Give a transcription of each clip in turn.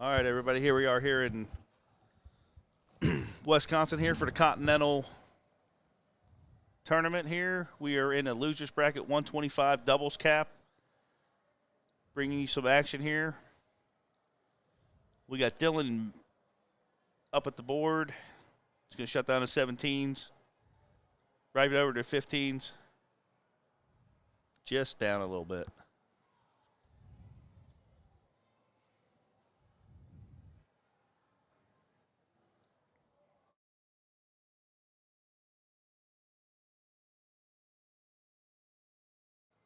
All right, everybody, here we are here in Wisconsin here for the Continental tournament here. We are in a loser's bracket 125 doubles cap. Bringing you some action here. We got Dylan up at the board. He's going to shut down the 17s. Right over to 15s. Just down a little bit.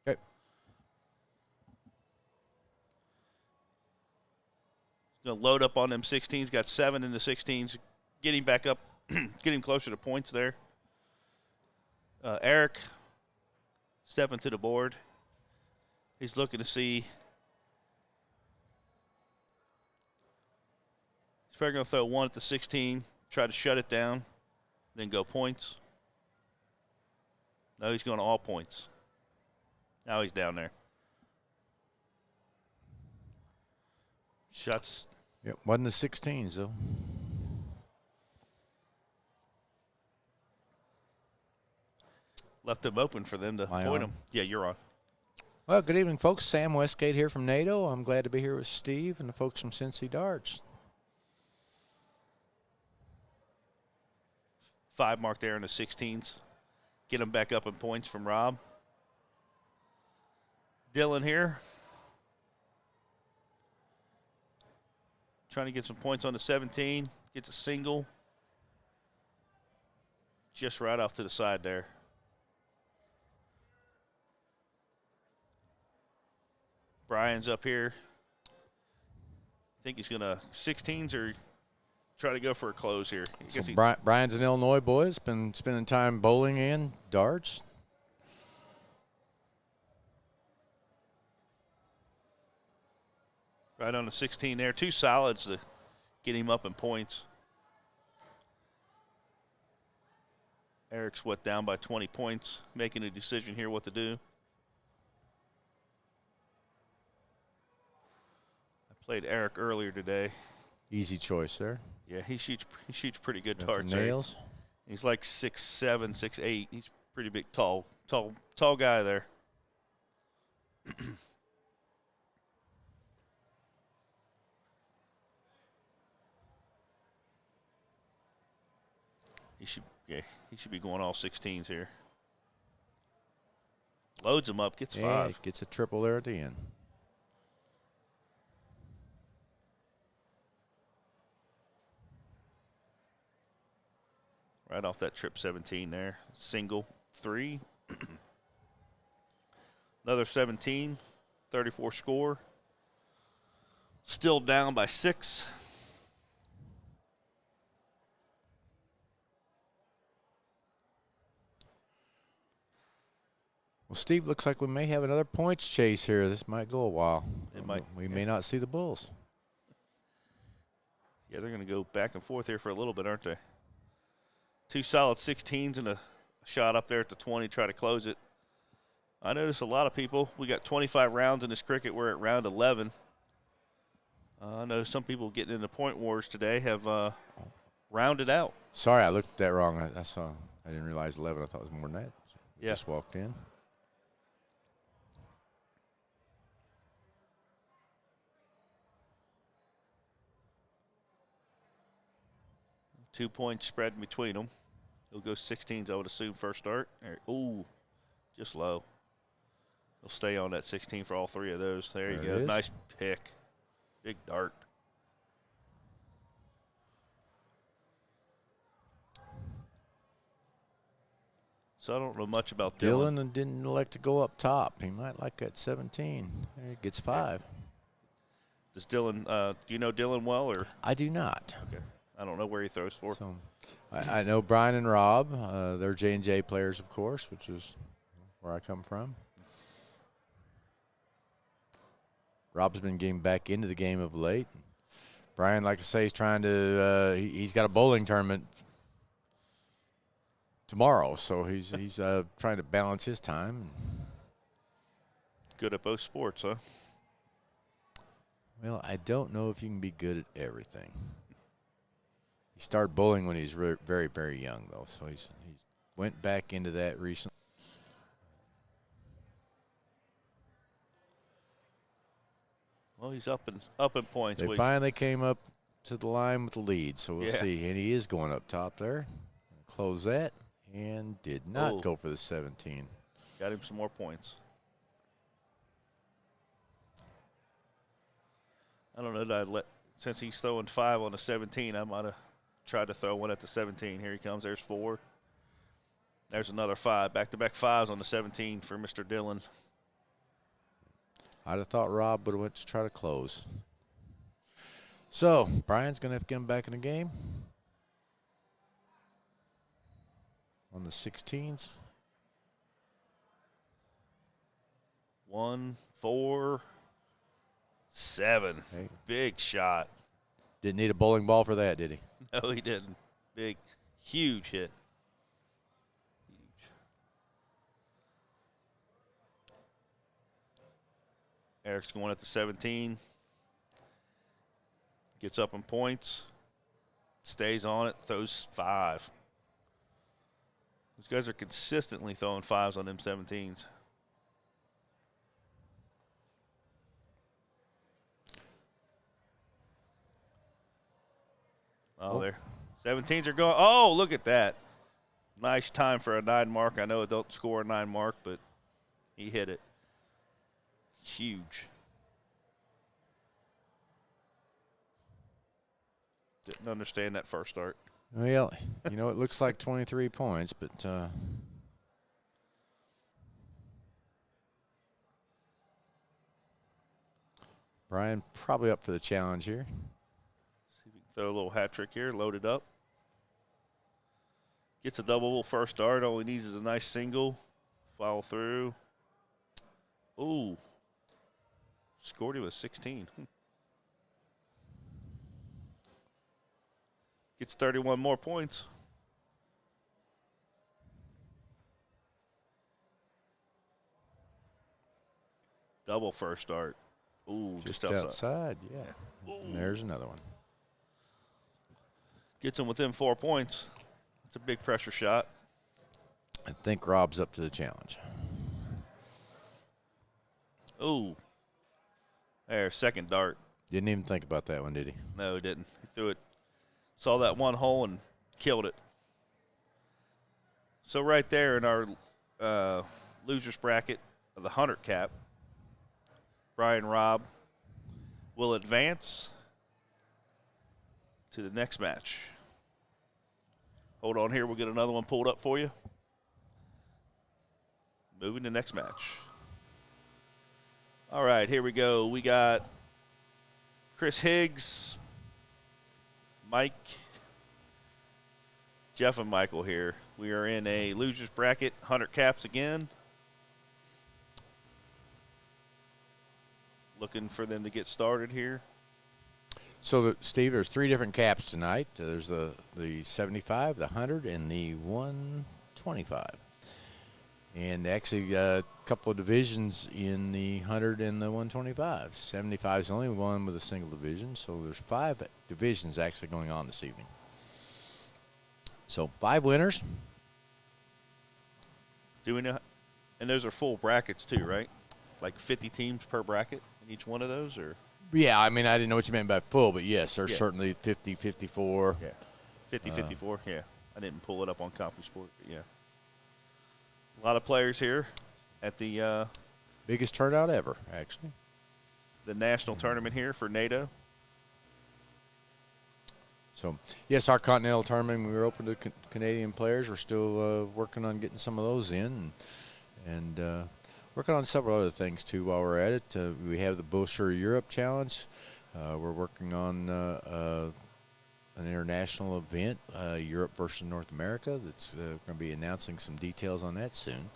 Okay. Going to load up on them 16s. Got 7 in the 16s. Getting back up. Getting closer to points there. Eric stepping to the board. He's looking to see. He's probably going to throw 1 at the 16, try to shut it down, then go points. No, he's going to all points. Now he's down there. Shots. Yep, wasn't the 16s, though. Left them open for them to point them. Yeah, you're on. Well, good evening, folks. Sam Westgate here from NATO. I'm glad to be here with Steve and the folks from Cincy Darts. 5 mark there in the 16s. Get them back up in points from Rob. Dylan here. Trying to get some points on the 17. Gets a single. Just right off to the side there. Brian's up here. I think he's going to 16s or try to go for a close here. So Brian's an Illinois boy. Has been spending time bowling and darts. Right on the 16 there. 2 solids to get him up in points. Eric's down by 20 points, making a decision here what to do. I played Eric earlier today. Easy choice there. Yeah, he shoots pretty good darts. Nails. Right? He's like 6'7", 6'8". He's pretty big, tall guy there. He should be going all 16s here. Loads him up, gets 5. Gets a triple there at the end. Right off that trip 17 there. Single, 3. Another 17, 34 score. Still down by 6. Well, Steve, looks like we may have another points chase here. This might go a while. We may not see the Bulls. Yeah, they're going to go back and forth here for a little bit, aren't they? 2 solid 16s and a shot up there at the 20, try to close it. I noticed a lot of people. We got 25 rounds in this cricket. We're at round 11. I know some people getting into point wars today have rounded out. Sorry, I looked at that wrong. I didn't realize 11. I thought it was more than that. Yeah. Just walked in. Two-point spread between them. He'll go 16s, I would assume, first start. Ooh, just low. He'll stay on that 16 for all 3 of those. There you go. Nice pick. Big dart. So I don't know much about Dylan. Dylan didn't elect to go up top. He might like that 17. There he gets 5. Does Dylan, do you know Dylan well? Or I do not. Okay. I don't know where he throws for. So, I know Brian and Rob. They're J&J players, of course, which is where I come from. Rob's been getting back into the game of late. Brian, like I say, he's trying to he's got a bowling tournament tomorrow, so he's trying to balance his time. Good at both sports, huh? Well, I don't know if you can be good at everything. He started bowling when he was very, very young, though, so he's went back into that recently. Well, he's up in points. They finally came up to the line with the lead, so we'll Yeah. see. And he is going up top there. Close that, and did not go for the 17. Got him some more points. I don't know that since he's throwing 5 on the 17, I might have tried to throw one at the 17. Here he comes. There's 4. There's another 5. Back-to-back 5s on the 17 for Mr. Dillon. I'd have thought Rob would have went to try to close. So Brian's going to have to get him back in the game on the 16s. 1, 4, 7. Hey. Big shot. Didn't need a bowling ball for that, did he? No, he didn't. Big, huge hit. Huge. Eric's going at the 17. Gets up in points. Stays on it. Throws 5. These guys are consistently throwing 5s on them 17s. Oh, there. 17s are going. Oh, look at that. Nice time for a 9 mark. I know it don't score a 9 mark, but he hit it. Huge. Didn't understand that first start. Well, you know, it looks like 23 points, but Brian probably up for the challenge here. See if we can throw a little hat trick here. Load it up. Gets a double first start. All he needs is a nice single. Follow through. Ooh. Scored him a 16. Gets 31 more points. Double first start. Ooh, Just outside, yeah. And there's another one. Gets him within 4 points. It's a big pressure shot. I think Rob's up to the challenge. Ooh. There, second dart. Didn't even think about that one, did he? No, he didn't. He threw it. Saw that one hole and killed it. So right there in our losers bracket of the 100 cap, Brian Robb will advance to the next match. Hold on here. We'll get another one pulled up for you. Moving to next match. All right, here we go. We got Chris Higgs, Mike, Jeff, and Michael here. We are in a losers bracket, 100 caps again. Looking for them to get started here. So, Steve, there's 3 different caps tonight. There's the 75, the 100, and the 125. And actually a couple of divisions in the 100 and the 125. 75 is the only one with a single division, so there's 5 divisions actually going on this evening. So 5 winners. Do we know? And those are full brackets too, right? Like 50 teams per bracket in each one of those, or? Yeah, I mean, I didn't know what you meant by full, but yes, there's certainly 50, 54. Yeah, 50, 54, yeah. I didn't pull it up on CompuSport, but yeah. A lot of players here at the biggest turnout ever, actually. The national tournament here for NATO. So, yes, our Continental tournament, we were open to Canadian players. We're still working on getting some of those in and working on several other things, too, while we're at it. We have the Bowsher Europe Challenge. We're working on an international event, Europe versus North America. That's going to be announcing some details on that soon.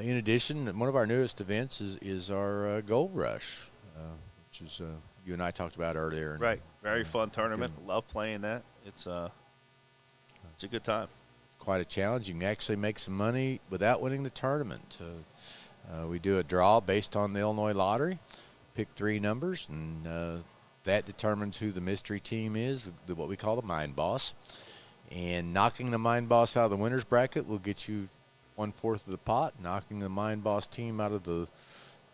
In addition, one of our newest events is our Gold Rush, which is you and I talked about earlier. Right, very fun tournament. Love playing that. It's a good time. Quite a challenge. You can actually make some money without winning the tournament. We do a draw based on the Illinois lottery. pick 3 numbers, and that determines who the mystery team is, what we call the Mind Boss. And knocking the Mind Boss out of the winner's bracket will get you 1/4 of the pot. Knocking the Mind Boss team out of the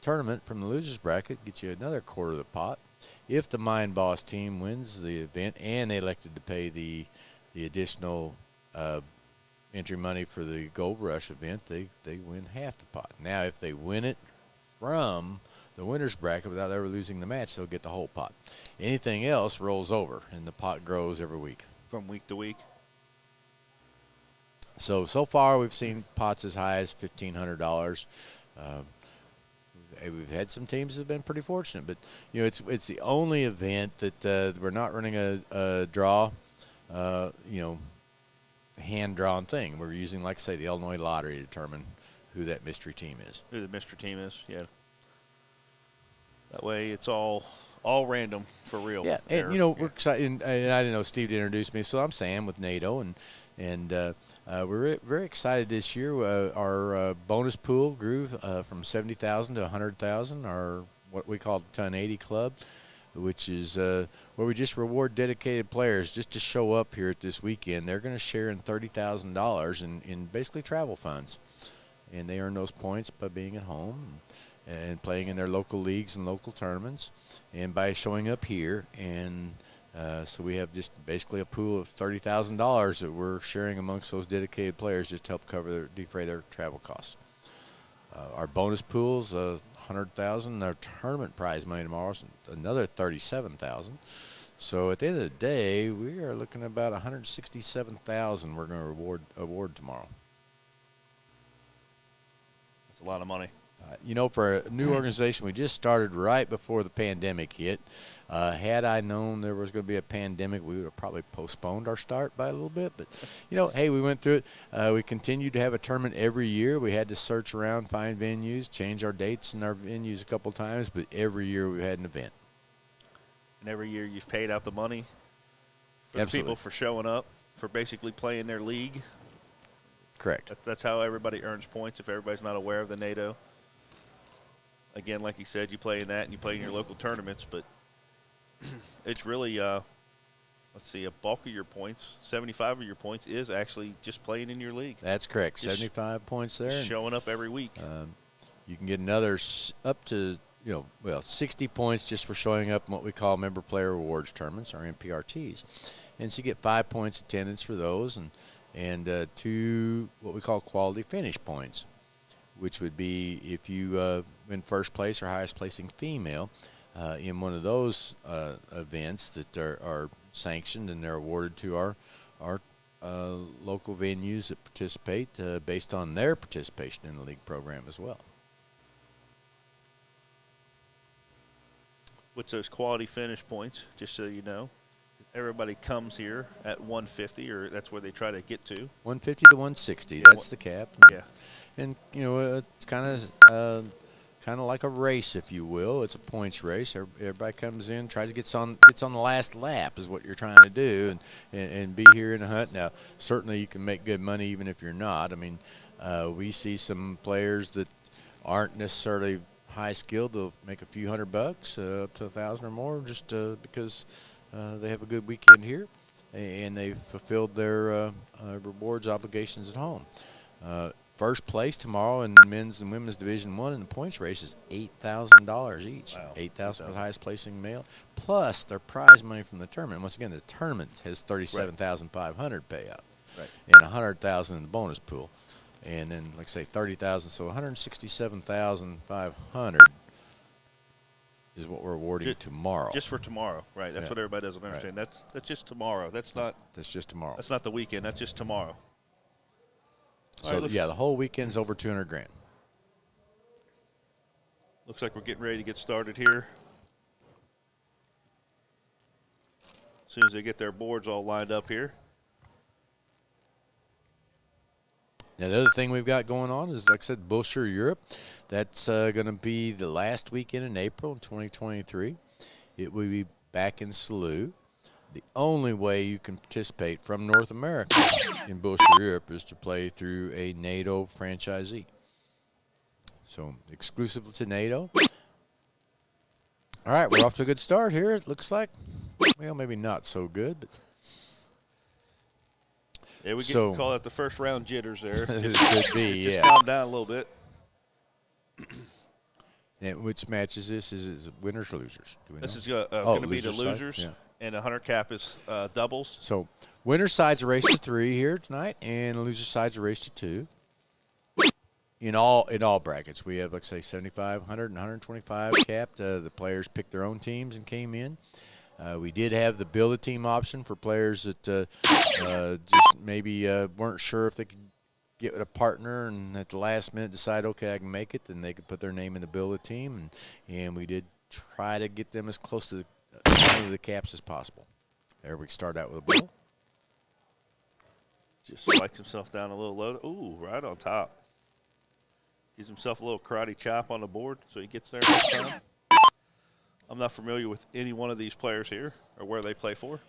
tournament from the loser's bracket gets you another 1/4 of the pot. If the Mind Boss team wins the event and they elected to pay the additional entry money for the Gold Rush event, they win half the pot. Now, if they win it from the winner's bracket without ever losing the match, they'll get the whole pot. Anything else rolls over, and the pot grows every week. From week to week. So far we've seen pots as high as $1,500. We've had some teams that have been pretty fortunate, but it's the only event that we're not running a draw, hand-drawn thing. We're using, like I say, the Illinois Lottery to determine who that mystery team is. Who the mystery team is, yeah. That way it's all random for real. Yeah, and we're excited. And I didn't know Steve to introduce me, so I'm Sam with NATO, and we're very excited this year. Our bonus pool grew from 70,000 to 100,000. Our what we call the Ton 80 Club, which is where we just reward dedicated players just to show up here at this weekend. They're going to share in $30,000 in basically travel funds, and they earn those points by being at home and playing in their local leagues and local tournaments, and by showing up here. And so we have just basically a pool of $30,000 that we're sharing amongst those dedicated players just to help defray their travel costs. Our bonus pool's $100,000. Our tournament prize money tomorrow is another $37,000. So at the end of the day, we are looking at about $167,000 we're going to award tomorrow. That's a lot of money. For a new organization, we just started right before the pandemic hit. Had I known there was going to be a pandemic, we would have probably postponed our start by a little bit. But, hey, we went through it. We continued to have a tournament every year. We had to search around, find venues, change our dates and our venues a couple times, but every year we had an event. And every year you've paid out the money for the Absolutely. people for showing up, for basically playing their league. Correct. That's how everybody earns points if everybody's not aware of the NATO. Again, like you said, you play in that and you play in your local tournaments, but it's really, let's see, a bulk of your points, 75 of your points is actually just playing in your league. That's correct. Just 75 points there. Showing up every week. You can get another up to, 60 points just for showing up in what we call member player rewards tournaments, or MPRTs. And so you get 5 points attendance for those, and 2 what we call quality finish points, which would be if you win first place or highest placing female in one of those events that are sanctioned, and they're awarded to our local venues that participate based on their participation in the league program as well. What's those quality finish points, just so you know? Everybody comes here at 150, or that's where they try to get to. 150 to 160, that's the cap. Yeah. And it's kind of like a race, if you will. It's a points race. Everybody comes in, tries to gets on the last lap is what you're trying to do, and be here in the hunt. Now, certainly you can make good money even if you're not. I mean, we see some players that aren't necessarily high skilled. They'll make a few $100, up to $1,000 or more, just because they have a good weekend here, and they've fulfilled their rewards obligations at home. First place tomorrow in men's and women's Division I in the points race is $8,000 each. Wow. $8,000 for the highest placing male, plus their prize money from the tournament. Once again, the tournament has $37,500 payout, right, and $100,000 in the bonus pool, and then, like I say, $30,000. So $167,500 is what we're awarding tomorrow. Just for tomorrow, right? That's what everybody doesn't understand. Right. That's just tomorrow. That's just tomorrow. That's not the weekend. That's just tomorrow. So the whole weekend's over $200,000. Looks like we're getting ready to get started here. As soon as they get their boards all lined up here. Now, the other thing we've got going on is, like I said, Bullshire Europe. That's going to be the last weekend in April in 2023. It will be back in Salut. The only way you can participate from North America in Bullshire Europe is to play through a NATO franchisee. So, exclusive to NATO. All right, we're off to a good start here. It looks like, well, maybe not so good, but Yeah, we So- can call that the first round jitters there. it could be, Just yeah. calm down a little bit. And which match is this? Is it winners or losers? Do we This know? is going to be the losers side? losers, Yeah. and the 100 cap is doubles. So winner side's a race to 3 here tonight, and the loser side's a race to 2. In all brackets, we have, like say, 75, 100, and 125 capped. The players picked their own teams and came in. We did have the build a team option for players that just maybe weren't sure if they could get with a partner, and at the last minute decide, okay, I can make it. Then they could put their name in the build a team, and we did try to get them as close to the caps as possible. There we start out with a ball. Just slides himself down a little low. Ooh, right on top. Gives himself a little karate chop on the board so he gets there next time. I'm not familiar with any one of these players here or where they play for.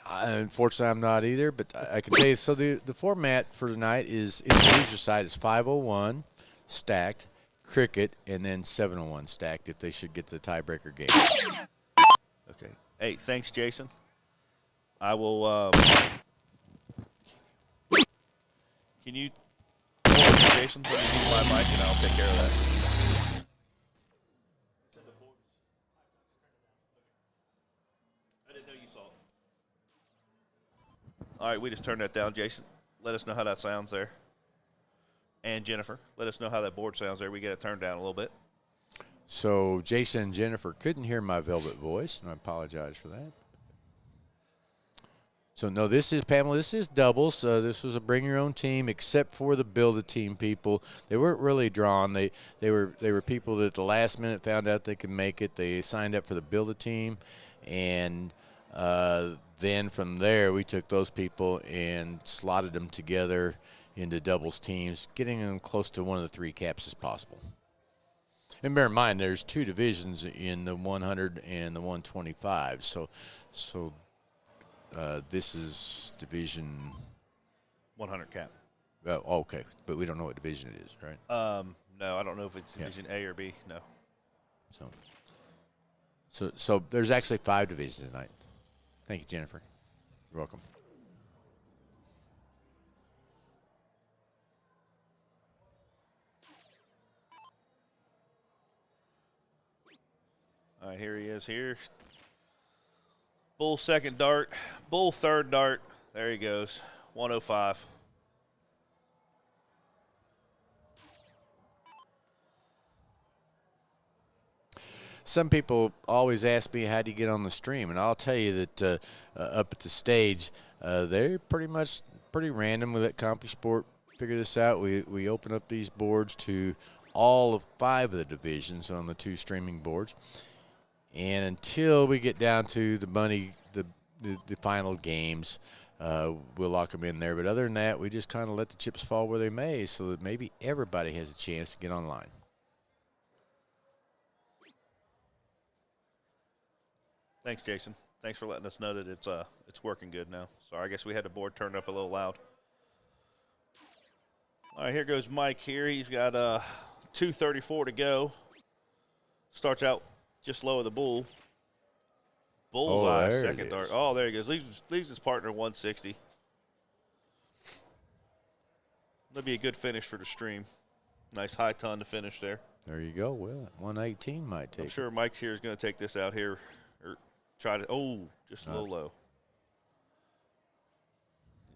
Unfortunately, I'm not either, but I can tell you. So the format for tonight is, in the loser side, is 501 stacked, cricket, and then 701 stacked if they should get to the tiebreaker game. Okay. Hey, thanks, Jason. I will. Can you, Jason, let me use my mic and I'll take care of that. I didn't know you saw it. All right, we just turned that down, Jason. Let us know how that sounds there. And Jennifer, let us know how that board sounds there. We get it turned down a little bit. So Jason and Jennifer couldn't hear my velvet voice, and I apologize for that. So, no, this is, Pamela, this is doubles. This was a bring your own team, except for the build a team people. They weren't really drawn. They were people that at the last minute found out they could make it. They signed up for the build a team, and then from there we took those people and slotted them together into doubles teams, getting them close to one of the 3 caps as possible. And bear in mind, there's 2 divisions in the 100 and the 125. So this is division 100 cap. okay, but we don't know what division it is, right? No, I don't know if it's Division A or B. No. So there's actually 5 divisions tonight. Thank you, Jennifer. You're welcome. All right, here he is here. Bull second dart. Bull third dart. There he goes. 105. Some people always ask me, how do you get on the stream? And I'll tell you that up at the stage, they're pretty random. We let CompuSport figure this out. We open up these boards to all of 5 of the divisions on the 2 streaming boards. And until we get down to the final games, we'll lock them in there. But other than that, we just kind of let the chips fall where they may, so that maybe everybody has a chance to get online. Thanks, Jason. Thanks for letting us know that it's working good now. Sorry, I guess we had the board turned up a little loud. All right, here goes Mike here. He's got 2:34 to go. Starts out just low of the bull. Bullseye, second dart. Oh, there he goes. Leaves his partner 160. That'll be a good finish for the stream. Nice high ton to finish there. There you go. Well, 118 might take I'm sure Mike's here is going to take this out here or try to. Just a little low.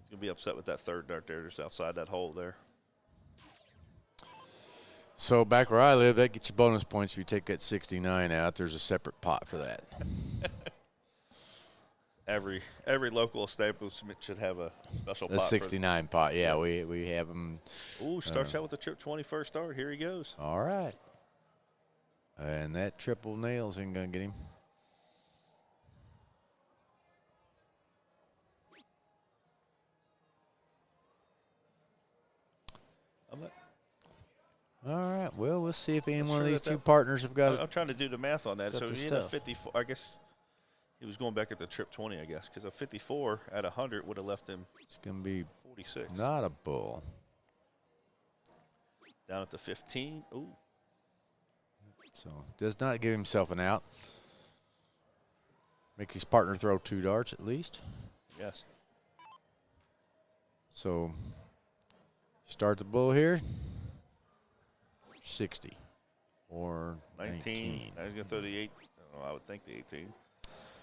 He's going to be upset with that third dart there, just outside that hole there. So back where I live, that gets you bonus points if you take that 69 out. There's a separate pot for that. Every local establishment should have a special pot. A 69 pot, yeah. We have them. Ooh, starts out with the trip 20 first start. Here he goes. All right. And that triple nails ain't going to get him. All right. Well, we'll see if any one of these 2 partners have got it. I'm trying to do the math on that. So the he stuff. 54. I guess he was going back at the trip 20, I guess, because a 54 at 100 would have left him. It's going to be 46. not a bull. Down at the 15. Ooh. So does not give himself an out. Make his partner throw 2 darts at least. Yes. So start the bull here. 60 or 19. I was going to throw the 8. I would think the 18.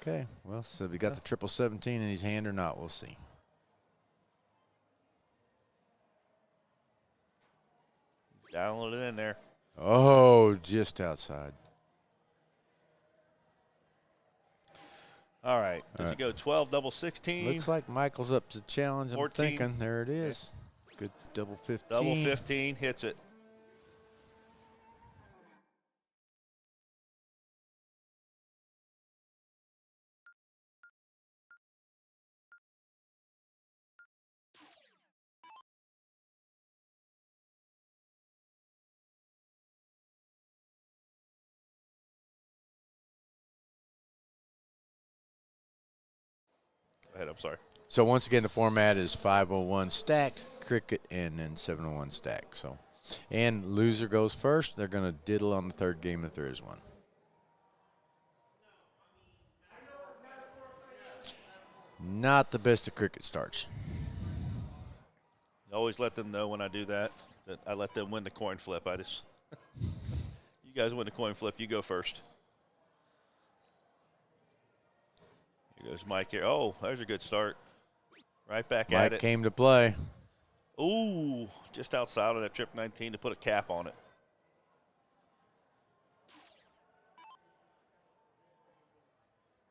Okay, well, so we got the triple 17 in his hand or not, we'll see. Download it in there. Oh, just outside. All right. Does he go 12, double 16? Looks like Michael's up to the challenge. 14. I'm thinking. There it is. Good double 15. Double 15 hits it. Go ahead, I'm sorry. So once again, the format is 501 stacked, cricket, and then 701 stacked. So, and loser goes first. They're going to diddle on the third game if there is one. Not the best of cricket starts. I always let them know when I do that I let them win the coin flip. I just, you guys win the coin flip, you go first. Here goes Mike here. Oh, there's a good start. Right back at it. Mike came to play. Ooh, just outside of that trip 19 to put a cap on it.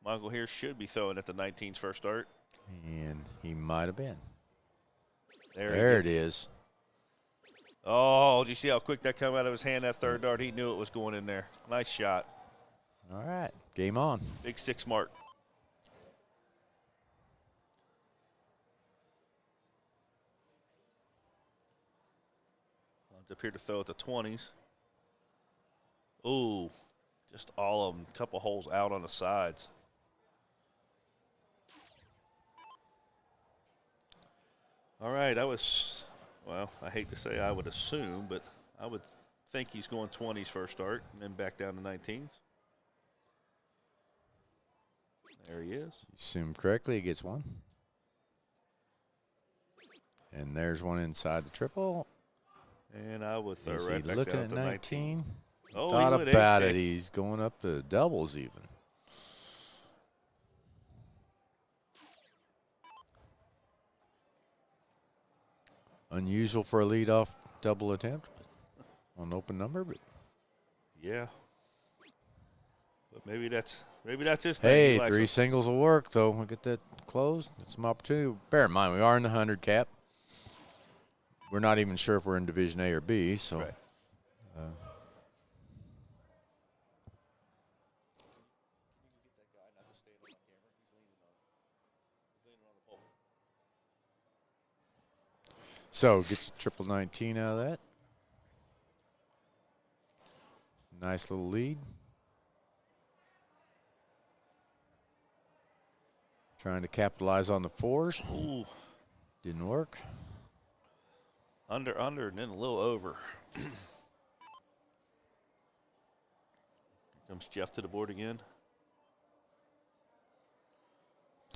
Michael here should be throwing at the 19's first start. And he might have been. There it is. Oh, did you see how quick that came out of his hand, that third dart? He knew it was going in there. Nice shot. All right, game on. Big 6 mark. Lines up here to throw at the 20s. Ooh, just all of them. A couple holes out on the sides. All right, well, I hate to say I would assume, but I would think he's going 20s first start and then back down to 19s. There he is. You assume correctly, he gets one. And there's one inside the triple. And I would throw Is right he back looking down at to 19? Oh, Thought he went about 18. it. He's going up to doubles even. Unusual for a leadoff double attempt on an open number, but Yeah. But maybe that's his thing. hey, He likes 3 them. singles will work though. We'll get that closed. That's some opportunity. Bear in mind, we are in the 100 cap. We're not even sure if we're in Division A or B, so. Right. So gets a triple 19 out of that. Nice little lead. Trying to capitalize on the 4s. Ooh. Didn't work. Under, and then a little over. Here comes Jeff to the board again.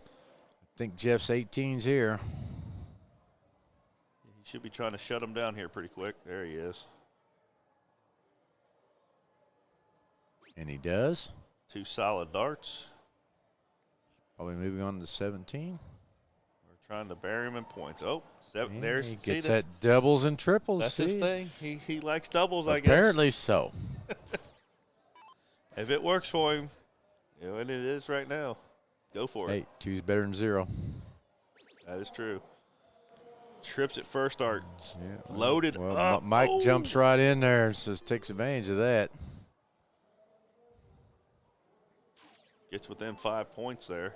I think Jeff's 18's here. He should be trying to shut him down here pretty quick. There he is. And he does. 2 solid darts. Probably moving on to 17. We're trying to bury him in points. Oh, And there's he see, gets that doubles and triples. That's his thing. He likes doubles, I guess. Apparently so. If it works for him, and it is right now, go for it. Hey, 2's better than 0. That is true. Trips at first start. Yeah. Loaded Well, up. Mike Oh. jumps right in there and says takes advantage of that. Gets within 5 points there.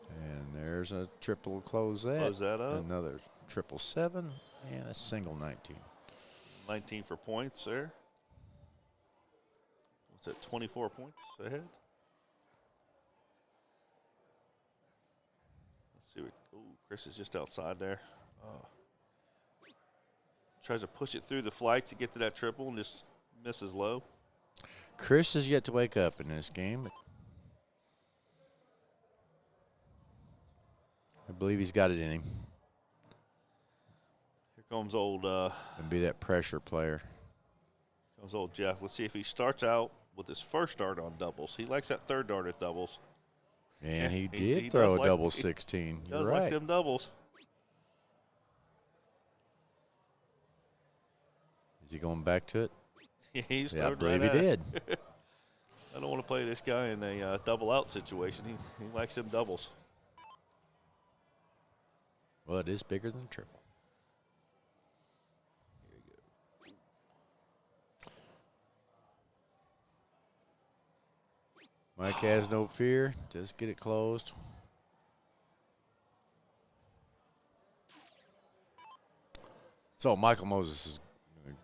And there's a triple close that. Close that up. Another triple 7 and a single 19. 19 for points there. What's that, 24 points ahead? Let's see what, ooh, Chris is just outside there. Oh. Tries to push it through the flights to get to that triple and just misses low. Chris has yet to wake up in this game. I believe he's got it in him. Here comes old. And be that pressure player. Comes old Jeff. Let's see if he starts out with his first dart on doubles. He likes that third dart at doubles. And he did he throw does a like- double 16. He You're does right. like them doubles. Is he going back to it? He's Yeah, I throwing believe right he at it. did. I don't want to play this guy in a double out situation. He likes them doubles. Well, it is bigger than triple. Mike has no fear. Just get it closed. So Michael Moses is going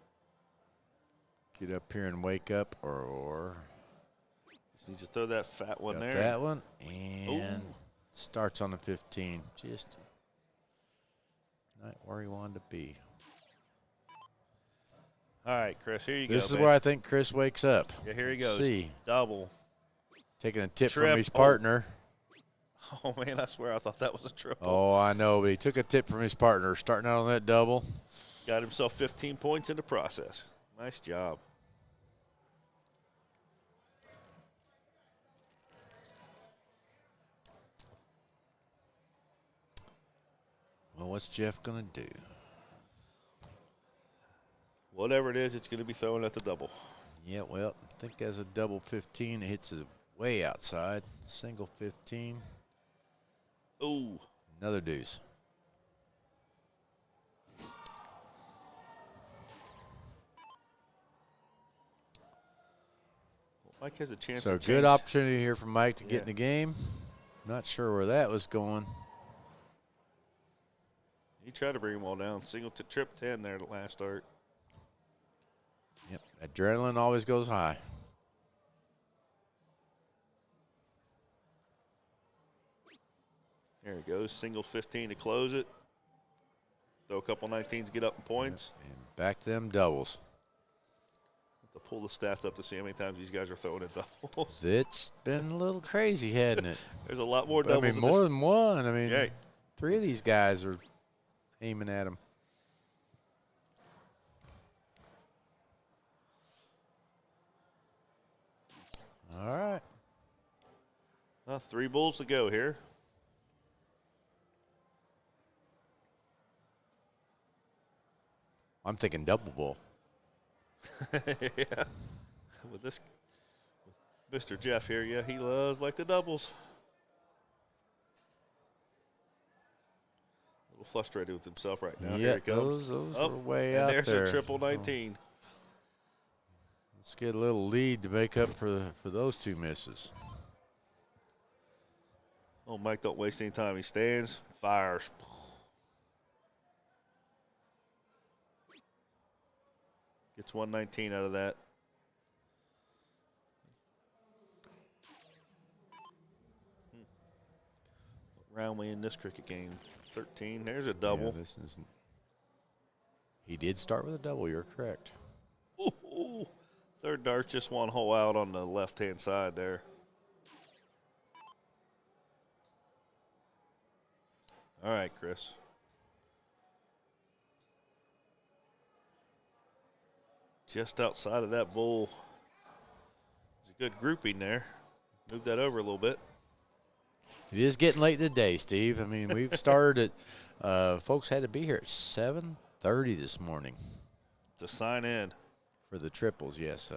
to get up here and wake up, or Just needs to throw that fat one got there. that one, and Ooh. starts on the 15. Just not where he wanted to be. All right, Chris, here you go. This is man. where I think Chris wakes up. Yeah, here he Let's goes. see. Double. Taking a tip Trip. from his Oh. partner. Oh, man, I swear I thought that was a triple. Oh, I know, but he took a tip from his partner, starting out on that double. Got himself 15 points in the process. Nice job. Well, what's Jeff going to do? Whatever it is, it's going to be thrown at the double. Yeah, well, I think as a double 15, it hits it way outside. Single 15, Ooh. another deuce. Mike has a chance So to good change. opportunity here for Mike to get Yeah. in the game. Not sure where that was going. He tried to bring them all down. Single to trip 10 there at last start. Yep, adrenaline always goes high. There he goes. Single 15 to close it. Throw a couple 19s, get up in points. And back to them doubles. Have to pull the stats up to see how many times these guys are throwing at doubles. It's been a little crazy, hasn't it? There's a lot more I doubles. mean, in more this. than one. I mean, Yeah. 3 of these guys are aiming at him. All right. 3 bulls to go here. I'm thinking double bull. Yeah. With this, with Mr. Jeff here, yeah, he loves like the doubles. A little frustrated with himself right now. Here Yeah, he comes. those Oh, are way and out there's there. a triple 19. Let's get a little lead to make up for those 2 misses. Oh, Mike, don't waste any time. He stands, fires. Gets 119 out of that. What round we in this cricket game? 13. There's a double. Yeah, this isn't. He did start with a double. You're correct. Ooh. Third dart, just one hole out on the left-hand side there. All right, Chris. Just outside of that bull. There's a good grouping there. Move that over a little bit. It is getting late in the day, Steve. I mean, we've started at, folks had to be here at 7:30 this morning To sign in. for the triples. Yes,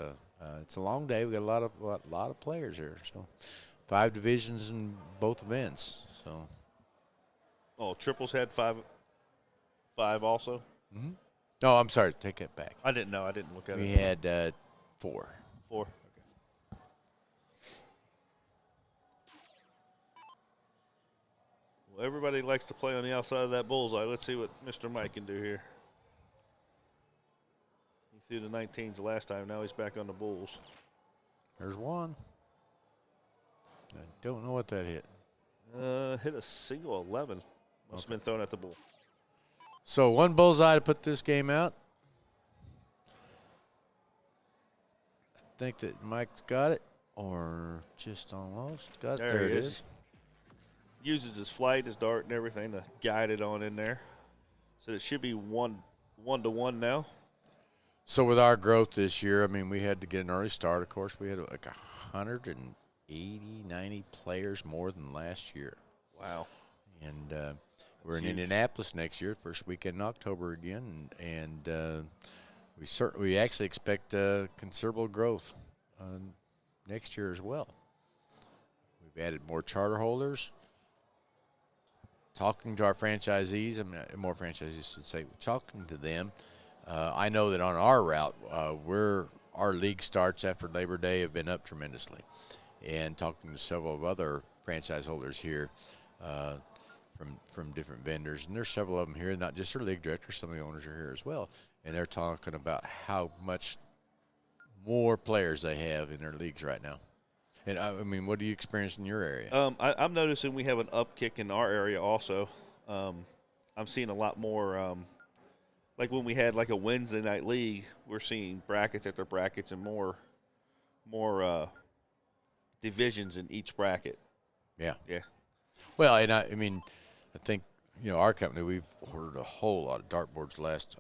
it's a long day. We got a lot of players here. So, 5 divisions in both events. So, Oh, triples had five also? no, I'm sorry. Take that back. I didn't know. I didn't look at We it. had 4. 4. Okay. Well, everybody likes to play on the outside of that bullseye. Let's see what Mr. Mike can do here. He threw the 19s the last time. Now he's back on the bulls. There's one. I don't know what that hit. Hit a single 11. Must have been thrown at the bull. So 1 bullseye to put this game out. think that Mike's got it, or just almost got it. There There he it is. is. Uses his flight, his dart, and everything to guide it on in there. So it should be one to one now. So with our growth this year, I mean, we had to get an early start. Of course, we had like 180, 90 players more than last year. Wow. And we're in Huge. Indianapolis next year, first weekend in October again, and we actually expect considerable growth next year as well. We've added more charter holders. Talking to our franchisees, I mean, more franchisees should say, talking to them. I know that on our route, our league starts after Labor Day have been up tremendously, and talking to several of other franchise holders here from different vendors, and there's several of them here, not just our league directors, some of the owners are here as well, and they're talking about how much more players they have in their leagues right now. And I mean, what do you experience in your area? I'm noticing we have an upkick in our area also. I'm seeing a lot more, like when we had like a Wednesday night league, we're seeing brackets after brackets and more divisions in each bracket. Yeah. Yeah. Well, and I mean, I think, our company, we've ordered a whole lot of dartboards the last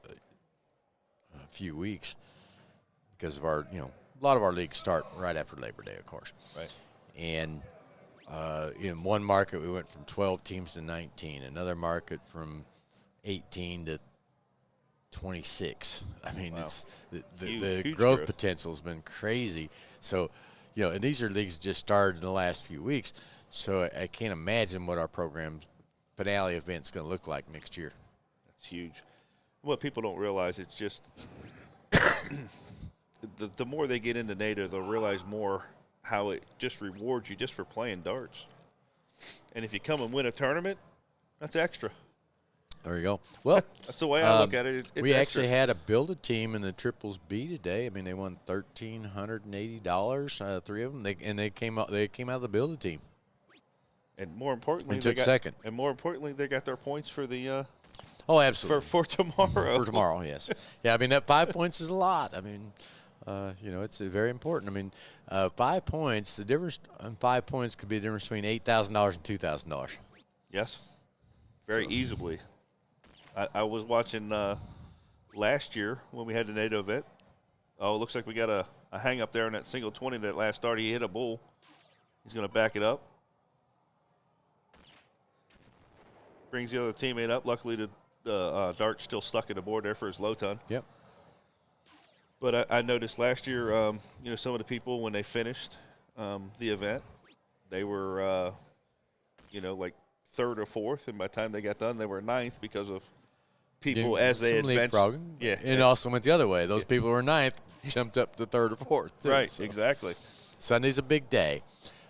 few weeks because of our, a lot of our leagues start right after Labor Day, of course. Right. And in one market, we went from 12 teams to 19. Another market from 18 to 26. I mean, Wow. it's the Huge growth potential has been crazy. So, and these are leagues just started in the last few weeks. So I can't imagine what our program's finale event's going to look like next year. That's huge. What people don't realize, it's just the more they get into NATO, they'll realize more how it just rewards you just for playing darts. And if you come and win a tournament, that's extra. There you go. Well, That's the way I look at it. It's we extra. actually had a build-a team in the Triples B today. I mean, they won $1,380. Three of them, they came out. They came out of the build-a team. And more importantly, And took second. And more importantly, they got their points for the Oh, absolutely. for tomorrow. For tomorrow, yes. Yeah, I mean, that 5 points is a lot. I mean, it's very important. I mean, 5 points, the difference on 5 points could be the difference between $8,000 and $2,000. Yes, very easily. I was watching last year when we had the NATO event. Oh, it looks like we got a hang up there on that single 20 that last start. He hit a bull. He's going to back it up. Brings the other teammate up. Luckily, the dart's still stuck in the board there for his low ton. Yep. But I noticed last year, some of the people, when they finished the event, they were, like third or fourth, and by the time they got done, they were ninth because of people as they advanced. Yeah, and it also went the other way. Those people who were ninth jumped up to third or fourth. Too, right, so. Exactly. Sunday's a big day.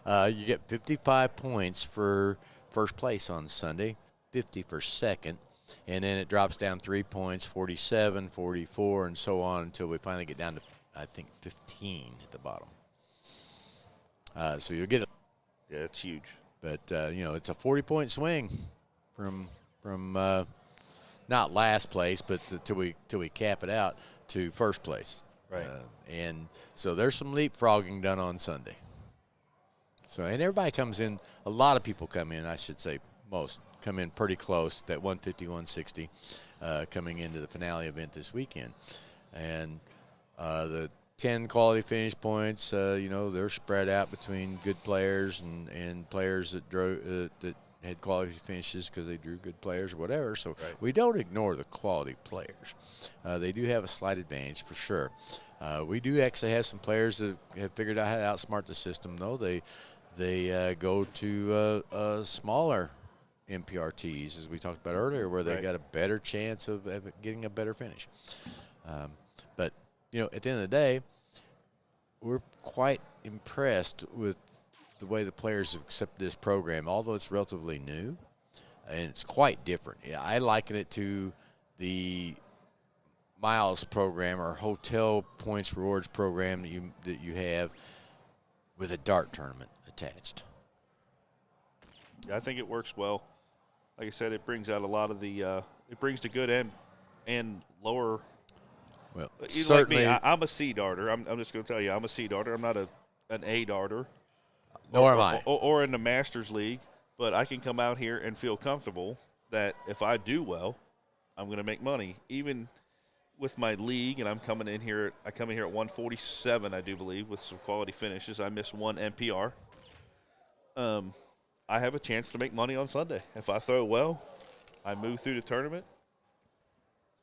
You get 55 points for first place on Sunday, 50 for second, and then it drops down 3 points, 47, 44, and so on until we finally get down to, I think, 15 at the bottom. So you'll get it. Yeah, it's huge. But, it's a 40-point swing from not last place, but till we cap it out to first place. Right. And so there's some leapfrogging done on Sunday. So, and everybody comes in, a lot of people come in, I should say most, come in pretty close, that 150, 160, coming into the finale event this weekend. And the 10 quality finish points, they're spread out between good players and players that that had quality finishes because they drew good players or whatever. So we don't ignore the quality players. They do have a slight advantage for sure. We do actually have some players that have figured out how to outsmart the system, though. They go to smaller MPRTs, as we talked about earlier, where they got a better chance of getting a better finish. But, at the end of the day, we're quite impressed with the way the players have accepted this program, although it's relatively new, and it's quite different. Yeah, I liken it to the miles program or hotel points rewards program that you have with a dart tournament attached. I think it works well. Like I said, it brings out a lot of the it brings the good and lower Well, Like certainly. me, I'm a C darter. I'm just going to tell you, I'm a C darter. I'm not an A darter. Nor am I. Or in the Masters League, but I can come out here and feel comfortable that if I do well, I'm going to make money. Even with my league, and I come in here at 147, I do believe, with some quality finishes. I missed one NPR. I have a chance to make money on Sunday. If I throw well, I move through the tournament.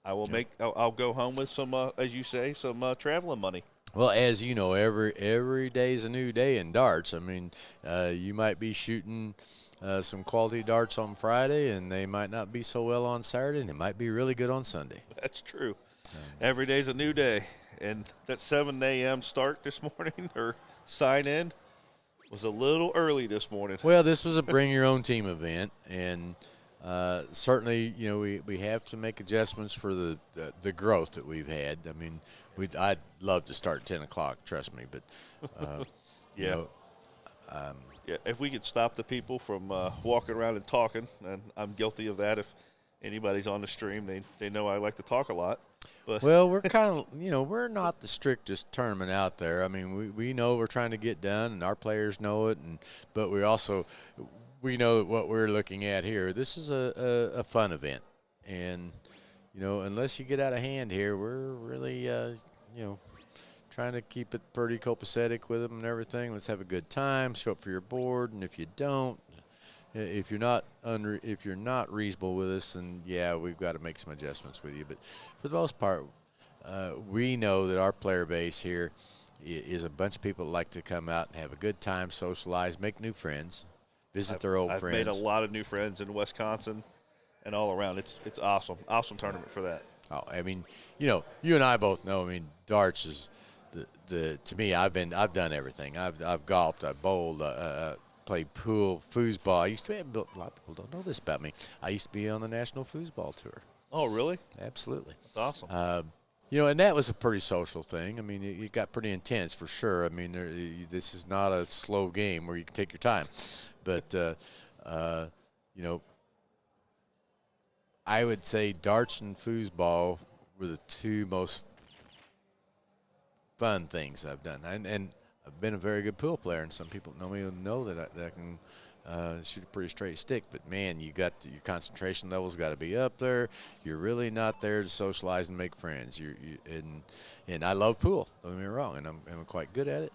I will I'll go home with some, as you say, some traveling money. Well, as you know, every day's a new day in darts. I mean, you might be shooting some quality darts on Friday, and they might not be so well on Saturday, and it might be really good on Sunday. That's true. Every day's a new day. And that 7 a.m. start this morning, or sign in, was a little early this morning. Well, this was a bring-your-own-team event, and certainly, you know, we have to make adjustments for the growth that we've had. I mean, I'd love to start at 10 o'clock, trust me, but yeah. You know, yeah, if we could stop the people from walking around and talking, and I'm guilty of that. If anybody's on the stream, they know I like to talk a lot. But well, we're kind of, you know, we're not the strictest tournament out there. I mean, we know we're trying to get done, and our players know it, but we know what we're looking at here. This is a fun event, and you know, unless you get out of hand here, we're really you know, trying to keep it pretty copacetic with them and everything. Let's have a good time. Show up for your board, and if you don't, if you're not reasonable with us, then yeah, we've got to make some adjustments with you. But for the most part, we know that our player base here is a bunch of people that like to come out and have a good time, socialize, make new friends, visit their old friends. I've made a lot of new friends in Wisconsin and all around. It's awesome. Awesome tournament for that. Oh, I mean, you know, you and I both know. I mean, darts is to me. I've done everything. I've golfed. I've bowled. Played pool, foosball. I used to be, a lot of people don't know this about me. I used to be on the National Foosball Tour. Oh, really? Absolutely. That's awesome. You know, and that was a pretty social thing. I mean, it got pretty intense for sure. I mean, this is not a slow game where you can take your time. But, you know, I would say darts and foosball were the two most fun things I've done. And I've been a very good pool player, and some people know me and know that I can shoot a pretty straight stick. But man, your concentration levels got to be up there. You're really not there to socialize and make friends. And I love pool. Don't get me wrong, and I'm quite good at it.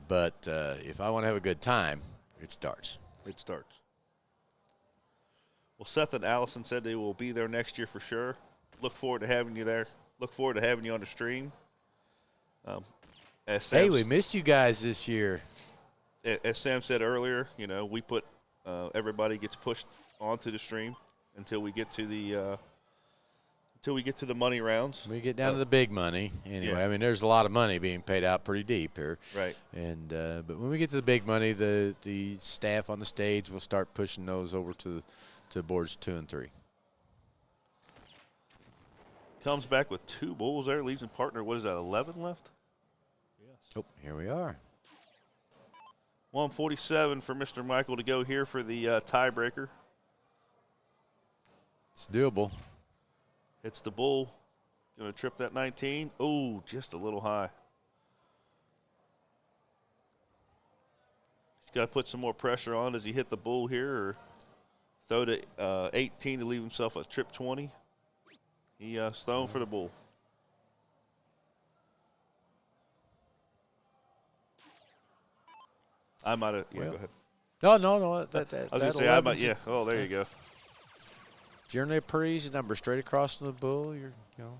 But if I want to have a good time, it's darts. It's darts. Well, Seth and Allison said they will be there next year for sure. Look forward to having you there. Look forward to having you on the stream. Hey, we missed you guys this year. As Sam said earlier, you know, we put everybody gets pushed onto the stream until we get to the money rounds. We get down to the big money. Anyway, Yeah. I mean, there's a lot of money being paid out pretty deep here. Right. And but when we get to the big money, the staff on the stage will start pushing those over to boards 2 and 3. Comes back with 2 bulls there, leaves in partner. What is that, 11 left? Oh, here we are. 147 for Mr. Michael to go here for the tiebreaker. It's doable. Hits the bull. Going to trip that 19. Oh, just a little high. He's got to put some more pressure on. Does he hit the bull here or throw to 18 to leave himself a trip 20? He stoned for the bull. I might have. Yeah, Well, go ahead. No. I was going to say, I might. Yeah. Oh, there you go. Generally a pretty easy number. Straight across from the bull, you know.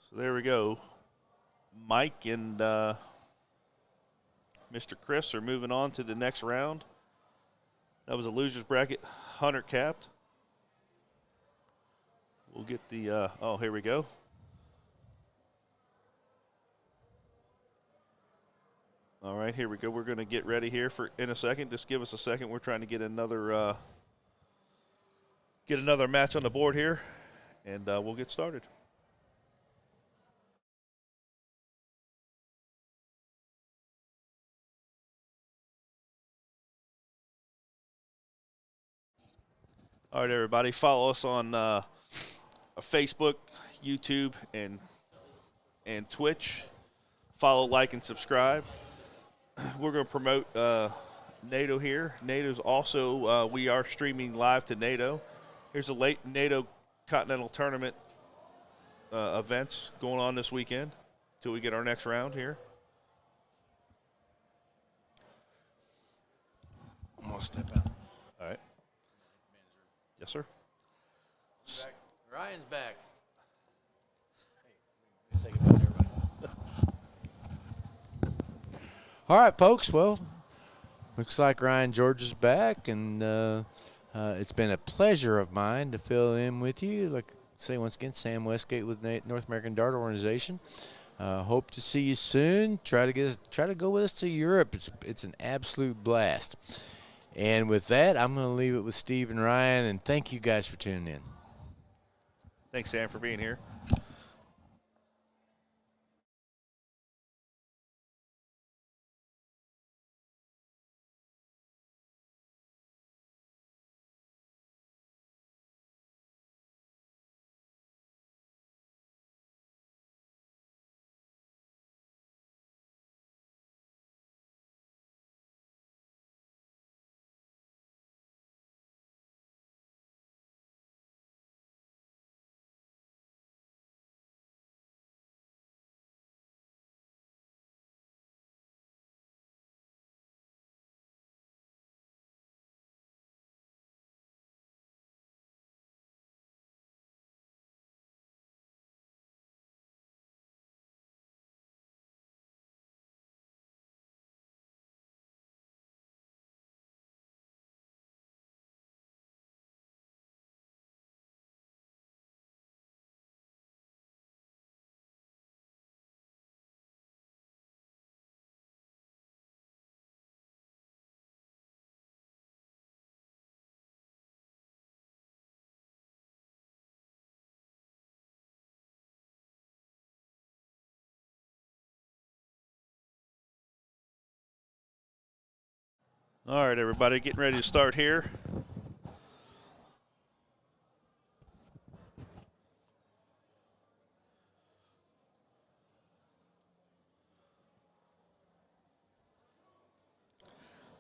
So there we go. Mike and Mr. Chris are moving on to the next round. That was a loser's bracket. Hunter capped. We'll get the. Oh, here we go. All right, here we go. We're going to get ready here in a second. Just give us a second. We're trying to get another match on the board here, and we'll get started. All right, everybody, follow us on Facebook, YouTube, and Twitch. Follow, like, and subscribe. We're going to promote NATO here. NATO's also, we are streaming live to NATO. Here's a late NATO Continental Tournament events going on this weekend until we get our next round here. I'm going to step out. All right. Yes, sir. Back. Ryan's back. Hey, say goodbye to everybody. All right, folks. Well, looks like Ryan George is back, and it's been a pleasure of mine to fill in with you. Like I say once again, Sam Westgate with North American Dart Organization. Hope to see you soon. Try to go with us to Europe. It's an absolute blast. And with that, I'm going to leave it with Steve and Ryan, and thank you guys for tuning in. Thanks, Sam, for being here. All right, everybody, getting ready to start here.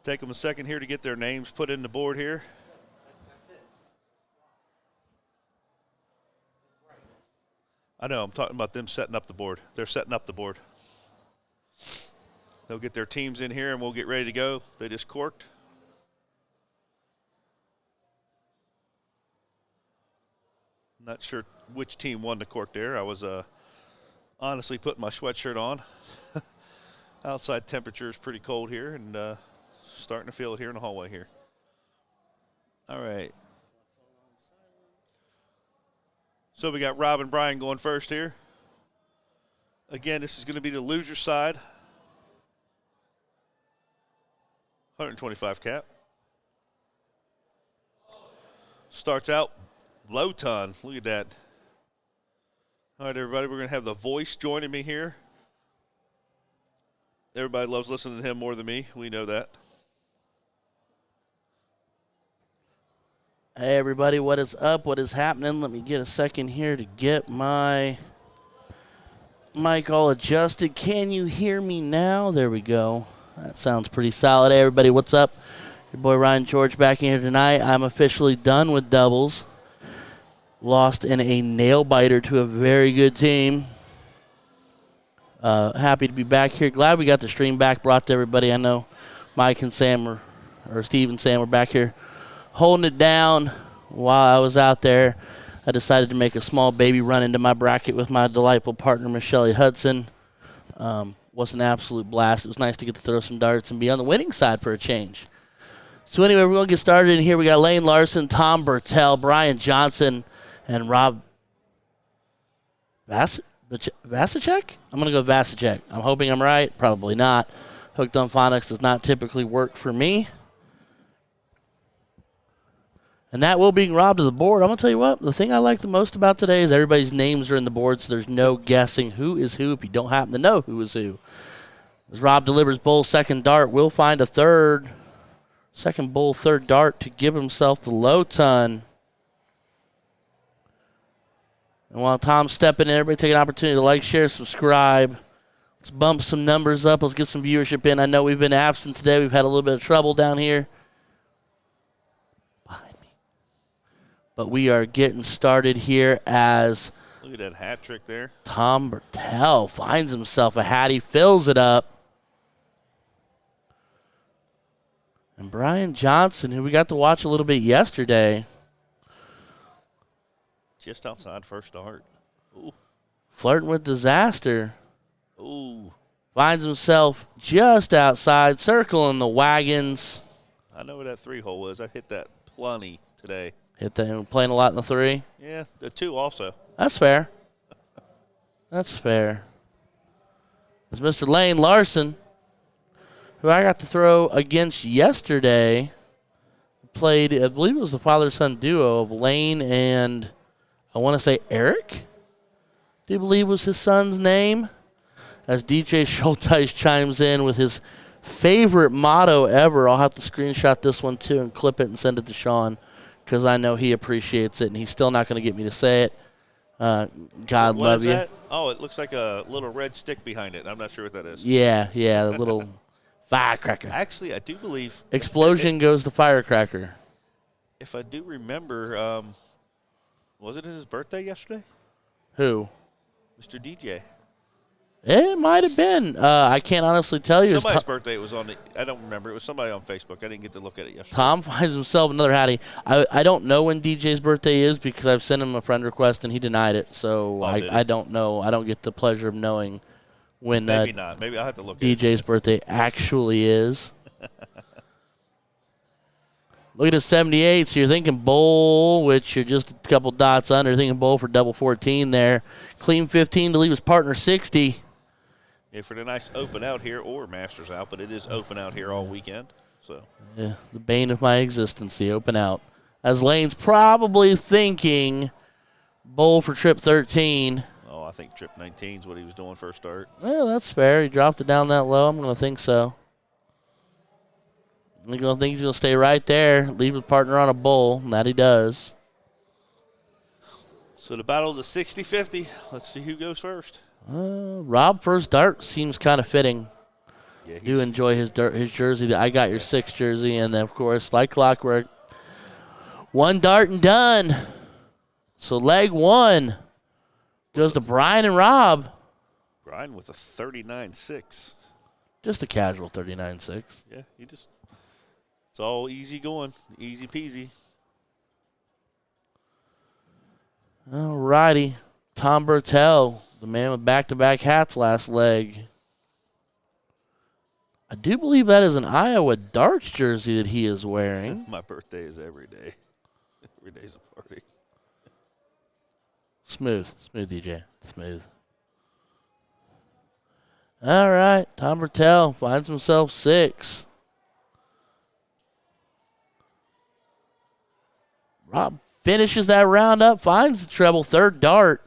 Take them a second here to get their names put in the board here. I know, I'm talking about them setting up the board. They're setting up the board. They'll get their teams in here and we'll get ready to go. They just corked. Not sure which team won the cork there. I was honestly putting my sweatshirt on. Outside temperature is pretty cold here, and starting to feel it here in the hallway here. All right. So we got Rob and Brian going first here. Again, this is going to be the loser side. 125 cap. Starts out low ton. Look at that. All right, everybody, we're going to have the voice joining me here. Everybody loves listening to him more than me. We know that. Hey, everybody, what is up? What is happening? Let me get a second here to get my mic all adjusted. Can you hear me now? There we go. That sounds pretty solid. Hey, everybody, what's up? Your boy Ryan George back in here tonight. I'm officially done with doubles. Lost in a nail-biter to a very good team. Happy to be back here. Glad we got the stream back brought to everybody. I know Mike and Sam or Steve and Sam were back here holding it down while I was out there. I decided to make a small baby run into my bracket with my delightful partner, Michelle Hudson. Was an absolute blast. It was nice to get to throw some darts and be on the winning side for a change. So anyway, we're going to get started in here. We got Lane Larson, Tom Bertel, Brian Johnson, and Rob Vasicek? I'm going to go Vasicek. I'm hoping I'm right. Probably not. Hooked on Phonics does not typically work for me. And that will be robbed of the board. I'm going to tell you what, the thing I like the most about today is everybody's names are in the board, so there's no guessing who is who if you don't happen to know who is who. As Rob delivers Bull's second dart, will find a second Bull, third dart to give himself the low ton. And while Tom's stepping in, everybody take an opportunity to like, share, subscribe. Let's bump some numbers up. Let's get some viewership in. I know we've been absent today. We've had a little bit of trouble down here behind me. But we are getting started here as Look at that hat trick there. Tom Bertel finds himself a hat. He fills it up. And Brian Johnson, who we got to watch a little bit yesterday, Just outside first start. Ooh. flirting with disaster. Ooh. Finds himself just outside, circling the wagons. I know where that 3-hole was. I hit that plenty today. Hit that, playing a lot in the 3. Yeah, the 2 also. That's fair. That's fair. It's Mr. Lane Larson, who I got to throw against yesterday. Played, I believe it was the father-son duo of Lane and I want to say Eric. Do you believe was his son's name? As DJ Schulteis chimes in with his favorite motto ever. I'll have to screenshot this one too and clip it and send it to Sean because I know he appreciates it and he's still not going to get me to say it. God What love is you. that? Oh, it looks like a little red stick behind it. I'm not sure what that is. Yeah, the little firecracker. Actually, I do believe. Explosion goes to firecracker. If I do remember, was it his birthday yesterday? Who? Mr. DJ. It might have been. I can't honestly tell you. Somebody's birthday was on the. I don't remember. It was somebody on Facebook. I didn't get to look at it yesterday. Tom finds himself another hattie. I don't know when DJ's birthday is because I've sent him a friend request and he denied it. So I don't know. I don't get the pleasure of knowing when Maybe not. Maybe I'll have to look at it. DJ's birthday actually is. Look at his 78. So you're thinking bowl, which you're just a couple dots under. You're thinking bowl for double 14 there. Clean 15 to leave his partner 60. Yeah, for the nice open out here or Masters out, but it is open out here all weekend. So Yeah, the bane of my existence, the open out. As Lane's probably thinking bowl for trip 13. Oh, I think trip 19 is what he was doing first start. Well, that's fair. He dropped it down that low. I'm going to think so. I'm going to think he's going to stay right there, leave his partner on a bowl, and that he does. So the battle of the 60-50. Let's see who goes first. Rob first dart seems kind of fitting. Yeah, Do enjoy his jersey. I got your 6 jersey, and then, of course, like clockwork, 1 dart and done. So leg 1 goes to Brian and Rob. Brian with a 39.6. Just a casual 39.6. Yeah, it's all easy going, easy peasy. All righty. Tom Bertel, the man with back-to-back hats last leg. I do believe that is an Iowa darts jersey that he is wearing. My birthday is every day. Every day's a party. Smooth, DJ, smooth. All right, Tom Bertel finds himself 6. Rob finishes that round up, finds the treble, 3rd dart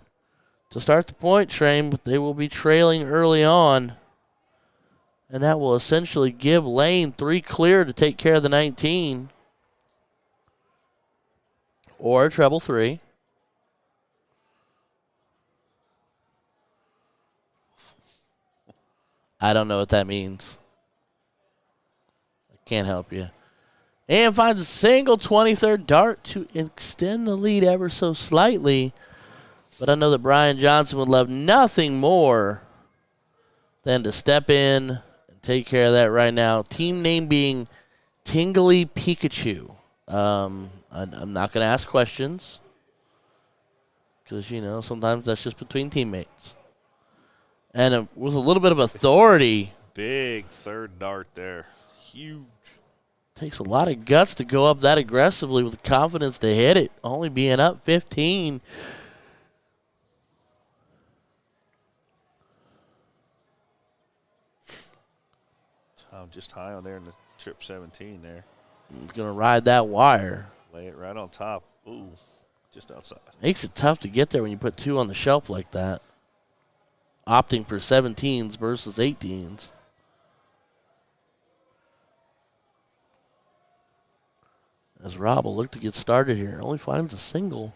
to start the point train, but they will be trailing early on. And that will essentially give Lane 3 clear to take care of the 19. Or treble 3. I don't know what that means. I can't help you. And finds a single 23rd dart to extend the lead ever so slightly. But I know that Brian Johnson would love nothing more than to step in and take care of that right now. Team name being Tingly Pikachu. I'm not going to ask questions because, sometimes that's just between teammates. And with a little bit of authority. Big 3rd dart there. Huge. Takes a lot of guts to go up that aggressively with the confidence to hit it, only being up 15. Tom just high on there in the trip 17 there. He's going to ride that wire. Lay it right on top. Ooh, just outside. Makes it tough to get there when you put 2 on the shelf like that. Opting for 17s versus 18s. As Rob will look to get started here. Only finds a single.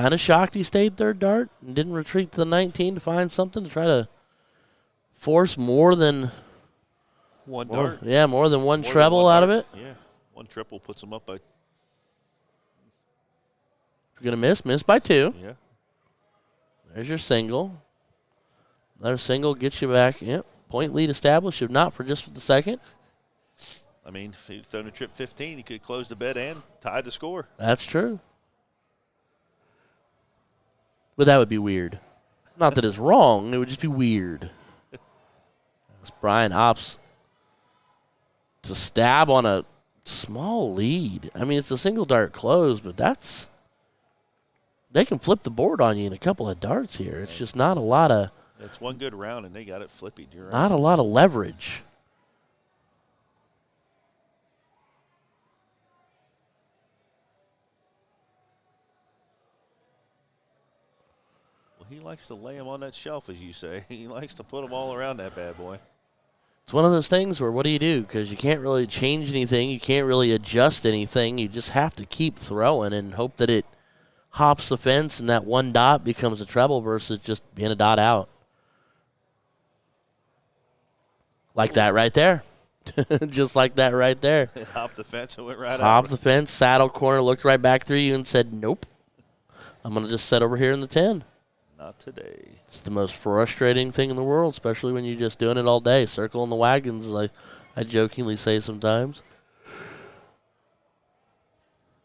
kind of shocked he stayed third dart and didn't retreat to the 19 to find something to try to force more than one dart. Yeah, more than one More than treble one out dart. of it. Yeah, one triple puts him up by. If you're going to miss by 2. Yeah. There's your single. Another single gets you back. Yep. Point lead established, if not for just the second. I mean, if he'd thrown a trip 15, he could have closed the bet and tied the score. That's true. But that would be weird. Not that it's wrong. It would just be weird. As Brian opts to stab on a small lead. I mean, it's a single dart close, but they can flip the board on you in a couple of darts here. It's just not a lot of. It's one good round, and they got it flippy. You're right. Not a lot of leverage. Well, he likes to lay them on that shelf, as you say. He likes to put them all around that bad boy. It's one of those things where what do you do? Because you can't really change anything. You can't really adjust anything. You just have to keep throwing and hope that it hops the fence and that one dot becomes a treble versus just being a dot out. Like that right there. Just like that right there. It hopped the fence and went right out. Hopped the fence, saddle corner, looked right back through you and said, nope. I'm going to just sit over here in the 10. Not today. It's the most frustrating thing in the world, especially when you're just doing it all day. Circling the wagons, like I jokingly say sometimes.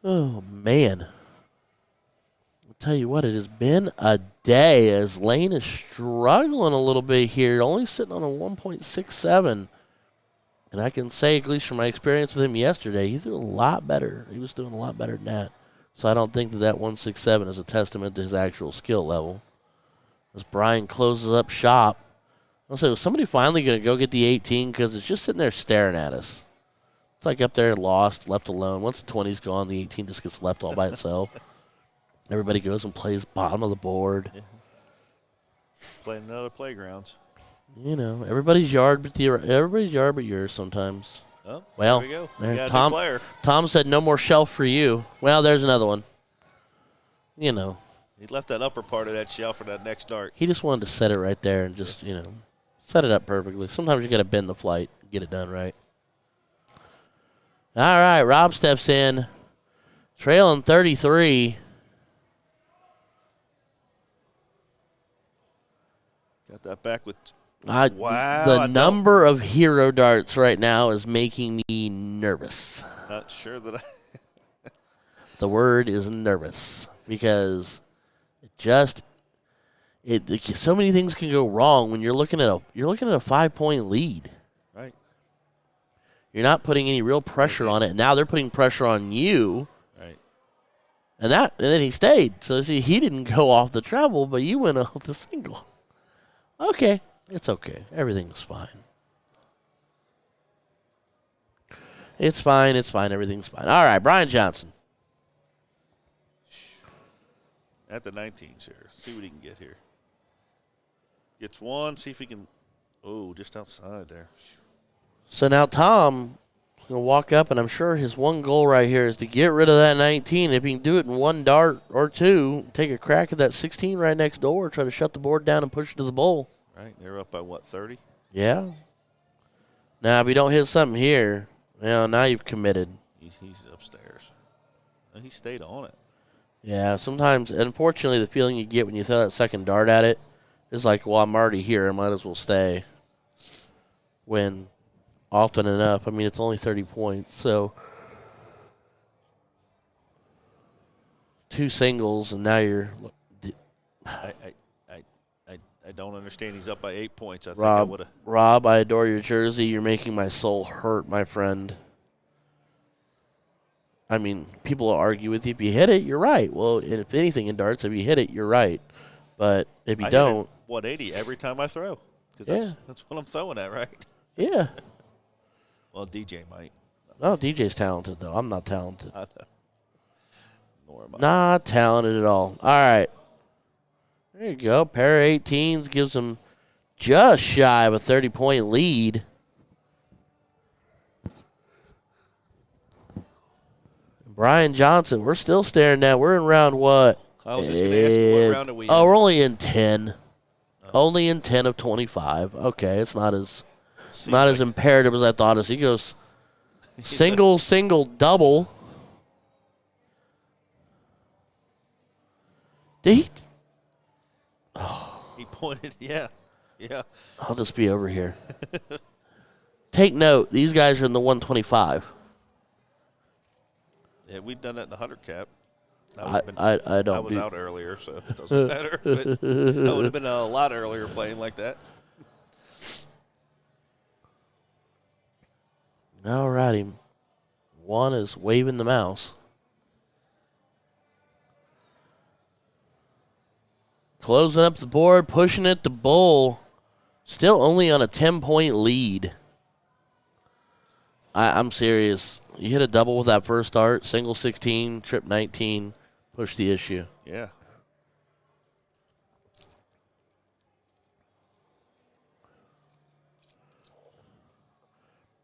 Oh, man. I'll tell you what, it has been a day as Lane is struggling a little bit here, only sitting on a 1.67. And I can say, at least from my experience with him yesterday, he threw a lot better. He was doing a lot better than that. So I don't think that 167 is a testament to his actual skill level. As Brian closes up shop, I'll say, was somebody finally going to go get the 18? Because it's just sitting there staring at us. It's like up there lost, left alone. Once the 20's gone, the 18 just gets left all by itself. Everybody goes and plays bottom of the board. Yeah. Playing in other playgrounds. You know, everybody's yard but yours sometimes. Oh, Well, there we go. there, We got a Tom- new player. Tom said no more shelf for you. Well, there's another one. You know, He left that upper part of that shelf for that next dart. he just wanted to set it right there and just, set it up perfectly. Sometimes you got to bend the flight and get it done right. All right, Rob steps in, trailing 33. Got that back with. Wow. The number of hero darts right now is making me nervous. Not sure that I. The word is nervous because so many things can go wrong when you're looking at a 5-point lead. Right. You're not putting any real pressure on it. Now they're putting pressure on you. Right. And then he stayed. So see, he didn't go off the treble, but you went off the single. Okay. It's okay. Everything's fine. It's fine. It's fine. Everything's fine. All right, Brian Johnson. At the 19, sir. See what he can get here. Gets one. See if he can. Oh, just outside there. So now Tom is going to walk up, and I'm sure his one goal right here is to get rid of that 19. If he can do it in one dart or two, take a crack at that 16 right next door, try to shut the board down and push it to the bowl. Right. They're up by, what, 30? Yeah. Now, if you don't hit something here, now you've committed. He's upstairs. And he stayed on it. Yeah, sometimes, unfortunately, the feeling you get when you throw that second dart at it is like, well, I'm already here. I might as well stay. When often enough, I mean, it's only 30 points. So 2 singles, and now you're. I don't understand. He's up by 8 points. I think I would have. Rob, I adore your jersey. You're making my soul hurt, my friend. I mean, people will argue with you. If you hit it, you're right. Well, and if anything in darts, if you hit it, you're right. But if you don't. Hit it 180 every time I throw. Because that's what I'm throwing at, right? Yeah. Well, DJ might. Oh, DJ's talented, though. I'm not talented. Nor am I. Not talented at all. All right. There you go. Pair of 18s gives them just shy of a 30-point lead. Brian Johnson, we're still staring down. We're in round what? I was just going to ask you, what round are we in? Oh, we're only in 10. Only in 10 of 25. Okay, it's not as imperative as I thought. As he goes single, single, double. Did he? Oh. He pointed, yeah. I'll just be over here. Take note, these guys are in the 125. Yeah, we've done that in the 100 cap. I don't. I was out earlier, so it doesn't matter. But I would have been a lot earlier playing like that. All righty. Juan is waving the mouse. Closing up the board, pushing it to Bull. Still only on a 10-point lead. I'm serious. You hit a double with that first start, single 16, trip 19, push the issue. Yeah.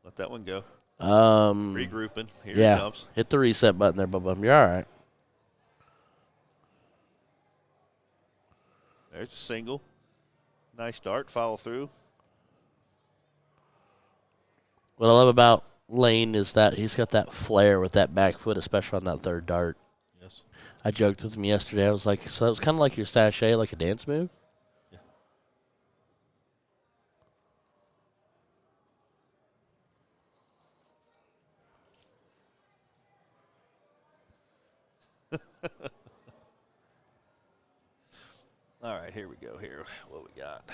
Let that one go. Regrouping. Here it comes. Hit the reset button there, Bubba. You're all right. There's a single. Nice start. Follow through. What I love about Lane is that he's got that flair with that back foot, especially on that third dart. Yes. I joked with him yesterday. I was like, so it was kind of like your sachet, like a dance move? Yeah. All right, here we go. Here, what we got?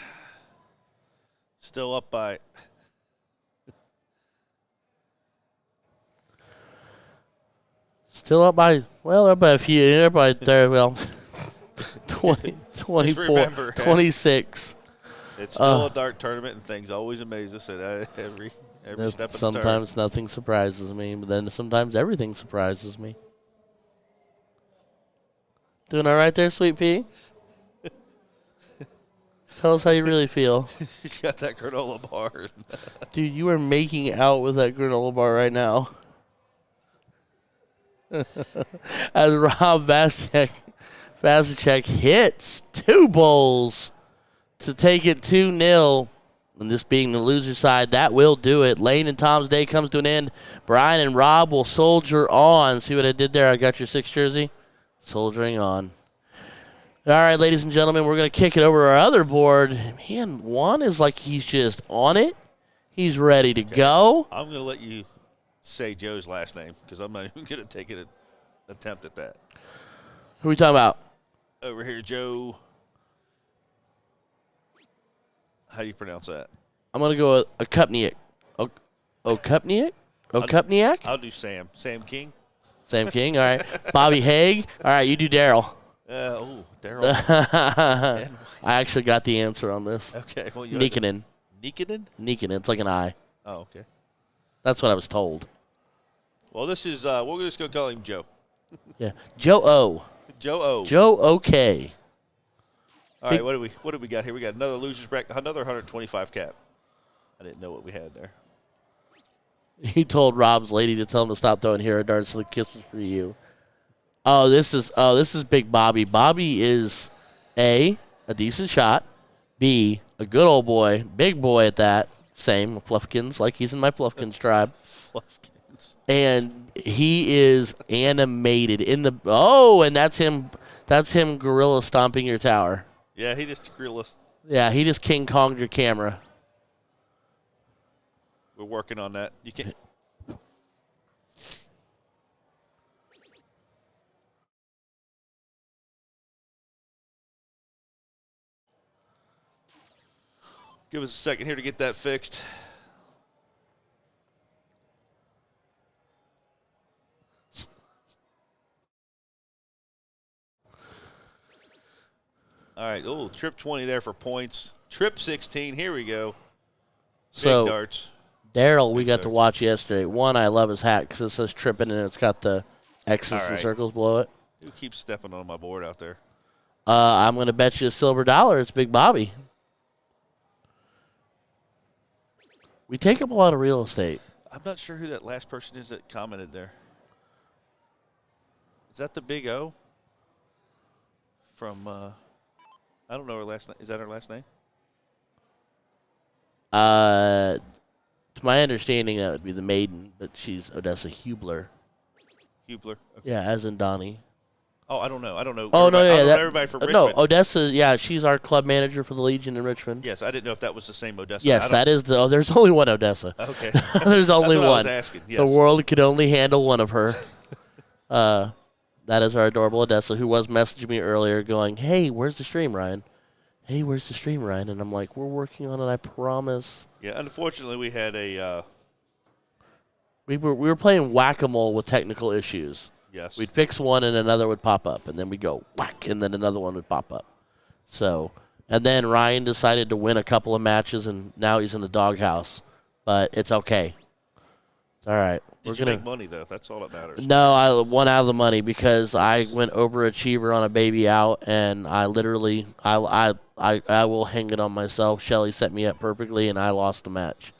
Still up by. Still up by, well, up by a few. They're by there, well, 20, 24, remember, 26. It's still a dart tournament, and things always amaze us at every step of the turn. Sometimes nothing surprises me, but then sometimes everything surprises me. Doing all right there, Sweet Pea? Tell us how you really feel. She's got that granola bar. Dude, you are making out with that granola bar right now. As Rob Vasicek hits 2 bowls to take it 2-0. And this being the loser side, that will do it. Lane and Tom's day comes to an end. Brian and Rob will soldier on. See what I did there? I got your 6 jersey. Soldiering on. All right, ladies and gentlemen, we're going to kick it over to our other board. Man, Juan is like he's just on it. He's ready to go. I'm going to let you say Joe's last name because I'm not even going to take an attempt at that. Who are we talking about? Over here, Joe. How do you pronounce that? I'm going to go with Okupniak. Okupniak? Okupniak? I'll do Sam. Sam King. Sam King, all right. Bobby Haig. All right, you do Daryl. Daryl. I actually got the answer on this. Okay. Well, Nikkanen. Nikkanen? Nikkanen. It's like an I. Oh, okay. That's what I was told. Well, this is, we're just going to call him Joe. Yeah. Joe O. Joe O. Joe OK. All right, what do we got here? We got another loser's bracket, another 125 cap. I didn't know what we had there. He told Rob's lady to tell him to stop throwing hero darts, so the kiss was for you. This is Big Bobby. Bobby is A, a decent shot, B, a good old boy, big boy at that. Same, Fluffkins, like he's in my Fluffkins tribe. Fluffkins. And he is animated in the and that's him gorilla stomping your tower. Yeah, he just gorilla. Yeah, he just King Konged your camera. We're working on that. You can't. Give us a second here to get that fixed. All right. Oh, trip 20 there for points. Trip 16. Here we go. So, big darts. Daryl, we got to watch yesterday. One, I love his hat because it says tripping and it's got the X's and circles below it. Who keeps stepping on my board out there? I'm going to bet you a silver dollar. It's Big Bobby. We take up a lot of real estate. I'm not sure who that last person is that commented there. Is that the Big O? from, I don't know her last name. Is that her last name? To my understanding, that would be the maiden, but she's Odessa Hubler. Hubler. Okay. Yeah, as in Donnie. Oh, I don't know. Oh, no, yeah. I don't know everybody from Richmond. No, Odessa, yeah, she's our club manager for the Legion in Richmond. Yes, I didn't know if that was the same Odessa. Yes, that is there's only one Odessa. Okay. There's only That's what one. I was asking. Yes. The world could only handle one of her. That is our adorable Odessa, who was messaging me earlier going, hey, where's the stream, Ryan? Hey, where's the stream, Ryan? And I'm like, we're working on it, I promise. Yeah, unfortunately, we had a We were playing whack-a-mole with technical issues. yes. We'd fix one and another would pop up, and then we'd go whack, and then another one would pop up. So, and then Ryan decided to win a couple of matches, and now he's in the doghouse. But it's okay. It's all right. Did you make money though? That's all that matters. No, I won out of the money because I went overachiever on a baby out, and I literally I will hang it on myself. Shelly set me up perfectly, and I lost the match.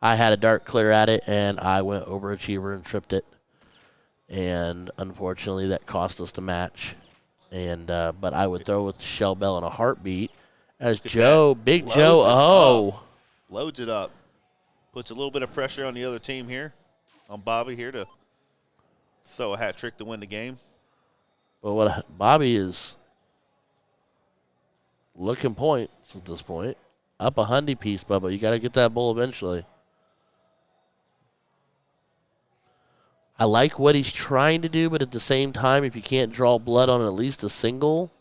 I had a dart clear at it, and I went overachiever and tripped it. And unfortunately, that cost us the match. And but I would throw with Shell Bell in a heartbeat. As Joe, Big Joe, Loads it up. Puts a little bit of pressure on the other team here, on Bobby here to throw a hat trick to win the game. But what Bobby is looking points at this point. Up a hundy piece, Bubba. You got to get that bull eventually. I like what he's trying to do, but at the same time, if you can't draw blood on at least a single,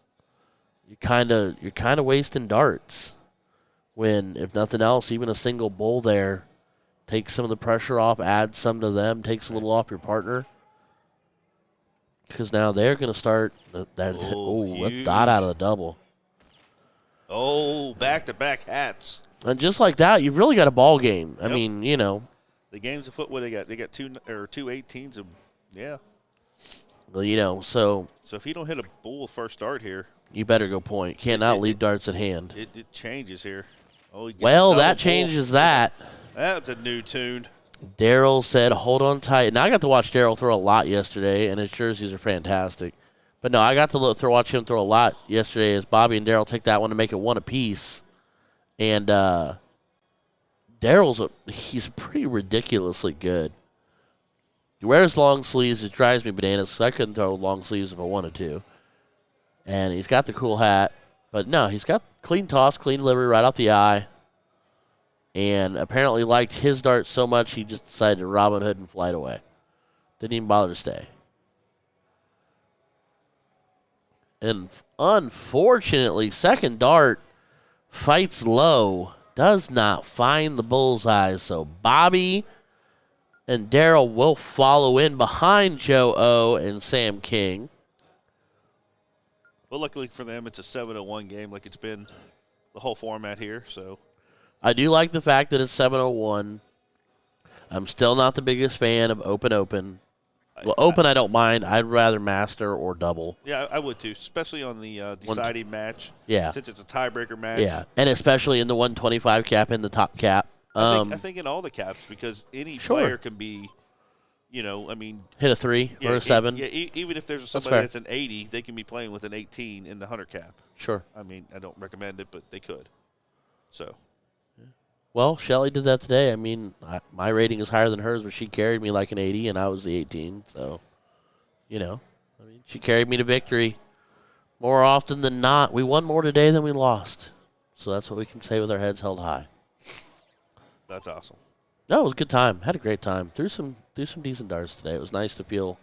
you're kind of wasting darts. When, if nothing else, even a single bull there takes some of the pressure off, adds some to them, takes a little off your partner. Because now they're going to start. Let dot out of the double. Oh, back-to-back hats. And just like that, you've really got a ball game. I mean, you know. The game's afoot. What they got? They got two 18s. Yeah. Well, you know, so if you don't hit a bull first start here, you better go point. Cannot leave darts at hand. It changes here. Oh, well, that changes that. That's a new tune. Daryl said, hold on tight. And I got to watch Daryl throw a lot yesterday, and his jerseys are fantastic. But no, I got to watch him throw a lot yesterday as Bobby and Daryl take that one to make it one apiece. And he's pretty ridiculously good. He wears long sleeves. It drives me bananas because I couldn't throw long sleeves if I wanted to. And he's got the cool hat. But no, he's got clean toss, clean delivery right off the eye. And apparently liked his dart so much he just decided to Robin Hood and fly it away. Didn't even bother to stay. And unfortunately, second dart fights low. Does not find the bullseye. So Bobby and Daryl will follow in behind Joe O and Sam King. Well, luckily for them, it's a 7-1 game like it's been the whole format here. So I do like the fact that it's 7-1. I'm still not the biggest fan of open. Well, open I don't mind. I'd rather master or double. Yeah, I would too, especially on the deciding match. Yeah. Since it's a tiebreaker match. Yeah, and especially in the 125 cap and the top cap. I think in all the caps because any player can be, I mean. Hit a 3 or a 7. Even if there's somebody that's an 80, they can be playing with an 18 in the 100 cap. Sure. I mean, I don't recommend it, but they could. So. Well, Shelly did that today. I mean, my rating is higher than hers, but she carried me like an 80, and I was the 18. So, she carried me to victory more often than not. We won more today than we lost. So that's what we can say with our heads held high. That's awesome. No, it was a good time. Had a great time. Threw some decent darts today. It was nice to feel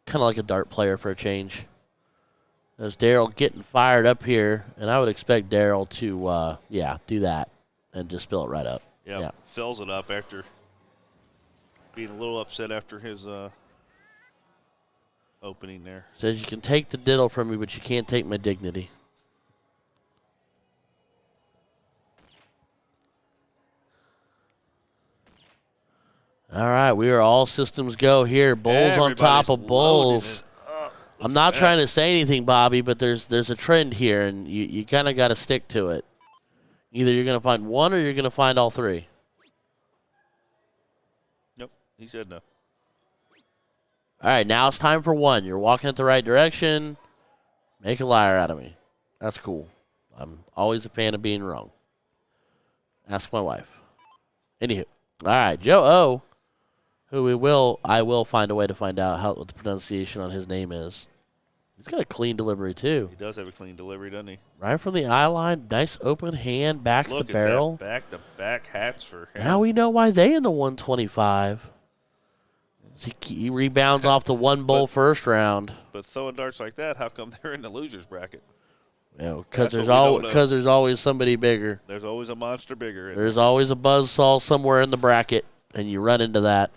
kind of like a dart player for a change. There's Daryl getting fired up here, and I would expect Daryl to, do that. And just spill it right up. Yeah, fills it up after being a little upset after his opening there. Says you can take the diddle from me, but you can't take my dignity. All right, we are all systems go here. Bulls on top of bulls. I'm not trying to say anything, Bobby, but there's a trend here, and you kind of got to stick to it. Either you're going to find one or you're going to find all three. Nope, he said no. All right, now it's time for one. You're walking in the right direction. Make a liar out of me. That's cool. I'm always a fan of being wrong. Ask my wife. Anywho. All right, Joe O, who I will find a way to find out what the pronunciation on his name is. He's got a clean delivery, too. He does have a clean delivery, doesn't he? Right from the eye line. Nice open hand, back to the barrel. Look at that back-to-back hats for him. Now we know why they in the 125. He rebounds off the one bowl first round. But throwing darts like that, how come they're in the loser's bracket? Because there's always somebody bigger. There's always a monster bigger. There's always a buzzsaw somewhere in the bracket, and you run into that.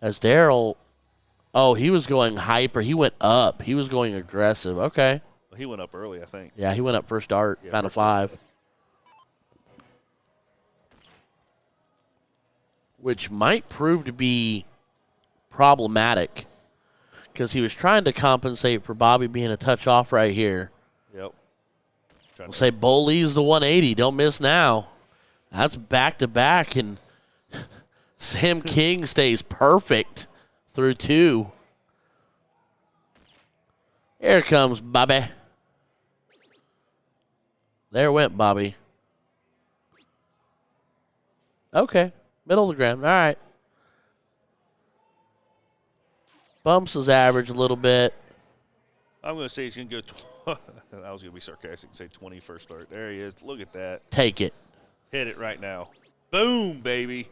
As Daryl, he was going hyper. He went up. He was going aggressive. Okay. Well, he went up early, I think. Yeah, he went up first dart, found a 5. Which might prove to be problematic because he was trying to compensate for Bobby being a touch off right here. Yep. We'll say Bull leaves the 180. Don't miss now. That's back-to-back, and Sam King stays perfect through 2. Here comes Bobby. There went Bobby. Okay. Middle of the ground. All right. Bumps his average a little bit. I'm going to say he's going to go I was going to be sarcastic and say 20 first start. There he is. Look at that. Take it. Hit it right now. Boom, baby.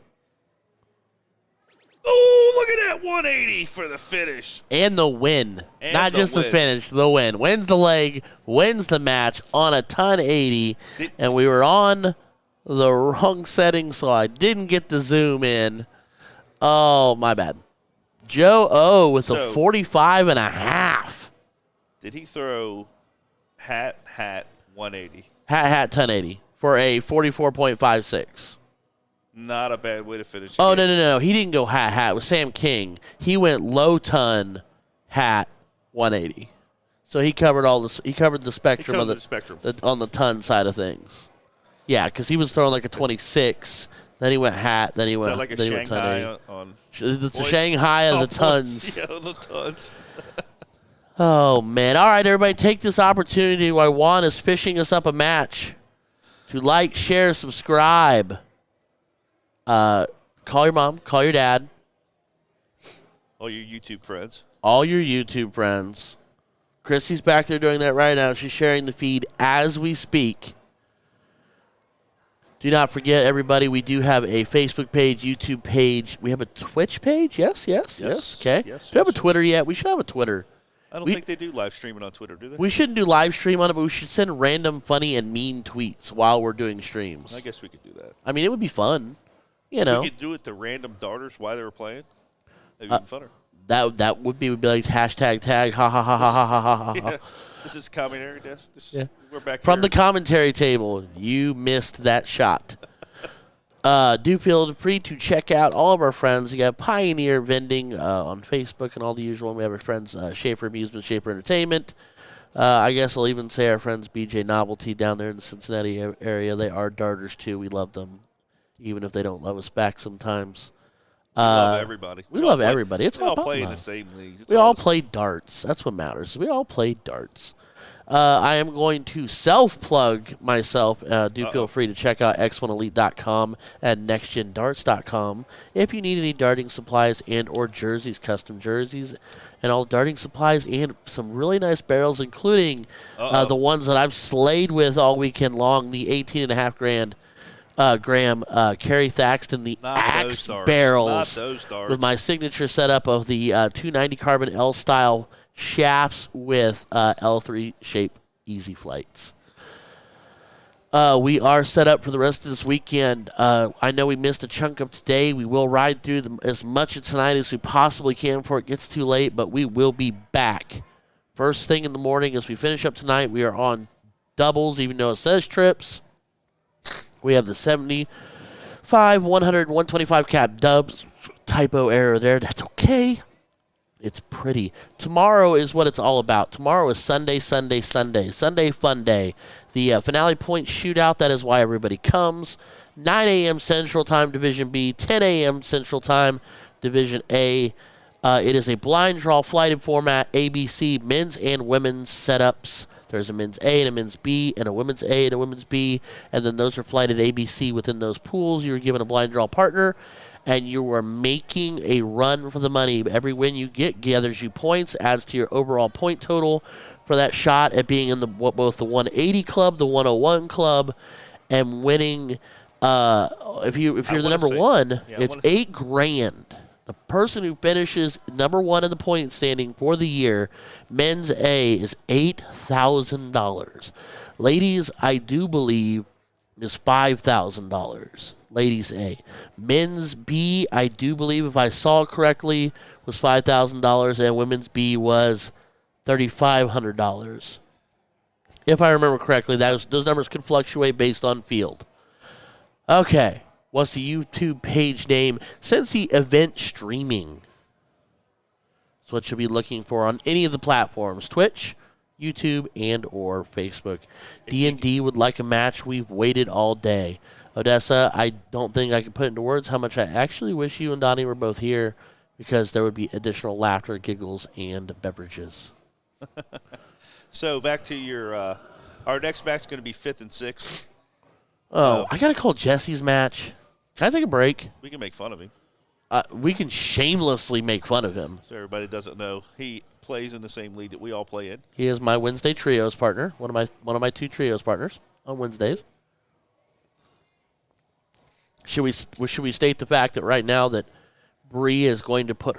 Oh, look at that 180 for the finish. And the win. Not just the finish, the win. Wins the leg, wins the match on a ton 80. And we were on the wrong setting, so I didn't get the zoom in. Oh, my bad. Joe O with a 45 and a half. Did he throw hat 180? Hat 1080 for a 44.56. Not a bad way to finish. Oh, no. He didn't go hat. With Sam King, he went low ton, hat, 180. So he covered all this. He covered the spectrum on the ton side of things. Yeah, because he was throwing like a 26. Then he went hat. Then he went. Like a then Shanghai It's a Shanghai of the tons. Yeah, the tons. Oh man! All right, everybody, take this opportunity while Juan is fishing us up a match to like, share, subscribe. Call your mom. Call your dad. All your YouTube friends. All your YouTube friends. Christy's back there doing that right now. She's sharing the feed as we speak. Do not forget, everybody, we do have a Facebook page, YouTube page. We have a Twitch page? Yes. Okay. Do we have a Twitter yet? We should have a Twitter. I don't think they do live streaming on Twitter, do they? We shouldn't do live stream on it, but we should send random, funny, and mean tweets while we're doing streams. I guess we could do that. I mean, it would be fun. You know. We could do it to random darters while they were playing. That'd be even funner. That would be like hashtag tag, ha, ha, ha, ha, ha, ha, ha. Yeah. This is commentary desk. We're back from here. the commentary table. You missed that shot. Do feel free to check out all of our friends. You got Pioneer Vending on Facebook and all the usual. We have our friends Schaefer Amusement, Schaefer Entertainment. I guess I'll even say our friends BJ Novelty down there in the Cincinnati area. They are darters too. We love them, even if they don't love us back sometimes. We love everybody. We love everybody. It's all about play in love. the same leagues. We all play darts. That's what matters. We all play darts. I am going to self-plug myself. Do feel free to check out x1elite.com and nextgendarts.com if you need any darting supplies and or jerseys, custom jerseys, and all darting supplies and some really nice barrels, including the ones that I've slayed with all weekend long, the 18.5 gram Kerry Thaxton, the Axe barrels with my signature setup of the 290 carbon L-style shafts with L3 shape easy flights. We are set up for the rest of this weekend. I know we missed a chunk of today. We will ride through as much of tonight as we possibly can before it gets too late, but we will be back. First thing in the morning as we finish up tonight, we are on doubles, even though it says trips. We have the 75, 100, 125 cap dubs. Typo error there. That's okay. It's pretty. Tomorrow is what it's all about. Tomorrow is Sunday fun day. The finale point shootout, that is why everybody comes. 9 a.m. Central Time, Division B. 10 a.m. Central Time, Division A. It is a blind draw flighted format, ABC, men's and women's setups. There's a men's A and a men's B and a women's A and a women's B, and then those are flighted ABC within those pools. You're given a blind draw partner, and you are making a run for the money. Every win you get gathers you points, adds to your overall point total for that shot at being in both the 180 club, the 101 club, and winning. If you're the number one, it's $8,000. The person who finishes number one in the point standing for the year, men's A, is $8,000. Ladies, I do believe, is $5,000. Ladies A. Men's B, I do believe, if I saw correctly, was $5,000, and women's B was $3,500. If I remember correctly, those numbers could fluctuate based on field. Okay. What's the YouTube page name? Since the event streaming. That's what you'll be looking for on any of the platforms. Twitch, YouTube, and or Facebook. D&D would like a match. We've waited all day. Odessa, I don't think I can put into words how much I actually wish you and Donnie were both here, because there would be additional laughter, giggles, and beverages. So back to your our next match is going to be 5th and 6th. Oh, I got to call Jesse's match. Can I take a break? We can make fun of him. We can shamelessly make fun of him. So everybody doesn't know, he plays in the same league that we all play in. He is my Wednesday trios partner, one of my 2 trios partners on Wednesdays. Should we state the fact that right now that Bree is going to put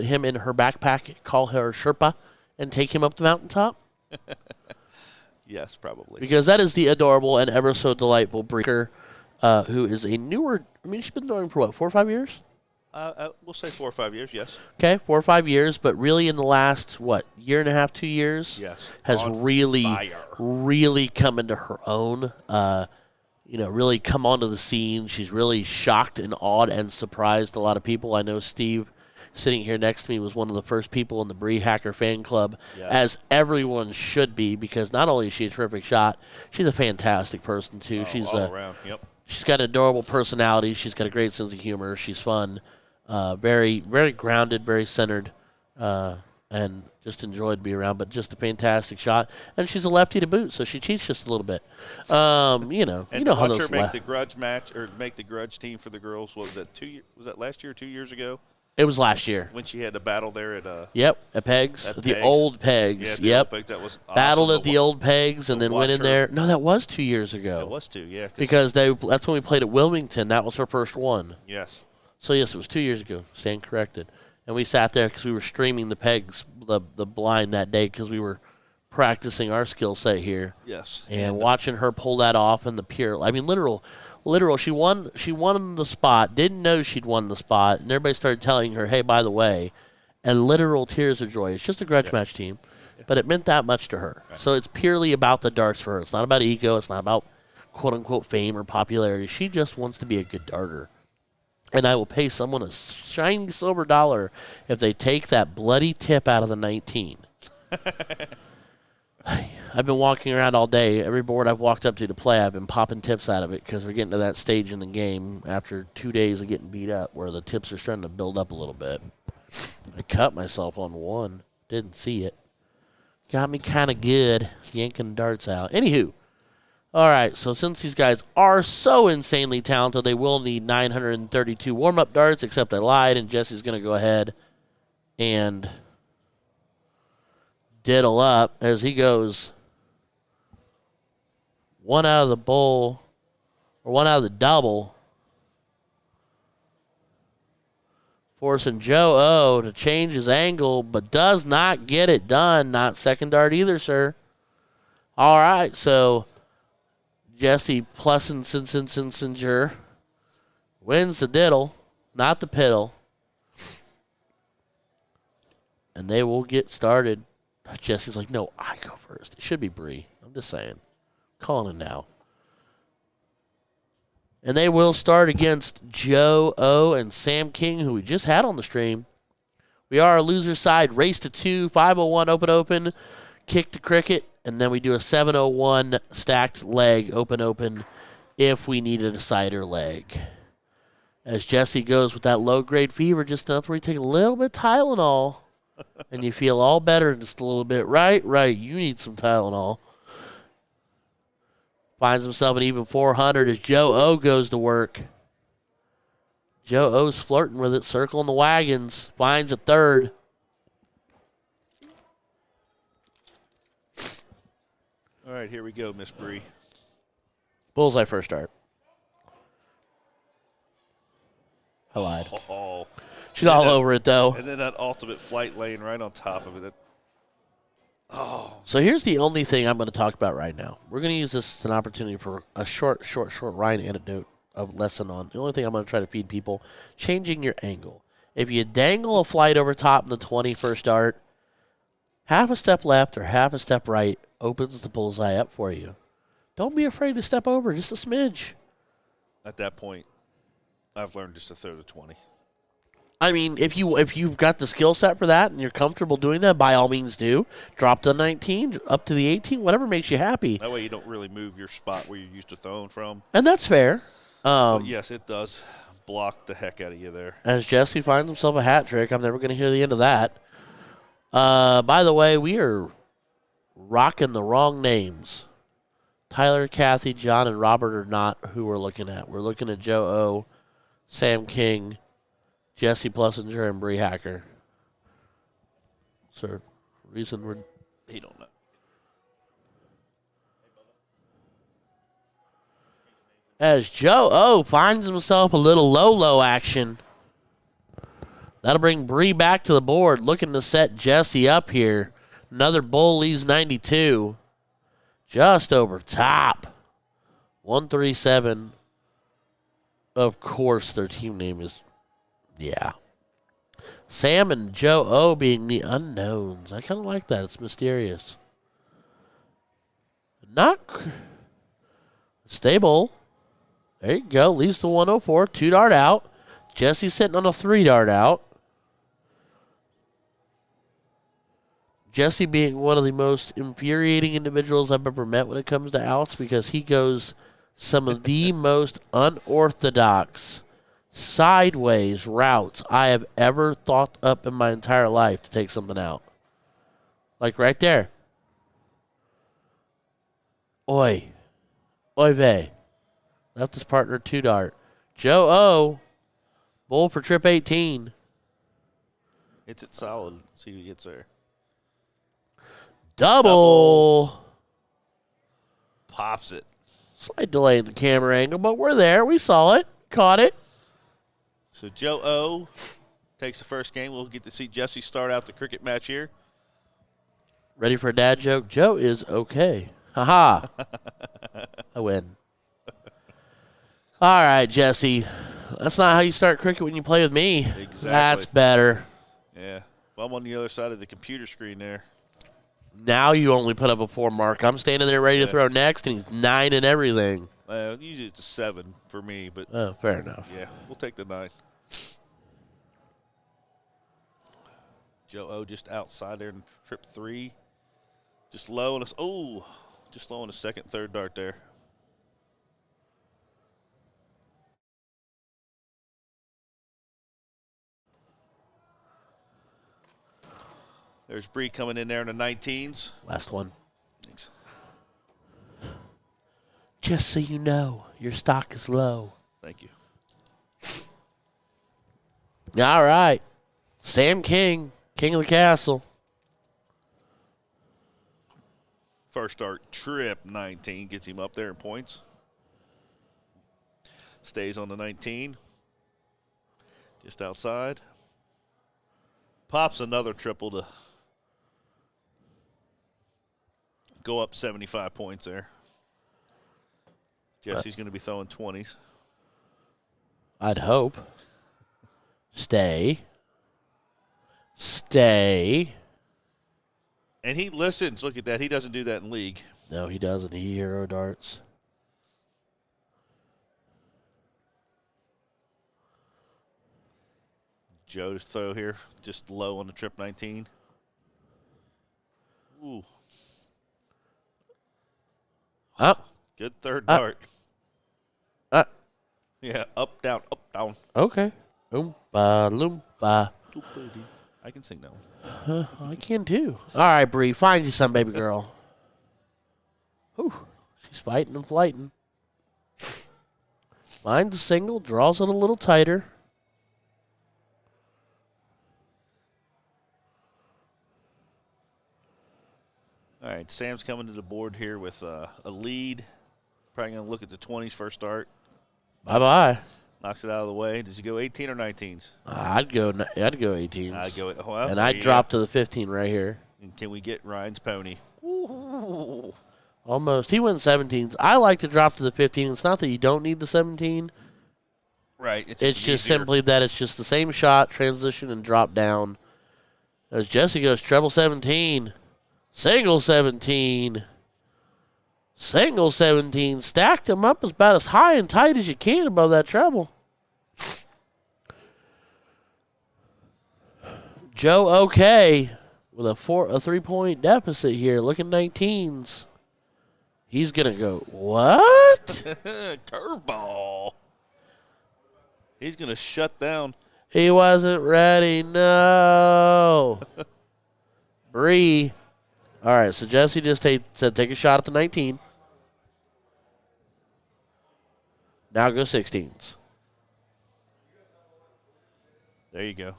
him in her backpack, call her Sherpa, and take him up the mountaintop? Yes, probably. Because that is the adorable and ever so delightful Breaker, who is a newer. I mean, she's been doing for what, 4 or 5 years? We'll say 4 or 5 years. Yes. Okay, 4 or 5 years, but really in the last year and a half, 2 years, yes, has really come into her own. Really come onto the scene. She's really shocked and awed and surprised a lot of people. I know Steve, sitting here next to me, was one of the first people in the Bree Hacker fan club, as everyone should be, because not only is she a terrific shot, she's a fantastic person too. She's all around. Yep. She's got an adorable personality. She's got a great sense of humor. She's fun, very, very grounded, very centered, and just enjoyed to be around. But just a fantastic shot, and she's a lefty to boot, so she cheats just a little bit. And you know how watch those her make the grudge match or make the grudge team for the girls. Was that last year, 2 years ago? It was last year when she had the battle there at at Pegs, the old Pegs. Yeah, old Pegs. That was awesome. Battled at the old Pegs and then went in there. No, that was 2 years ago. It was 2, yeah. Because that's when we played at Wilmington. That was her first one. Yes. So yes, it was 2 years ago. Stand corrected. And we sat there because we were streaming the Pegs, the blind that day, because we were practicing our skill set here. Yes. And watching her pull that off in the pure, I mean, literal. She won the spot, didn't know she'd won the spot, and everybody started telling her, hey, by the way, and literal tears of joy. It's just a grudge match team, but it meant that much to her. Right. So it's purely about the darts for her. It's not about ego. It's not about quote-unquote fame or popularity. She just wants to be a good darter. And I will pay someone a shiny silver dollar if they take that bloody tip out of the 19. I've been walking around all day. Every board I've walked up to play, I've been popping tips out of it because we're getting to that stage in the game after 2 days of getting beat up where the tips are starting to build up a little bit. I cut myself on one. Didn't see it. Got me kind of good yanking darts out. Anywho. All right, so since these guys are so insanely talented, they will need 932 warm-up darts, except I lied, and Jesse's going to go ahead and diddle up as he goes one out of the bowl, or one out of the double, forcing Joe O to change his angle, but does not get it done. Not second dart either, sir. All right, so Jesse Plussensinger wins the diddle, not the piddle. And they will get started. Jesse's like, no, I go first. It should be Bree. I'm just saying. Calling it now. And they will start against Joe O and Sam King, who we just had on the stream. We are a loser side. Race to 2, 501 open, kick to cricket. And then we do a 701 stacked leg, open, if we need a decider leg. As Jesse goes with that low-grade fever, just enough where you take a little bit of Tylenol, and you feel all better just a little bit. Right. You need some Tylenol. Finds himself an even 400 as Joe O goes to work. Joe O's flirting with it, circling the wagons. Finds a third. All right, here we go, Miss Bree. Bullseye first start. I lied. Oh. She's all over it, though. And then that ultimate flight laying right on top of it. So here's the only thing I'm going to talk about right now. We're going to use this as an opportunity for a short Ryan anecdote of lesson on. The only thing I'm going to try to feed people, changing your angle. If you dangle a flight over top in the 20 first dart, half a step left or half a step right opens the bullseye up for you. Don't be afraid to step over just a smidge. At that point, I've learned just to throw the 20. I mean, if you've got the skill set for that and you're comfortable doing that, by all means do. Drop to 19, up to the 18, whatever makes you happy. That way you don't really move your spot where you're used to throwing from. And that's fair. But yes, it does block the heck out of you there. As Jesse finds himself a hat trick, I'm never going to hear the end of that. By the way, we are rocking the wrong names. Tyler, Kathy, John, and Robert are not who we're looking at. We're looking at Joe O, Sam King, Jesse Plessinger, and Bree Hacker. Sir, reason we're... He don't know. As Joe O finds himself a little low action. That'll bring Bree back to the board, looking to set Jesse up here. Another bull leaves 92. Just over top. 137. Of course, their team name is... Yeah. Sam and Joe O being the unknowns. I kind of like that. It's mysterious. Not stable. There you go. Leaves the 104. 2-dart out. Jesse sitting on a 3-dart out. Jesse being one of the most infuriating individuals I've ever met when it comes to outs because he goes some of the most unorthodox, sideways routes I have ever thought up in my entire life to take something out. Like right there. Oy vey. Left his partner 2-dart. Joe O, bull for trip 18. Hits it solid. See who gets there. Double. Pops it. Slight delay in the camera angle, but we're there. We saw it. Caught it. So Joe O takes the first game. We'll get to see Jesse start out the cricket match here. Ready for a dad joke? Joe is okay. Ha-ha. I win. All right, Jesse. That's not how you start cricket when you play with me. Exactly. That's better. Yeah. Well, I'm on the other side of the computer screen there. Now you only put up a 4 mark. I'm standing there ready to throw next, and he's 9 and everything. Usually it's a 7 for me, but Oh, fair enough. yeah, we'll take the 9. Joe O just outside there in trip 3. Just low on a just low on a second, third dart there. There's Bree coming in there in the 19s. Last one. Thanks. Just so you know, your stock is low. Thank you. All right. Sam King, king of the castle. First start, trip 19, gets him up there in points. Stays on the 19. Just outside. Pops another triple to go up 75 points there. Jesse's going to be throwing 20s. I'd hope. Stay. Stay. And he listens. Look at that. He doesn't do that in league. No, he doesn't. He hero darts. Joe's throw here, just low on the trip 19. Ooh. Up. Good third dart. Yeah, up, down, up, down. Okay. Oompa loompa. I can sing that one. I can too. All right, Bree, find you some, baby girl. Whew. She's fighting and flighting. Finds a single, draws it a little tighter. All right, Sam's coming to the board here with a lead. Probably going to look at the 20s first start. Bye-bye. Knocks it out of the way. Does he go 18 or 19s? I'd go 18. I'd go. Well, And I'd drop to the 15 right here. And can we get Ryan's pony? Ooh. Almost. He went 17s. I like to drop to the 15. It's not that you don't need the 17. Right. It's just simply that it's just the same shot, transition, and drop down. As Jesse goes treble 17. Single 17. Single 17. Stacked them up about as high and tight as you can above that treble. Joe OK with a 3-point deficit here. Looking 19s. He's going to go, what? Curveball. He's going to shut down. He wasn't ready. No. Bree. All right, so Jesse just said take a shot at the 19. Now go 16s. There you go.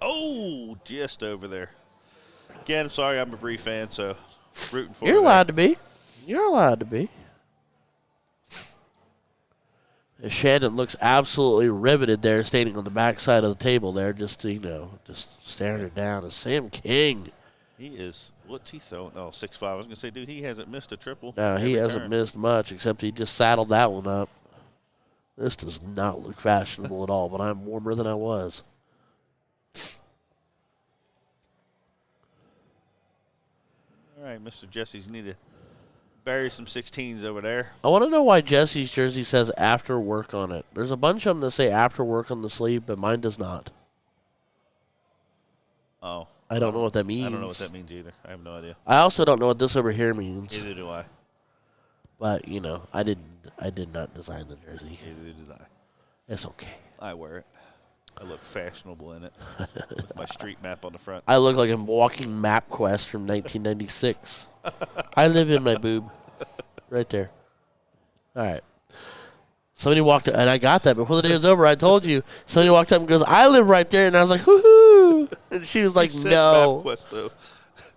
Oh, just over there. Again, I'm sorry, I'm a Bree fan, so rooting for You're her allowed to be. You're allowed to be. And Shannon looks absolutely riveted there, standing on the back side of the table there, just staring her down. As Sam King. He is, what's he throwing? Oh, 6'5". I was going to say, dude, he hasn't missed a triple. No, he hasn't missed much, except he just saddled that one up. This does not look fashionable at all, but I'm warmer than I was. All right, Mr. Jesse's need to bury some 16s over there. I want to know why Jesse's jersey says after work on it. There's a bunch of them that say after work on the sleeve, but mine does not. Oh. I don't know what that means. I don't know what that means either. I have no idea. I also don't know what this over here means. Neither do I. But, you know, I did not design the jersey. Neither did I. It's okay. I wear it. I look fashionable in it with my street map on the front. I look like I'm walking MapQuest from 1996. I live in my boob. Right there. All right. Somebody walked up, and I got that before the day was over. I told you. Somebody walked up and goes, I live right there. And I was like, whoo-hoo. And she was like, no. MapQuest, though.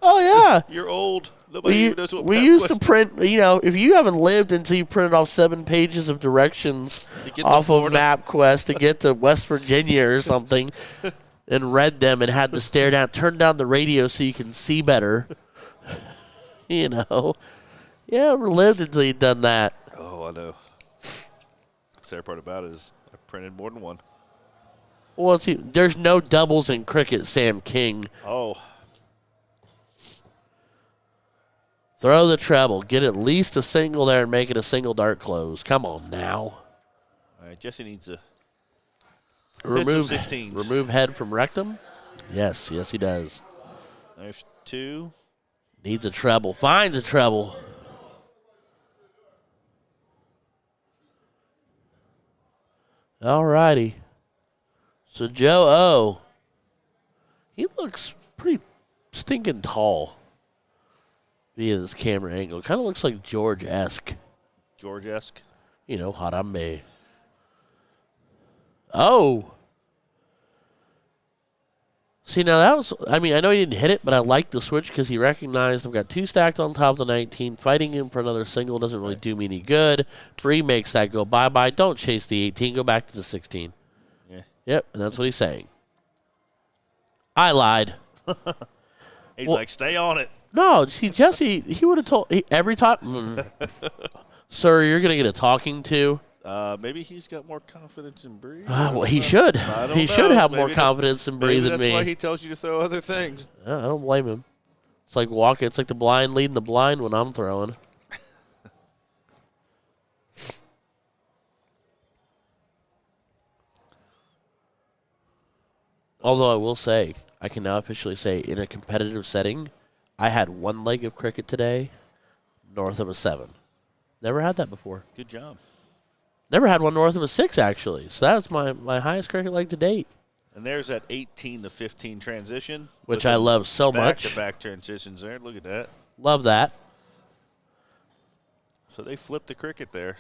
Oh, yeah. You're old. Nobody even knows what we MapQuest used to print, you know, if you haven't lived until you printed off 7 pages of directions off of MapQuest to get to West Virginia or something and read them and had to stare down, turn down the radio so you can see better. You know. You ever lived until you'd done that. Oh, I know. The sad part about it is I printed more than one. Well, see, there's no doubles in cricket, Sam King. Oh. Throw the treble. Get at least a single there and make it a single dart close. Come on now. All right, Jesse needs to remove 16s. Remove head from rectum? Yes, he does. There's 2. Needs a treble. Finds a treble. All righty. So Joe O. He looks pretty stinking tall via this camera angle. Kind of looks like George-esque. George-esque? You know, Harambe. Oh. See, now that was, I mean, I know he didn't hit it, but I like the switch because he recognized I've got 2 stacked on top of the 19. Fighting him for another single doesn't really do me any good. Bree makes that go bye-bye. Don't chase the 18. Go back to the 16. Yeah. Yep, and that's what he's saying. I lied. He's like, stay on it. No, see, Jesse, he would have told, every time, sir, you're going to get a talking to. Maybe he's got more confidence in Bree. Well, he should. He should have more confidence in Bree than me. That's why he tells you to throw other things. I don't blame him. It's like walking. It's like the blind leading the blind when I'm throwing. Although I will say, I can now officially say, in a competitive setting, I had 1 leg of cricket today, north of a 7. Never had that before. Good job. Never had one north of a 6, actually. So that's my highest cricket leg to date. And there's that 18 to 15 transition. Which I love so much. Back-to-back transitions there. Look at that. Love that. So they flipped the cricket there.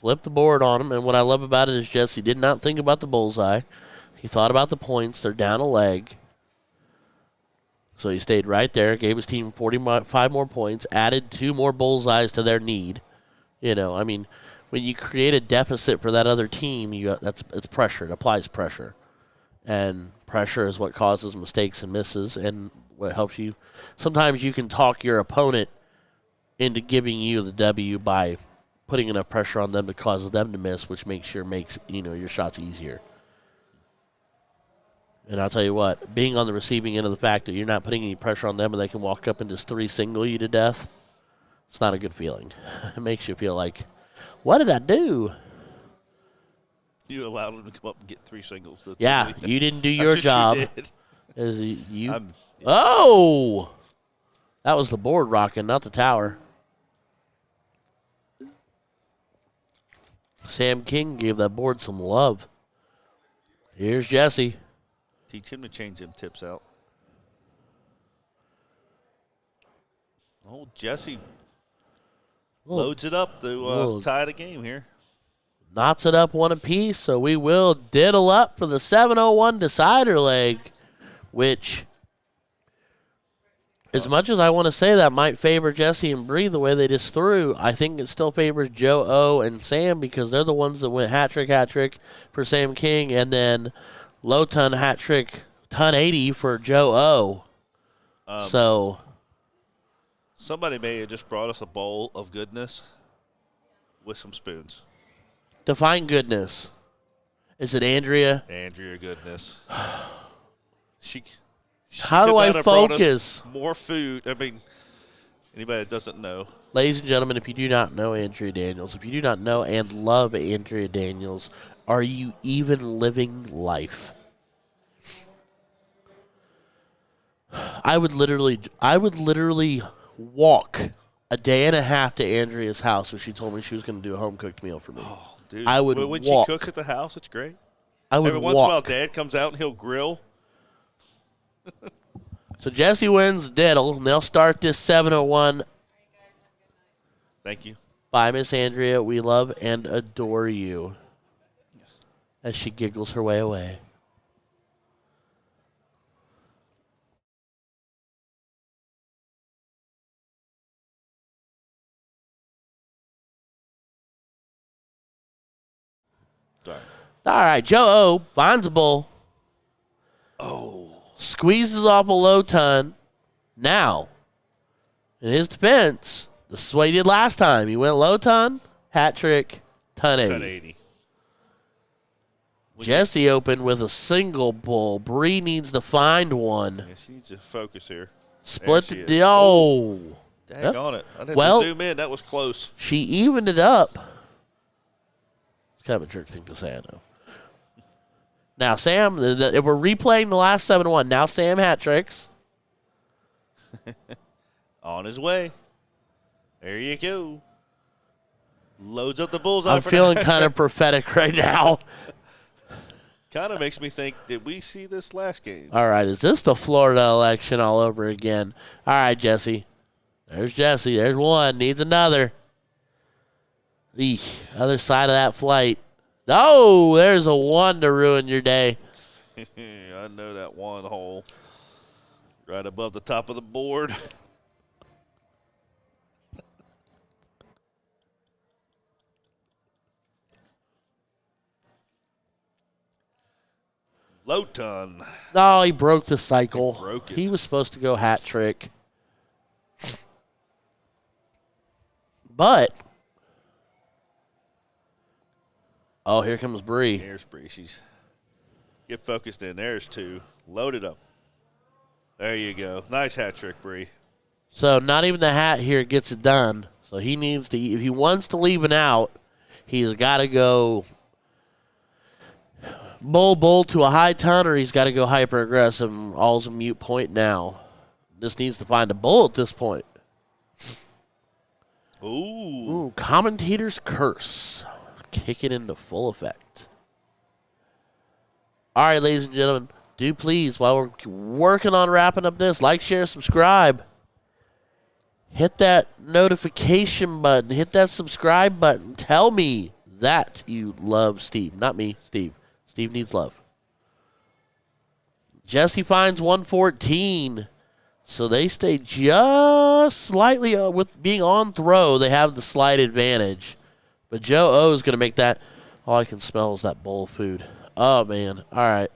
Flipped the board on him. And what I love about it is Jesse did not think about the bullseye. He thought about the points. They're down a leg. So he stayed right there, gave his team 45 more points, added 2 more bullseyes to their need. You know, I mean, when you create a deficit for that other team, it's pressure. It applies pressure. And pressure is what causes mistakes and misses and what helps you. Sometimes you can talk your opponent into giving you the W by putting enough pressure on them to cause them to miss, which makes your shots easier. And I'll tell you what, being on the receiving end of the fact that you're not putting any pressure on them and they can walk up and just 3-single you to death, it's not a good feeling. It makes you feel like, what did I do? You allowed them to come up and get 3 singles. Yeah, you didn't do your job. You did. Oh! That was the board rocking, not the tower. Sam King gave that board some love. Here's Jesse. Teach him to change them tips out. Oh, Jesse loads it up to tie the game here. Knots it up 1 apiece, so we will diddle up for the 701 decider leg, which, as much as I want to say that might favor Jesse and Bree the way they just threw, I think it still favors Joe O and Sam because they're the ones that went hat trick for Sam King, and then low ton hat trick, ton 80 for Joe O. So somebody may have just brought us a bowl of goodness with some spoons. Define goodness. Is it Andrea? Andrea goodness. She How do I focus? More food. I mean, anybody that doesn't know. Ladies and gentlemen, if you do not know Andrea Daniels, if you do not know and love Andrea Daniels, are you even living life? I would literally walk a day and a half to Andrea's house if she told me she was going to do a home-cooked meal for me. Oh, dude. I would when walk. she cooks at the house, it's great. I would Every walk. once in a while, Dad comes out and he'll grill. So Jesse wins diddle, and they'll start this 701 Thank you. by Miss Andrea. We love and adore you. As she giggles her way away. Sorry. All right, Joe O finds a bull. Oh. Squeezes off a low ton. Now, in his defense, this is what he did last time. He went low ton, hat trick, ton 80. 80. Jesse opened with a single bull. Bree needs to find one. Yeah, she needs to focus here. Split the deal. Oh. Dang on it. I didn't Well, zoom in. That was close. She evened it up. It's kind of a jerk thing to say, I know. Now, Sam, if we're replaying the last 7-1, now Sam hat tricks. On his way. There you go. Loads up the bullseye. I'm feeling kind of prophetic right now. Kind of makes me think, did we see this last game? All right, is this the Florida election all over again? All right, Jesse. There's Jesse. There's one. Needs another. Other side of that flight. Oh, there's a 1 to ruin your day. I know that one hole. Right above the top of the board. Low ton. Oh, he broke the cycle. He broke it. He was supposed to go hat trick. But, oh, here comes Bree. Here's Bree. She's get focused in. There's 2. Load it up. There you go. Nice hat trick, Bree. So not even the hat here gets it done. So he needs to, if he wants to leave an out, he's got to go bull to a high ton, or he's got to go hyper aggressive. All's a mute point now. Just needs to find a bull at this point. Ooh. Commentator's curse. kick it into full effect. All right, ladies and gentlemen, do please, while we're working on wrapping up this, like, share, subscribe. Hit that notification button. Hit that subscribe button. Tell me that you love Steve. Not me, Steve. Steve needs love. Jesse finds 114. So they stay just slightly with being on throw. They have the slight advantage. But Joe O is going to make that. All I can smell is that bowl of food. Oh, man. All right.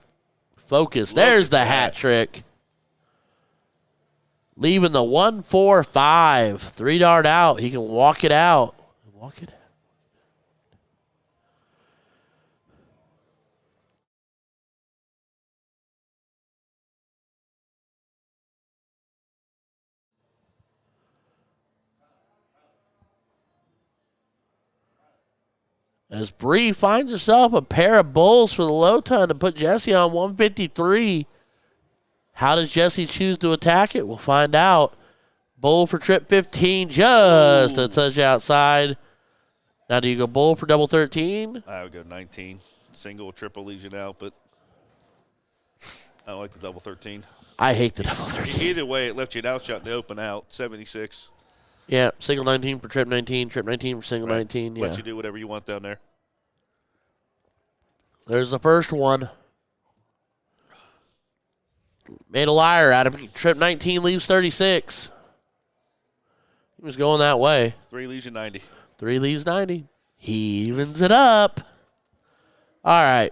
Focus. There's the hat trick. Leaving the 1-4-5. 3-dart out. He can walk it out. Walk it out. As Bree finds herself a pair of bulls for the low ton to put Jesse on 153. How does Jesse choose to attack it? We'll find out. Bull for trip 15, just a touch outside. Now do you go bull for double 13? I would go 19. Single, triple leaves you out, but I don't like the double 13. I hate the double 13. Either way, it left you an outshot in the open out, 76. Yeah, single 19 for trip 19, trip 19 for single 19. Yeah. Let you do whatever you want down there. There's the first one. Made a liar out of him. Trip 19 leaves 36. He was going that way. 3 leaves you 90. 3 leaves 90. He evens it up. All right.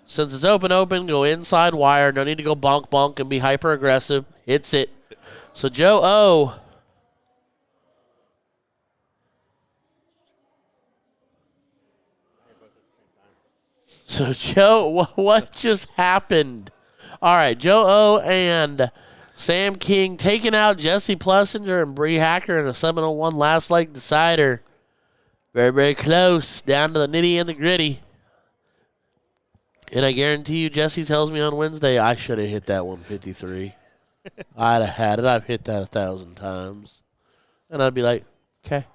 Since it's open, go inside wire. No need to go bonk and be hyper aggressive. Hits it. So Joe O. So Joe, what just happened? All right, Joe O and Sam King taking out Jesse Plessinger and Bree Hacker in a 701 last leg decider. Very, very close, down to the nitty and the gritty. And I guarantee you, Jesse tells me on Wednesday, I should have hit that 153. I'd have had it. I've hit that 1,000 times. And I'd be like, okay,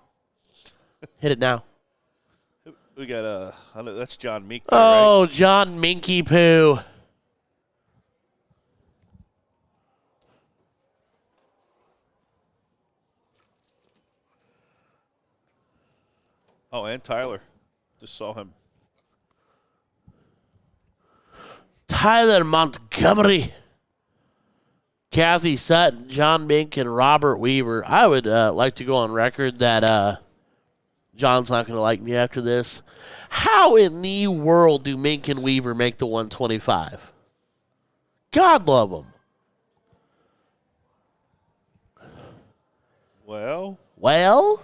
hit it now. We got, I know that's John Meek. Oh, right? John Minky Poo. Oh, and Tyler. Just saw him. Tyler Montgomery. Kathy Sutton, John Mink, and Robert Weaver. I would like to go on record that John's not going to like me after this. How in the world do Mink and Weaver make the 125? God love them. Well,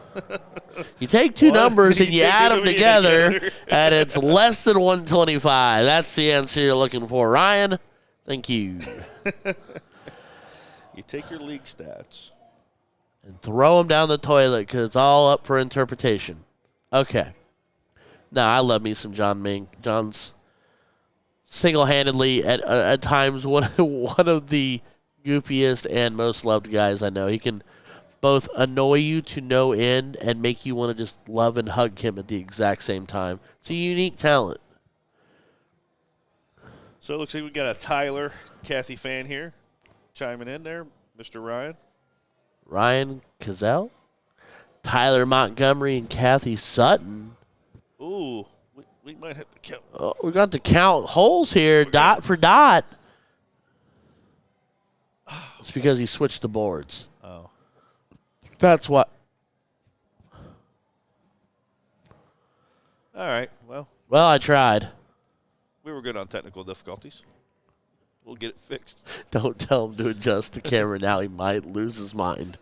you take two numbers and you add them together, and it's less than 125. That's the answer you're looking for. Ryan, thank you. You take your league stats. And throw them down the toilet because it's all up for interpretation. Okay. Now, I love me some John Mink. John's single-handedly, at times, one of the goofiest and most loved guys I know. He can both annoy you to no end and make you want to just love and hug him at the exact same time. It's a unique talent. So it looks like we got a Tyler Kathy fan here chiming in there, Mr. Ryan. Ryan Cazell, Tyler Montgomery, and Kathy Sutton. Ooh, we might have to count. Oh, we got to count holes here, dot for dot. It's because he switched the boards. Oh. That's what. All right, well. Well, I tried. We were good on technical difficulties. We'll get it fixed. Don't tell him to adjust the camera now. He might lose his mind.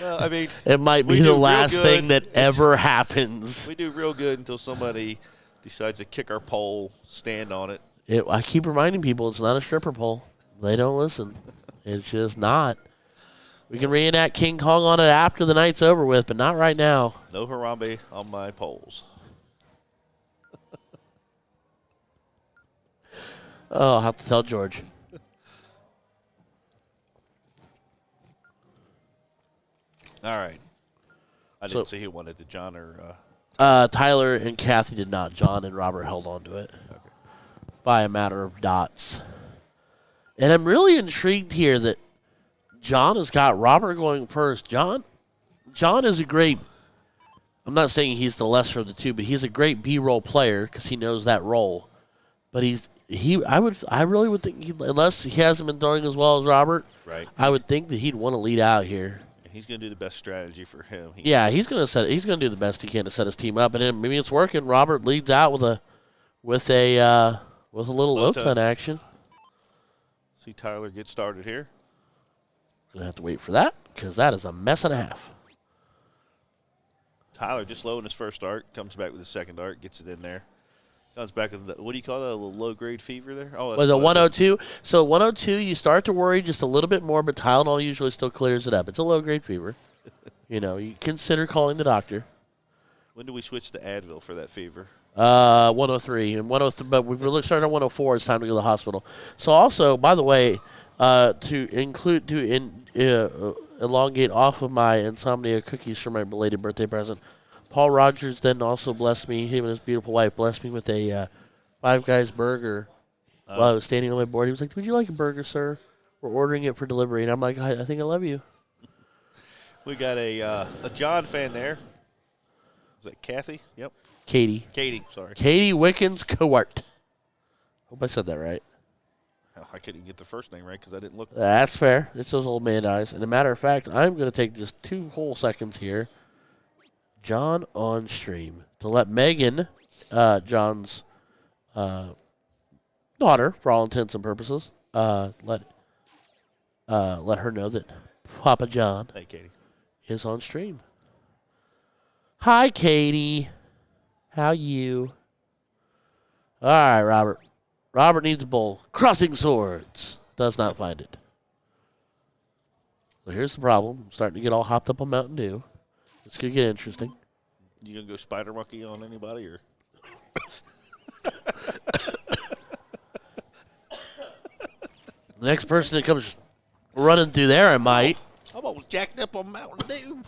Well, I mean, it might be the last thing that ever happens. We do real good until somebody decides to kick our pole, stand on it. I keep reminding people it's not a stripper pole. They don't listen. It's just not. We can reenact King Kong on it after the night's over with, but not right now. No Harambe on my poles. Oh, I'll have to tell George. All right. I didn't see who wanted the John or Tyler and Kathy did not. John and Robert held on to it by a matter of dots. And I'm really intrigued here that John has got Robert going first. John is a great, I'm not saying he's the lesser of the two, but he's a great B-roll player because he knows that role. But I really would think, unless he hasn't been throwing as well as Robert, right? I would think that he'd want to lead out here. He's going to do the best strategy for him. He's going to do the best he can to set his team up, and then maybe it's working. Robert leads out with a little low ton action. See Tyler get started here. Gonna have to wait for that because that is a mess and a half. Tyler just low in his first dart, comes back with his second dart, gets it in there. Comes back with what do you call that? A little low-grade fever there? Oh, was a 102. So 102, you start to worry just a little bit more, but Tylenol usually still clears it up. It's a low-grade fever. You consider calling the doctor. When do we switch to Advil for that fever? 103 and 103, but we've really started at 104. It's time to go to the hospital. So also, by the way, elongate off of my insomnia cookies for my belated birthday present. Paul Rogers then also blessed me, him and his beautiful wife blessed me with a Five Guys burger while I was standing on my board. He was like, "Would you like a burger, sir? We're ordering it for delivery." And I'm like, I think I love you. We got a John fan there. Is that Kathy? Yep. Katie, sorry. Katie Wickens Cowart. Hope I said that right. Hell, I couldn't get the first name right because I didn't look. That's fair. It's those old man eyes. And a matter of fact, I'm going to take just 2 whole seconds here. John on stream to let Megan, John's daughter, for all intents and purposes, let her know that Papa John is on stream. Hi, Katie. How you? All right, Robert. Robert needs a bowl. Crossing swords. Does not find it. Well, here's the problem. I'm starting to get all hopped up on Mountain Dew. It's going to get interesting. You going to go spider monkey on anybody? Or? The next person that comes running through there, I might. I'm almost jacked up on Mountain Dew.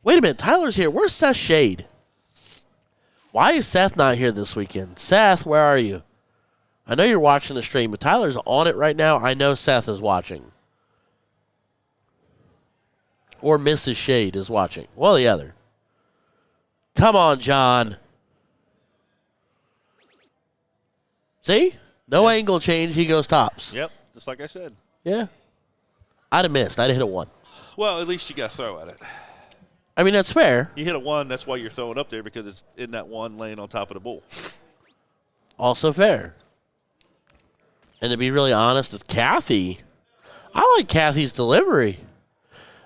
Wait a minute. Tyler's here. Where's Seth Shade? Why is Seth not here this weekend? Seth, where are you? I know you're watching the stream, but Tyler's on it right now. I know Seth is watching. Or Mrs. Shade is watching. One or the other. Come on, John. See? No angle change. He goes tops. Yep, just like I said. Yeah. I'd have missed. I'd have hit a 1. Well, at least you got to throw at it. I mean, that's fair. You hit a 1, that's why you're throwing up there, because it's in that 1 laying on top of the bull. Also fair. And to be really honest with Kathy, I like Kathy's delivery.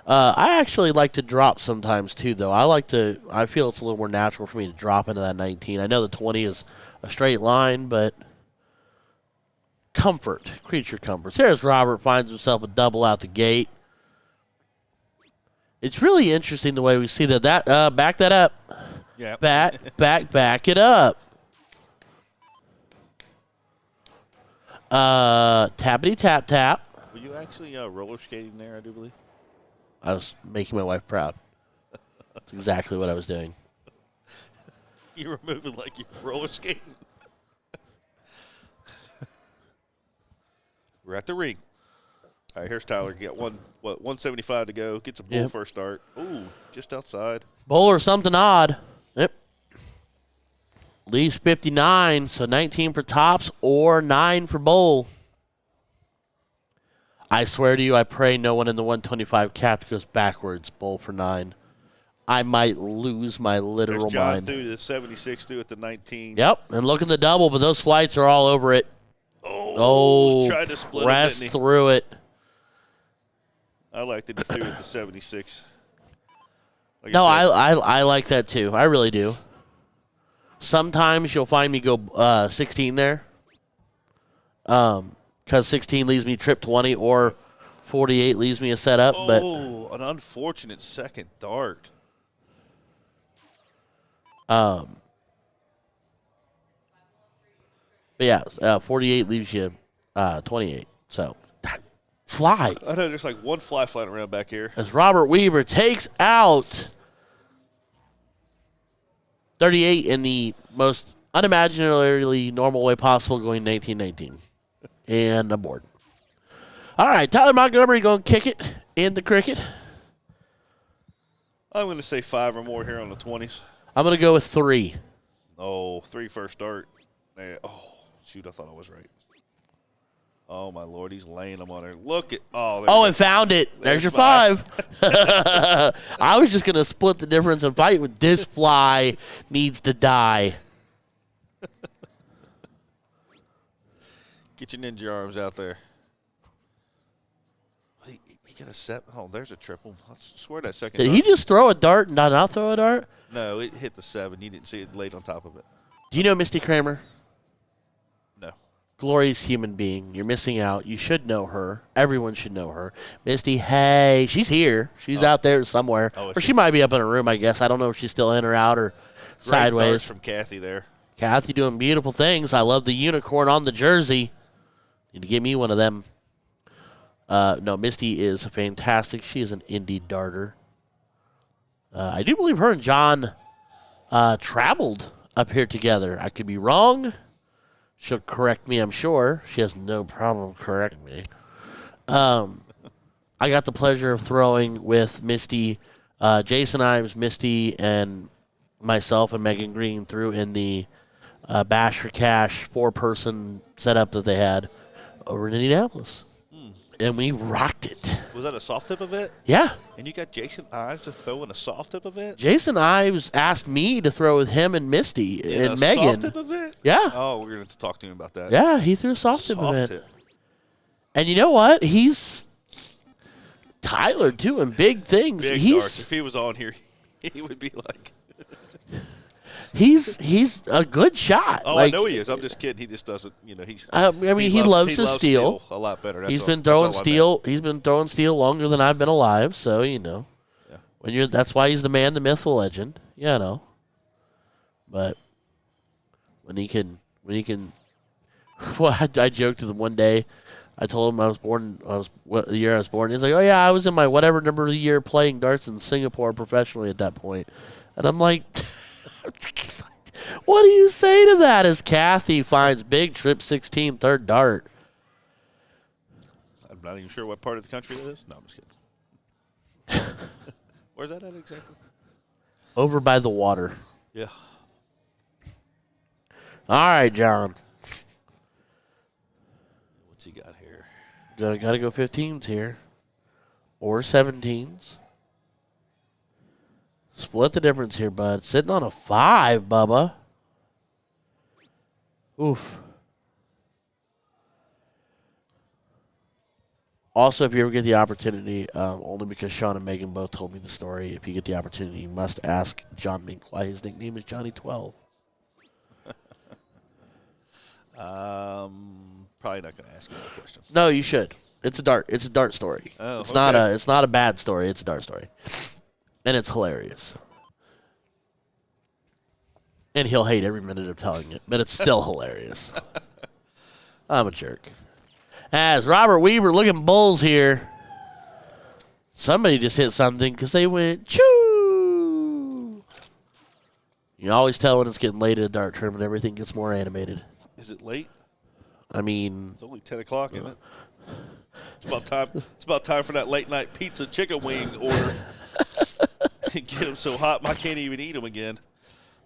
I actually like to drop sometimes too, though. I feel it's a little more natural for me to drop into that 19. I know the 20 is a straight line, but creature comforts. There's Robert, finds himself a double out the gate. It's really interesting the way we see that. Back that up. Yeah. Back it up. Tappity tap tap. Were you actually roller skating there, I do believe? I was making my wife proud. That's exactly what I was doing. You were moving like you were roller skating. We're at the ring. All right, here's Tyler. Got 175 to go. Gets a bull first start. Ooh, just outside. Bowler something odd. Yep. Leaves 59, so 19 for tops or 9 for bowl. I swear to you, I pray no one in the 125 cap goes backwards. Bowl for 9. I might lose my literal There's John mind. through the 76, through at the 19. Yep, and look at the double, but those flights are all over it. Tried to split rest it, through it. I like that he threw at the 76. Like I like that too. I really do. Sometimes you'll find me go 16 there. Because 16 leaves me trip 20 or 48 leaves me a setup. Oh, an unfortunate second dart. But yeah, 48 leaves you 28. So, fly. I know there's like one fly flying around back here. As Robert Weaver takes out 38 in the most unimaginably normal way possible, going 19-19. And aboard. All right, Tyler Montgomery going to kick it in the cricket. I'm going to say 5 or more here on the 20s. I'm going to go with 3. Oh, 3 first start. Oh, shoot, I thought I was right. Oh, my Lord, he's laying them on there. Look at – it found it. There's your 5. I was just going to split the difference and fight with this fly needs to die. Get your ninja arms out there. He got a set. Oh, there's a triple. I swear that second. Did he just throw a dart and not throw a dart? No, it hit the 7. You didn't see it laid on top of it. Do you know Misty Kramer? No. Glorious human being. You're missing out. You should know her. Everyone should know her. Misty, hey, she's here. She's out there somewhere. Or she might be up in her room, I guess. I don't know if she's still in or out or Great sideways. darts from Kathy there. Kathy doing beautiful things. I love the unicorn on the jersey. Need to get me one of them. No, Misty is fantastic. She is an indie darter. I do believe her and John traveled up here together. I could be wrong. She'll correct me, I'm sure. She has no problem correcting me. I got the pleasure of throwing with Misty. Jason Ives, Misty, and myself and Megan Green threw in the Bash for Cash 4-person setup that they had over in Indianapolis. And we rocked it. Was that a soft tip event? Yeah. And you got Jason Ives to throw in a soft tip event? Jason Ives asked me to throw with him and Misty and Megan. Soft tip event? Yeah. Oh, we're going to talk to him about that. Yeah, he threw a soft tip event. Tip. And you know what? He's Tyler doing big things. Big darts. If he was on here, he would be like. He's a good shot. Oh, I know he is. I'm just kidding. He just doesn't. He's. He loves to steal a lot better. He's been throwing steel. He's been throwing steel longer than I've been alive. So Yeah. That's why he's the man, the myth, the legend. But when he can. Well, I joked with him one day. I told him the year I was born. He's like, "Oh yeah, I was in my whatever number of the year playing darts in Singapore professionally at that point." And I'm like. What do you say to that as Kathy finds big trip 16 third dart? I'm not even sure what part of the country it is. No, I'm just kidding. Where's that at exactly? Over by the water. Yeah. All right, John. What's he got here? Gotta go 15s here. Or 17s. Split the difference here, bud. Sitting on a 5, Bubba. Oof. Also, if you ever get the opportunity, only because Sean and Megan both told me the story, if you get the opportunity, you must ask John Mink why his nickname is Johnny 12. Probably not going to ask you that question. No, you should. It's a dart story. Oh, it's okay. not a bad story. It's a dart story. And it's hilarious. And he'll hate every minute of telling it, but it's still hilarious. I'm a jerk. As Robert Weaver looking Bulls here. Somebody just hit something because they went choo. You always tell when it's getting late at a dart tournament, everything gets more animated. Is it late? I mean, it's only 10 o'clock, isn't it? It's about time. It's about time for that late night pizza chicken wing order. Get them so hot, I can't even eat them again,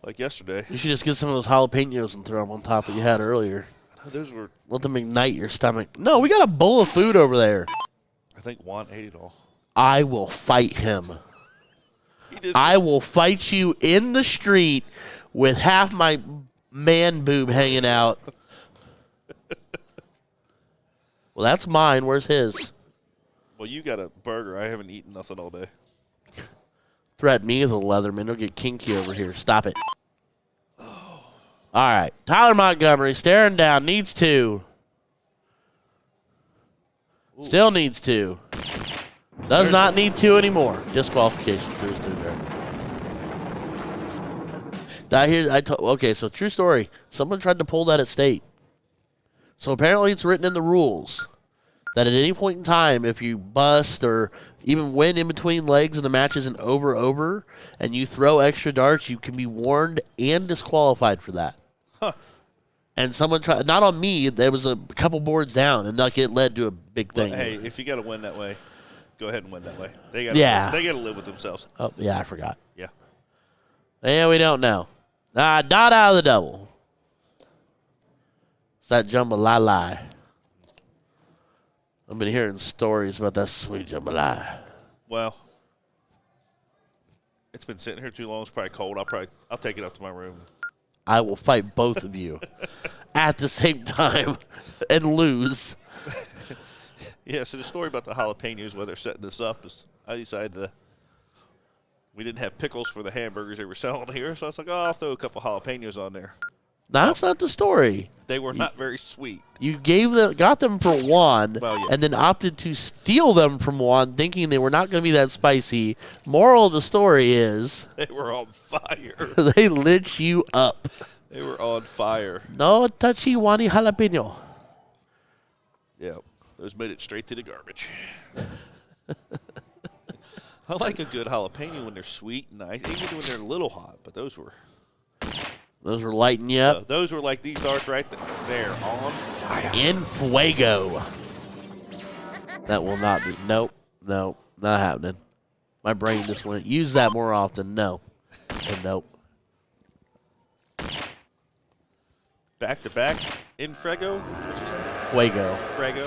like yesterday. You should just get some of those jalapenos and throw them on top that you had earlier. Those were. Let them ignite your stomach. No, we got a bowl of food over there. I think Juan ate it all. I will fight him. I will fight you in the street with half my man boob hanging out. Well, that's mine. Where's his? Well, you got a burger. I haven't eaten nothing all day. Threaten me with a Leatherman. He'll get kinky over here. Stop it. Oh. All right. Tyler Montgomery staring down. Needs 2. Ooh. Still needs 2. Does not need 2 anymore. Disqualification. Okay, so true story. Someone tried to pull that at state. So apparently it's written in the rules that at any point in time, if you bust or Even when in between legs and the match isn't over, and you throw extra darts, you can be warned and disqualified for that. Huh. And someone tried, not on me, there was a couple boards down, and like it led to a big thing. Well, hey, if you got to win that way, go ahead and win that way. They got to live with themselves. Oh, yeah, I forgot. Yeah. Yeah, we don't know. Dot out of the double. It's that jambalaya. I've been hearing stories about that sweet jambalaya. Well, it's been sitting here too long. It's probably cold. I'll take it up to my room. I will fight both of you at the same time and lose. Yeah, so the story about the jalapenos, where they're setting this up, is I decided we didn't have pickles for the hamburgers they were selling here, so I was like, I'll throw a couple jalapenos on there. That's not the story. They were not very sweet. You got them for Juan, Well, yeah. and then opted to steal them from Juan, thinking they were not going to be that spicy. Moral of the story is They were on fire. they lit you up. They were on fire. No touchy Juani jalapeno. Yeah, those made it straight to the garbage. I like a good jalapeno when they're sweet and nice, even when they're a little hot, but those were lighting you up. those were like these darts right there, on fire. In fuego. That will not be. Nope. Not happening. My brain just went, use that more often. No. And nope. Back to back in Fuego. What'd you say? Fuego. Fuego.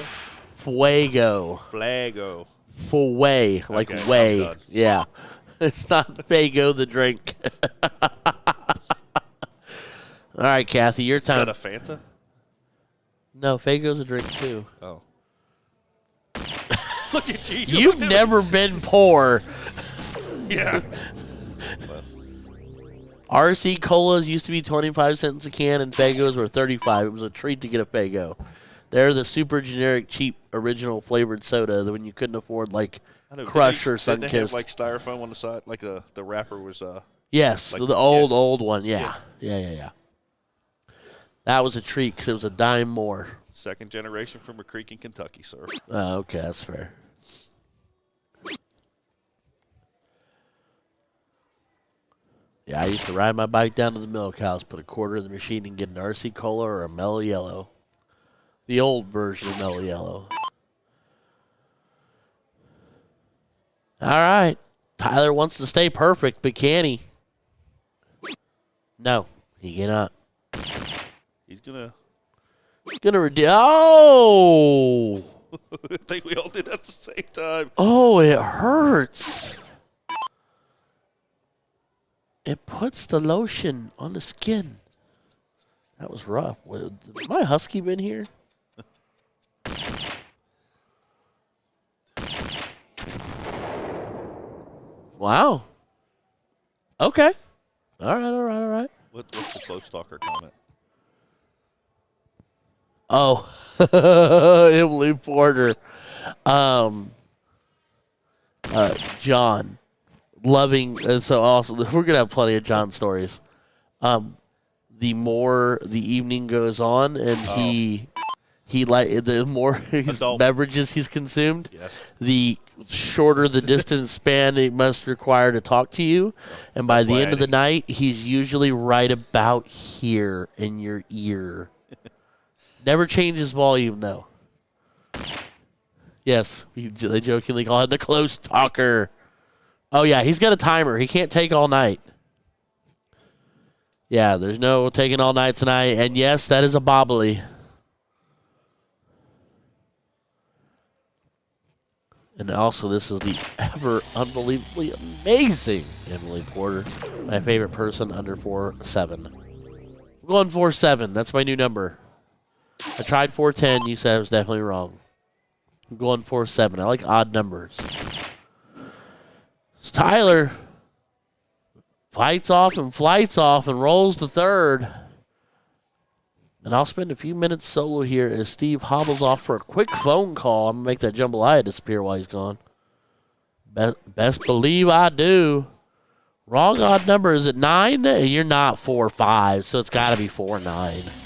Fuego. Flago. Fuway. Like Okay, way. I'm done. Yeah. It's not Fago the drink. All right, Kathy, your Is that time. a Fanta? No, Fago's a drink too. Oh. Look at you. You've never been poor. Yeah. RC Colas used to be 25 cents a can, and Fagos were 35. It was a treat to get a Fago. They're the super generic, cheap, original flavored soda that when you couldn't afford, like, I know. Crush or Didn't they have, Sunkist. like styrofoam on the side? Like the wrapper was Yes, like- the old one. Yeah. That was a treat because it was a dime more. second generation from a creek in Kentucky, sir. Oh, okay, that's fair. Yeah, I used to ride my bike down to the milk house, put a quarter in the machine, and get an RC Cola or a Mellow Yellow. The old version of Mellow Yellow. All right. Tyler wants to stay perfect, but can he? No, he cannot. He's gonna. Oh! I think we all did at the same time. Oh, it hurts. It puts the lotion on the skin. That was rough. Has my husky been here? Wow. Okay. All right. What's the close stalker comment? Oh, Emily Porter. John. Loving, so also, we're going to have plenty of John stories. The more the evening goes on and he like the more beverages he's consumed, Yes. the shorter the distance span it must require to talk to you. And by the end of the night, he's usually right about here in your ear. Never changes volume, though. Yes, they jokingly call it the close talker. Oh, yeah, he's got a timer. He can't take all night. Yeah, there's no taking all night tonight. And, yes, that is a bobbly. And also, this is the ever unbelievably amazing Emily Porter, my favorite person under 4'7". I'm going 4'7". That's my new number. I tried 4'10". You said I was definitely wrong. I'm going 4'7". I like odd numbers. So Tyler fights off and flights off and rolls to third. And I'll spend a few minutes solo here as Steve hobbles off for a quick phone call. I'm going to make that jambalaya disappear while he's gone. Best believe I do. Wrong odd number. Is it 9? You're not 4'5", so it's got to be 4'9".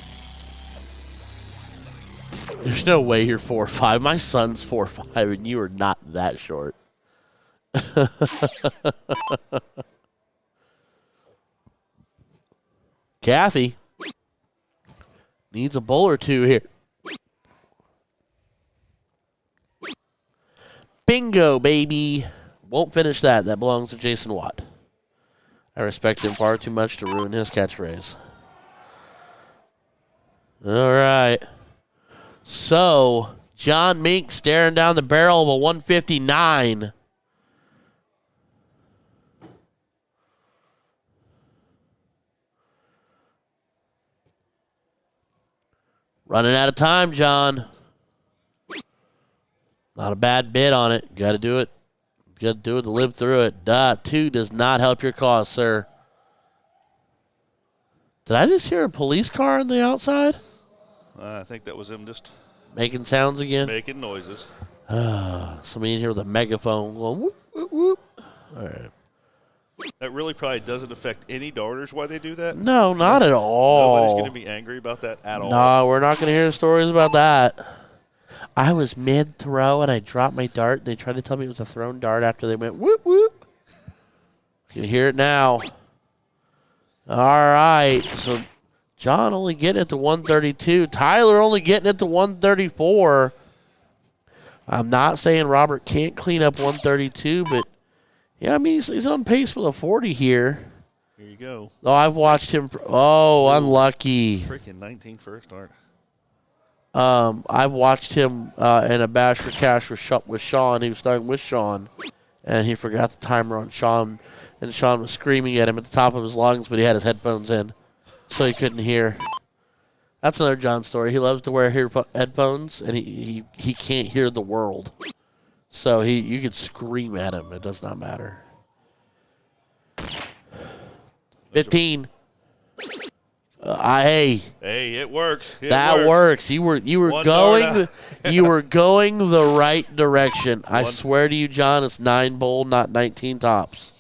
There's no way you're 4'5". My son's 4'5", and you are not that short. Kathy needs a bowl or two here. Bingo, baby. Won't finish that. That belongs to Jason Watt. I respect him far too much to ruin his catchphrase. All right. So, John Mink staring down the barrel of a 159. Running out of time, John. Not a bad bid on it. Got to do it. Got to do it to live through it. 2 does not help your cause, sir. Did I just hear a police car on the outside? I think that was him just making sounds again. making noises. Somebody in here with a megaphone going whoop, whoop, whoop. All right. That really probably doesn't affect any darters why they do that. No, not at all. Nobody's going to be angry about that at all. No, we're not going to hear stories about that. I was mid-throw, and I dropped my dart. They tried to tell me it was a thrown dart after they went whoop, whoop. You can hear it now. All right. So, John only getting it to 132. Tyler only getting it to 134. I'm not saying Robert can't clean up 132, but, yeah, I mean, he's on pace for the 40 here. Here you go. Oh, I've watched him. Unlucky. Freaking 19 first dart. I've watched him in a bash for cash with Sean. He was starting with Sean, and he forgot the timer on Sean, and Sean was screaming at him at the top of his lungs, but he had his headphones in, so he couldn't hear. That's another John story. He loves to wear headphones, and he can't hear the world. So you could scream at him. It does not matter. 15. Hey, it works. That works. You were going you were going the right direction. I swear to you, John, it's 9 bowl, not 19 tops.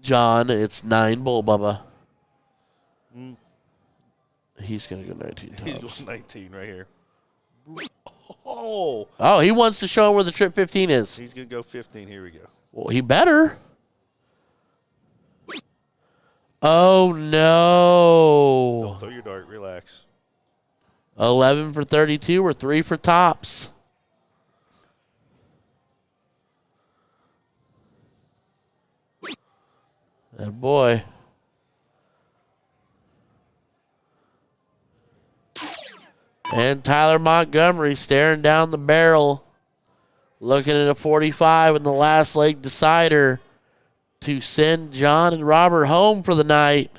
John, it's 9 bowl, Bubba. He's gonna go 19 tops. He's going 19 right here. Oh, he wants to show him where the trip 15 is. He's gonna go 15. Here we go. Well, he better. Oh, no. Don't throw your dart. Relax. 11 for 32 or 3 for tops. That boy. And Tyler Montgomery staring down the barrel, looking at a 45 in the last leg decider to send John and Robert home for the night.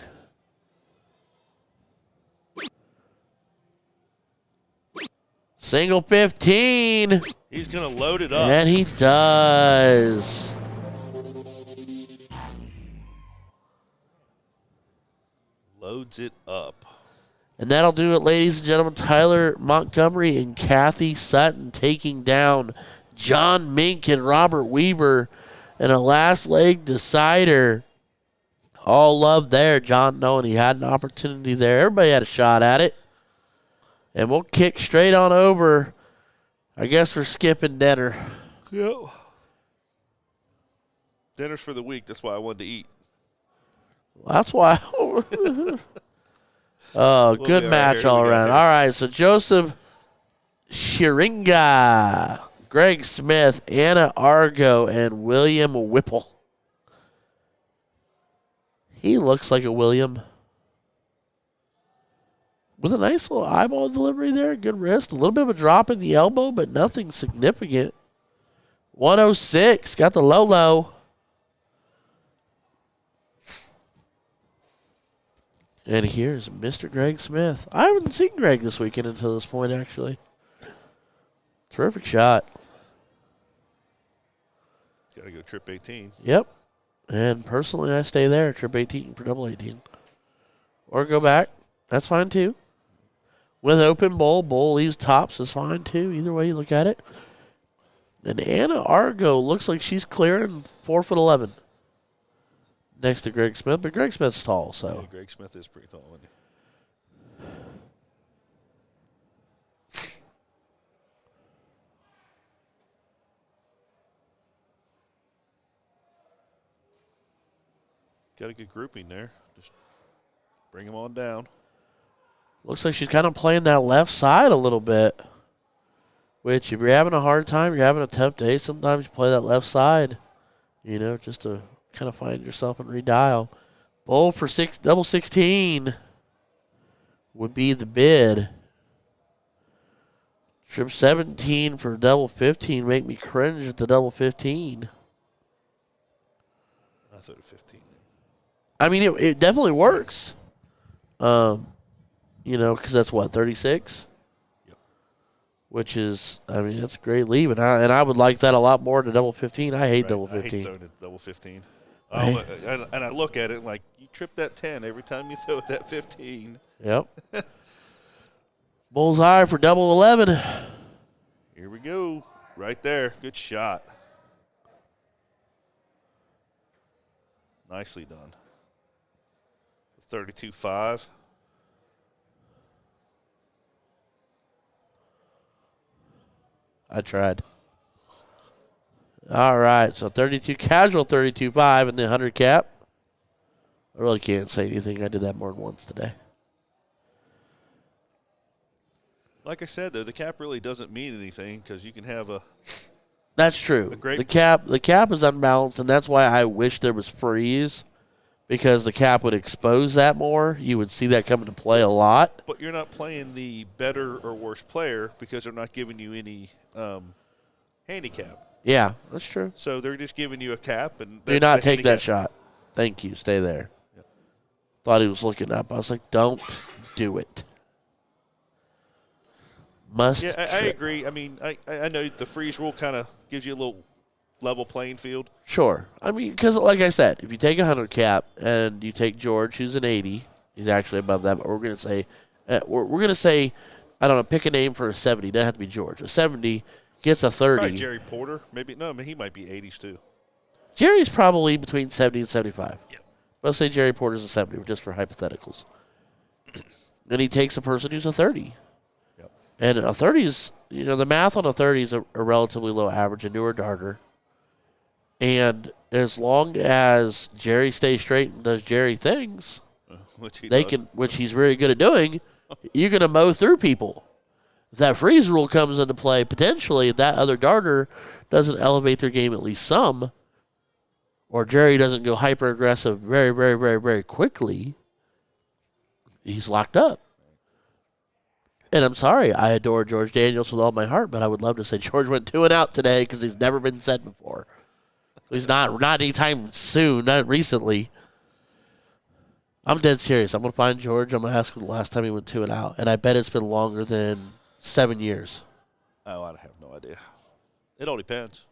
Single 15. He's going to load it up. And he does. Loads it up. And that'll do it, ladies and gentlemen. Tyler Montgomery and Kathy Sutton taking down John Mink and Robert Weaver in a last leg decider. All love there. John knowing he had an opportunity there. Everybody had a shot at it. And we'll kick straight on over. I guess we're skipping dinner. Yep. Dinner's for the week. That's why I wanted to eat. That's why. Good match all around. All right, so Joseph Shiringa, Greg Smith, Anna Argo, and William Whipple. He looks like a William. With a nice little eyeball delivery there, good wrist. A little bit of a drop in the elbow, but nothing significant. 106, got the low. And here's Mr. Greg Smith. I haven't seen Greg this weekend until this point, actually. Terrific shot. Got to go trip 18. Yep. And personally, I stay there, trip 18 for double 18. Or go back. That's fine, too. With open bowl leaves tops is fine, too. Either way you look at it. And Anna Argo looks like she's clearing 4'11". Next to Greg Smith, but Greg Smith's tall, so. Yeah, Greg Smith is pretty tall, isn't he? got a good grouping there. Just bring them on down. Looks like she's kind of playing that left side a little bit. Which, if you're having a hard time, you're having a tough day, sometimes you play that left side, just to kind of find yourself and redial. Bowl for double 16 would be the bid. Trip 17 for double 15 make me cringe at the double 15. I thought 15. I mean, it definitely works. Because that's what, 36? Yep. Which is, that's a great leave. And I would like that a lot more than double 15. I hate double 15. I hate throwing it double 15. And I look at it like, you trip that 10 every time you throw it that 15. Yep. Bullseye for double 11. Here we go. Right there. Good shot. Nicely done. 32-5. I tried. All right, so 32 casual, 32-5, and the 100 cap. I really can't say anything. I did that more than once today. Like I said, though, the cap really doesn't mean anything because you can have a. That's true. Great. The cap is unbalanced, and that's why I wish there was freeze, because the cap would expose that more. You would see that come into play a lot. But you're not playing the better or worse player because they're not giving you any handicap. Yeah, that's true. So they're just giving you a cap, and do not take that shot. Thank you. Stay there. Yep. Thought he was looking up. I was like, don't do it. Must. Yeah, I agree. I mean, I know the freeze rule kind of gives you a little level playing field. Sure. I mean, because like I said, if you take a 100 cap and you take George, who's an 80, he's actually above that. But we're gonna say, I don't know, pick a name for a 70. Doesn't have to be George. A 70 gets a 30. Probably Jerry Porter, maybe. No, I mean, he might be 80s too. Jerry's probably between 70 and 75. Yep. Let's say Jerry Porter's a 70, just for hypotheticals. And he takes a person who's a 30. Yep. And a 30 is, the math on a 30 is a relatively low average, a newer darter. And as long as Jerry stays straight and does Jerry things, which he's very good at doing, you're going to mow through people. If that freeze rule comes into play, potentially, if that other darter doesn't elevate their game at least some, or Jerry doesn't go hyper-aggressive very, very, very, very quickly, he's locked up. And I'm sorry, I adore George Daniels with all my heart, but I would love to say George went 2 and out today because he's never been said before. He's not anytime soon, not recently. I'm dead serious. I'm going to find George. I'm going to ask him the last time he went 2 and out, and I bet it's been longer than 7 years. Oh, I have no idea. It all depends.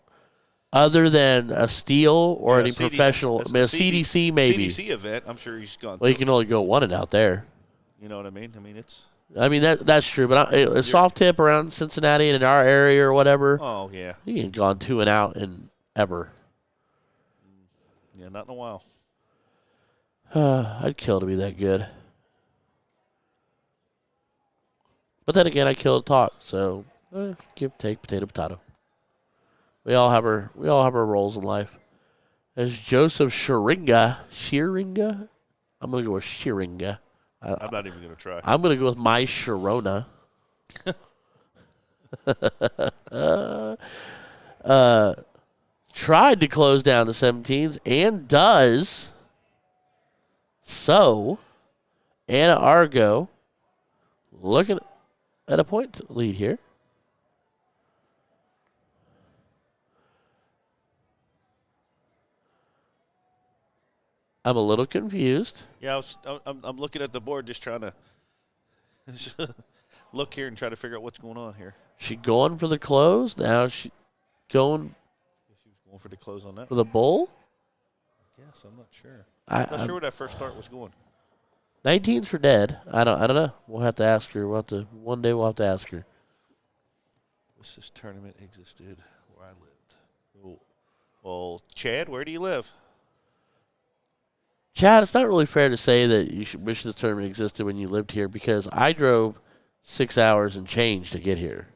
Other than a steal or any professional, a CDC maybe. CDC event, I'm sure he's gone. Well, you can only go 1 and out there. You know what I mean? I mean, it's. That's true, but a soft tip around Cincinnati and in our area or whatever. Oh yeah. He ain't gone 2 and out in ever. Yeah, not in a while. I'd kill to be that good. But then again, I kill to talk, so give, take, potato, potato. We all have our roles in life. There's Joseph Shearinga. I'm gonna go with Shearinga. I'm not even gonna try. I'm gonna go with my Sharona. Tried to close down the 17s and does. So, Anna Argo looking at a point lead here. I'm a little confused. Yeah, I'm looking at the board, just trying to look here and try to figure out what's going on here. She going for the close now? She going? She was going for the close on that for the bull. Yes, I'm not sure. I'm not sure where that first start was going. 19's for dead. I don't know. We'll have to ask her. One day we'll have to ask her. Wish this tournament existed where I lived. Well, Chad, where do you live? Chad, it's not really fair to say that you should wish this tournament existed when you lived here, because I drove 6 hours and change to get here.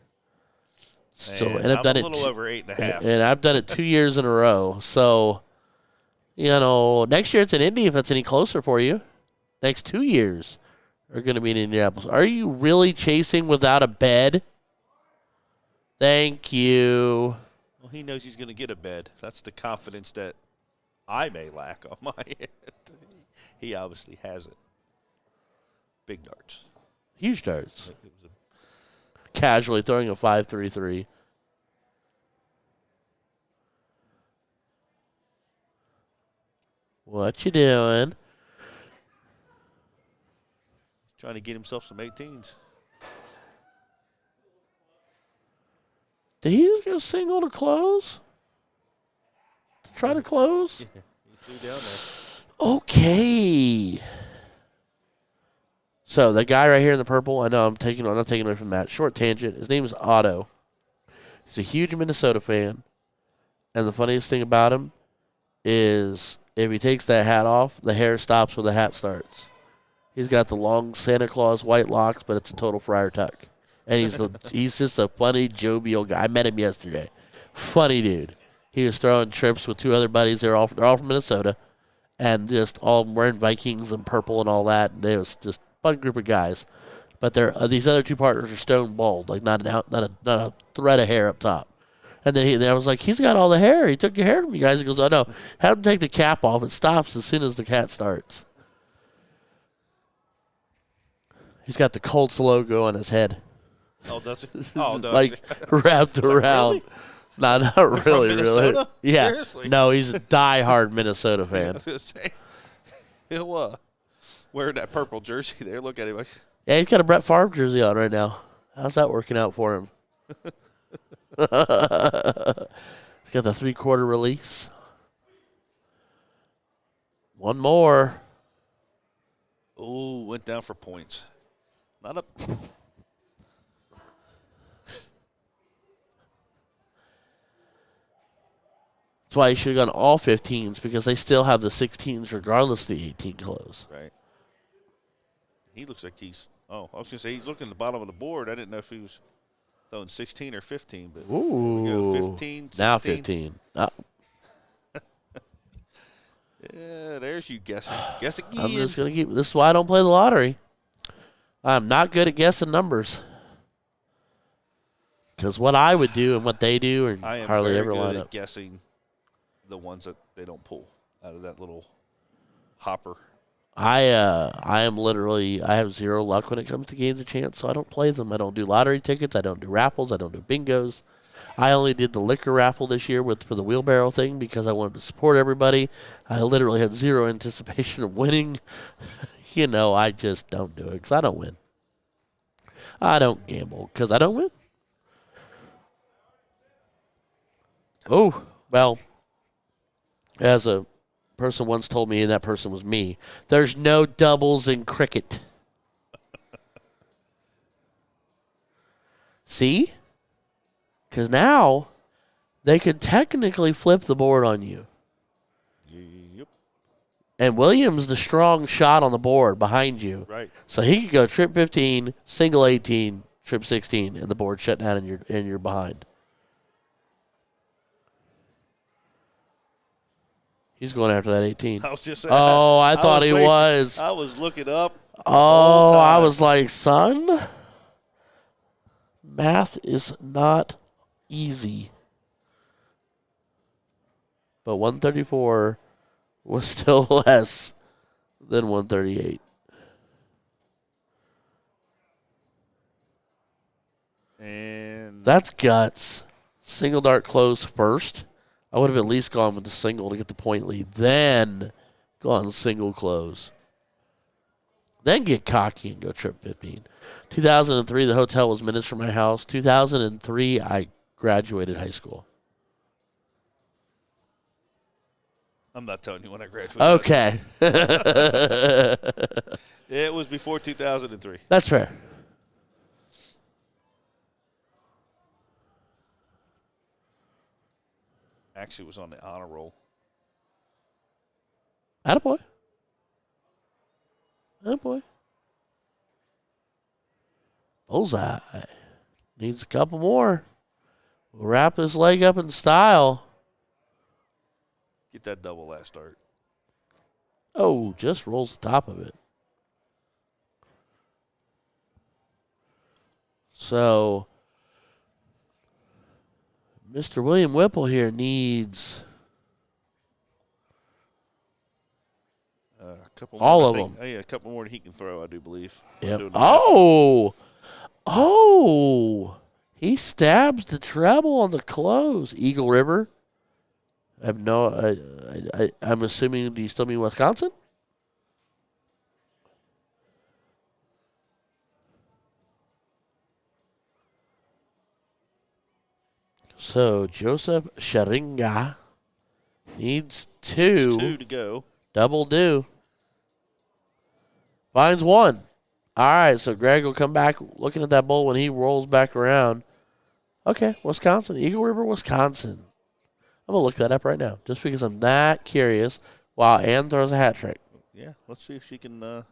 So, and I've done a little over 8.5. And I've done it 2 years in a row. So, Next year it's in Indy if that's any closer for you. Next 2 years are going to be in Indianapolis. Are you really chasing without a bed? Thank you. Well, he knows he's going to get a bed. That's the confidence that I may lack on my end. He obviously has it. Big darts. Huge darts. Casually throwing a 5.33. What you doing? Trying to get himself some 18s. Did he just go single to close? To try to close? Yeah, he flew down there. Okay. So the guy right here in the purple, I'm not taking away from that. Short tangent. His name is Otto. He's a huge Minnesota fan. And the funniest thing about him is if he takes that hat off, the hair stops where the hat starts. He's got the long Santa Claus white locks, but it's a total Friar Tuck. And he's just a funny, jovial guy. I met him yesterday. Funny dude. He was throwing trips with 2 other buddies. They're all from Minnesota, and just all wearing Vikings and purple and all that. And it was just a fun group of guys. But these other 2 partners are stone bald, like not a thread of hair up top. And then I was like, he's got all the hair. He took your hair from you guys. He goes, oh no, have him take the cap off. It stops as soon as the cat starts. He's got the Colts logo on his head. Oh, does it? Oh, no. Like wrapped around. Really? No, not really, really. Yeah. Seriously? No, he's a diehard Minnesota fan. I was going to say, he'll wear that purple jersey there. Look at him. Yeah, he's got a Brett Favre jersey on right now. How's that working out for him? He's got the 3/4 release. One more. Oh, went down for points. Not up. That's why he should have gone all 15s because they still have the 16s regardless of the 18 close. Right. He looks like he's. Oh, I was going to say he's looking at the bottom of the board. I didn't know if he was throwing 16 or 15. But Ooh. here we go. 15, 16. Now 15. Yeah, there's you guessing. Guess again. I'm just going to keep. This is why I don't play the lottery. I'm not good at guessing numbers. Because what I would do and what they do are I am hardly very ever good line at up. guessing the ones that they don't pull out of that little hopper. I am literally, I have zero luck when it comes to games of chance, so I don't play them. I don't do lottery tickets. I don't do raffles. I don't do bingos. I only did the liquor raffle this year for the wheelbarrow thing because I wanted to support everybody. I literally had zero anticipation of winning. I just don't do it because I don't win. I don't gamble because I don't win. Oh, well, as a person once told me, and that person was me, there's no doubles in cricket. See? Because now they could technically flip the board on you. Yep. And Williams the strong shot on the board behind you. Right. So he could go trip 15, single 18, trip 16, and the board shut down and you're behind. He's going after that 18. I was just saying. Oh, I thought he was. I was looking up. Oh, I was like, son, math is not easy. But 134 was still less than 138. And That's guts. Single dart close first. I would have at least gone with the single to get the point lead. Then gone single close. Then get cocky and go trip 15. 2003, the hotel was minutes from my house. 2003, I graduated high school. I'm not telling you when I graduated. Okay. It was before 2003. That's fair. Actually, it was on the honor roll. Attaboy. Attaboy. Bullseye. Needs a couple more. We'll wrap this leg up in style. Get that double last start. Oh, just rolls the top of it. So, Mr. William Whipple here needs A couple all more, of I think. them. Oh, yeah, a couple more that he can throw, I do believe. Yep. Doing the math. Oh, he stabs the treble on the close. Eagle River. I have no. I'm assuming. Do you still mean Wisconsin? So Joseph Sharinga needs Needs 2 two. to go. Double do. Finds one. All right, so Greg will come back looking at that bowl when he rolls back around. Okay, Wisconsin, Eagle River, Wisconsin. I'm going to look that up right now just because I'm that curious. Wow, Ann throws a hat trick. Yeah, let's see if she can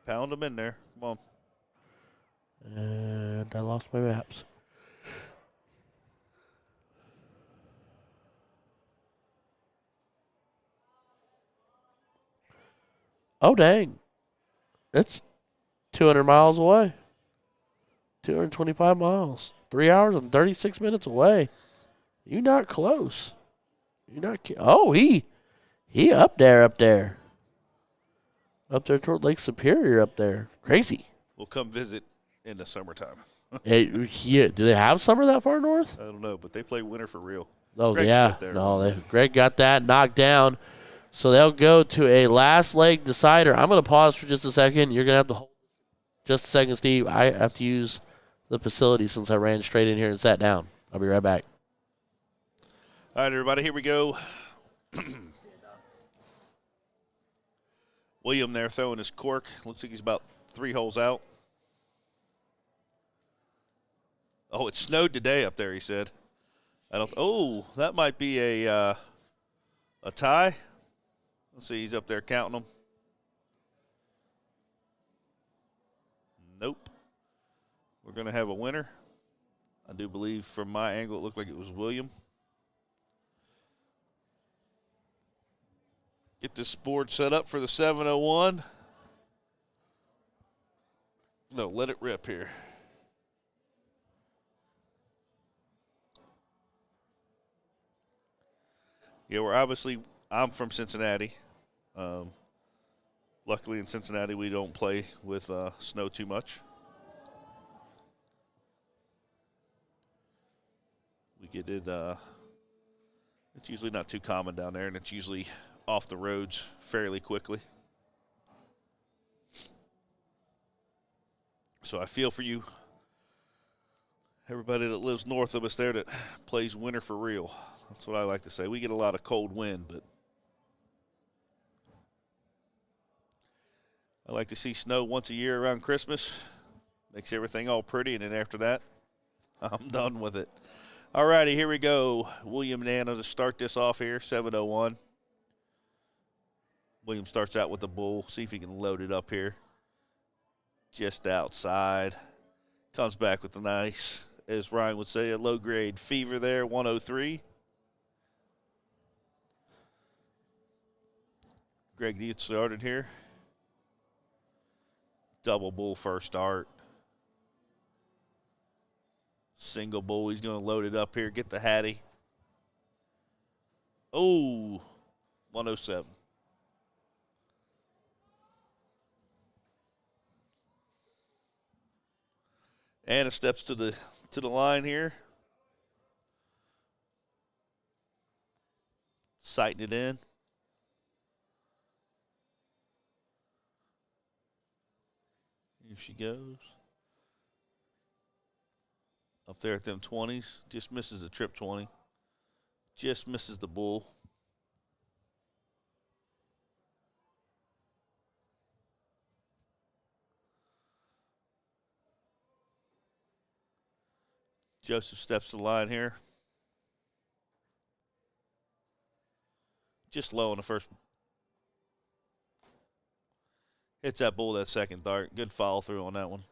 pound them in there. Come on. And I lost my maps. Oh, dang. It's 200 miles away. 225 miles. 3 hours and 36 minutes away. You're not close. You're not. Oh, he up there. Up there toward Lake Superior up there. Crazy. We'll come visit in the summertime. Yeah, do they have summer that far north? I don't know, but they play winter for real. Oh, Greg's yeah. got there. No, Greg got that knocked down. So they'll go to a last leg decider. I'm going to pause for just a second. You're going to have to hold just a second, Steve. I have to use the facility since I ran straight in here and sat down. I'll be right back. All right, everybody, here we go. William there throwing his cork. Looks like he's about 3 holes out. Oh, it snowed today up there, he said. That might be a tie. Let's see, he's up there counting them. Nope. We're going to have a winner. I do believe from my angle it looked like it was William. Get this board set up for the 701. No, let it rip here. Yeah, I'm from Cincinnati. Luckily in Cincinnati we don't play with snow too much. We get it, it's usually not too common down there, and it's usually off the roads fairly quickly. So I feel for you, everybody that lives north of us there that plays winter for real. That's what I like to say. We get a lot of cold wind, but I like to see snow once a year around Christmas. Makes everything all pretty, and then after that, I'm done with it. All righty, here we go. William Nano to start this off here, 701. William starts out with the bull. See if he can load it up here. Just outside. Comes back with a nice, as Ryan would say, a low-grade fever there, 103. Greg gets started here. Double bull first start. Single bull. He's going to load it up here. Get the Hattie. Oh, 107. And it steps to the line here. Sighting it in. Here she goes. Up there at them 20s. Just misses the trip 20. Just misses the bull. Joseph steps to the line here. Just low on the first. Hits that bull that second dart. Good follow through on that one.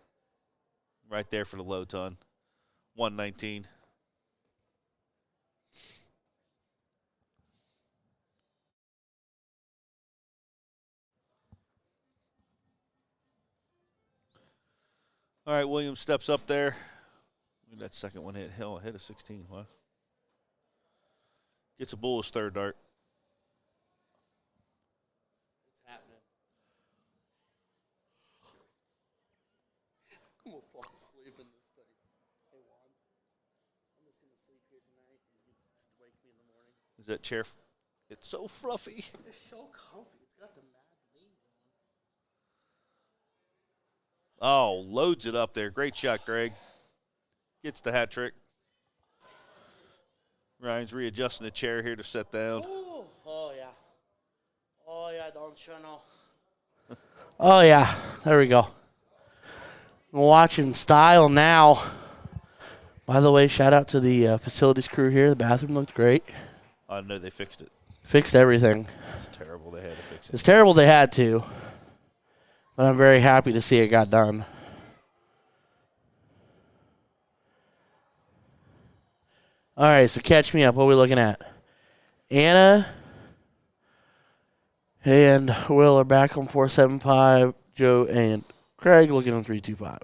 Right there for the low ton. 119. All right, Williams steps up there. That second one hit. Hell, hit a 16. Wow. Gets a bullish third dart. It's happening. I'm going to fall asleep in this thing. Hey, Juan, I'm just going to sleep here tonight and you just wake me in the morning. Is that chair? It's so fluffy. It's so comfy. It's got the mad lean going. Oh, loads it up there. Great shot, Greg. Gets the hat trick. Ryan's readjusting the chair here to set down. Ooh. Oh, yeah. Oh, yeah, don't you know? Oh, yeah. There we go. I'm watching style now. By the way, shout out to the facilities crew here. The bathroom looked great. I know they fixed it. Fixed everything. It's terrible they had to fix it. It's terrible they had to. But I'm very happy to see it got done. All right, so catch me up. What are we looking at? Anna and Will are back on 475. Joe and Craig looking on 325.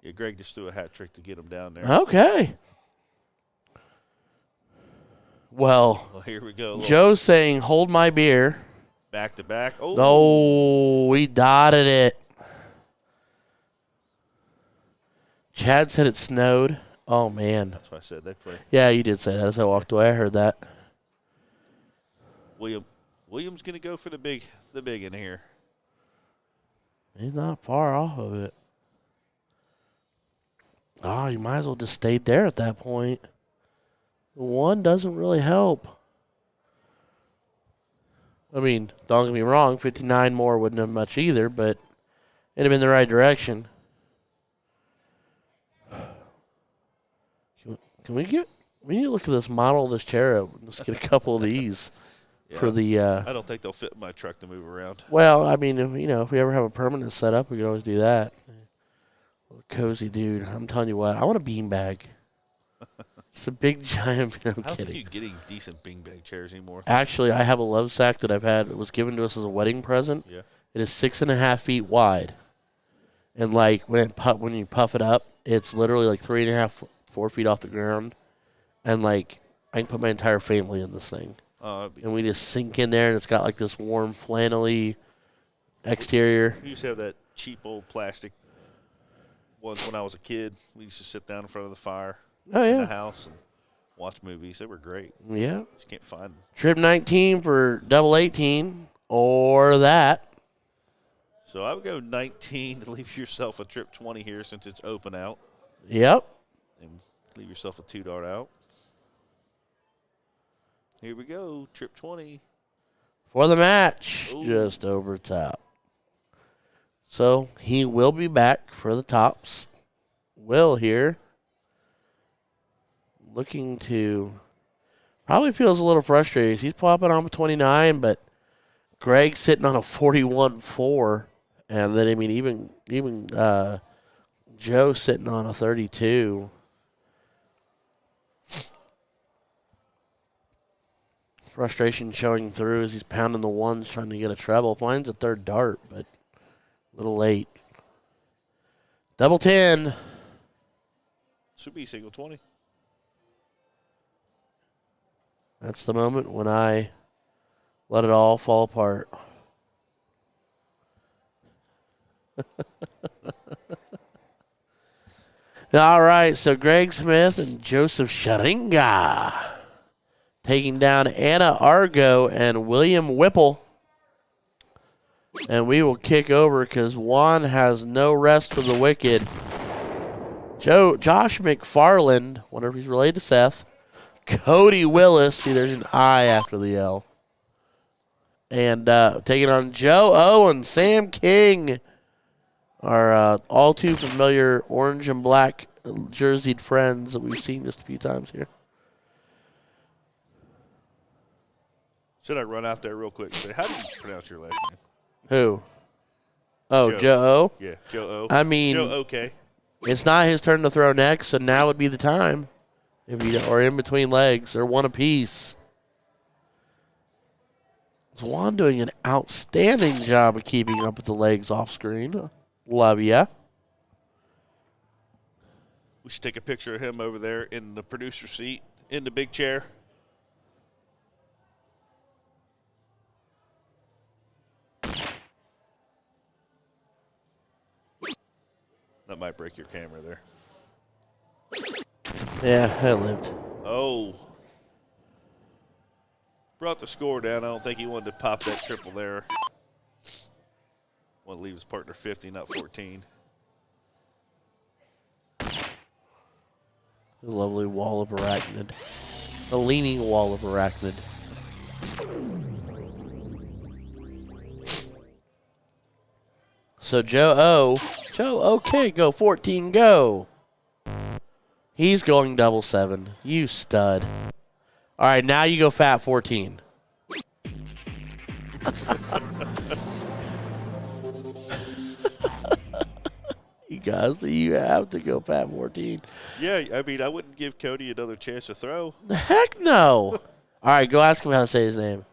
Yeah, Greg just threw a hat trick to get him down there. Okay. Well, Here we go. Joe's saying, hold my beer. Back to back. Oh, Oh, we dotted it. Chad said it snowed. Oh, man. That's what I said. They play. Yeah, you did say that as I walked away. I heard that. Williams going to go for the big in here. He's not far off of it. Oh, you might as well just stayed there at that point. The one doesn't really help. I mean, don't get me wrong, 59 more wouldn't have much either, but it'd have been the right direction. We need to look at this model of this chair. Let's get a couple of these for the. I don't think they'll fit in my truck to move around. Well, I mean, if we ever have a permanent setup, we could always do that. Cozy dude, I'm telling you what, I want a beanbag. It's a big giant. I'm I don't kidding. think you're getting decent beanbag chairs anymore. Actually, I have a love sack that I've had. It was given to us as a wedding present. Yeah. It is 6.5 feet wide, and like when you puff it up, it's literally like 3.5, 4 feet off the ground, and like I can put my entire family in this thing, and we just sink in there, and it's got like this warm flannelly exterior. We used to have that cheap old plastic ones when I was a kid. We used to sit down in front of the fire in the house and watch movies. They were great. Yeah. Just can't find them. Trip 19 for double 18 or that. So I would go 19 to leave yourself a trip 20 here since it's open out. Yep. And leave yourself a 2-dart out. Here we go. Trip 20. For the match. Ooh. Just over top. So he will be back for the tops. Will here. Looking to. Probably feels a little frustrated. He's popping on 29, but Greg's sitting on a 41-4. And then, I mean, even Joe sitting on a 32. Frustration showing through as he's pounding the ones, trying to get a treble. Finds a third dart, but a little late. Double 10. Should be single 20. That's the moment when I let it all fall apart. All right, so Greg Smith and Joseph Sharinga taking down Anna Argo and William Whipple. And we will kick over because Juan has no rest for the wicked. Josh McFarland, wonder if he's related to Seth. Cody Willis, see there's an I after the L. And taking on Joe O and Sam King. Our all too familiar orange and black jerseyed friends that we've seen just a few times here. Should I run out there real quick and say, how do you pronounce your last name? Who? Oh, Joe O? Yeah, Joe O. I mean, Joe OK. It's not his turn to throw next, so now would be the time. If you or in between legs or one apiece. Juan doing an outstanding job of keeping up with the legs off screen. Love ya. We should take a picture of him over there in the producer seat, in the big chair. That might break your camera there. Yeah, I lived. Oh. Brought the score down. I don't think he wanted to pop that triple there. Want to leave his partner 50, not 14. A lovely wall of arachnid. A leaning wall of arachnid. So Joe O. Joe, okay, go 14, go. He's going double 7. You stud. All right, now you go fat 14. You guys, you have to go fat 14. Yeah, I mean, I wouldn't give Cody another chance to throw. Heck no. All right, go ask him how to say his name.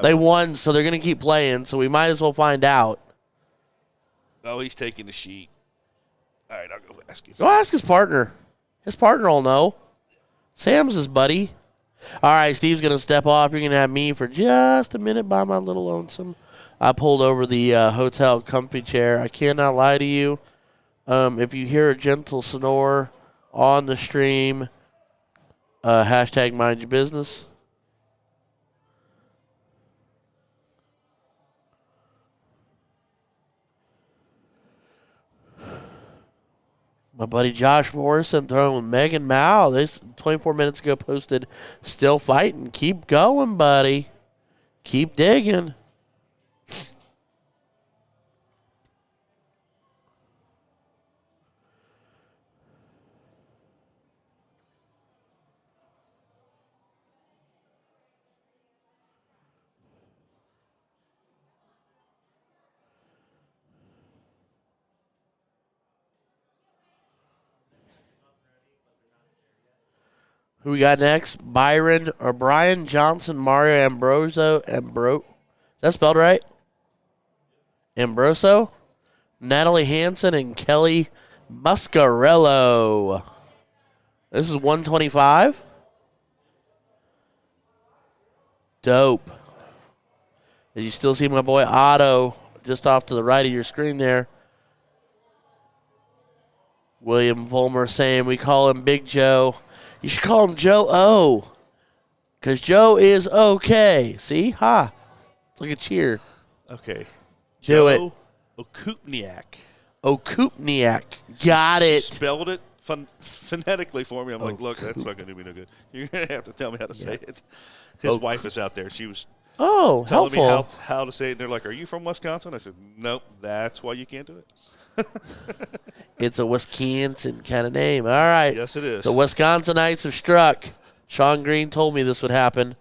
They won, so they're going to keep playing, so we might as well find out. Oh, he's taking the sheet. All right, I'll go ask him. Go ask his partner. His partner will know. Sam's his buddy. All right, Steve's going to step off. You're going to have me for just a minute by my little lonesome. I pulled over the hotel comfy chair. I cannot lie to you. If you hear a gentle snore on the stream, hashtag mind your business. My buddy Josh Morrison throwing with Megan Mao. This 24 minutes ago posted, still fighting. Keep going, buddy. Keep digging. Who we got next? Brian Johnson, Mario Ambroso. Is that spelled right? Ambroso? Natalie Hansen and Kelly Muscarello. This is 125. Dope. As you still see my boy Otto just off to the right of your screen there. William Vollmer saying we call him Big Joe. You should call him Joe O. Because Joe is okay. See? Ha. It's like a cheer. Okay. Do it. Joe Okupniak. Okupniak. Got it. Spelled it phonetically for me. I'm like, look, that's not going to do me no good. You're going to have to tell me how to say it. His wife is out there. She was telling helpful. me how to say it. And they're like, are you from Wisconsin? I said, nope, that's why you can't do it. It's a Wisconsin kind of name. All right. Yes, it is. The Wisconsinites have struck. Sean Green told me this would happen.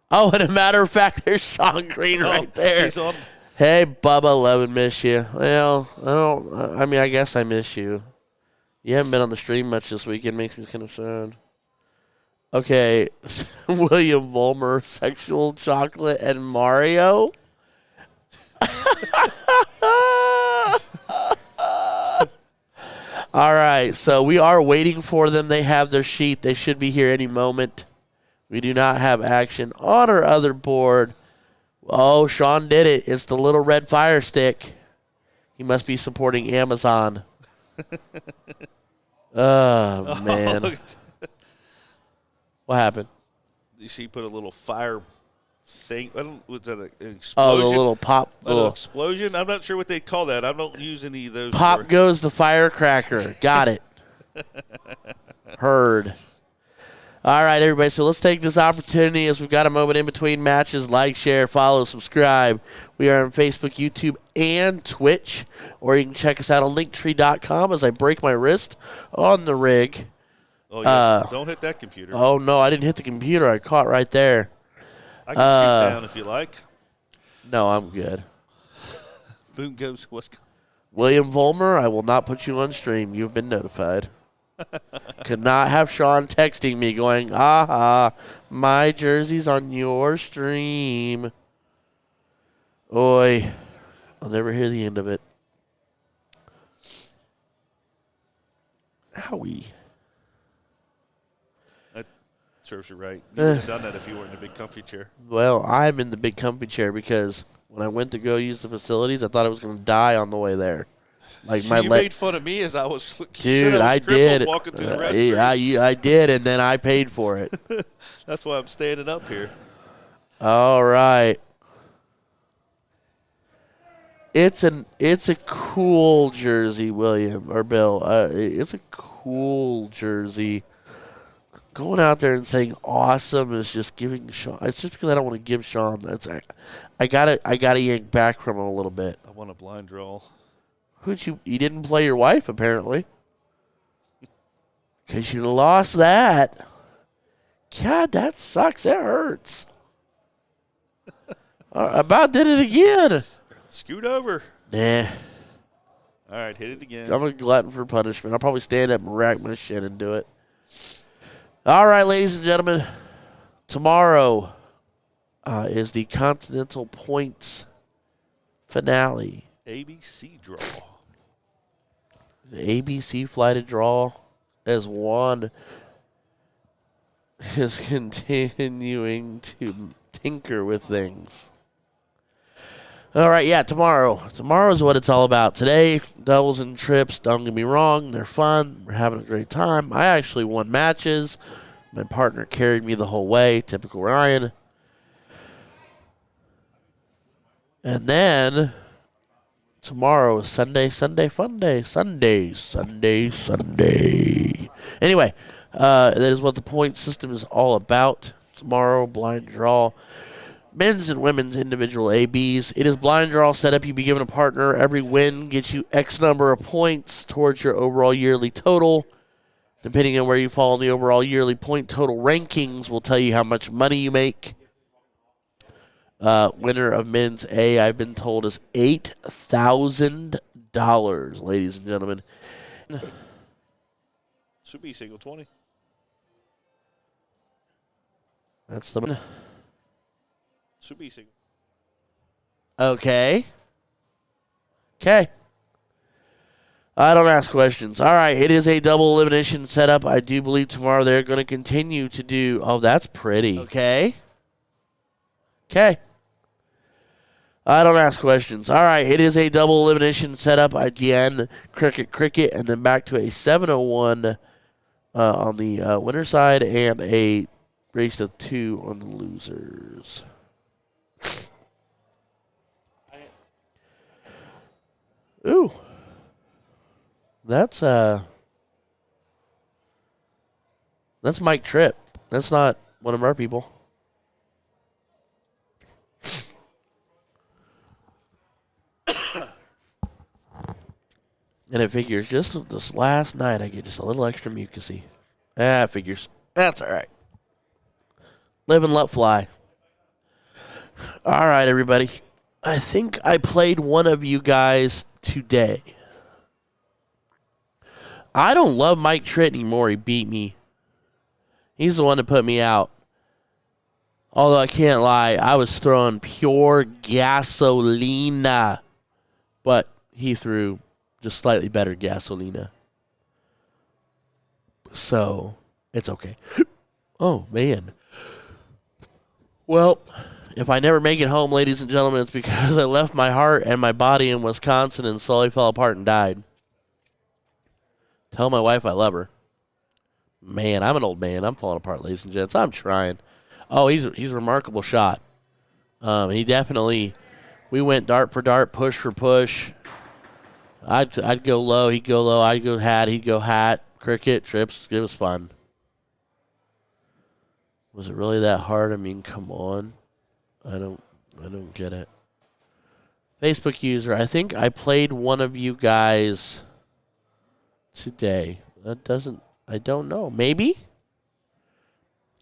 Oh, and a matter of fact, there's Sean Green right there. He's on. Hey, Bubba, love and miss you. Well, I guess I miss you. You haven't been on the stream much this weekend. Makes me kind of sad. Okay. William Vollmer, Sexual Chocolate, and Mario. All right, so we are waiting for them. They have their sheet. They should be here any moment. We do not have action on our other board. Oh, Sean did it. It's the little red fire stick. He must be supporting Amazon. Oh, man. What happened? You see, put a little fire thing. Was that an explosion? Oh, the little pop. Little explosion? I'm not sure what they call that. I don't use any of those. Pop goes the firecracker. Got it. Heard. All right, everybody. So let's take this opportunity as we've got a moment in between matches. Like, share, follow, subscribe. We are on Facebook, YouTube, and Twitch. Or you can check us out on linktree.com as I break my wrist on the rig. Oh, yeah. Don't hit that computer. Oh, no, I didn't hit the computer. I caught right there. I can scoot down if you like. No, I'm good. Boom goes Wisconsin. William Vollmer, I will not put you on stream. You've been notified. Could not have Sean texting me going, aha, my jersey's on your stream. Oi. I'll never hear the end of it. Owie. That serves you right. You would have done that if you weren't in a big comfy chair. Well, I'm in the big comfy chair because when I went to go use the facilities, I thought I was going to die on the way there. Like my you made fun of me as I was. Dude, I did. Walking through the restroom. I did, and then I paid for it. That's why I'm standing up here. All right. It's a cool jersey, William or Bill. It's a cool jersey. Going out there and saying awesome is just giving Sean. It's just because I don't want to give Sean. I gotta yank back from him a little bit. I want a blind draw. You didn't play your wife apparently, because you lost that. God, that sucks. That hurts. I about did it again. Scoot over. Nah. All right, hit it again. I'm a glutton for punishment. I'll probably stand up and rack my shin and do it. All right, ladies and gentlemen. Tomorrow is the Continental Points finale. ABC draw. The ABC flighted draw as Juan is continuing to tinker with things. All right, yeah, tomorrow. Tomorrow is what it's all about. Today, doubles and trips, don't get me wrong, they're fun. We're having a great time. I actually won matches. My partner carried me the whole way, typical Ryan. And then tomorrow is Sunday fun day. Sunday. Anyway, that is what the point system is all about. Tomorrow, blind draw. Men's and women's individual ABs. It is blind draw setup. You be given a partner. Every win gets you X number of points towards your overall yearly total. Depending on where you fall in the overall yearly point total rankings will tell you how much money you make. Winner of men's A, I've been told, is $8,000, ladies and gentlemen. Should be single 20. That's the... Should be single. Okay. I don't ask questions. All right, it is a double elimination setup. I do believe tomorrow they're going to continue to do... Oh, that's pretty. Okay. I don't ask questions. All right, it is a double elimination setup. Again, cricket, and then back to a 701 on the winner side and a race to 2 on the losers. Ooh. That's Mike Tripp. That's not one of our people. And it figures just this last night I get just a little extra mucusy. It figures. That's all right. Live and let fly. All right, everybody. I think I played one of you guys today. I don't love Mike Tritt anymore. He beat me. He's the one that put me out. Although I can't lie, I was throwing pure gasolina. But he threw just slightly better gasolina. So, it's okay. Oh, man. Well, if I never make it home, ladies and gentlemen, it's because I left my heart and my body in Wisconsin and slowly fell apart and died. Tell my wife I love her. Man, I'm an old man. I'm falling apart, ladies and gents. I'm trying. Oh, he's a remarkable shot. He definitely, we went dart for dart, push for push. I'd go low, he'd go low. I'd go hat, he'd go hat. Cricket, trips, it was fun. Was it really that hard? I mean, come on. I don't get it. Facebook user, I think I played one of you guys today. I don't know. Maybe?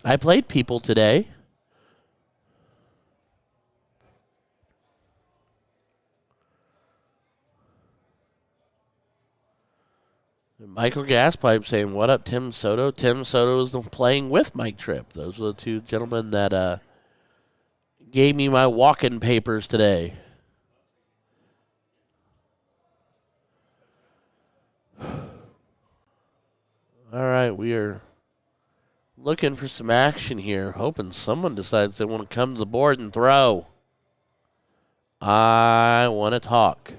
I played people today. Michael Gaspipe saying, what up, Tim Soto? Tim Soto is playing with Mike Tripp. Those are the two gentlemen that gave me my walk-in papers today. All right, we are looking for some action here, hoping someone decides they want to come to the board and throw. I want to talk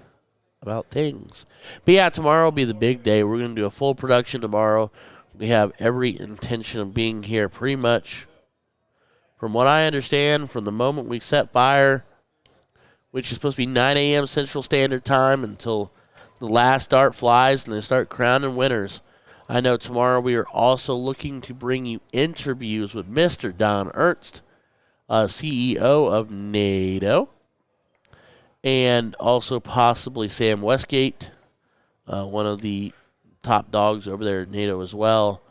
about things. But yeah, tomorrow will be the big day. We're going to do a full production tomorrow. We have every intention of being here pretty much, from what I understand, from the moment we set fire, which is supposed to be 9 a.m. Central Standard Time, until the last dart flies and they start crowning winners. I know tomorrow we are also looking to bring you interviews with Mr. Don Ernst, CEO of NATO, and also possibly Sam Westgate, one of the top dogs over there at NATO as well.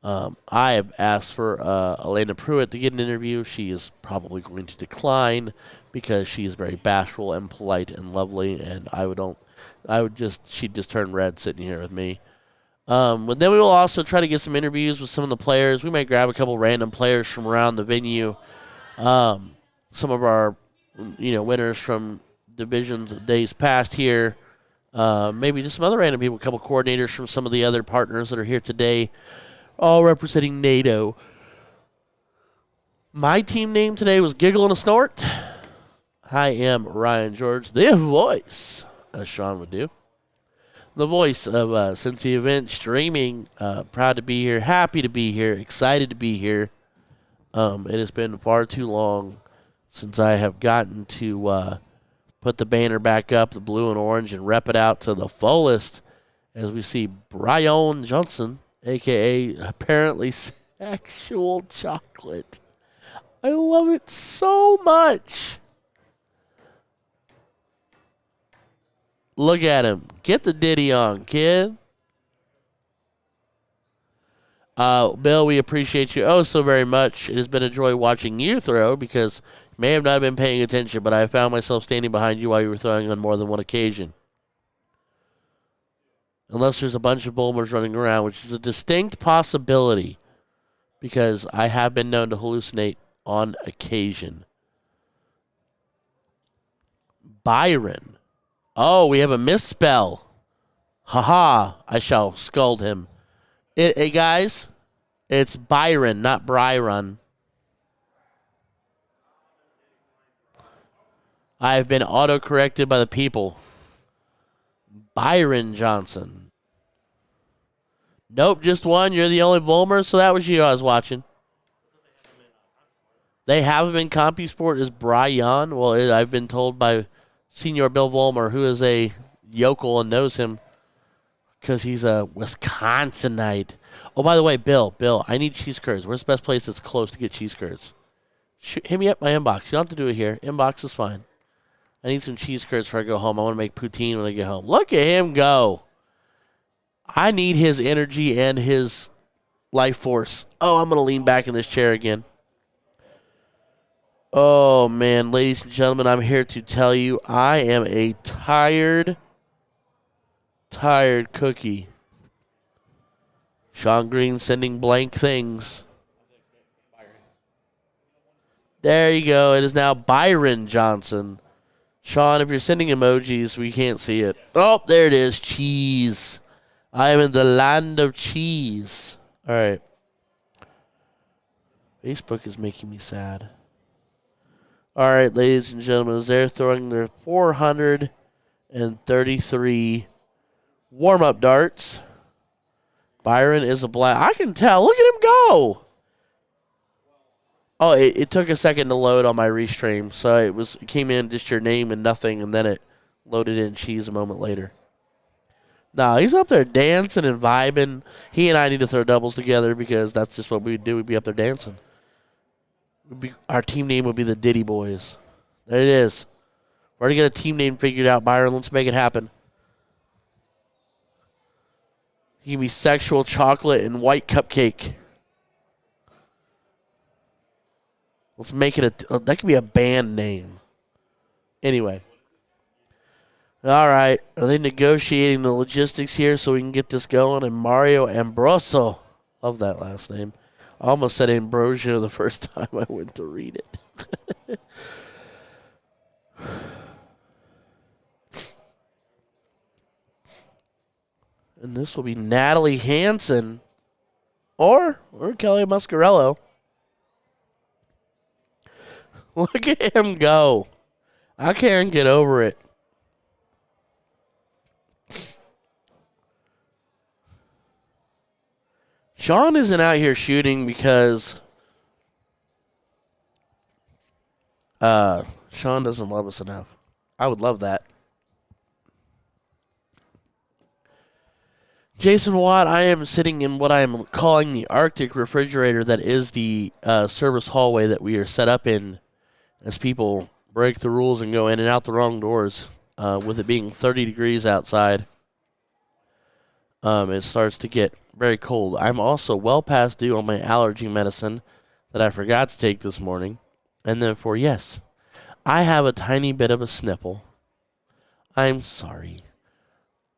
I have asked for Elena Pruitt to get an interview. She is probably going to decline because she is very bashful and polite and lovely, and she'd just turn red sitting here with me. But then we will also try to get some interviews with some of the players. We may grab a couple random players from around the venue. Some of our, winners from divisions of days past here. Maybe just some other random people, a couple coordinators from some of the other partners that are here today, all representing NATO. My team name today was Giggle and a Snort. I am Ryan George, the voice, as Sean would do. The voice of Cincy Event Streaming. Proud to be here, happy to be here, excited to be here. It has been far too long since I have gotten to put the banner back up, the blue and orange, and rep it out to the fullest as we see Brian Johnson, a.k.a. apparently Sexual Chocolate. I love it so much. Look at him. Get the ditty on, kid. Bill, we appreciate you oh so very much. It has been a joy watching you throw because you may have not been paying attention, but I found myself standing behind you while you were throwing on more than one occasion. Unless there's a bunch of Bulmers running around, which is a distinct possibility because I have been known to hallucinate on occasion. Byron. Oh, we have a misspell. Haha, I shall scold him. Hey, guys, it's Byron, not Bryron. I have been auto-corrected by the people. Byron Johnson. Nope, just one. You're the only Volmer, so that was you I was watching. They have him in CompuSport as Brian. Well, I've been told by Senior Bill Volmer, who is a yokel and knows him because he's a Wisconsinite. Oh, by the way, Bill, I need cheese curds. Where's the best place that's close to get cheese curds? Hit me up my inbox. You don't have to do it here. Inbox is fine. I need some cheese curds before I go home. I want to make poutine when I get home. Look at him go. I need his energy and his life force. Oh, I'm going to lean back in this chair again. Oh, man, ladies and gentlemen, I'm here to tell you I am a tired cookie. Sean Green sending blank things. There you go. It is now Byron Johnson. Sean, if you're sending emojis, we can't see it. Oh, there it is. Cheese. I am in the land of cheese. All right. Facebook is making me sad. All right, ladies and gentlemen, as they're throwing their 433 warm-up darts, Byron is a black. I can tell. Look at him go. Oh, it took a second to load on my restream, so it came in just your name and nothing, and then it loaded in cheese a moment later. No, he's up there dancing and vibing. He and I need to throw doubles together because that's just what we'd do. We'd be up there dancing. Our team name would be the Diddy Boys. There it is. We're already got a team name figured out, Byron. Let's make it happen. He can be Sexual Chocolate and White Cupcake. Let's make it that could be a band name. Anyway. All right. Are they negotiating the logistics here so we can get this going? And Mario Ambroso. Love that last name. I almost said Ambrosio the first time I went to read it. And this will be Natalie Hansen. Or Kelly Muscarello. Look at him go. I can't get over it. Sean isn't out here shooting because Sean doesn't love us enough. I would love that. Jason Watt, I am sitting in what I am calling the Arctic refrigerator that is the service hallway that we are set up in as people break the rules and go in and out the wrong doors. With it being 30 degrees outside, it starts to get very cold. I'm also well past due on my allergy medicine that I forgot to take this morning. And then yes, I have a tiny bit of a sniffle. I'm sorry.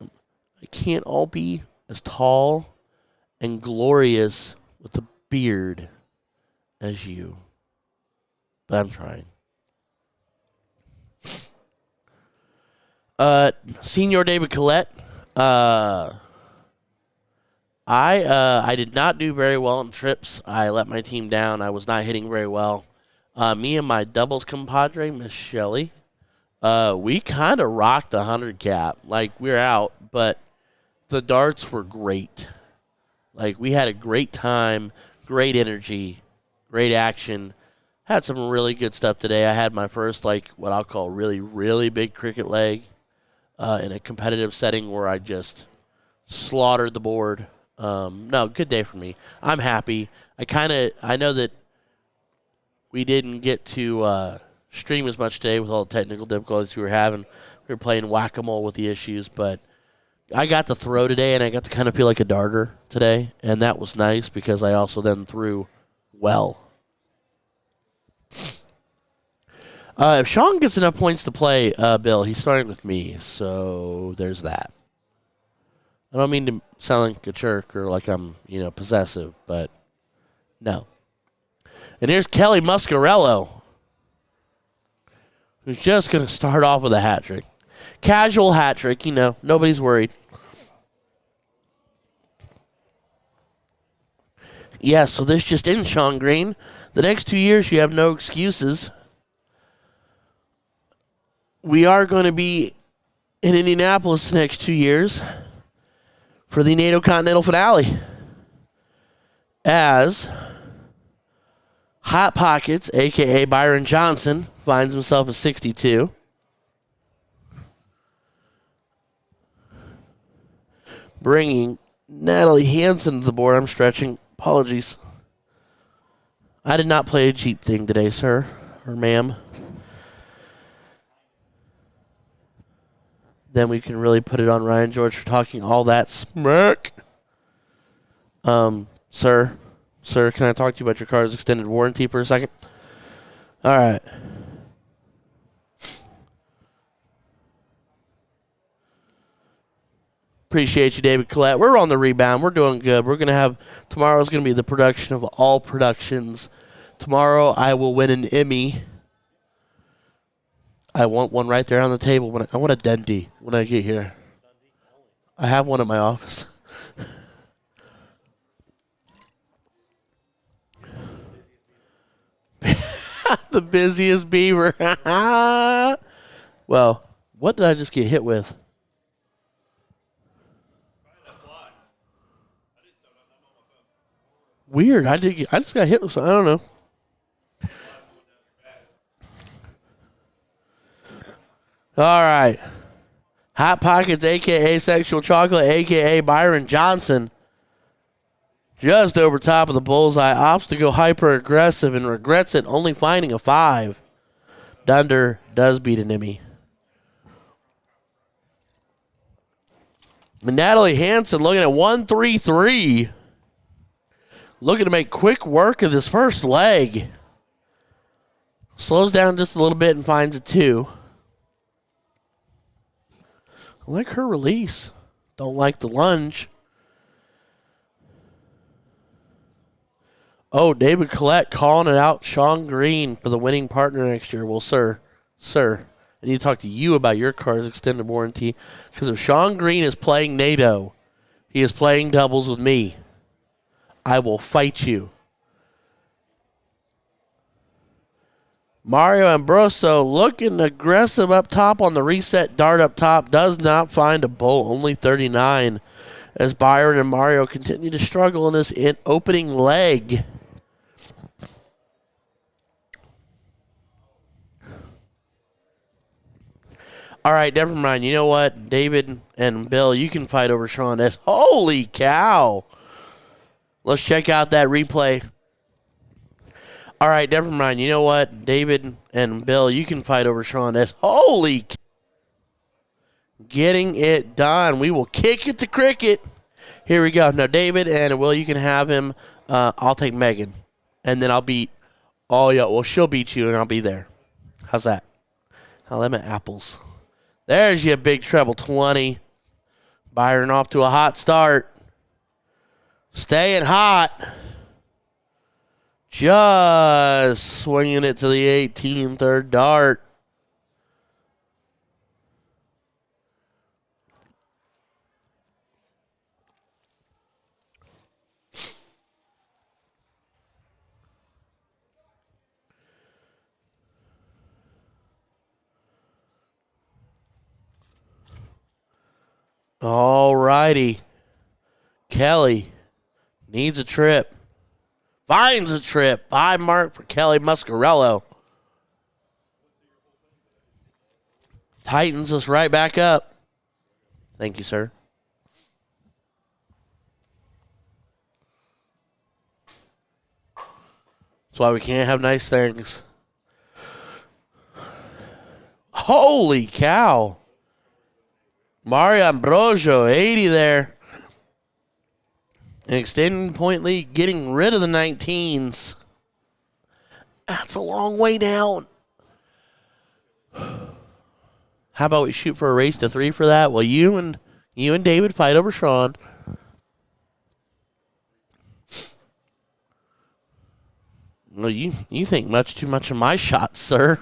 I can't all be as tall and glorious with a beard as you. But I'm trying. Senior David Collette. I did not do very well on trips. I let my team down. I was not hitting very well. Me and my doubles compadre, Miss Shelley, we kind of rocked the 100 cap. Like, we're out, but the darts were great. Like, we had a great time, great energy, great action. Had some really good stuff today. I had my first, what I'll call really, really big cricket leg in a competitive setting where I just slaughtered the board. No, good day for me. I'm happy. I know that we didn't get to stream as much today with all the technical difficulties we were having. We were playing whack-a-mole with the issues, but I got to throw today, and I got to kind of feel like a darter today, and that was nice because I also then threw well. If Sean gets enough points to play, Bill, he's starting with me, so there's that. I don't mean to sound like a jerk or like I'm, possessive, but no. And here's Kelly Muscarello, who's just going to start off with a hat trick. Casual hat trick, nobody's worried. Yeah, so this just in, Sean Green. The next 2 years, you have no excuses. We are going to be in Indianapolis the next 2 years for the NATO Continental finale, as Hot Pockets, a.k.a. Byron Johnson, finds himself at 62. Bringing Natalie Hansen to the board. I'm stretching. Apologies. I did not play a Jeep thing today, sir or ma'am. Then we can really put it on Ryan George for talking all that smack. Sir, can I talk to you about your car's extended warranty for a second? All right. Appreciate you, David Collette. We're on the rebound. We're doing good. Tomorrow's going to be the production of all productions. Tomorrow I will win an Emmy. I want one right there on the table. I want a Dundee when I get here. I have one in my office. The busiest beaver. Well, what did I just get hit with? Weird. I just got hit with something. I don't know. All right. Hot Pockets, a.k.a. Sexual Chocolate, a.k.a. Byron Johnson. Just over top of the bullseye. Opts to go hyper-aggressive and regrets it, only finding a 5. Dunder does beat an Emmy. And Natalie Hansen looking at 1-3-3. Looking to make quick work of this first leg. Slows down just a little bit and finds a 2. I like her release. Don't like the lunge. Oh, David Collette calling it out. Sean Green for the winning partner next year. Well, sir, I need to talk to you about your car's extended warranty. Because if Sean Green is playing NATO, he is playing doubles with me. I will fight you. Mario Ambrosio looking aggressive up top on the reset dart up top. Does not find a bolt. Only 39 as Byron and Mario continue to struggle in this opening leg. All right, never mind. You know what? David and Bill, you can fight over Sean. Holy cow. Let's check out that replay. All right, never mind. You know what? David and Bill, you can fight over Sean. Holy cow. Getting it done. We will kick it to cricket. Here we go. Now, David and Will, you can have him. I'll take Megan. And then I'll beat. Oh, yeah. Well, she'll beat you, and I'll be there. How's that? I'll lemon apples. There's your big treble 20. Byron off to a hot start. Staying hot. Just swinging it to the 18, third dart. All righty. Kelly needs a trip. Finds a trip. 5 mark for Kelly Muscarello. Tightens us right back up. Thank you, sir. That's why we can't have nice things. Holy cow. Mario Ambrosio, 80 there. An extending point lead, getting rid of the 19s. That's a long way down. How about we shoot for a race to 3 for that? Well, you and David fight over Sean. Well, you think much too much of my shots, sir.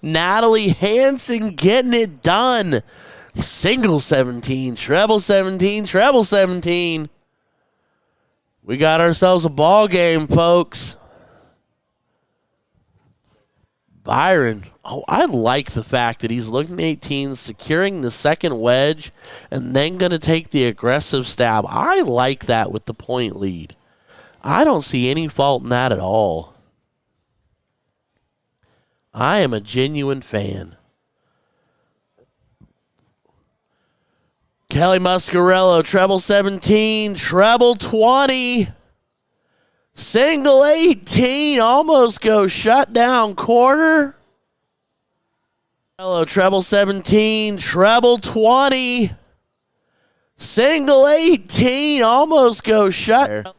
Natalie Hansen getting it done. Single 17, treble 17, treble 17. We got ourselves a ball game, folks. Byron, I like the fact that he's looking at 18, securing the second wedge, and then going to take the aggressive stab. I like that with the point lead. I don't see any fault in that at all. I am a genuine fan. Kelly Muscarello, treble 17, treble 20. Single 18, almost goes shut down corner. Hello, treble 17, treble 20. Single 18, almost goes shut.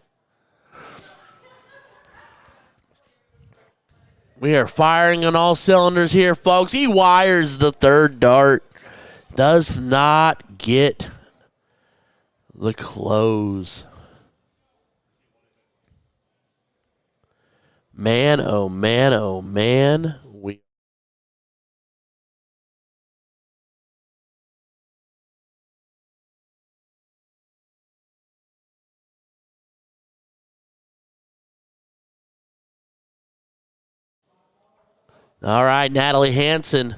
We are firing on all cylinders here, folks. He wires the third dart. Does not get the close. Man, oh man, oh man. All right, Natalie Hansen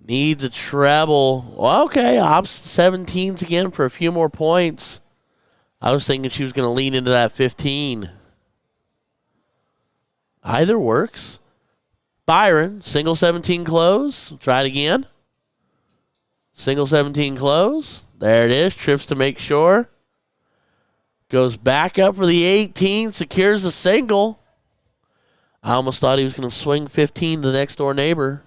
needs a treble. Well, okay, opposite 17s again for a few more points. I was thinking she was going to lean into that 15. Either works. Byron, single 17 close. Try it again. Single 17 close. There it is. Trips to make sure. Goes back up for the 18. Secures a single. I almost thought he was going to swing 15 to the next door neighbor.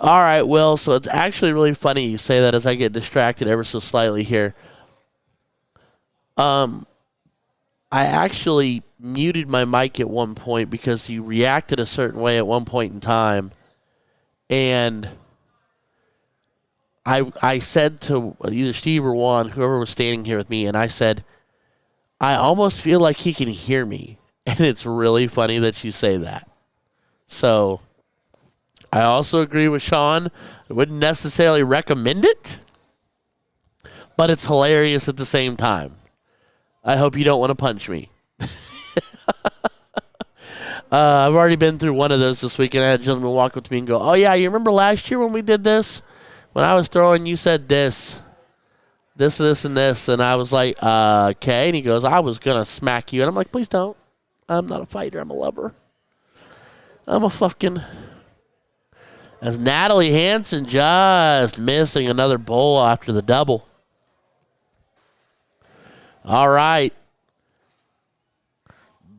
All right, Will, so it's actually really funny you say that as I get distracted ever so slightly here. I actually muted my mic at one point because you reacted a certain way at one point in time. And I said to either Steve or Juan, whoever was standing here with me, and I said, I almost feel like he can hear me. And it's really funny that you say that. So I also agree with Sean. I wouldn't necessarily recommend it, but it's hilarious at the same time. I hope you don't want to punch me. I've already been through one of those this week, and I had a gentleman walk up to me and go, oh, yeah, you remember last year when we did this? When I was throwing, you said this, and this. And I was like, okay. And he goes, I was going to smack you. And I'm like, please don't. I'm not a fighter. I'm a lover. I'm a fucking... As Natalie Hansen just missing another bowl after the double. All right.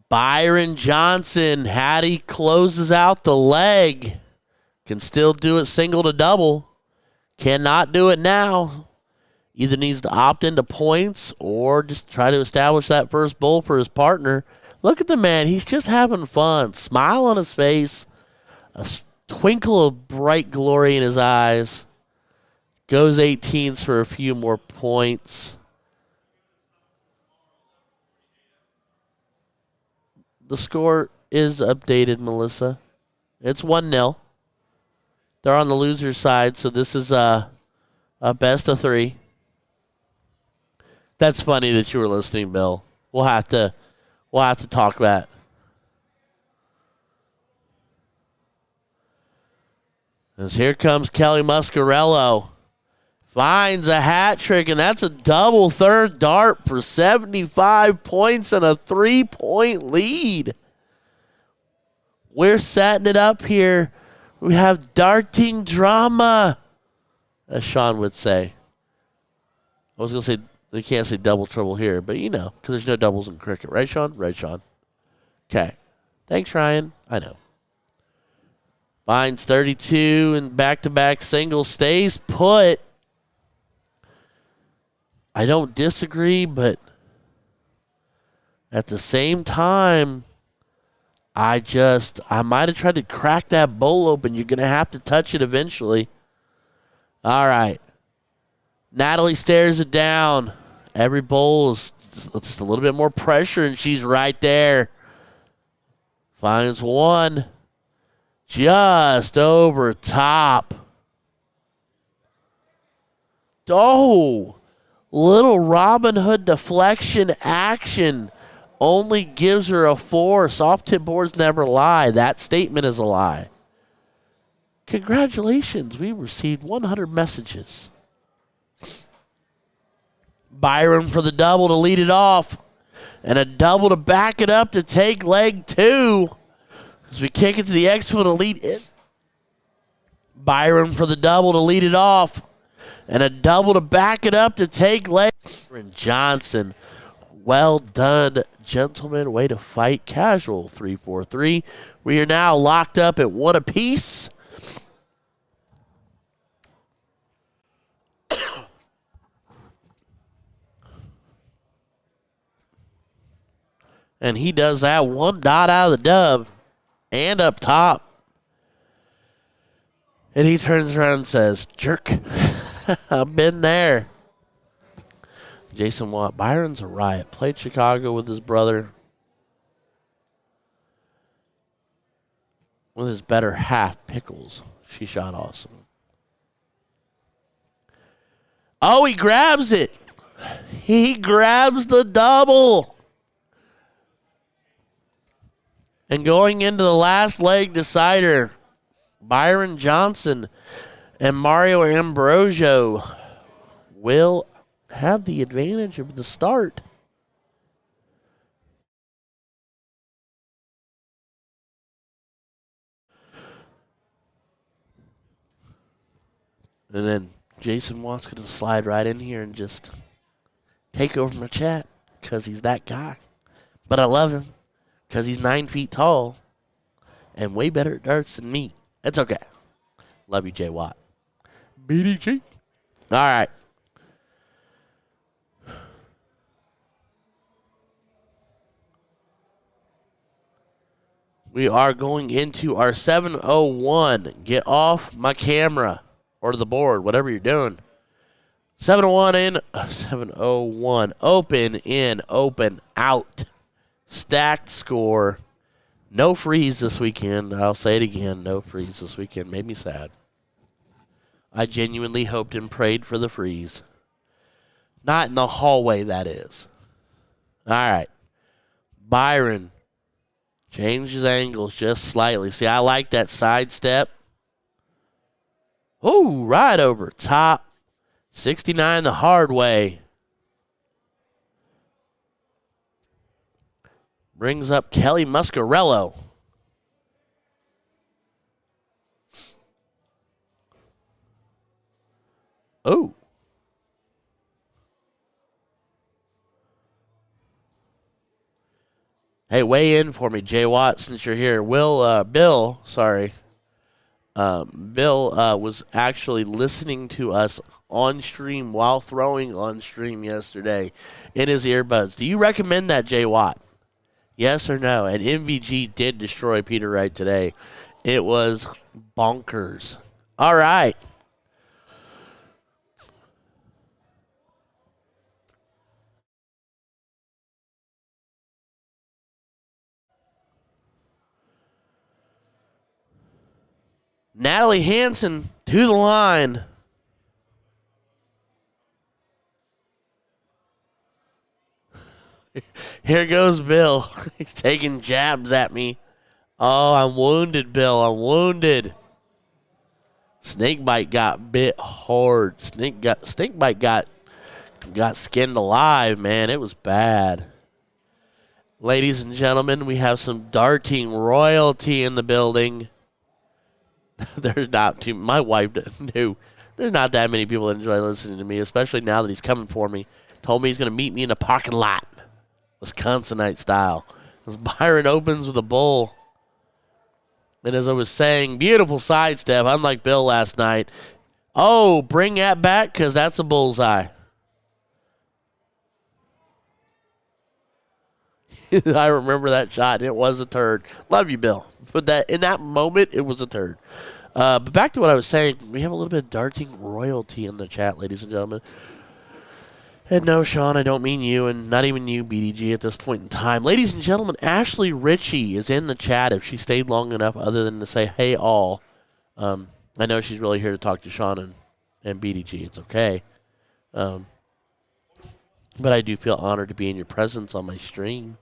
Byron Johnson, Hattie closes out the leg. Can still do it single to double. Cannot do it now. Either needs to opt into points or just try to establish that first bowl for his partner. Look at the man. He's just having fun. Smile on his face. A twinkle of bright glory in his eyes. Goes 18s for a few more points. The score is updated, Melissa. It's 1-0. They're on the loser's side, so this is a best of 3. That's funny that you were listening, Bill. We'll have to talk that. As here comes Kelly Muscarello. Finds a hat trick, and that's a double third dart for 75 points and a 3-point lead. We're setting it up here. We have darting drama, as Sean would say. I was going to say they can't say double trouble here, but you know, because there's no doubles in cricket. Right, Sean? Right, Sean. Okay. Thanks, Ryan. I know. Finds 32 and back-to-back singles. Stays put. I don't disagree, but at the same time, I might have tried to crack that bowl open. You're going to have to touch it eventually. All right. Natalie stares it down. Every bowl is just a little bit more pressure, and she's right there. Finds one. Just over top. Oh, little Robin Hood deflection action only gives her a 4. Soft tip boards never lie. That statement is a lie. Congratulations, we received 100 messages. Byron for the double to lead it off. And a double to back it up to take leg 2. As we kick it to the Expo to lead it. Byron for the double to lead it off. And a double to back it up to take leg. Johnson. Well done, gentlemen. Way to fight. Casual 3-4-3. We are now locked up at 1 apiece. And he does that 1 dot out of the dub. And up top. And he turns around and says, jerk. I've been there. Jason Watt. Byron's a riot. Played Chicago with his brother. With his better half, Pickles. She shot awesome. Oh, he grabs it. He grabs the double. And going into the last leg decider, Byron Johnson and Mario Ambrosio will have the advantage of the start. And then Jason Watt's going to slide right in here and just take over my chat because he's that guy. But I love him. Because he's 9 feet tall and way better at darts than me. It's okay. Love you, Jay Watt. BDG. All right. We are going into our 701. Get off my camera or to the board, whatever you're doing. 701 in, 701. Open in, open out. Stacked score. No freeze this weekend. I'll say it again. No freeze this weekend. Made me sad. I genuinely hoped and prayed for the freeze. Not in the hallway, that is. All right. Byron changes angles just slightly. See, I like that side step. Ooh, right over top. 69 the hard way. Brings up Kelly Muscarello. Oh. Hey, weigh in for me, Jay Watt, since you're here. Bill was actually listening to us on stream while throwing on stream yesterday in his earbuds. Do you recommend that, Jay Watt? Yes or no? And MVG did destroy Peter Wright today. It was bonkers. All right. Natalie Hansen to the line. Here goes Bill. He's taking jabs at me. Oh, I'm wounded, Bill. I'm wounded. Snakebite got bit hard. Snakebite got skinned alive, man. It was bad. Ladies and gentlemen, we have some darting royalty in the building. There's not too. My wife knew. There's not that many people that enjoy listening to me, especially now that he's coming for me. Told me he's going to meet me in the parking lot, Wisconsinite style. As Byron opens with a bull. And as I was saying, beautiful sidestep, unlike Bill last night. Oh, bring that back because that's a bullseye. I remember that shot. It was a turd. Love you, Bill. But that in that moment, it was a turd. But back to what I was saying, we have a little bit of darting royalty in the chat, ladies and gentlemen. And no, Sean, I don't mean you, and not even you, BDG, at this point in time. Ladies and gentlemen, Ashley Ritchie is in the chat if she stayed long enough other than to say, hey, all. I know she's really here to talk to Sean and BDG. It's okay. But I do feel honored to be in your presence on my stream.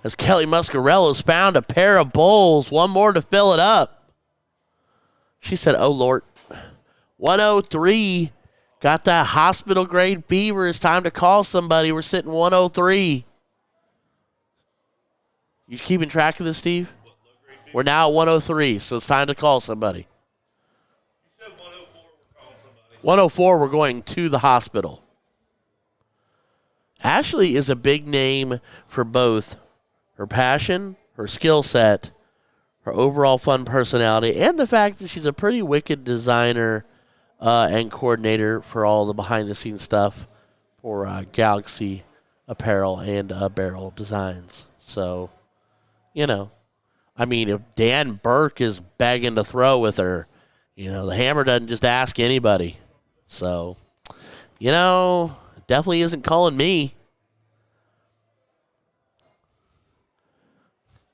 As Kelly Muscarello's found a pair of bowls, one more to fill it up. She said, oh, Lord. 103. Got that hospital-grade fever. It's time to call somebody. We're sitting 103. You keeping track of this, Steve? We're now at 103, so it's time to call somebody. You said 104, we're calling somebody. 104, we're going to the hospital. Ashley is a big name for both her passion, her skill set, her overall fun personality, and the fact that she's a pretty wicked designer and coordinator for all the behind-the-scenes stuff for Galaxy Apparel and Barrel Designs. So, you know, I mean, if Dan Burke is begging to throw with her, you know, the hammer doesn't just ask anybody. So, you know, it definitely isn't calling me.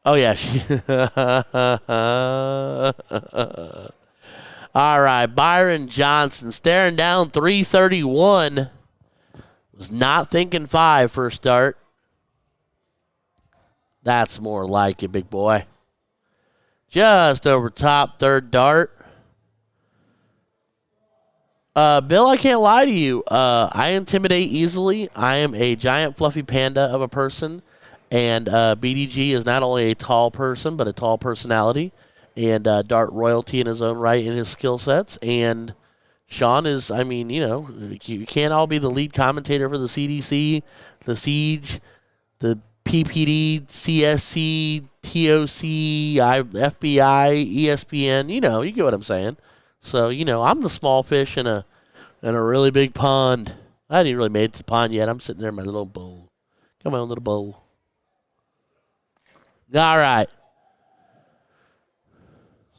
Oh, yeah. All right, Byron Johnson staring down 331. Was not thinking 5 for a start. That's more like it, big boy. Just over top, third dart. Bill, I can't lie to you. I intimidate easily. I am a giant fluffy panda of a person. And BDG is not only a tall person, but a tall personality. And dart royalty in his own right in his skill sets. And Sean is, I mean, you know, you can't all be the lead commentator for the CDC, the Siege, the PPD, CSC, TOC, FBI, ESPN. You know, you get what I'm saying. So, you know, I'm the small fish in a really big pond. I haven't even really made it to the pond yet. I'm sitting there in my little bowl. Got my own little bowl. All right.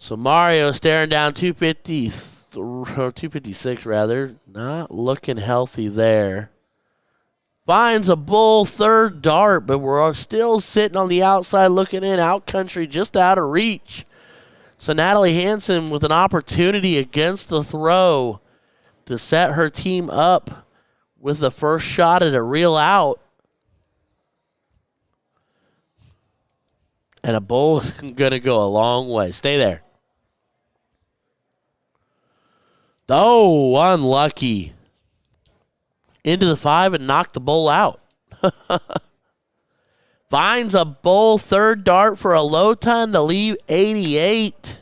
So Mario staring down 250. 256 rather. Not looking healthy there. Finds a bull third dart, but we're still sitting on the outside looking in, out country, just out of reach. So Natalie Hansen with an opportunity against the throw to set her team up with the first shot at a reel out. And a bull is going to go a long way. Stay there. Oh, unlucky. Into the 5 and knocked the bull out. Finds a bull third dart for a low ton to leave 88.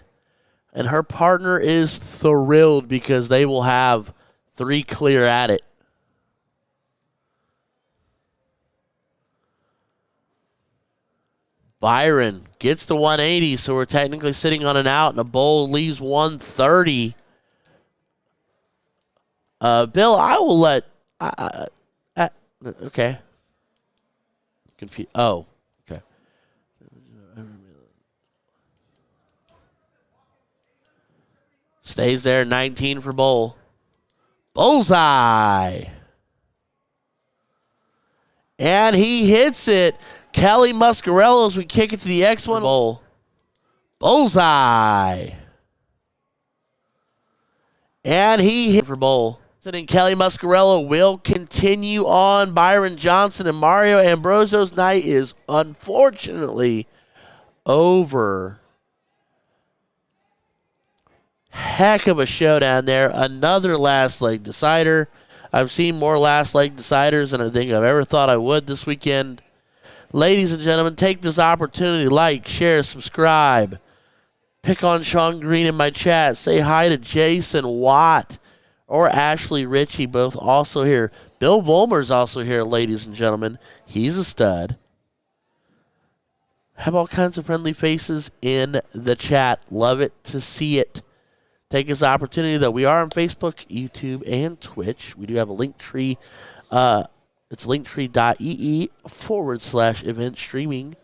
And her partner is thrilled because they will have 3 clear at it. Byron gets to 180, so we're technically sitting on an out, and a bull leaves 130. Bill, I will let... okay. Confused. Oh, okay. Stays there, 19 for bull. Bullseye. And he hits it. Kelly Muscarello as we kick it to the X1 bowl. Bullseye. And he hit for bowl. And Kelly Muscarello will continue on. Byron Johnson and Mario Ambrosio's night is unfortunately over. Heck of a showdown there. Another last leg decider. I've seen more last leg deciders than I think I've ever thought I would this weekend. Ladies and gentlemen, take this opportunity, like, share, subscribe. Pick on Sean Green in my chat. Say hi to Jason Watt or Ashley Ritchie, both also here. Bill Vollmer's also here, ladies and gentlemen. He's a stud. Have all kinds of friendly faces in the chat. Love it to see it. Take this opportunity, though. We are on Facebook, YouTube, and Twitch. We do have a link tree. It's linktree.ee/event streaming.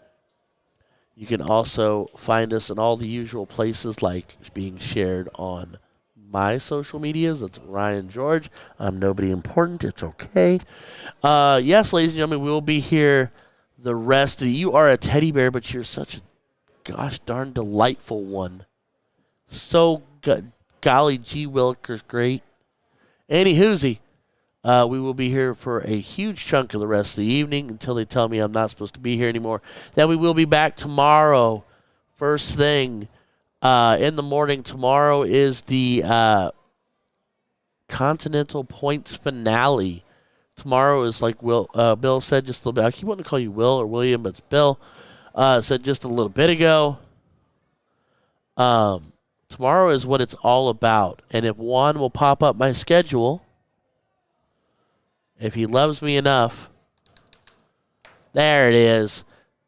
You can also find us in all the usual places, like being shared on my social medias. That's Ryan George. I'm nobody important. It's okay. Yes, ladies and gentlemen, we'll be here the rest of the... You are a teddy bear, but you're such a gosh darn delightful one. So good. Golly gee willikers, great. Any hoozy. We will be here for a huge chunk of the rest of the evening until they tell me I'm not supposed to be here anymore. Then we will be back tomorrow, first thing in the morning. Tomorrow is the Continental Points finale. Tomorrow is like Bill said just a little bit. I keep wanting to call you Will or William, but it's Bill. Said just a little bit ago. Tomorrow is what it's all about. And if Juan will pop up my schedule... If he loves me enough. There it is.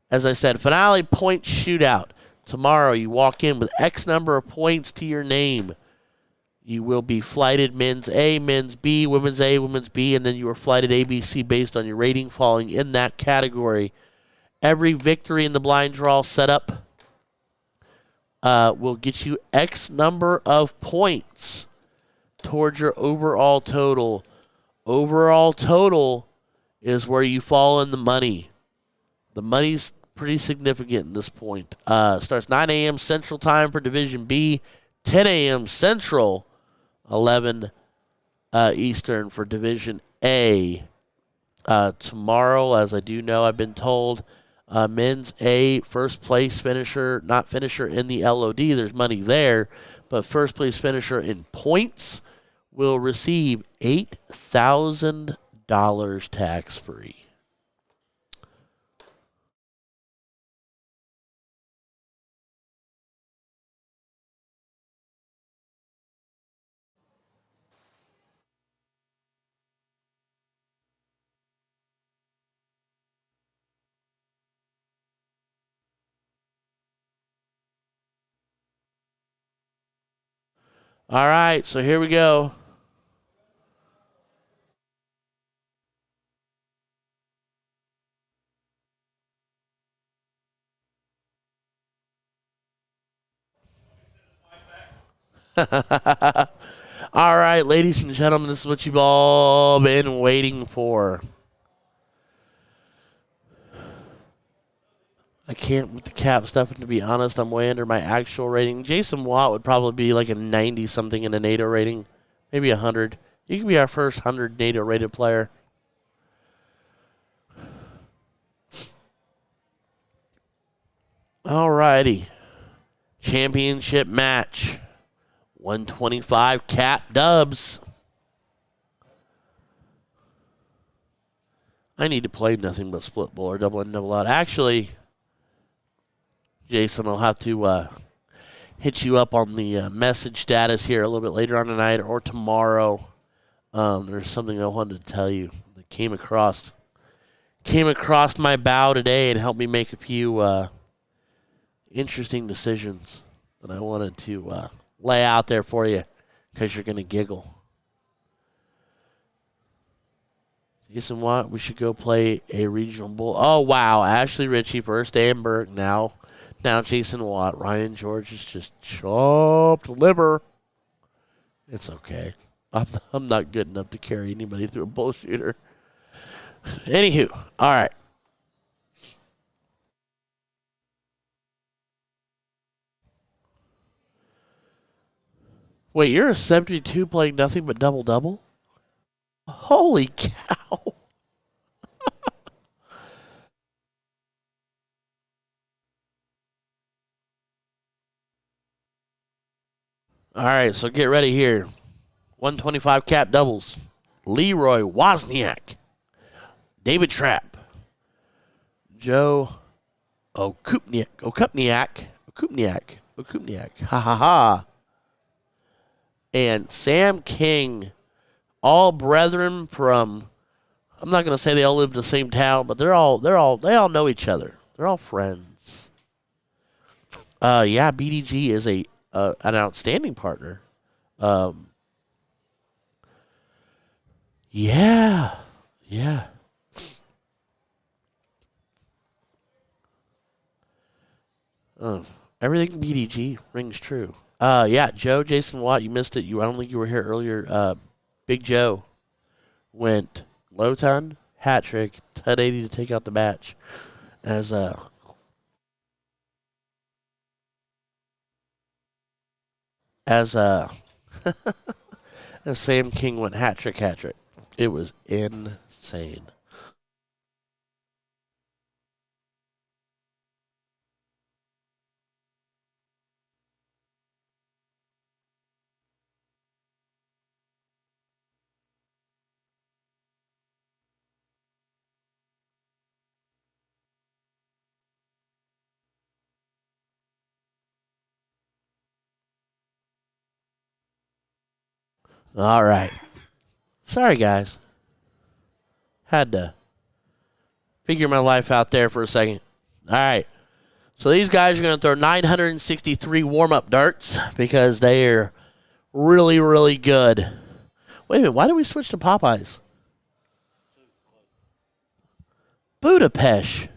As I said, finale point shootout. Tomorrow you walk in with X number of points to your name. You will be flighted men's A, men's B, women's A, women's B, and then you are flighted ABC based on your rating falling in that category. Every victory in the blind draw setup will get you X number of points towards your overall total. Overall total is where you fall in the money. The money's pretty significant at this point. Starts 9 a.m. Central Time for Division B, 10 a.m. Central, 11 Eastern for Division A. Tomorrow, as I do know, I've been told, men's A, first place finisher, not finisher in the LOD, there's money there, but first place finisher in points will receive $8,000 tax-free. All right, so here we go. All right, ladies and gentlemen, this is what you've all been waiting for. I can't with the cap stuff, and to be honest, I'm way under my actual rating. Jason Watt would probably be like a 90-something in a NATO rating, maybe 100. You could be our first 100 NATO-rated player. All righty. Championship match. 125 cap dubs. I need to play nothing but split bull or double in, double out. Actually, Jason, I'll have to hit you up on the message status here a little bit later on tonight or tomorrow. There's something I wanted to tell you that came across my bow today and helped me make a few interesting decisions that I wanted to lay out there for you because you're going to giggle. Jason Watt, we should go play a regional bull. Oh, wow. Ashley Ritchie first, Amber. Now Jason Watt. Ryan George is just chopped liver. It's okay. I'm not good enough to carry anybody through a bull shooter. Anywho, all right. Wait, you're a 72 playing nothing but double-double? Holy cow. All right, so get ready here. 125 cap doubles. Leroy Wozniak. David Trapp. Joe Okupniak. Ha ha ha. And Sam King. All brethren from, I'm not going to say they all live in the same town, but they all know each other. They're all friends. Yeah, BDG is an outstanding partner. Yeah. Everything BDG rings true. Yeah, Joe, Jason Watt, you missed it. I don't think you were here earlier. Big Joe went low ton, hat trick, 1080 to take out the match. As Sam King went hat trick. It was insane. All right. Sorry, guys. Had to figure my life out there for a second. All right. So these guys are going to throw 963 warm-up darts because they are really, really good. Wait a minute. Why did we switch to Popeyes? Budapest.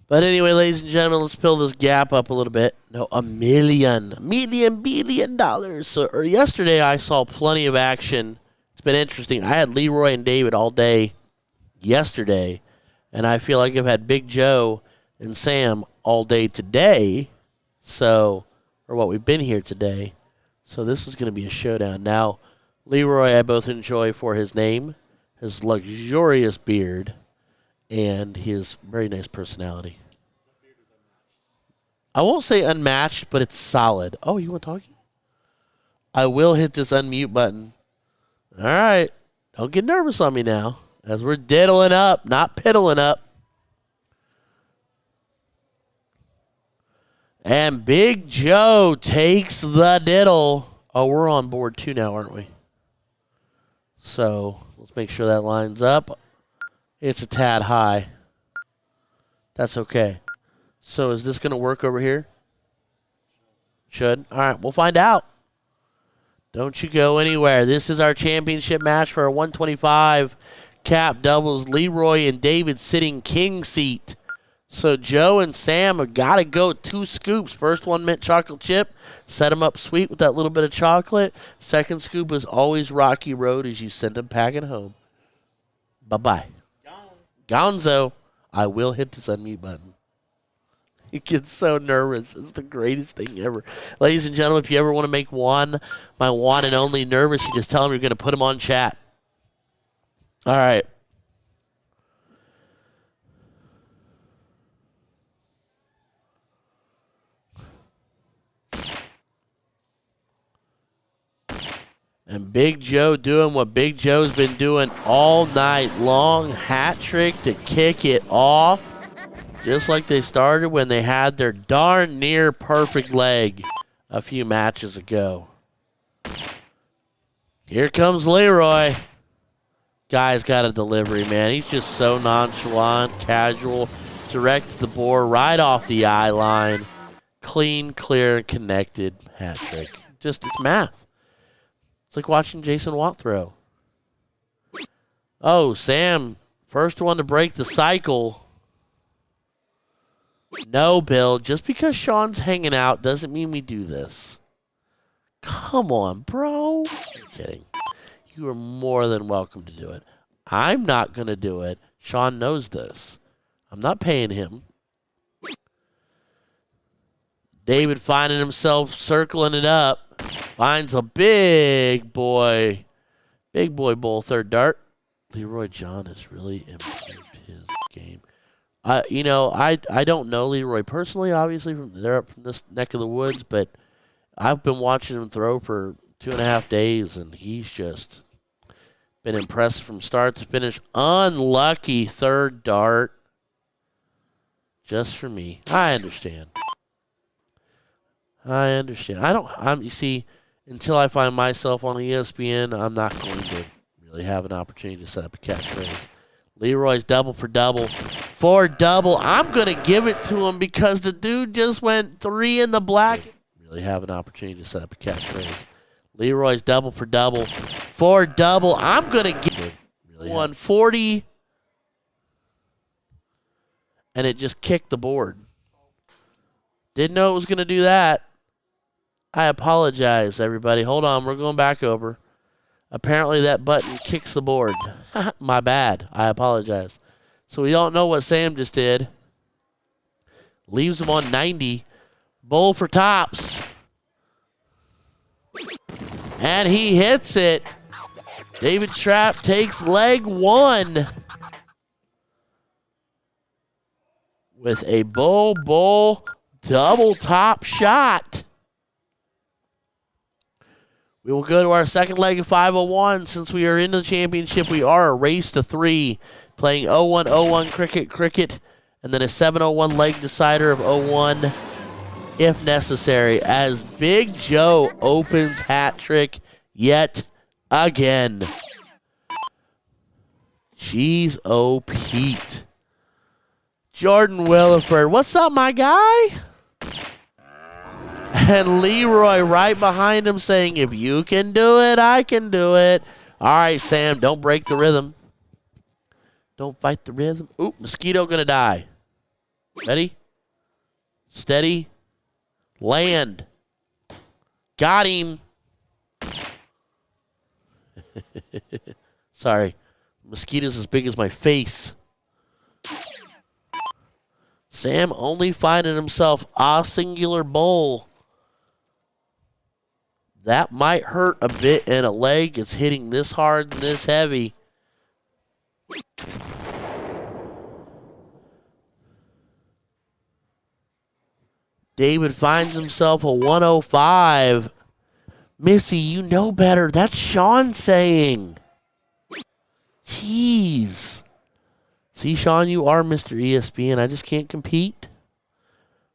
But anyway, ladies and gentlemen, let's fill this gap up a little bit. No, $1 billion. So yesterday I saw plenty of action. It's been interesting. I had Leroy and David all day yesterday, and I feel like I've had Big Joe and Sam all day today. So, or what we've been here today. So this is going to be a showdown. Now, Leroy I both enjoy for his name, his luxurious beard, and his very nice personality. I won't say unmatched, but it's solid. Oh, you want talking? I will hit this unmute button. All right. Don't get nervous on me now, as we're diddling up, not piddling up. And Big Joe takes the diddle. Oh, we're on board 2 now, aren't we? So let's make sure that lines up. It's a tad high. That's okay. So is this going to work over here? Should. All right, we'll find out. Don't you go anywhere. This is our championship match for our 125 cap doubles. Leroy and David sitting king seat. So Joe and Sam have got to go 2 scoops. First one, mint chocolate chip. Set them up sweet with that little bit of chocolate. Second scoop is always rocky road as you send them packing home. Bye-bye. Gonzo. I will hit this unmute button. He gets so nervous. It's the greatest thing ever. Ladies and gentlemen, if you ever want to make Juan, my one and only, nervous, you just tell him you're going to put him on chat. All right. And Big Joe doing what Big Joe's been doing all night long. Hat trick to kick it off. Just like they started when they had their darn near perfect leg a few matches ago. Here comes Leroy. Guy's got a delivery, man. He's just so nonchalant, casual, direct to the board, right off the eye line. Clean, clear, and connected hat trick. Just, it's math. It's like watching Jason Watt throw. Oh, Sam, first one to break the cycle. No, Bill, just because Sean's hanging out doesn't mean we do this. Come on, bro. I'm kidding. You are more than welcome to do it. I'm not going to do it. Sean knows this. I'm not paying him. David finding himself circling it up. Finds a big boy bowl third dart. Leroy John has really improved his game. I don't know Leroy personally, obviously, from this neck of the woods, but I've been watching him throw for 2.5 days, and he's just been impressive from start to finish. Unlucky third dart. Just for me. I understand. You see, until I find myself on ESPN, I'm not going to really have an opportunity to set up a catchphrase. Leroy's double for double. For double. I'm going to give it to him because the dude just went 3 in the black. Really have an opportunity to set up a catchphrase. Leroy's double for double. For double. I'm going to give it 140. And it just kicked the board. Didn't know it was going to do that. I apologize, everybody. Hold on. We're going back over. Apparently that button kicks the board. My bad. I apologize. So we don't know what Sam just did. Leaves him on 90. Bowl for tops. And he hits it. David Trapp takes leg 1. With a bowl double top shot. We will go to our second leg of 501. Since we are in the championship, we are a race to 3. Playing 0-1-0-1 cricket, and then a 701 leg decider of 0-1 if necessary. As Big Joe opens hat trick yet again. Jeez, oh Pete. Jordan Williford, what's up, my guy? And Leroy right behind him saying, if you can do it, I can do it. All right, Sam, don't break the rhythm. Don't fight the rhythm. Ooh, mosquito gonna die. Ready? Steady. Land. Got him. Sorry. Mosquito's as big as my face. Sam only finding himself a singular bowl. That might hurt a bit in a leg. It's hitting this hard and this heavy. David finds himself a 105. Missy, you know better. That's Sean saying. Jeez. See, Sean, you are Mr. ESPN. I just can't compete.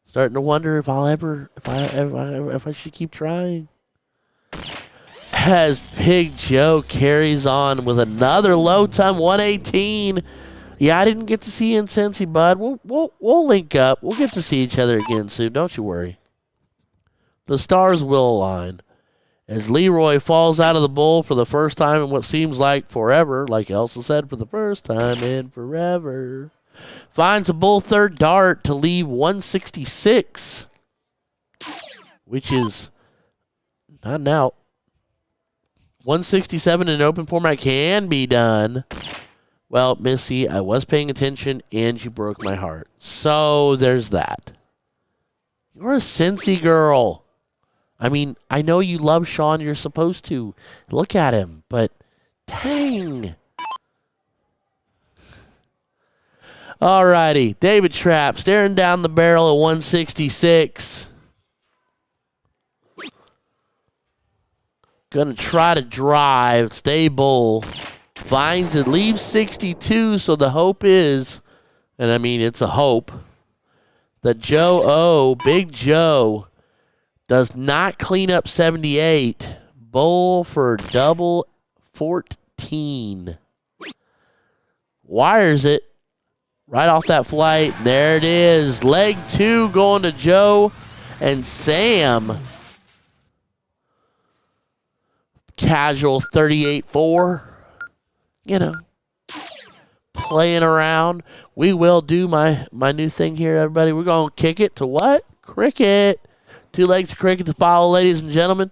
Starting to wonder if I should keep trying. as Big Joe carries on with another low time, 118. Yeah, I didn't get to see you in Cincy, bud. We'll link up. We'll get to see each other again soon. Don't you worry. The stars will align. As Leroy falls out of the bowl for the first time in what seems like forever, like Elsa said, for the first time in forever. Finds a bull third dart to leave 166, which is not an out. 167 in open format can be done. Well, Missy, I was paying attention, and you broke my heart. So there's that. You're a Cincy girl. I mean, I know you love Sean. You're supposed to. Look at him, but dang. Alrighty, David Trapp staring down the barrel at 166. Gonna try to drive, stay bull. Finds it, leaves 62, so the hope is, and I mean it's a hope, that Big Joe, does not clean up 78. Bull for double 14. Wires it right off that flight. There it is. Leg 2 going to Joe and Sam. Casual 38-4. You know, playing around. We will do my new thing here, everybody. We're going to kick it to what? Cricket. 2 legs of cricket to follow, ladies and gentlemen,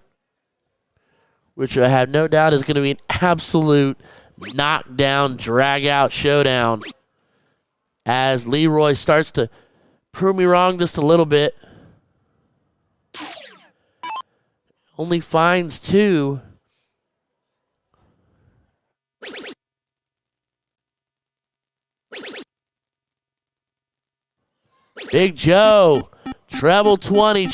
which I have no doubt is going to be an absolute knockdown, drag-out showdown as Leroy starts to prove me wrong just a little bit. Only finds 2. Big Joe. Treble 20,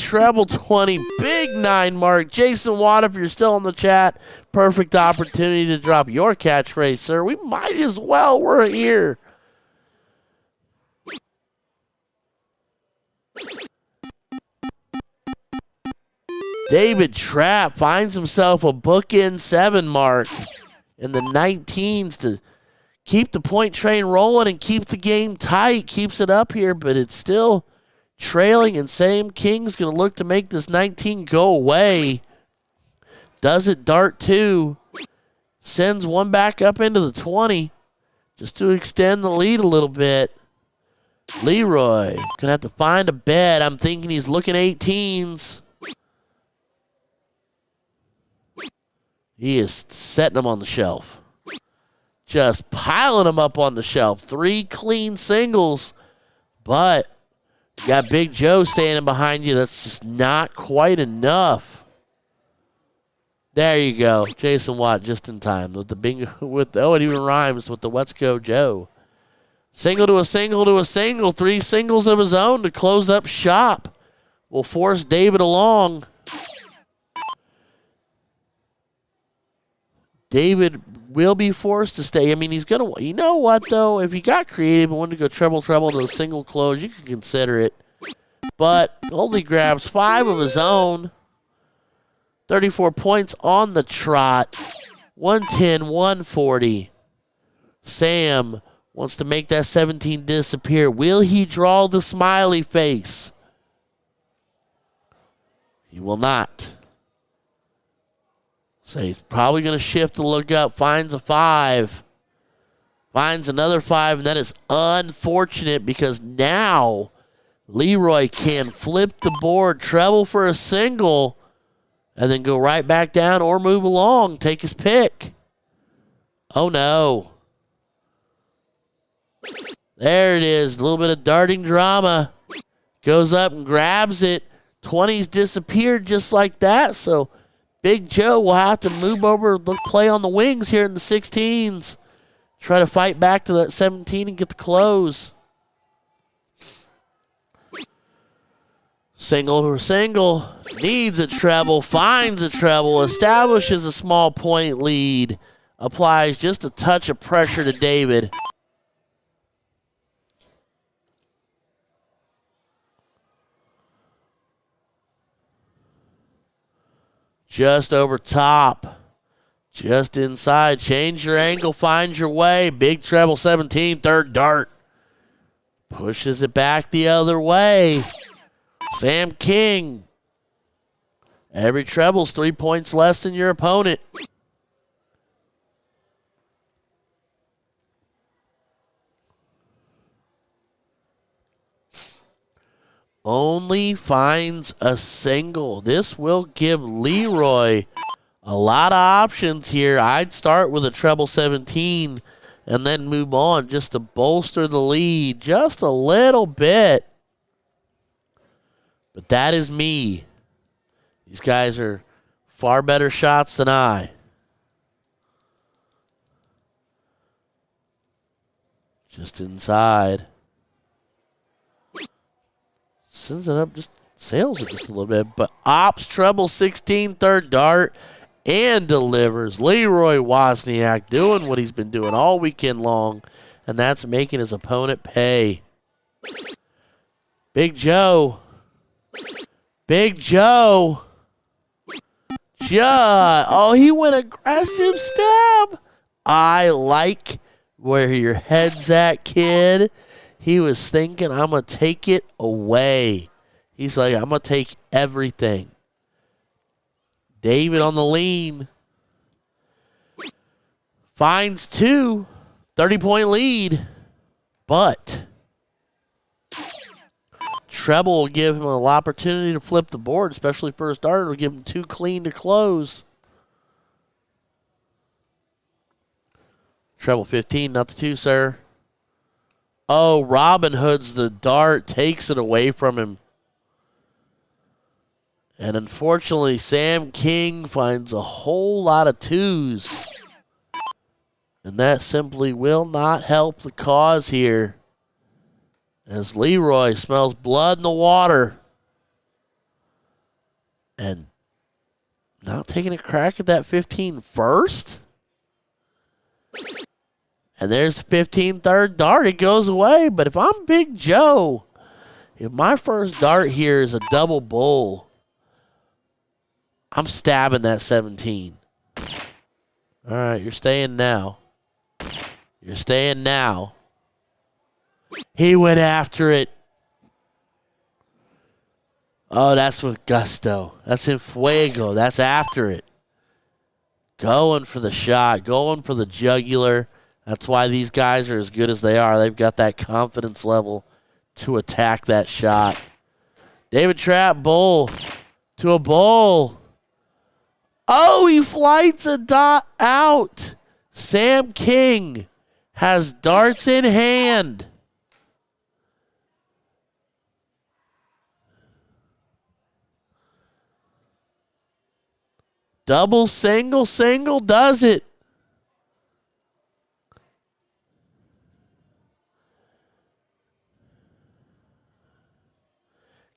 big 9 mark. Jason Watt, if you're still in the chat, perfect opportunity to drop your catchphrase, sir. We might as well. We're here. David Trapp finds himself a bookend 7 mark in the 19s to keep the point train rolling and keep the game tight. Keeps it up here, but it's still trailing, and Sam King's going to look to make this 19 go away. Does it dart 2. Sends 1 back up into the 20 just to extend the lead a little bit. Leroy going to have to find a bet. I'm thinking he's looking 18s. He is setting them on the shelf. Just piling them up on the shelf. 3 clean singles, but you got Big Joe standing behind you. That's just not quite enough. There you go. Jason Watt just in time with the bingo. It even rhymes with the Let's Go Joe. Single to a single to a single. 3 singles of his own to close up shop. Will force David along. David will be forced to stay. I mean, he's going to, you know what, though? If he got creative and wanted to go treble to a single close, you can consider it. But only grabs 5 of his own. 34 points on the trot. 110, 140. Sam wants to make that 17 disappear. Will he draw the smiley face? He will not. So he's probably going to shift the look up. Finds a 5. Finds another 5. And that is unfortunate because now Leroy can flip the board, treble for a single, and then go right back down or move along. Take his pick. Oh, no. There it is. A little bit of darting drama. Goes up and grabs it. 20's disappeared just like that. So Big Joe will have to move over, play on the wings here in the 16s. Try to fight back to that 17 and get the close. Single to single. Needs a treble. Finds a treble. Establishes a small point lead. Applies just a touch of pressure to David. Just over top. Just inside. Change your angle. Find your way. Big treble 17. Third dart. Pushes it back the other way. Sam King. Every treble's 3 points less than your opponent. Only finds a single. This will give Leroy a lot of options here. I'd start with a treble 17 and then move on just to bolster the lead just a little bit. But that is me. These guys are far better shots than I. Just inside. Sends it up, just sails it just a little bit. But opts treble 16, third dart, and delivers. Leroy Wozniak doing what he's been doing all weekend long, and that's making his opponent pay. Big Joe. Big Joe. Oh, he went aggressive stab. I like where your head's at, kid. He was thinking, I'm going to take it away. He's like, I'm going to take everything. David on the lean. Finds two. 30-point lead. But treble will give him an opportunity to flip the board, especially first dart. It'll give him too clean to close. Treble 15, not the two, sir. Oh, Robin Hood's the dart, takes it away from him. And unfortunately, Sam King finds a whole lot of twos. And that simply will not help the cause here. As Leroy smells blood in the water. And not taking a crack at that 15 first. And there's the 15 third dart. It goes away. But if I'm Big Joe, if my first dart here is a double bull, I'm stabbing that 17. All right, you're staying now. You're staying now. He went after it. Oh, that's with gusto. That's in fuego. That's after it. Going for the shot. Going for the jugular. That's why these guys are as good as they are. They've got that confidence level to attack that shot. David Trapp, bull to a bull. Oh, he flights a dot out. Sam King has darts in hand. Double, single, single does it.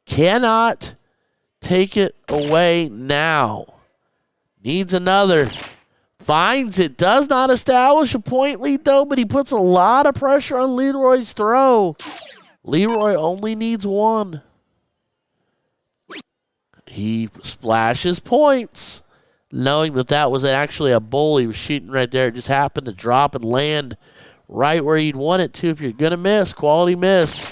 Cannot take it away now. Needs another. Finds it. Does not establish a point lead, though, but he puts a lot of pressure on Leroy's throw. Leroy only needs one. He splashes points, knowing that that was actually a bull he was shooting right there. It just happened to drop and land right where you'd want it to. If you're going to miss, quality miss.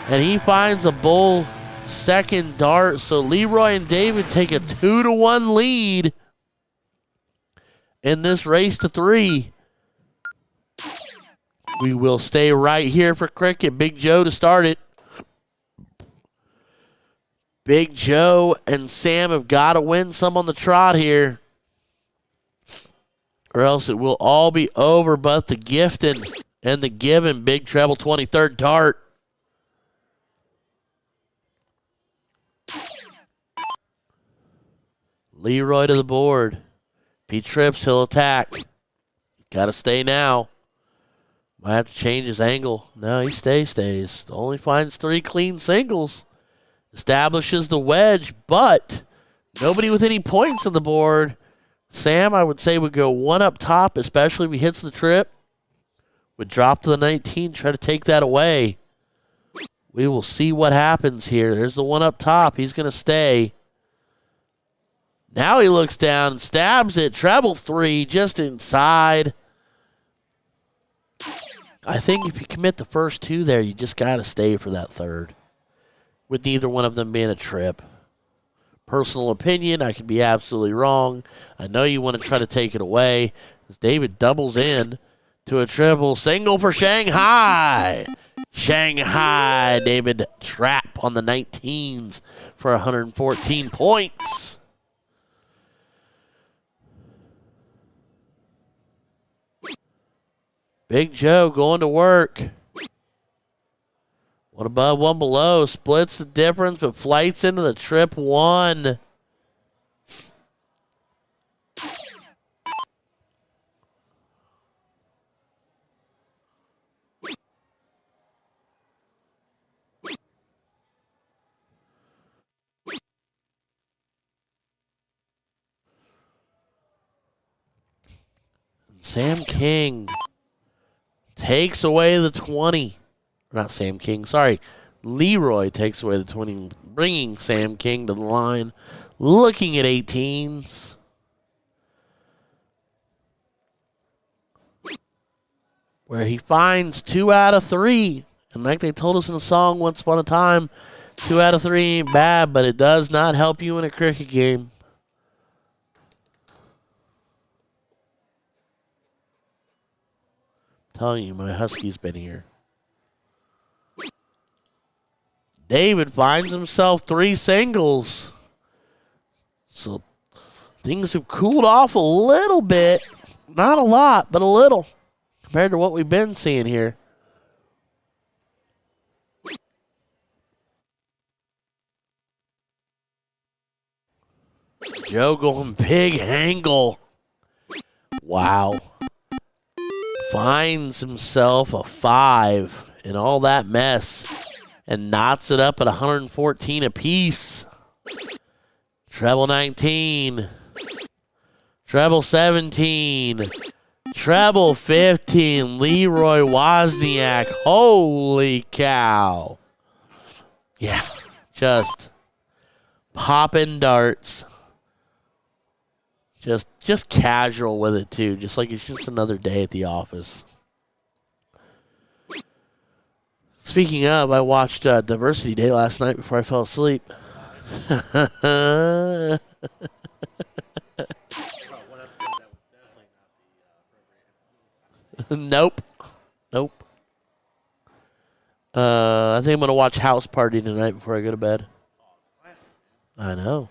And he finds a bull second dart. So Leroy and David take a 2-1 lead in this race to 3. We will stay right here for cricket. Big Joe to start it. Big Joe and Sam have got to win some on the trot here, or else it will all be over but the gifting and the giving. Big treble 23rd dart. Leroy to the board. If he trips, he'll attack. Got to stay now. Might have to change his angle. No, he stays. Only finds 3 clean singles. Establishes the wedge, but nobody with any points on the board. Sam, I would say, would go one up top, especially if he hits the trip. Would drop to the 19, try to take that away. We will see what happens here. There's the one up top. He's going to stay. Now he looks down, stabs it, treble 3, just inside. I think if you commit the first 2 there, you just got to stay for that third, with neither one of them being a trip. Personal opinion, I could be absolutely wrong. I know you want to try to take it away. David doubles in to a triple single for Shanghai. Shanghai, David trap on the 19s for 114 points. Big Joe going to work. One above, one below. Splits the difference, but flights into the trip 1. Sam King takes away the 20. Not Sam King, sorry. Leroy takes away the 20, bringing Sam King to the line. Looking at 18s. Where he finds 2 out of 3. And like they told us in the song Once Upon a Time, 2 out of 3 ain't bad, but it does not help you in a cricket game. I'm telling you, my Husky's been here. David finds himself 3 singles. So things have cooled off a little bit. Not a lot, but a little compared to what we've been seeing here. Joe going big angle. Wow. Finds himself a 5 in all that mess and knots it up at 114 apiece. Treble 19. Treble 17. Treble 15. Leroy Wozniak. Holy cow. Yeah, just popping darts. Just casual with it, too. Just like it's just another day at the office. Speaking of, I watched Diversity Day last night before I fell asleep. Nope. I think I'm going to watch House Party tonight before I go to bed. I know.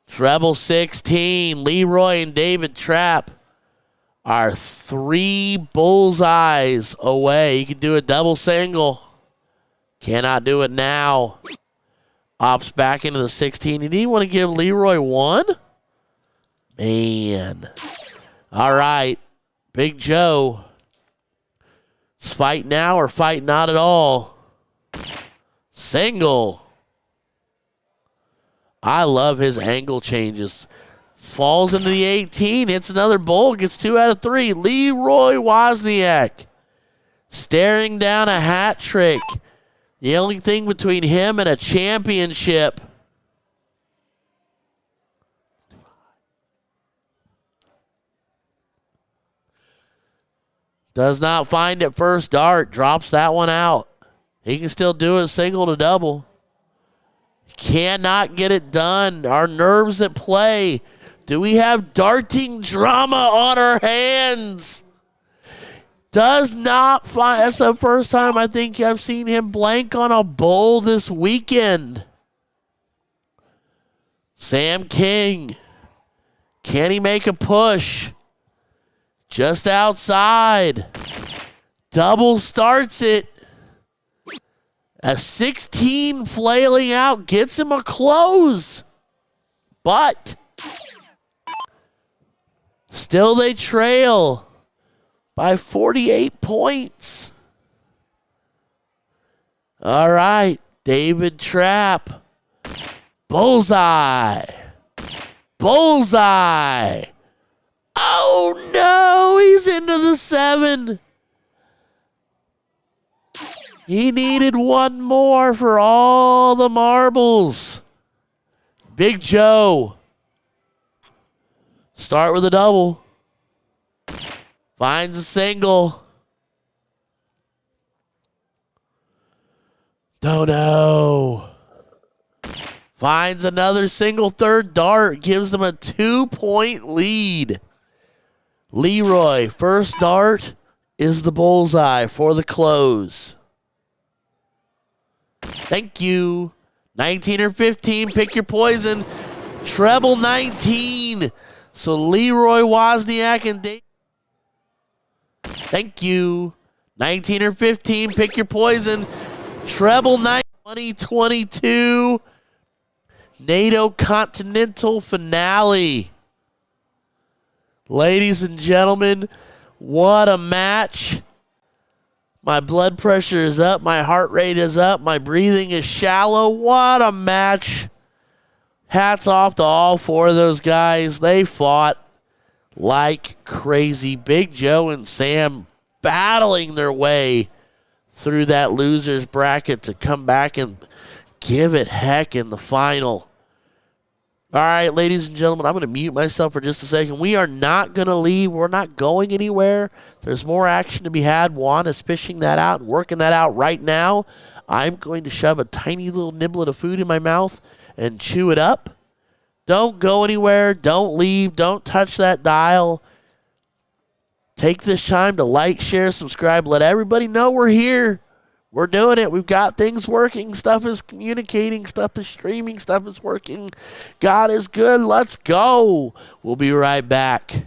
Treble 16, Leroy and David Trapp are 3 bullseyes away. You can do a double single. Cannot do it now. Opts back into the 16. You didn't want to give Leroy 1? Man. All right. Big Joe. It's fight now or fight not at all. Single. I love his angle changes. Falls into the 18, hits another bowl, gets 2 out of 3. Leroy Wozniak staring down a hat trick. The only thing between him and a championship. Does not find it first dart, drops that one out. He can still do it single to double. Cannot get it done. Our nerves at play. Do we have darting drama on our hands? Does not find. That's the first time I think I've seen him blank on a bowl this weekend. Sam King. Can he make a push? Just outside. Double starts it. A 16 flailing out gets him a close. But still they trail by 48 points. All right, David Trapp. Bullseye. Bullseye. Oh no, he's into the 7. He needed one more for all the marbles. Big Joe. Start with a double. Finds a single. Dono. Finds another single third dart. Gives them a 2-point lead. Leroy, first dart is the bullseye for the close. Thank you. 19 or 15, pick your poison. Treble 19. So Leroy Wozniak and Dave. Thank you. 19 or 15, pick your poison. Treble 9. 2022 NATO Continental Finale. Ladies and gentlemen, what a match. My blood pressure is up. My heart rate is up. My breathing is shallow. What a match. Hats off to all four of those guys. They fought like crazy. Big Joe and Sam battling their way through that loser's bracket to come back and give it heck in the final. All right, ladies and gentlemen, I'm going to mute myself for just a second. We are not going to leave. We're not going anywhere. There's more action to be had. Juan is fishing that out and working that out right now. I'm going to shove a tiny little niblet of food in my mouth and chew it up. Don't go anywhere. Don't leave. Don't touch that dial. Take this time to like, share, subscribe. Let everybody know we're here. We're doing it. We've got things working. Stuff is communicating. Stuff is streaming. Stuff is working. God is good. Let's go. We'll be right back.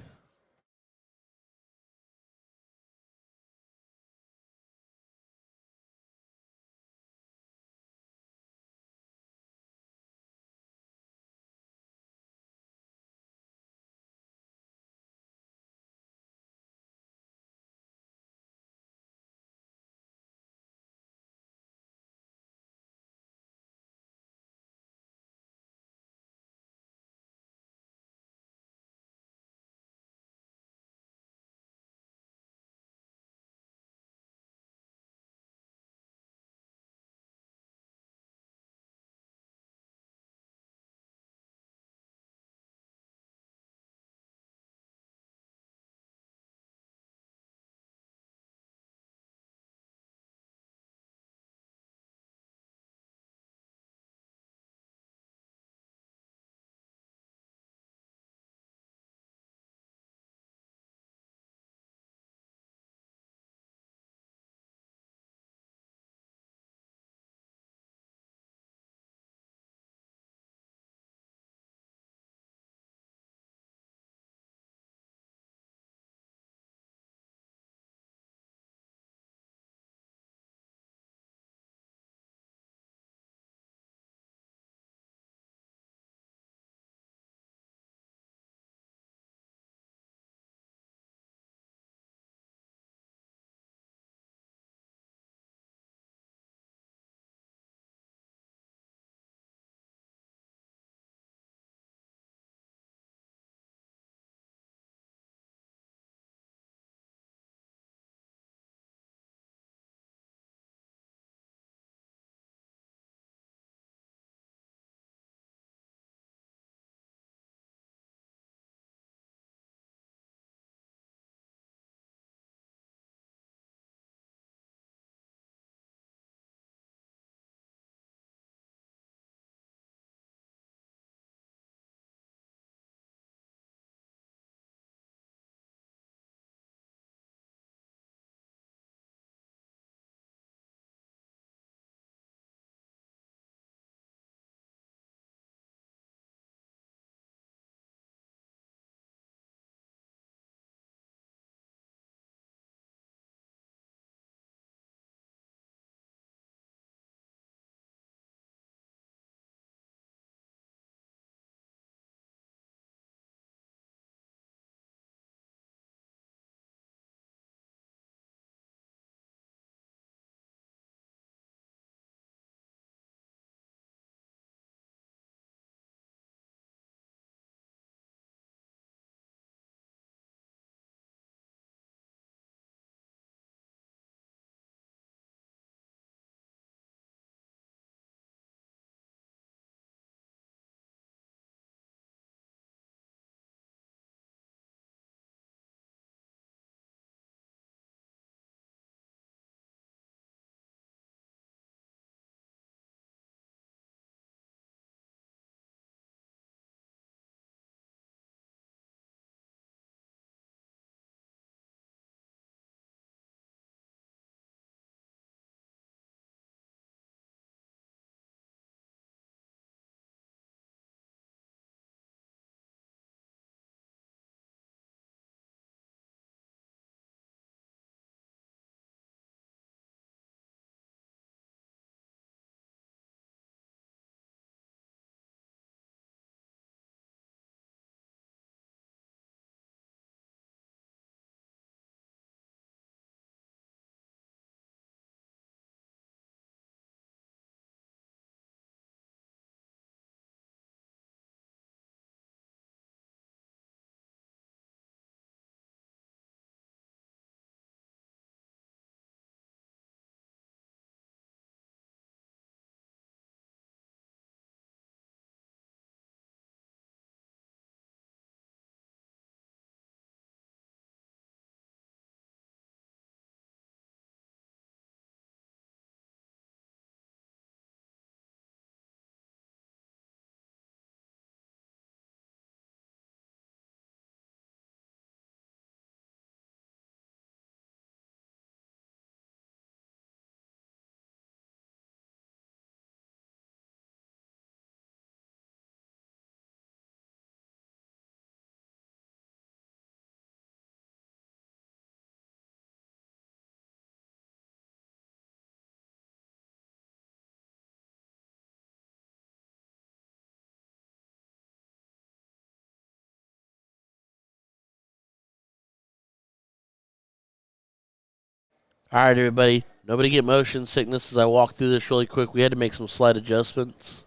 All right, everybody. Nobody get motion sickness as I walk through this really quick. We had to make some slight adjustments.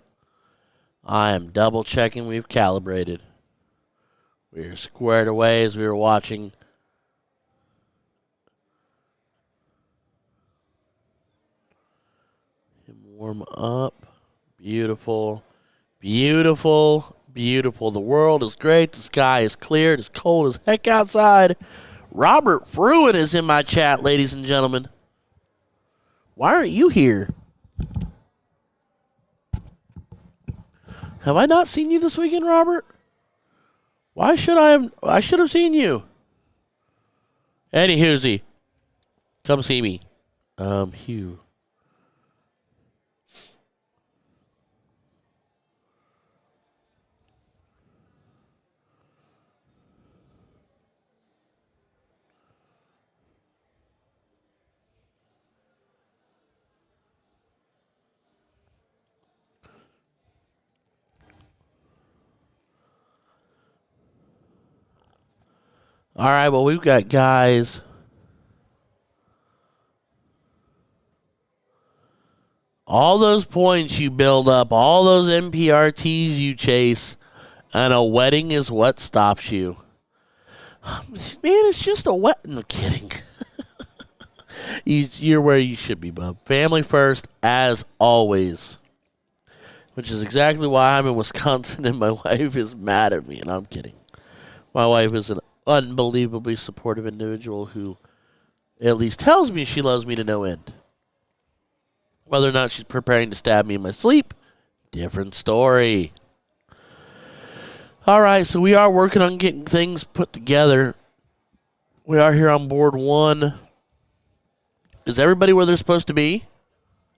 I am double checking we've calibrated. We're squared away as we were watching. Him warm up. Beautiful. Beautiful. Beautiful. The world is great. The sky is clear. It is cold as heck outside. Robert Fruin is in my chat, ladies and gentlemen. Why aren't you here? Have I not seen you this weekend, Robert? Why should I have? I should have seen you. Eddie Husey, come see me. Hugh. All right, well, we've got guys. All those points you build up, all those MPRTs you chase, and a wedding is what stops you. Man, it's just a wedding. No kidding. You're where you should be, bub. Family first, as always. Which is exactly why I'm in Wisconsin and my wife is mad at me, and I'm kidding. My wife is an unbelievably supportive individual who at least tells me she loves me to no end. Whether or not she's preparing to stab me in my sleep, different story. All right, so we are working on getting things put together. We are here on board 1. Is everybody where they're supposed to be?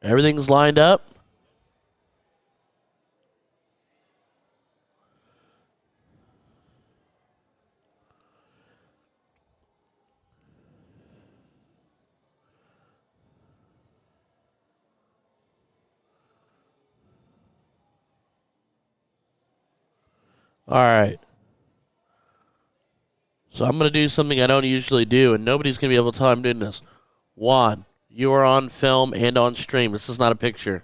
Everything's lined up? All right. So I'm going to do something I don't usually do, and nobody's going to be able to tell I'm doing this. Juan, you are on film and on stream. This is not a picture.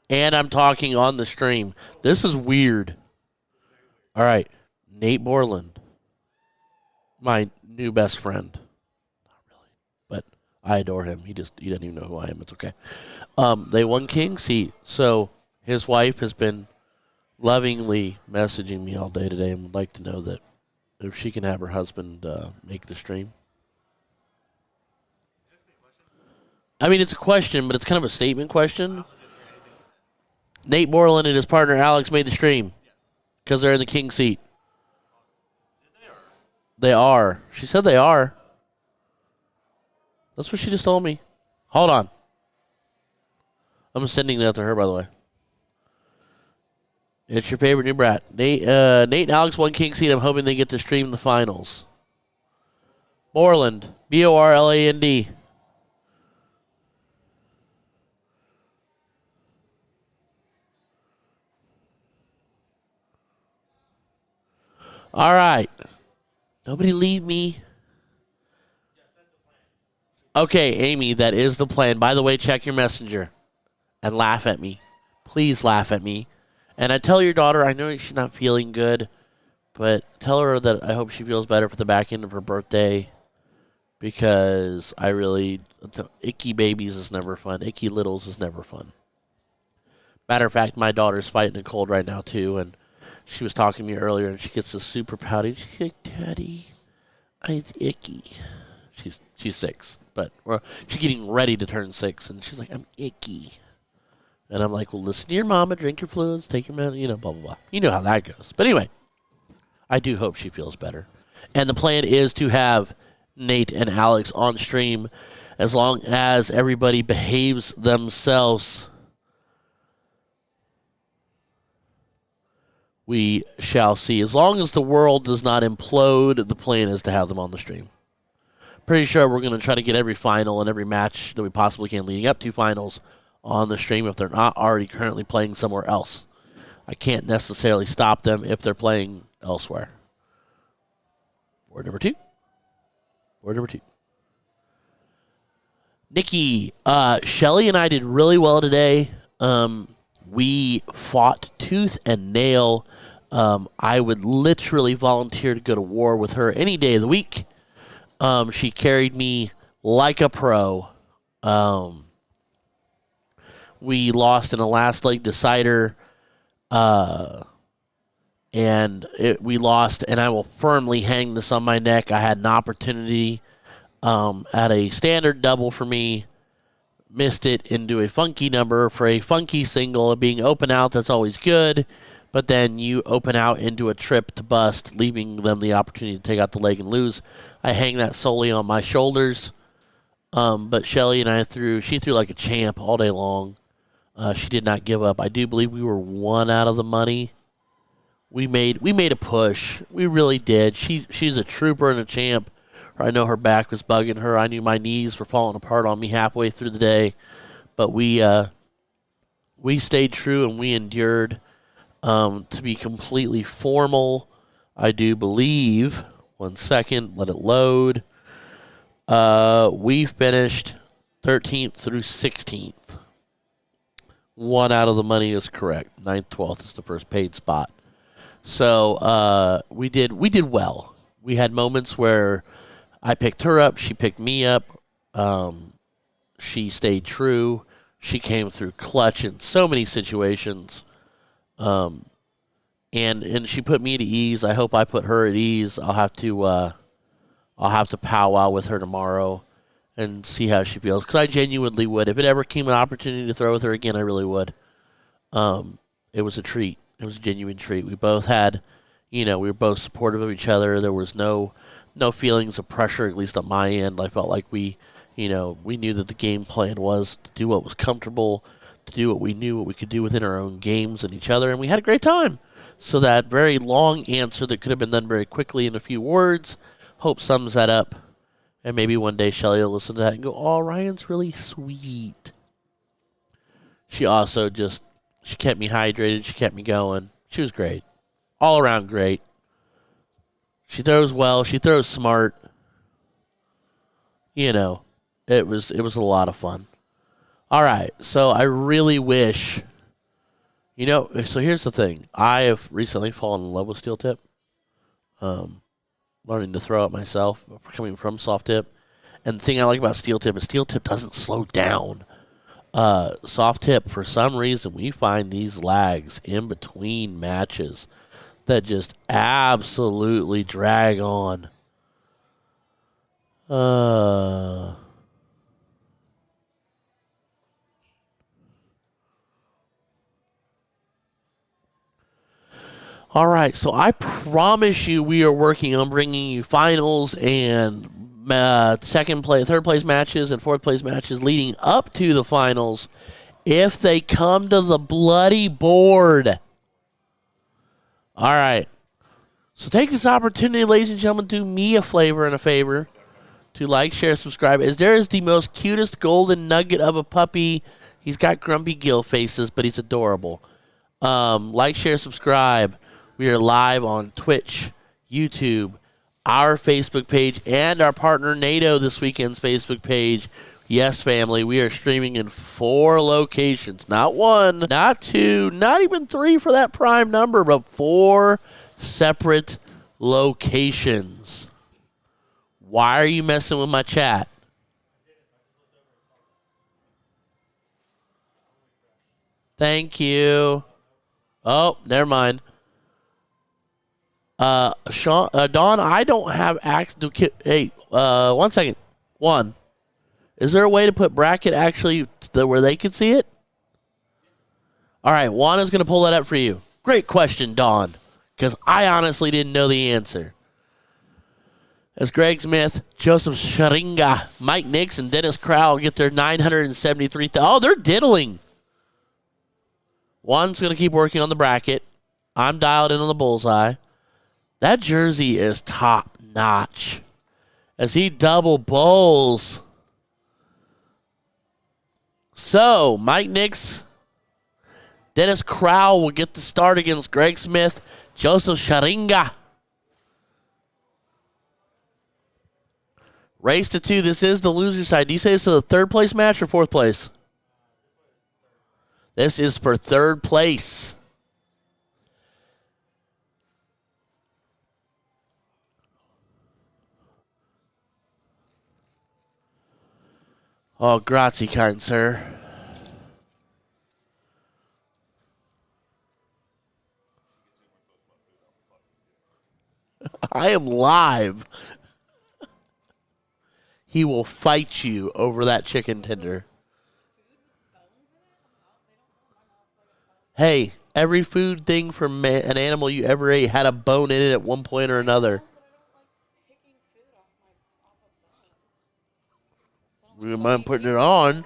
And I'm talking on the stream. This is weird. All right. Nate Borland, my new best friend. Not really, but I adore him. He doesn't even know who I am. It's okay. They won King Seat. So his wife has been lovingly messaging me all day today and would like to know that if she can have her husband make the stream. I mean, it's a question, but it's kind of a statement question. Nate Borland and his partner Alex made the stream because they're in the king seat. They are. She said they are. That's what she just told me. Hold on. I'm sending that to her, by the way. It's your favorite new brat. Nate and Alex won king seat. I'm hoping they get to stream the finals. Borland. Borland. All right. Nobody leave me. Okay, Amy, that is the plan. By the way, check your messenger and laugh at me. Please laugh at me. And I tell your daughter, I know she's not feeling good, but tell her that I hope she feels better for the back end of her birthday because icky babies is never fun. Icky littles is never fun. Matter of fact, my daughter's fighting a cold right now, too, and she was talking to me earlier, and she gets this super pouty. She's like, Daddy, it's icky. She's 6, but she's getting ready to turn 6, and she's like, I'm icky. And I'm like, well, listen to your mama, drink your fluids, take your medicine, blah, blah, blah. You know how that goes. But anyway, I do hope she feels better. And the plan is to have Nate and Alex on stream as long as everybody behaves themselves. We shall see. As long as the world does not implode, the plan is to have them on the stream. Pretty sure we're going to try to get every final and every match that we possibly can leading up to finals on the stream if they're not already currently playing somewhere else. I can't necessarily stop them if they're playing elsewhere. Board number 2. Nikki, Shelly and I did really well today. We fought tooth and nail. I would literally volunteer to go to war with her any day of the week. She carried me like a pro. We lost in a last leg decider. We lost, and I will firmly hang this on my neck. I had an opportunity at a standard double for me, missed it into a funky number for a funky single. Being open out, that's always good, but then you open out into a trip to bust, leaving them the opportunity to take out the leg and lose. I hang that solely on my shoulders, but Shelly and I she threw like a champ all day long. She did not give up. I do believe we were one out of the money. We made a push. We really did. She's a trooper and a champ. I know her back was bugging her. I knew my knees were falling apart on me halfway through the day, but we stayed true and we endured. To be completely formal, I do believe. 1 second, let it load. We finished 13th through 16th. One out of the money is correct. 9th, 12th is the first paid spot. So we did well. We had moments where I picked her up, she picked me up. She stayed true. She came through clutch in so many situations. And she put me at ease. I hope I put her at ease. I'll have to powwow with her tomorrow and see how she feels, because I genuinely would. If it ever came an opportunity to throw with her again, I really would. It was a treat. It was a genuine treat. We both had, we were both supportive of each other. There was no feelings of pressure, at least on my end. I felt like we knew that the game plan was to do what was comfortable, to do what we knew what we could do within our own games and each other, and we had a great time. So that very long answer that could have been done very quickly in a few words, hope sums that up. And maybe one day Shelly will listen to that and go, oh, Ryan's really sweet. She also she kept me hydrated. She kept me going. She was great. All around great. She throws well. She throws smart. It was a lot of fun. All right. So I really wish, so here's the thing. I have recently fallen in love with steel tip. Learning to throw it myself, coming from soft tip. And the thing I like about steel tip is steel tip doesn't slow down. Soft tip, for some reason, we find these lags in between matches that just absolutely drag on. All right, so I promise you we are working on bringing you finals and third place matches and fourth place matches leading up to the finals if they come to the bloody board. All right, so take this opportunity, ladies and gentlemen, do me a flavor and a favor to like, share, subscribe, as there is the most cutest golden nugget of a puppy. He's got grumpy gill faces, but he's adorable. Like, share, subscribe. We are live on Twitch, YouTube, our Facebook page, and our partner NATO this weekend's Facebook page. Yes, family, we are streaming in 4 locations. Not 1, not 2, not even 3 for that prime number, but 4 separate locations. Why are you messing with my chat? Thank you. Oh, never mind. Dawn, I don't have access to. Hey, 1 second. Is there a way to put bracket actually where they can see it? All right, Juan is going to pull that up for you. Great question, Dawn, because I honestly didn't know the answer. As Greg Smith, Joseph Sharinga, Mike Nix, and Dennis Crowell get their 973. Oh, they're diddling. Juan's going to keep working on the bracket. I'm dialed in on the bullseye. That jersey is top notch as he double bowls. So, Mike Nix, Dennis Crowell will get the start against Greg Smith, Joseph Sharinga. Race to 2. This is the loser side. Do you say this is a third place match or fourth place? This is for third place. Oh, grazie, kind sir. I am live. He will fight you over that chicken tender. Hey, every food thing from an animal you ever ate had a bone in it at one point or another. We don't mind putting it on.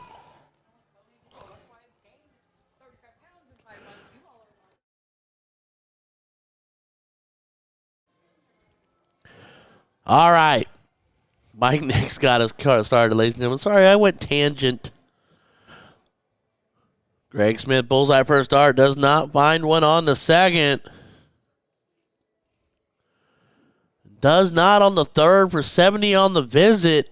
All right. Mike Nix got his car started, ladies and gentlemen. Sorry, I went tangent. Greg Smith, bullseye first start, does not find one on the second. Does not on the third for 70 on the visit.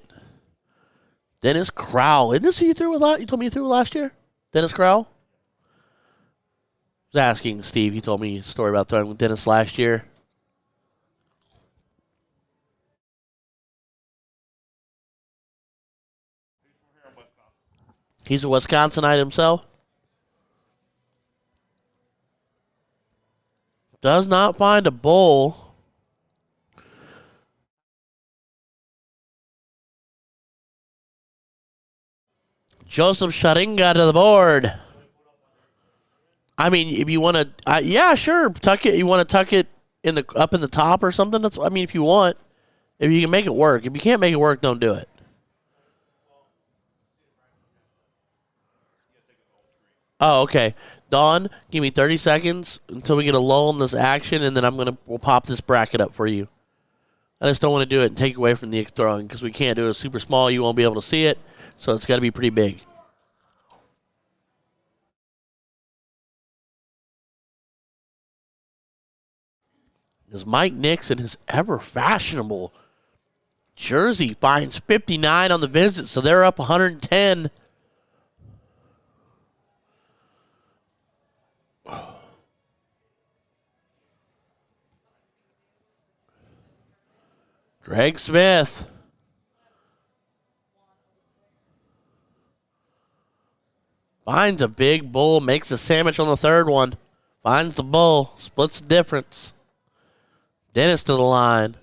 Dennis Crowell. Isn't this who you threw with? You told me you threw last year? Dennis Crowell? I was asking Steve. He told me a story about throwing with Dennis last year. He's a Wisconsinite himself. Does not find a bull. Joseph Sharinga to the board. I mean, if you want to, yeah, sure, tuck it. You want to tuck it up in the top or something. That's, I mean, if you want, if you can make it work. If you can't make it work, don't do it. Oh, okay. Dawn, give me 30 seconds until we get a lull in this action, and then we'll pop this bracket up for you. I just don't want to do it and take away from the throwing because we can't do it super small. You won't be able to see it, so it's got to be pretty big. As Mike Nix in his ever fashionable jersey finds 59 on the visit, so they're up 110. Greg Smith. Finds a big bull, makes a sandwich on the third one. Finds the bull, splits the difference. Dennis to the line.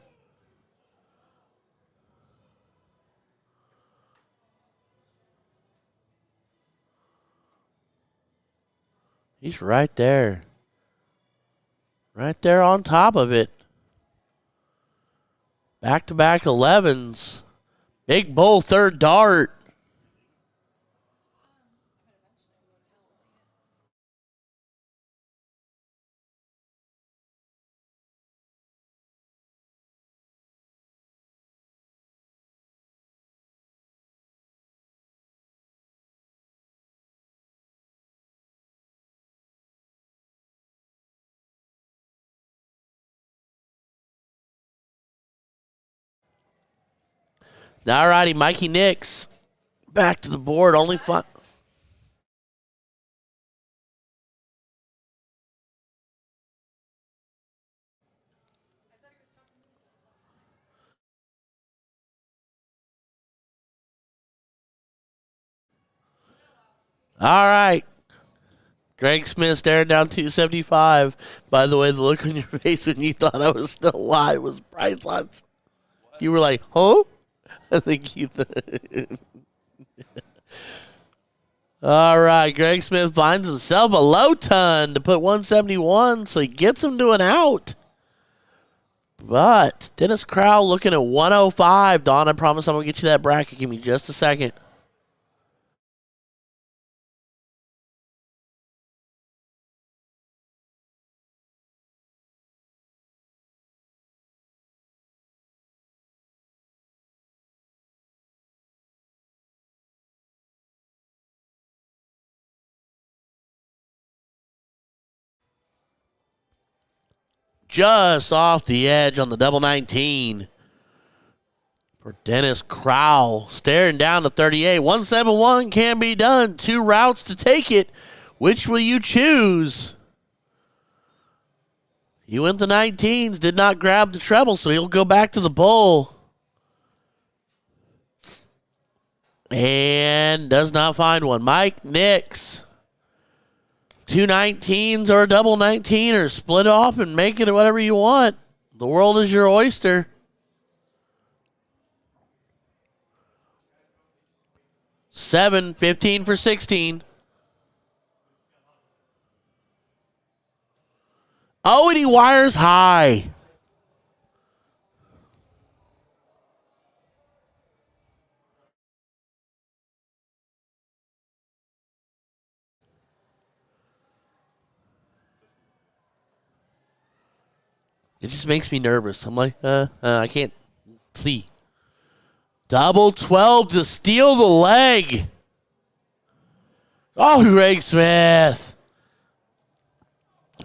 He's right there. Right there on top of it. Back-to-back 11s. Big bull, third dart. All righty, Mikey Nix. Back to the board. Only fun. All right. Greg Smith staring down 275. By the way, the look on your face when you thought I was still alive was priceless. You were like, huh? I think you All right, Greg Smith finds himself a low ton to put 171, so he gets him to an out. But Dennis Crowell looking at 105. Don, I promise I'm going to get you that bracket. Give me just a second. Just off the edge on the double 19. for Dennis Crowell. Staring down to 38. 171 can be done. 2 routes to take it. Which will you choose? He went the 19s, did not grab the treble, so he'll go back to the bowl. And does not find one. Mike Nix. 2 19s or a double 19, or split off and make it whatever you want. The world is your oyster. Seven, 15 for 16. Oh, and he wires high. It just makes me nervous. I'm like, I can't see. Double 12 to steal the leg. Oh, Greg Smith.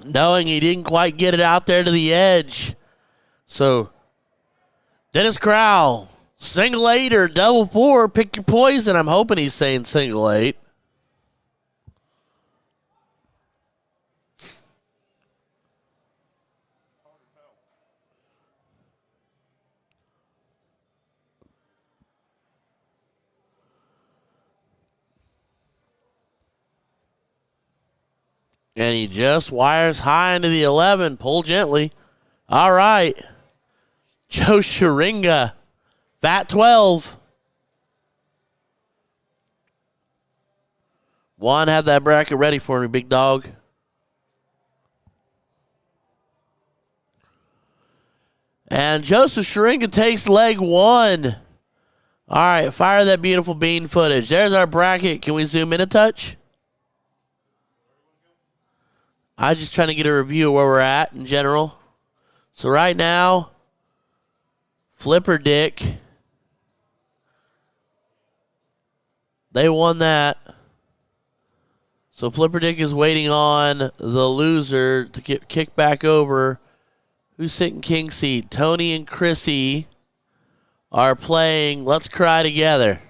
Knowing he didn't quite get it out there to the edge. So, Dennis Crowell, single 8 or double 4, pick your poison. I'm hoping he's saying single 8. And he just wires high into the 11. Pull gently. All right. Joe Sharinga. Fat 12. Juan, have that bracket ready for me, big dog. And Joseph Sharinga takes leg 1. All right, fire that beautiful bean footage. There's our bracket. Can we zoom in a touch? I'm just trying to get a review of where we're at in general. So right now, Flipper Dick, they won that. So Flipper Dick is waiting on the loser to get kicked back over. Who's sitting king seat? Tony and Chrissy are playing Let's Cry Together.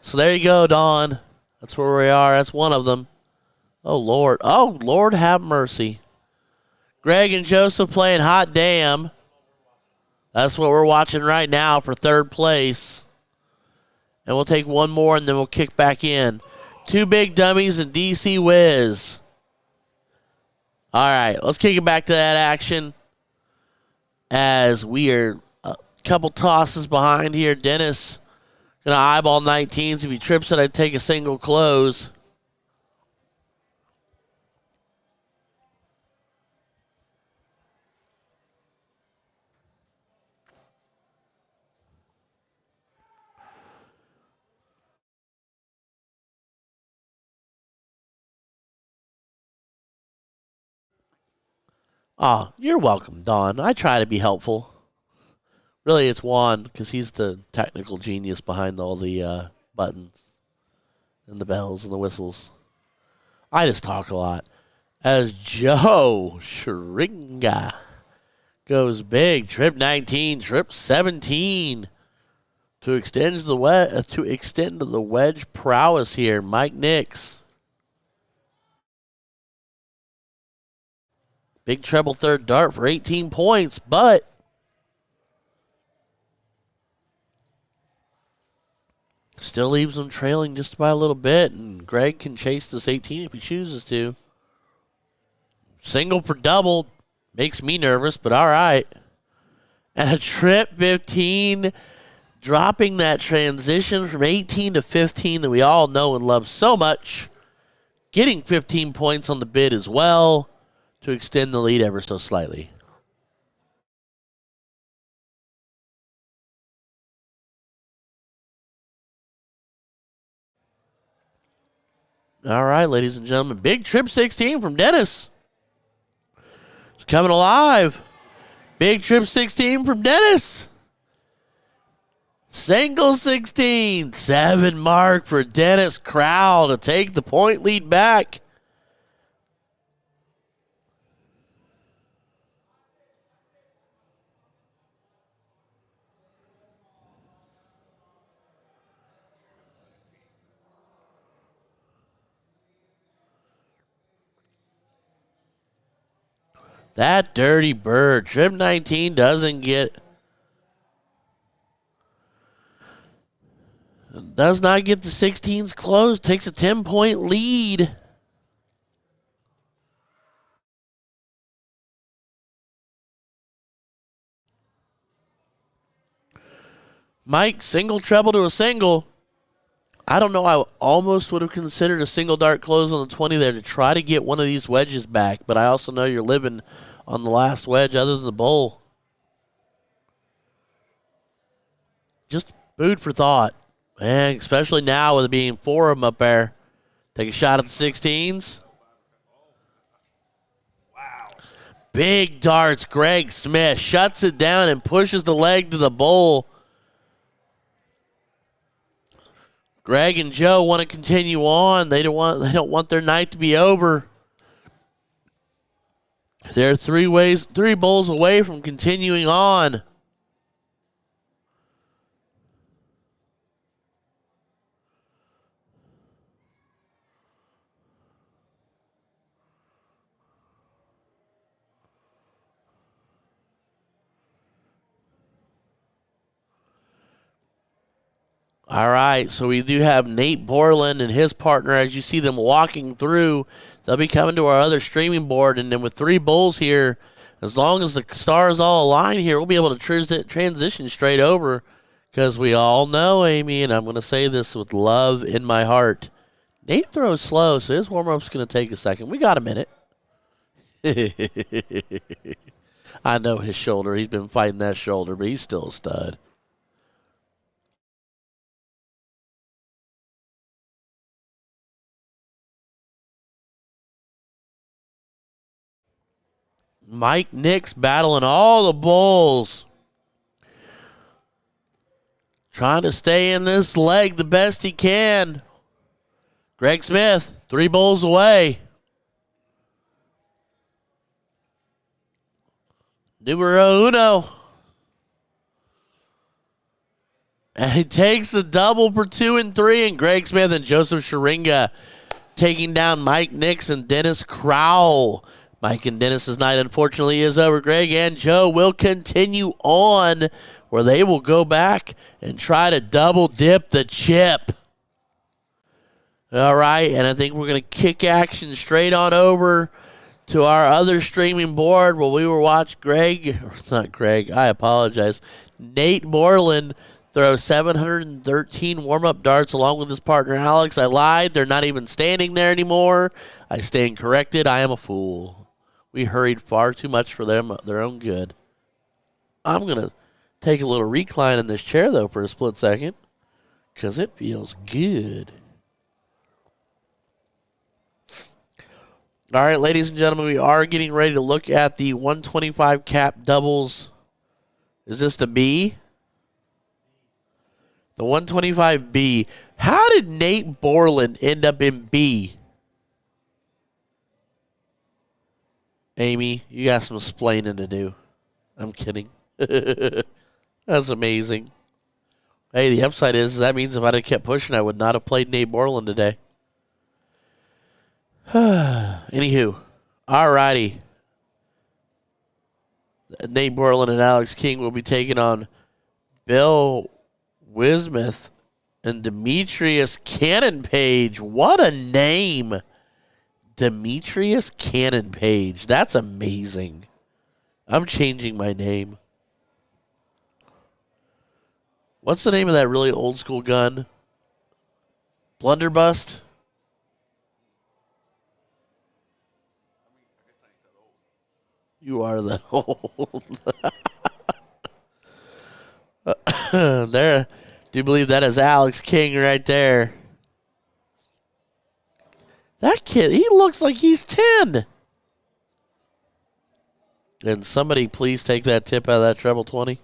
So there you go, Dawn. That's where we are. That's one of them. Oh, Lord. Oh, Lord have mercy. Greg and Joseph playing Hot Damn. That's what we're watching right now for third place. And we'll take one more, and then we'll kick back in. 2 big dummies and DC Wiz. All right, let's kick it back to that action as we are a couple tosses behind here. Dennis going to eyeball 19s. If he trips it, I'd take a single close. Oh, you're welcome, Don. I try to be helpful. Really, it's Juan, because he's the technical genius behind all the buttons and the bells and the whistles. I just talk a lot. As Joe Sharinga goes big, trip 19, trip 17 to extend the wedge prowess here. Mike Nix. Big treble third dart for 18 points, but still leaves them trailing just by a little bit, and Greg can chase this 18 if he chooses to. Single for double makes me nervous, but all right. And a trip 15, dropping that transition from 18 to 15 that we all know and love so much. Getting 15 points on the bid as well to extend the lead ever so slightly. All right, ladies and gentlemen, big trip 16 from Dennis. It's coming alive. Big trip 16 from Dennis. Single 16, 7 mark for Dennis Crowell to take the point lead back. That dirty bird. Trip 19 does not get the 16s closed. Takes a 10-point lead. Mike, single treble to a single. I don't know. I almost would have considered a single dart close on the 20 there to try to get one of these wedges back, but I also know you're living on the last wedge other than the bowl. Just food for thought. And especially now with it being 4 of them up there. Take a shot at the 16s. Wow. Big darts. Greg Smith shuts it down and pushes the leg to the bowl. Greg and Joe want to continue on. They don't want their night to be over. They're 3 bowls away from continuing on. All right, so we do have Nate Borland and his partner. As you see them walking through, they'll be coming to our other streaming board. And then with 3 bowls here, as long as the stars all align here, we'll be able to transition straight over. Because we all know, Amy, and I'm going to say this with love in my heart, Nate throws slow, so his warm-up's going to take a second. We got a minute. I know his shoulder. He's been fighting that shoulder, but he's still a stud. Mike Nix battling all the bowls. Trying to stay in this leg the best he can. Greg Smith, 3 bowls away. Numero uno. And he takes the double for 2 and 3. And Greg Smith and Joseph Sharinga taking down Mike Nix and Dennis Crowell. Mike and Dennis's night, unfortunately, is over. Greg and Joe will continue on, where they will go back and try to double dip the chip. All right, and I think we're going to kick action straight on over to our other streaming board where we will watch Nate Borland throw 713 warm-up darts along with his partner Alex. I lied. They're not even standing there anymore. I stand corrected. I am a fool. We hurried far too much for their own good. I'm going to take a little recline in this chair, though, for a split second, because it feels good. All right, ladies and gentlemen, we are getting ready to look at the 125 cap doubles. Is this the B? The 125B. How did Nate Borland end up in B? Amy, you got some explaining to do. I'm kidding. That's amazing. Hey, the upside is that means if I'd have kept pushing, I would not have played Nate Borland today. Anywho, alrighty. Nate Borland and Alex King will be taking on Bill Wismuth and Demetrius Cannon Page. What a name. Demetrius Cannon Page. That's amazing. I'm changing my name. What's the name of that really old school gun? Blunderbust? You are that old. There. Do you believe that is Alex King right there? That kid, he looks like he's 10. And somebody please take that tip out of that treble 20.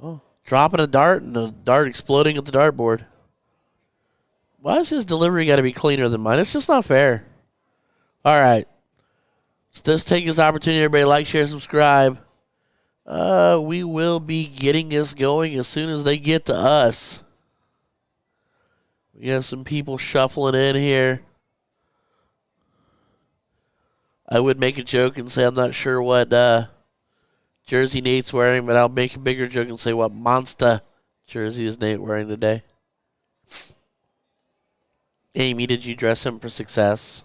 Oh, dropping a dart and a dart exploding at the dartboard. Why has his delivery got to be cleaner than mine? It's just not fair. All right. Let's take this opportunity. Everybody like, share, subscribe. We will be getting this going as soon as they get to us. We got some people shuffling in here. I would make a joke and say I'm not sure what jersey Nate's wearing, but I'll make a bigger joke and say what monster jersey is Nate wearing today. Amy, did you dress him for success?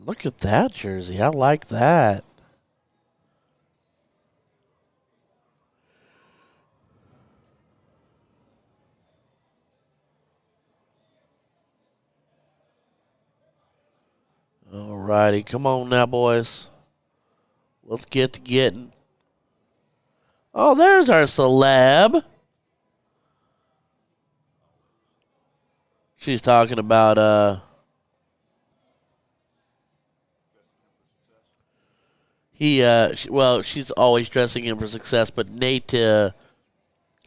Look at that jersey. I like that. All righty. Come on now, boys. Let's get to getting. Oh, there's our celeb. She's talking about she's always dressing him for success, but Nate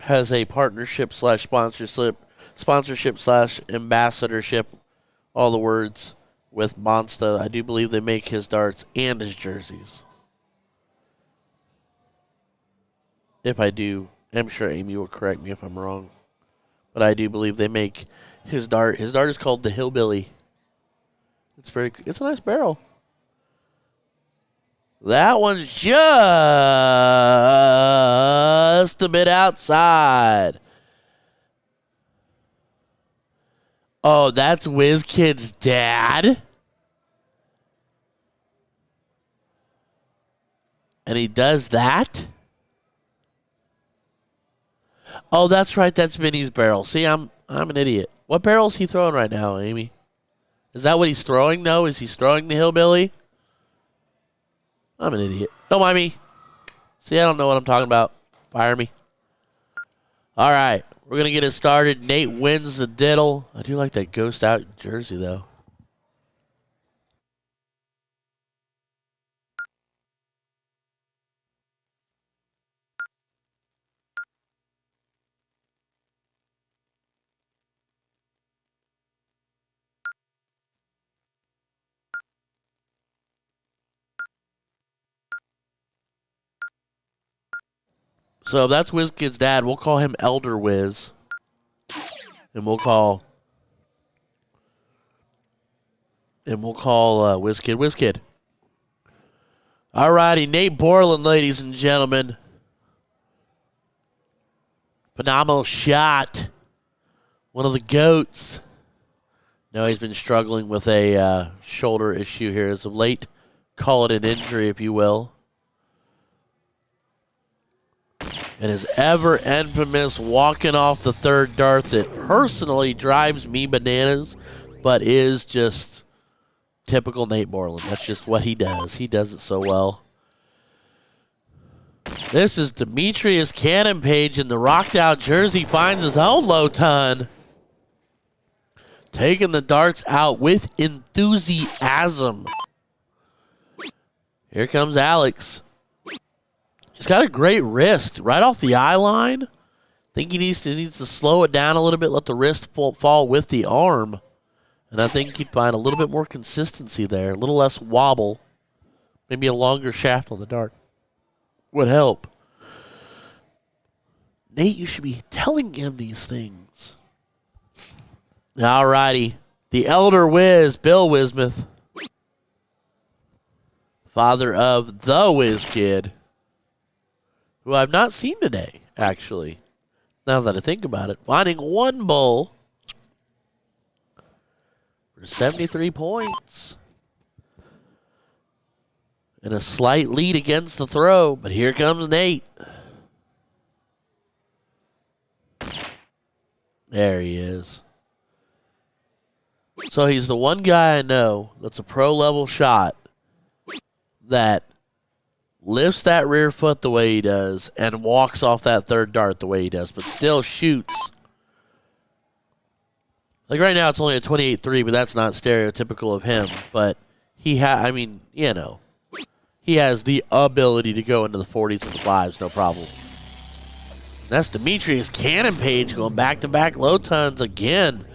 has a partnership slash sponsorship slash ambassadorship, all the words, with Monster. I do believe they make his darts and his jerseys. If I do, I'm sure Amy will correct me if I'm wrong, but I do believe they make his dart. His dart is called the Hillbilly. It's a nice barrel. That one's just a bit outside. Oh, that's WizKid's dad? And he does that? Oh, that's right. That's Vinny's barrel. See, I'm an idiot. What barrel is he throwing right now, Amy? Is that what he's throwing, though? Is he throwing the Hillbilly? I'm an idiot. Don't mind me. See, I don't know what I'm talking about. Fire me. All right. We're going to get it started. Nate wins the diddle. I do like that ghost out jersey, though. So that's WizKid's dad. We'll call him Elder Wiz. And we'll call WizKid WizKid. All righty, Nate Borland, ladies and gentlemen. Phenomenal shot. One of the GOATs. No, he's been struggling with a shoulder issue here as of late. Call it an injury, if you will. And his ever infamous walking off the third dart that personally drives me bananas, but is just typical Nate Borland. That's just what he does. He does it so well. This is Demetrius Cannon Page in the rocked out jersey, finds his own low ton. Taking the darts out with enthusiasm. Here comes Alex. He's got a great wrist right off the eye line. I think he needs to slow it down a little bit, let the wrist fall with the arm. And I think he'd find a little bit more consistency there, a little less wobble. Maybe a longer shaft on the dart would help. Nate, you should be telling him these things. All righty. The Elder Wiz, Bill Wismuth, father of the WizKid, who I've not seen today, actually, now that I think about it. Finding one bull for 73 points. And a slight lead against the throw, but here comes Nate. There he is. So he's the one guy I know that's a pro-level shot that lifts that rear foot the way he does and walks off that third dart the way he does, but still shoots. Like right now it's only a 28-3, but that's not stereotypical of him. But he he has the ability to go into the 40s and the 5s, no problem. And that's Demetrius Cannon Page going back-to-back low tons again,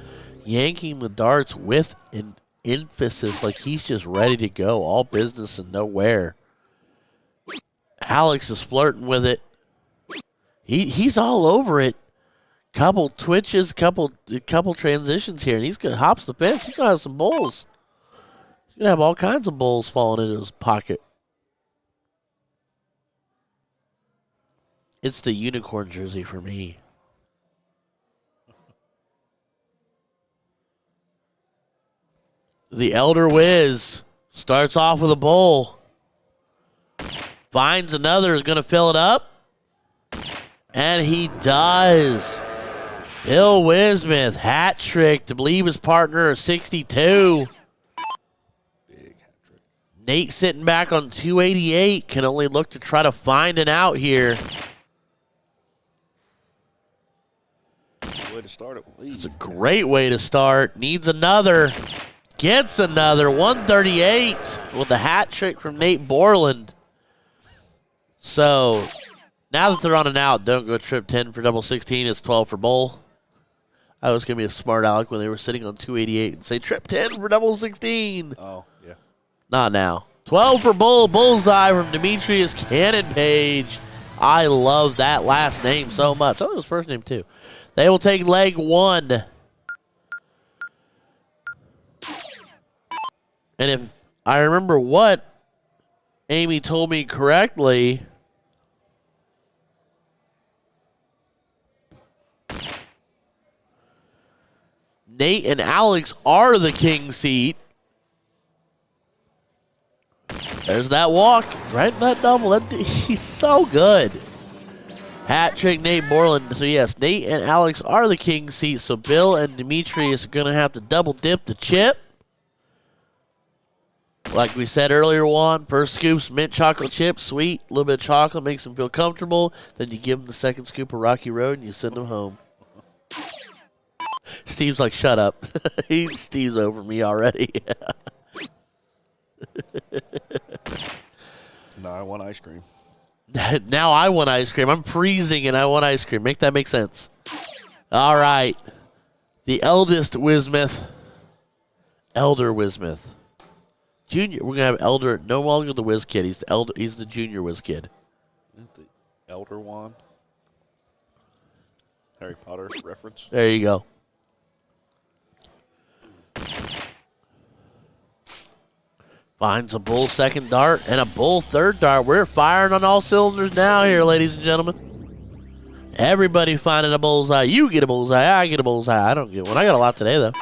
yanking the darts with an emphasis like he's just ready to go, all business and nowhere. Alex is flirting with it. He's all over it. Couple twitches, couple transitions here, and he's gonna hops the fence. He's gonna have some bowls. He's gonna have all kinds of bowls falling into his pocket. It's the unicorn jersey for me. The Elder Wiz starts off with a bowl. Finds another, is going to fill it up. And he does. Bill Wismith, hat trick to believe his partner, 62. Big hat trick. Nate sitting back on 288, can only look to try to find an out here. Way to start it. It's a great way to start. Needs another. Gets another. 138 with a hat trick from Nate Borland. So now that they're on an out, don't go trip 10 for double 16. It's 12 for bowl. I was going to be a smart aleck when they were sitting on 288 and say trip 10 for double 16. Oh, yeah. Not now. 12 for bull. Bullseye from Demetrius Cannon Page. I love that last name so much. I thought it was first name too. They will take leg one. And if I remember what Amy told me correctly, Nate and Alex are the king seat. There's that walk. Right in that double. He's so good. Hat trick Nate Borland. So, yes, Nate and Alex are the king seat. So, Bill and Demetrius are going to have to double dip the chip. Like we said earlier, Juan, first scoop's mint chocolate chip, sweet, a little bit of chocolate, makes them feel comfortable. Then you give them the second scoop of Rocky Road and you send them home. Steve's like, shut up. Steve's over me already. No, I want ice cream. Now I want ice cream. I'm freezing and I want ice cream. Make that make sense. All right. The eldest Wismith. Elder Wismith. Junior. We're going to have Elder. No longer the Wiz Kid. He's the elder. He's the junior Wiz Kid. Isn't the Elder Wand? Harry Potter reference. There you go. Finds a bull second dart and a bull third dart. We're firing on all cylinders now here, ladies and gentlemen. Everybody finding a bullseye. You get a bullseye. I get a bullseye. I don't get one. I got a lot today, though.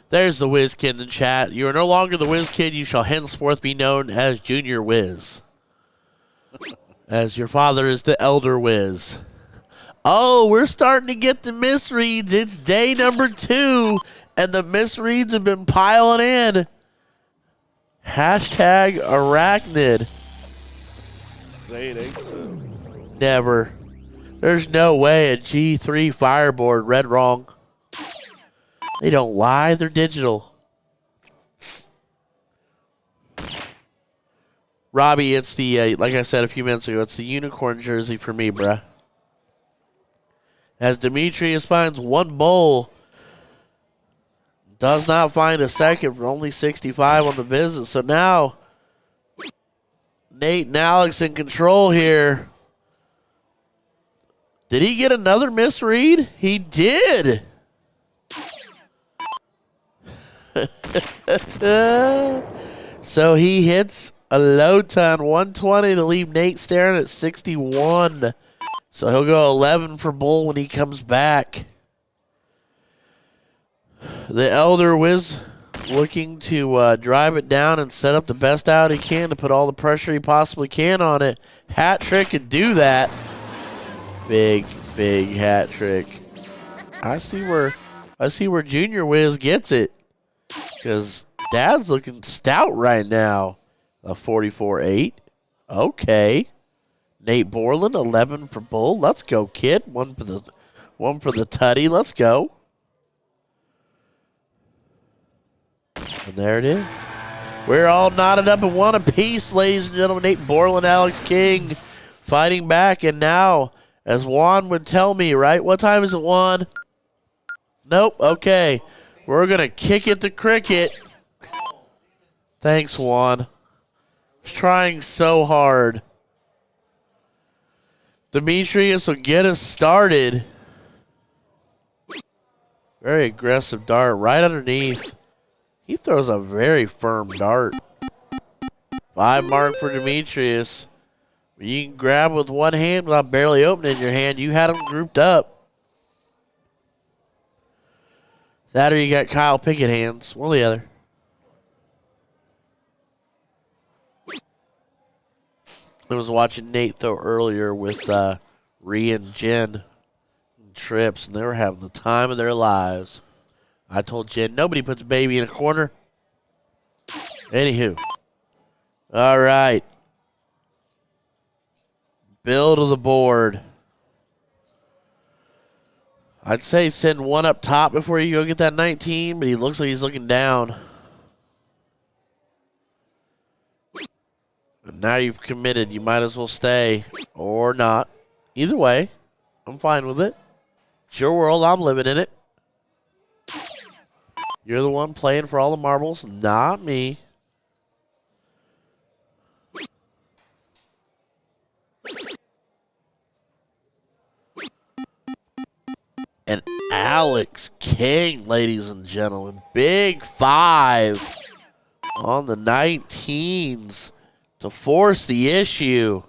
There's the Wiz Kid in chat. You are no longer the Wiz Kid. You shall henceforth be known as Junior Wiz. As your father is the Elder Wiz. Oh, we're starting to get the misreads. It's day number 2, and the misreads have been piling in. Hashtag arachnid. Say it ain't so. Never. There's no way a G3 Fireboard read wrong. They don't lie. They're digital. Robbie, it's the, like I said a few minutes ago, it's the unicorn jersey for me, bruh. As Demetrius finds one bowl, does not find a second for only 65 on the visit. So now, Nate and Alex in control here. Did he get another misread? He did. So he hits a low ton, 120 to leave Nate staring at 61. So he'll go 11 for bull when he comes back. The Elder Wiz looking to drive it down and set up the best out he can to put all the pressure he possibly can on it. Hat trick and do that. Big, big hat trick. I see where Junior Wiz gets it. Because Dad's looking stout right now. A 44-8. Okay. Nate Borland, 11 for bull. Let's go, kid. One for the tutty. Let's go. And there it is. We're all knotted up in one apiece, ladies and gentlemen. Nate Borland, Alex King fighting back. And now, as Juan would tell me, right? What time is it, Juan? Nope. Okay. We're going to kick it to cricket. Thanks, Juan. trying so hard. Demetrius will get us started. Very aggressive dart right underneath. He throws a very firm dart. 5 mark for Demetrius. You can grab with one hand without barely opening your hand. You had them grouped up. That or you got Kyle Pickett hands. One or the other. I was watching Nate throw earlier with Rhea and Jen and Trips, and they were having the time of their lives. I told Jen, nobody puts baby in a corner. Anywho. All right. Bill to the board. I'd say send one up top before you go get that 19, but he looks like he's looking down. And now you've committed. You might as well stay or not. Either way, I'm fine with it. It's your world. I'm living in it. You're the one playing for all the marbles, not me. And Alex King, ladies and gentlemen. Big 5 on the 19s to force the issue.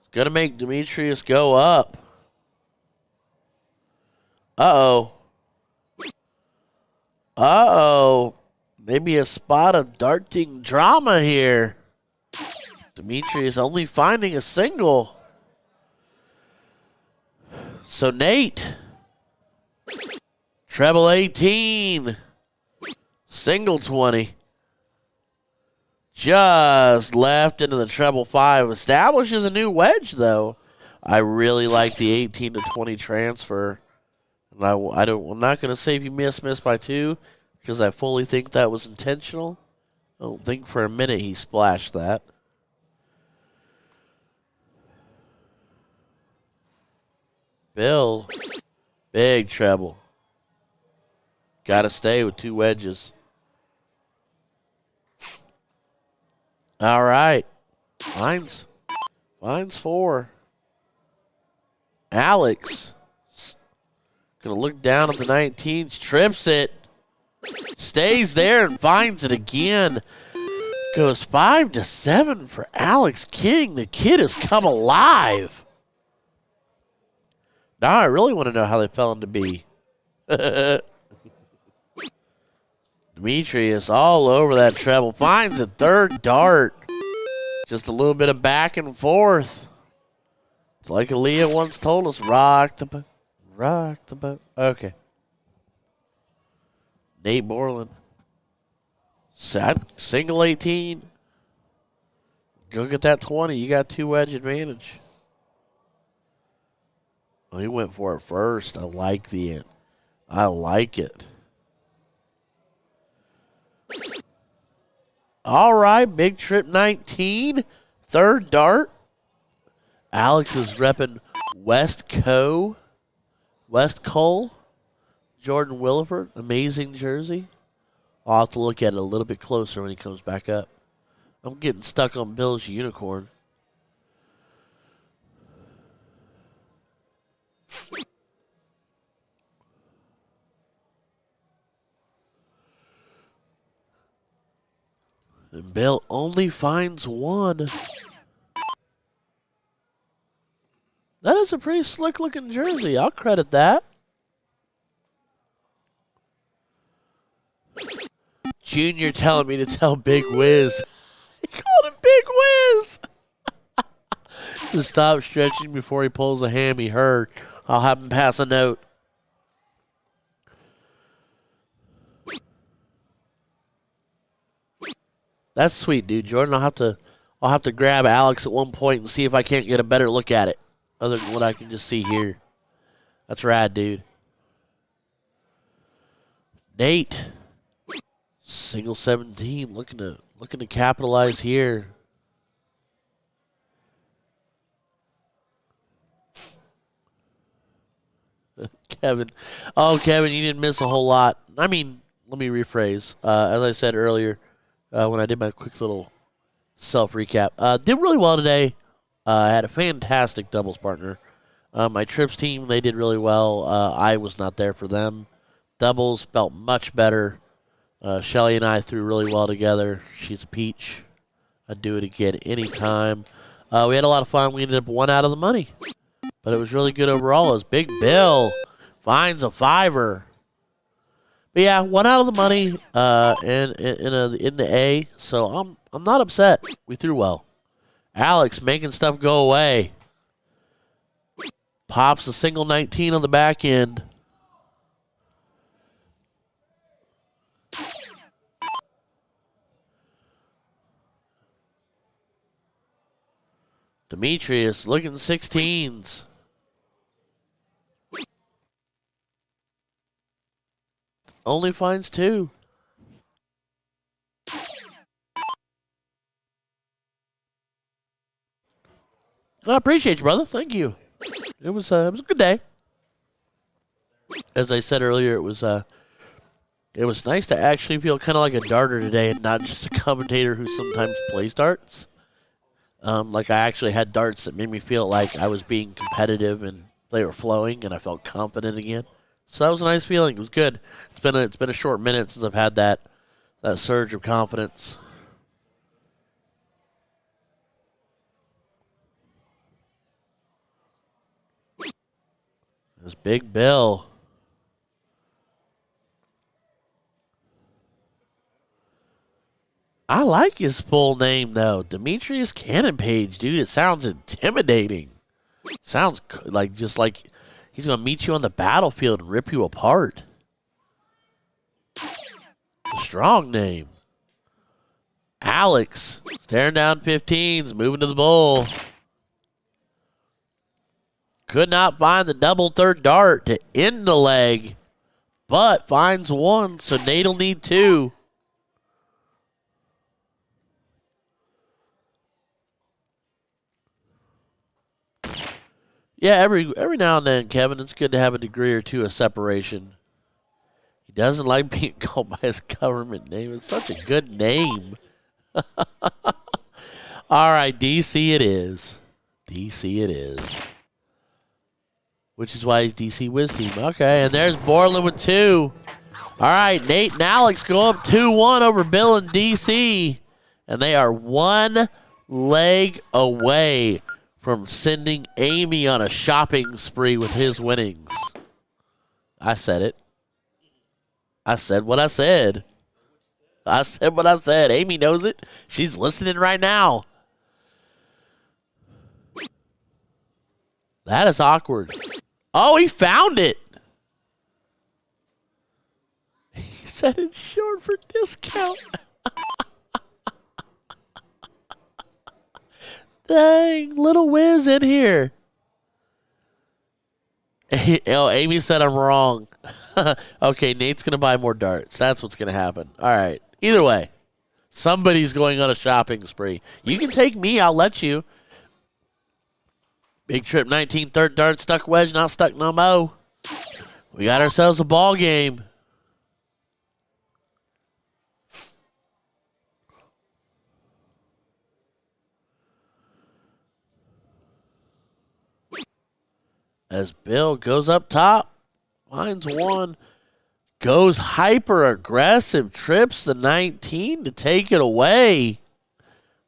It's going to make Demetrius go up. Uh-oh. Uh-oh. Maybe a spot of darting drama here. Demetrius only finding a single. So Nate, treble 18, single 20. Just left into the treble 5. Establishes a new wedge, though. I really like the 18 to 20 transfer. And I'm not going to say if you miss by 2 because I fully think that was intentional. I don't think for a minute he splashed that. Bill, big treble. Got to stay with 2 wedges. All right. Mine's 4. Alex. Going to look down at the 19s. Trips it. Stays there and finds it again. Goes 5 to 7 for Alex King. The kid has come alive. Now I really want to know how they fell into B. Demetrius all over that treble. Finds a third dart. Just a little bit of back and forth. It's like Aaliyah once told us, rock the boat. Rock the boat. Okay. Nate Borland. Single 18. Go get that 20. You got 2 wedge advantage. Oh, he went for it first. I like it. All right, big trip 19. Third dart. Alex is repping West Cole. Jordan Williford. Amazing jersey. I'll have to look at it a little bit closer when he comes back up. I'm getting stuck on Bill's unicorn. And Bill only finds 1. That is a pretty slick-looking jersey. I'll credit that. Junior telling me to tell Big Wiz. He called him Big Wiz. To stop stretching before he pulls a ham he heard. I'll have him pass a note. That's sweet, dude. Jordan, I'll have to grab Alex at one point and see if I can't get a better look at it, other than what I can just see here. That's rad, dude. Nate, single 17, looking to capitalize here. Kevin, you didn't miss a whole lot. I mean, let me rephrase. As I said earlier, when I did my quick little self-recap. Did really well today. Had a fantastic doubles partner. My trips team, they did really well. I was not there for them. Doubles felt much better. Shelly and I threw really well together. She's a peach. I'd do it again anytime. We had a lot of fun. We ended up 1 out of the money. But it was really good overall. It was Big Bill finds a $5. But yeah, 1 out of the money in the A. So I'm not upset. We threw well. Alex making stuff go away. Pops a single 19 on the back end. Demetrius looking 16s. Only finds 2. I appreciate you, brother. Thank you. It was a good day. As I said earlier, it was nice to actually feel kind of like a darter today and not just a commentator who sometimes plays darts. Like I actually had darts that made me feel like I was being competitive and they were flowing and I felt confident again. So that was a nice feeling. It was good. It's been a short minute since I've had that surge of confidence. There's Big Bill. I like his full name, though. Demetrius Cannon Page, dude. It sounds intimidating. Sounds like just like he's going to meet you on the battlefield and rip you apart. Strong name. Alex, staring down 15s, moving to the bowl. Could not find the double third dart to end the leg, but finds 1, so NATO'll need 2. Yeah, every now and then, Kevin, it's good to have a degree or two of separation. He doesn't like being called by his government name. It's such a good name. All right, DC it is. DC it is. Which is why he's DC Wiz Team. Okay, and there's Borland with 2. All right, Nate and Alex go up 2-1 over Bill and DC. And they are 1 leg away from sending Amy on a shopping spree with his winnings. I said it. I said what I said. I said what I said. Amy knows it. She's listening right now. That is awkward. Oh, he found it. He said it's short for discount. Dang, little whiz in here. Oh, Amy said I'm wrong. Okay, Nate's going to buy more darts. That's what's going to happen. All right. Either way, somebody's going on a shopping spree. You can take me. I'll let you. Big Trip 19, third dart, stuck wedge, not stuck no mo. We got ourselves a ball game. As Bill goes up top, finds 1, goes hyper aggressive, trips the 19 to take it away.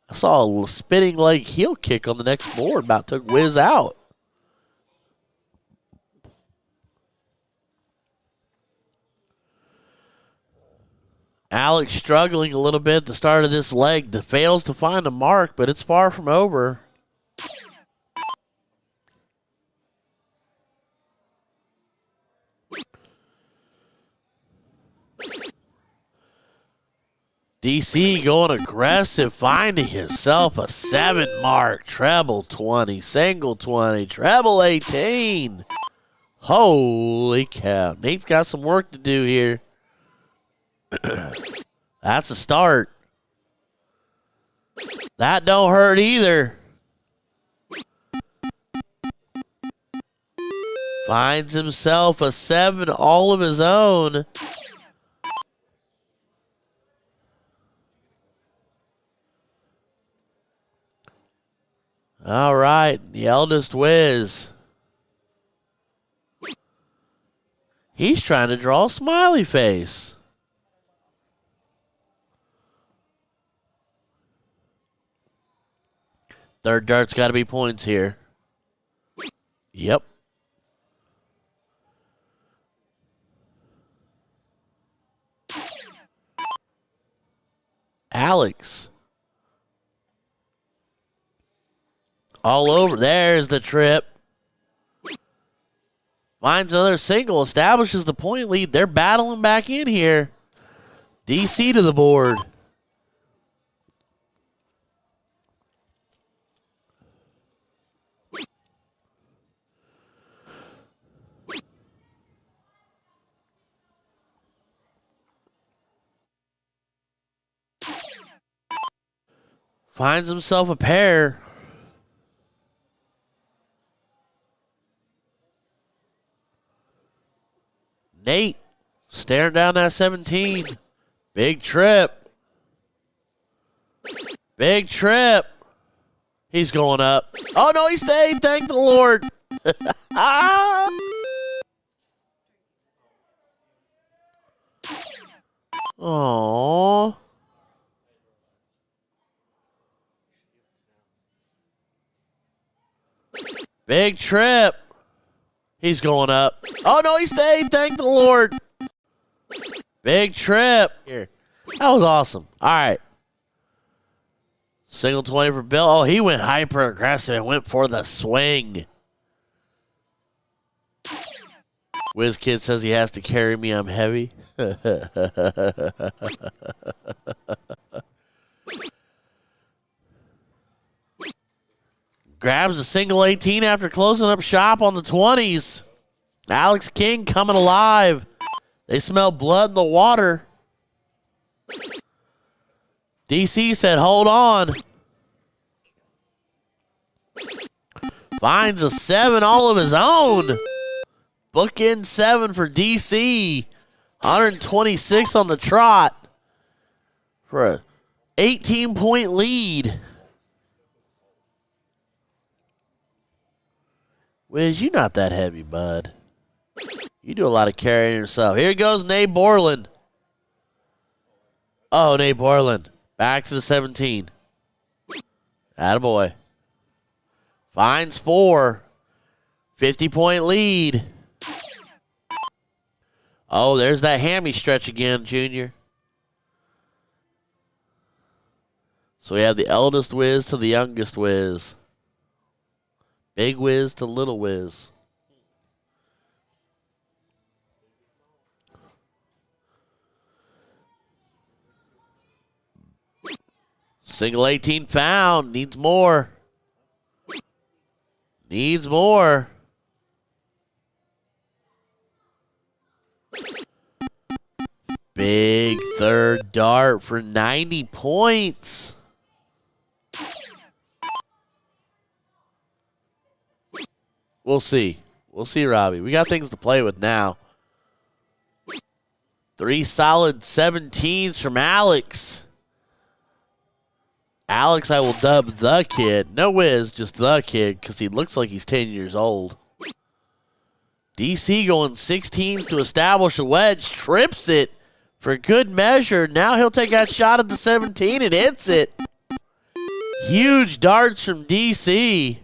I saw a spinning leg heel kick on the next board, about took Wiz out. Alex struggling a little bit at the start of this leg. Fails to find a mark, but it's far from over. DC going aggressive, finding himself a 7 mark. Treble 20, single 20, treble 18. Holy cow. Nate's got some work to do here. That's a start. That don't hurt either. Finds himself a 7 all of his own. All right, the eldest whiz. He's trying to draw a smiley face. Third dart's got to be points here. Yep. Alex. All over. There's the trip. Finds another single. Establishes the point lead. They're battling back in here. DC to the board. Finds himself a pair. Nate staring down that 17. Big trip. Big trip. He's going up. Oh, no, he stayed. Thank the Lord. Aww. Big trip. He's going up. Oh, no, he stayed. Thank the Lord. Big trip. Here. That was awesome. All right. Single 20 for Bill. Oh, he went hyper aggressive and went for the swing. Whiz Kid says he has to carry me. I'm heavy. Grabs a single 18 after closing up shop on the 20s. Alex King coming alive. They smell blood in the water. DC said, hold on. Finds a 7 all of his own. Bookend 7 for DC. 126 on the trot for a 18-point lead. Wiz, you not that heavy, bud. You do a lot of carrying yourself. Here goes Nate Borland. Oh, Nate Borland. Back to the 17. Attaboy. Finds 4. 50-point lead. Oh, there's that hammy stretch again, Junior. So we have the eldest whiz to the youngest whiz. Big whiz to little whiz. Single 18 found. Needs more. Needs more. Big third dart for 90 points. We'll see. We'll see, Robbie. We got things to play with now. 3 solid 17s from Alex. Alex, I will dub the kid. No whiz, just the kid, because he looks like he's 10 years old. DC going 16s to establish a wedge. Trips it for good measure. Now he'll take that shot at the 17 and hits it. Huge darts from DC.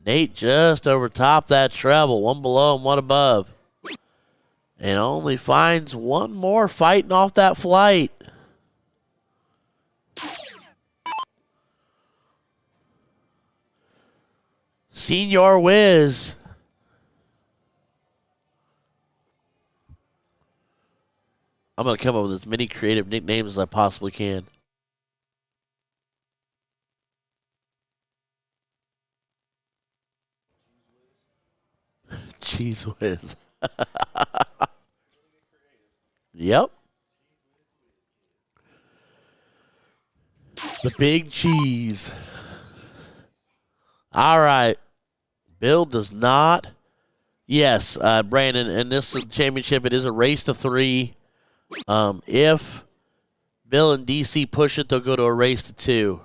Nate just over top that treble. 1 below and 1 above. And only finds 1 more fighting off that flight. Senior Wiz. I'm going to come up with as many creative nicknames as I possibly can. Cheese Whiz. Yep. The big cheese. All right. Bill does not. Yes, Brandon, in this championship, it is a race to 3. If Bill and DC push it, they'll go to a race to 2.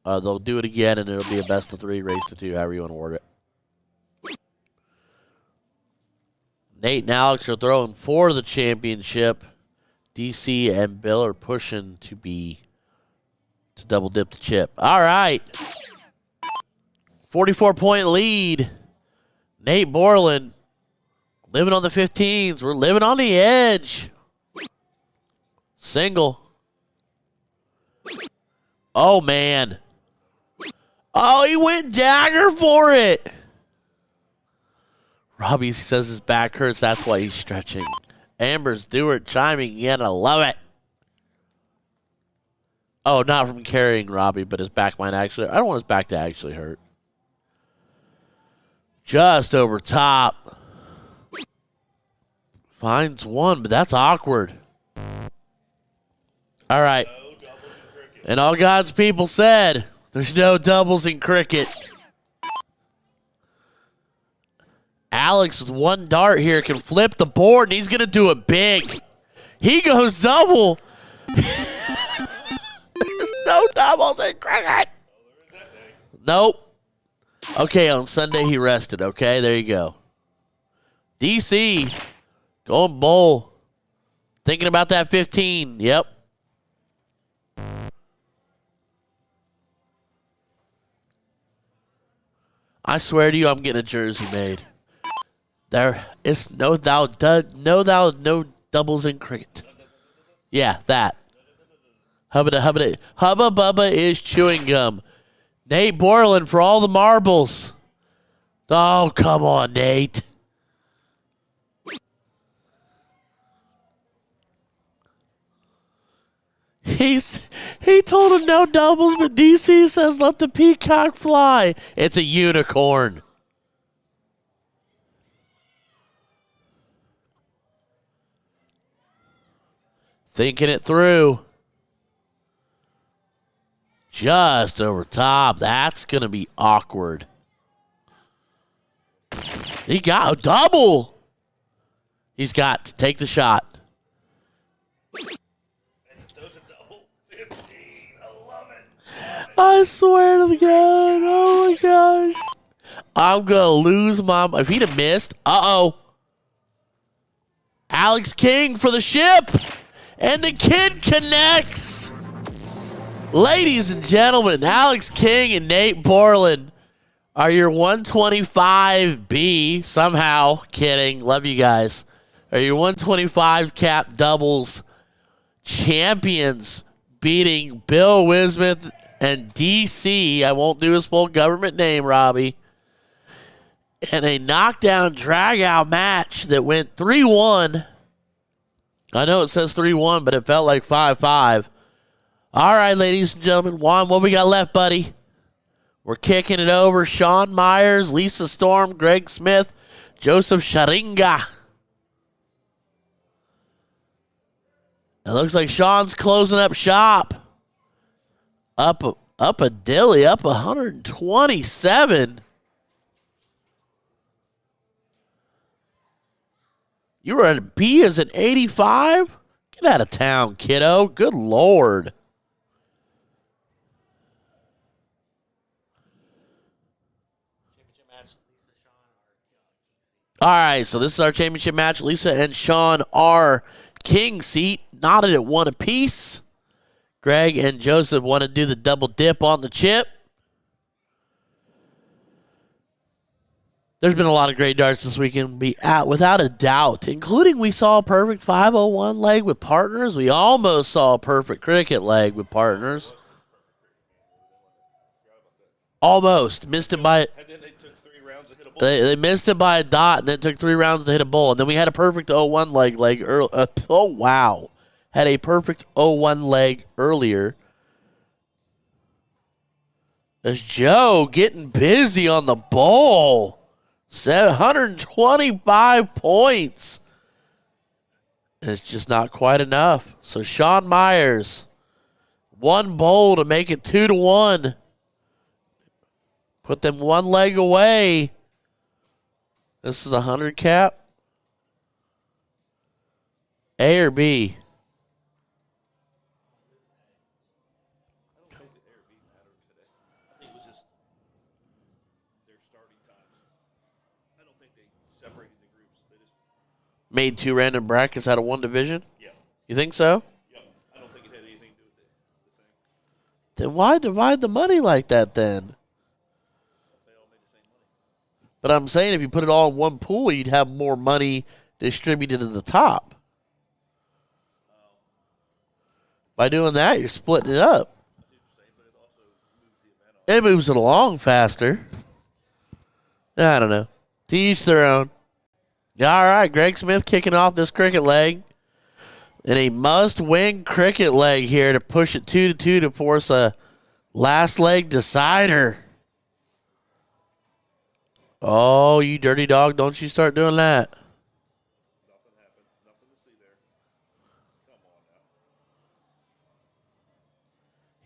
They'll do it again, and it'll be a best of 3, race to 2, however you want to word it. Nate and Alex are throwing for the championship. DC and Bill are pushing to double dip the chip. All right. 44-point lead. Nate Borland living on the 15s. We're living on the edge. Single. Oh, man. Oh, he went dagger for it. Robbie says his back hurts. That's why he's stretching. Amber Stewart chiming in. I love it. Oh, not from carrying Robbie, but his back might actually. I don't want his back to actually hurt. Just over top. Finds one, but that's awkward. All right. And all God's people said, there's no doubles in cricket. Alex with one dart here can flip the board, and he's going to do it big. He goes double. There's no doubles in cricket. Nope. Okay, on Sunday he rested. Okay, there you go. DC going bowl. Thinking about that 15. Yep. I swear to you, I'm getting a jersey made. There is no doubles in cricket. Yeah, that. Hubba Bubba is chewing gum. Nate Borland for all the marbles. Oh, come on, Nate. He told him no doubles, but DC says let the peacock fly. It's a unicorn. Thinking it through. Just over top. That's going to be awkward. He got a double. He's got to take the shot. I swear to God. Oh, my gosh. I'm going to lose my... If he'd have missed... Uh-oh. Alex King for the ship. And the kid connects. Ladies and gentlemen, Alex King and Nate Borland are your 125B. Somehow. Kidding. Love you guys. Are your 125 cap doubles champions, beating Bill Wismith and DC. I won't do his full government name, Robbie. In a knockdown drag-out match that went 3-1. I know it says 3-1, but it felt like 5-5. All right, ladies and gentlemen. Juan, what we got left, buddy? We're kicking it over. Sean Myers, Lisa Storm, Greg Smith, Joseph Sharinga. It looks like Sean's closing up shop. Up a dilly, up 127. You were at a B as an 85? Get out of town, kiddo. Good Lord. All right, so this is our championship match. Lisa and Sean are king seat, knotted at 1 apiece. Greg and Joseph want to do the double dip on the chip. There's been a lot of great darts this weekend, without a doubt, including we saw a perfect 501 leg with partners. We almost saw a perfect cricket leg with partners. Almost. Missed it by... And then they took 3 rounds to hit a ball. They missed it by a dot, and then took 3 rounds to hit a bull. And then we had a perfect 0-1 leg early. Oh, wow. Had a perfect 0-1 leg earlier. There's Joe getting busy on the ball. 725 points. It's just not quite enough. So Sean Myers, 1 bowl to make it 2-1. Put them 1 leg away This is a 100 cap. A or B? Made 2 random brackets out of 1 division? Yeah. You think so? Yeah. I don't think it had anything to do with the thing. Then why divide the money like that then? They all made the same money. But I'm saying if you put it all in one pool, you'd have more money distributed at the top. By doing that, you're splitting it up. It moves it along faster. I don't know. To each their own. All right, Greg Smith kicking off this cricket leg. And a must-win cricket leg here to push it 2-2 to force a last leg decider. Oh, you dirty dog, don't you start doing that. Nothing happened. Nothing to see there. Come on now.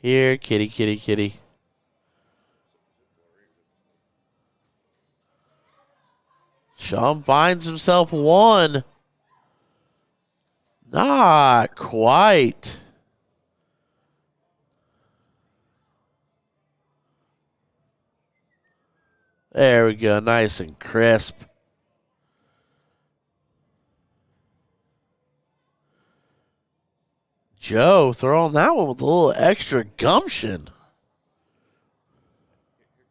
Here, kitty, kitty, kitty. Sean finds himself 1. Not quite. There we go. Nice and crisp. Joe throwing that one with a little extra gumption.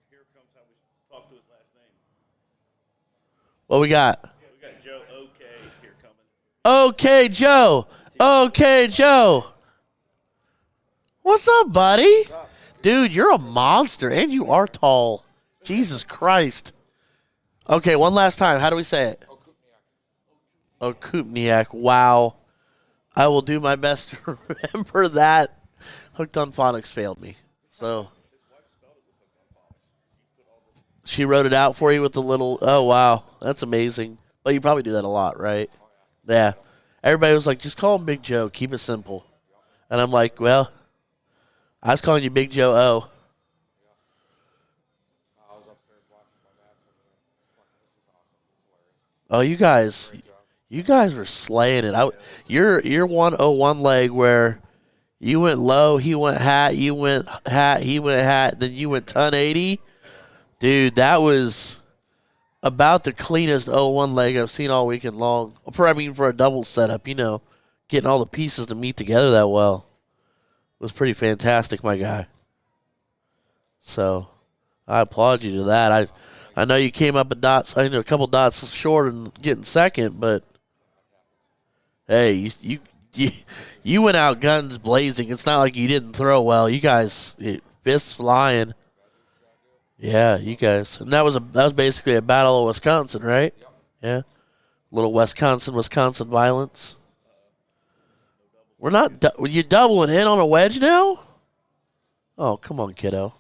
Here comes how we talk to his last name. What we got? Yeah, we got Joe OK here coming. Okay, Joe. Okay, Joe. What's up, buddy? Dude, you're a monster, and you are tall. Jesus Christ. Okay, one last time. How do we say it? Okupniak. Wow. I will do my best to remember that. Hooked on Phonics failed me. So she wrote it out for you with the little, oh, wow. That's amazing. But you probably do that a lot, right? Yeah. Everybody was like, just call him Big Joe. Keep it simple. And I'm like, well, I was calling you Big Joe O. Oh, you guys were slaying it. Your 101 leg where you went low, he went hat, you went hat, he went hat, then you went ton 80. Dude, that was about the cleanest 01 leg I've seen all weekend long. For a double setup, getting all the pieces to meet together that well was pretty fantastic, my guy. So I applaud you to that. I know you came up a couple dots short and getting second, but hey, you went out guns blazing. It's not like you didn't throw well. You guys, fists flying. Yeah, you guys, and that was basically a battle of Wisconsin, right? Yeah, little Wisconsin violence. We're not. Were you doubling in on a wedge now? Oh, come on, kiddo.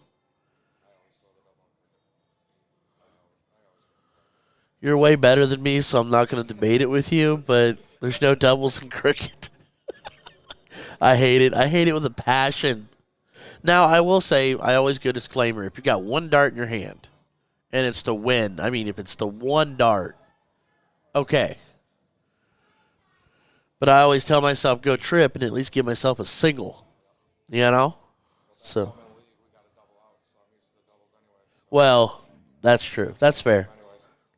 You're way better than me, so I'm not going to debate it with you, but there's no doubles in cricket. I hate it. I hate it with a passion. Now, I will say, I always go disclaimer, if you got one dart in your hand, and it's the win, if it's the one dart, okay. But I always tell myself, go trip, and at least give myself a single, So, well, that's true. That's fair.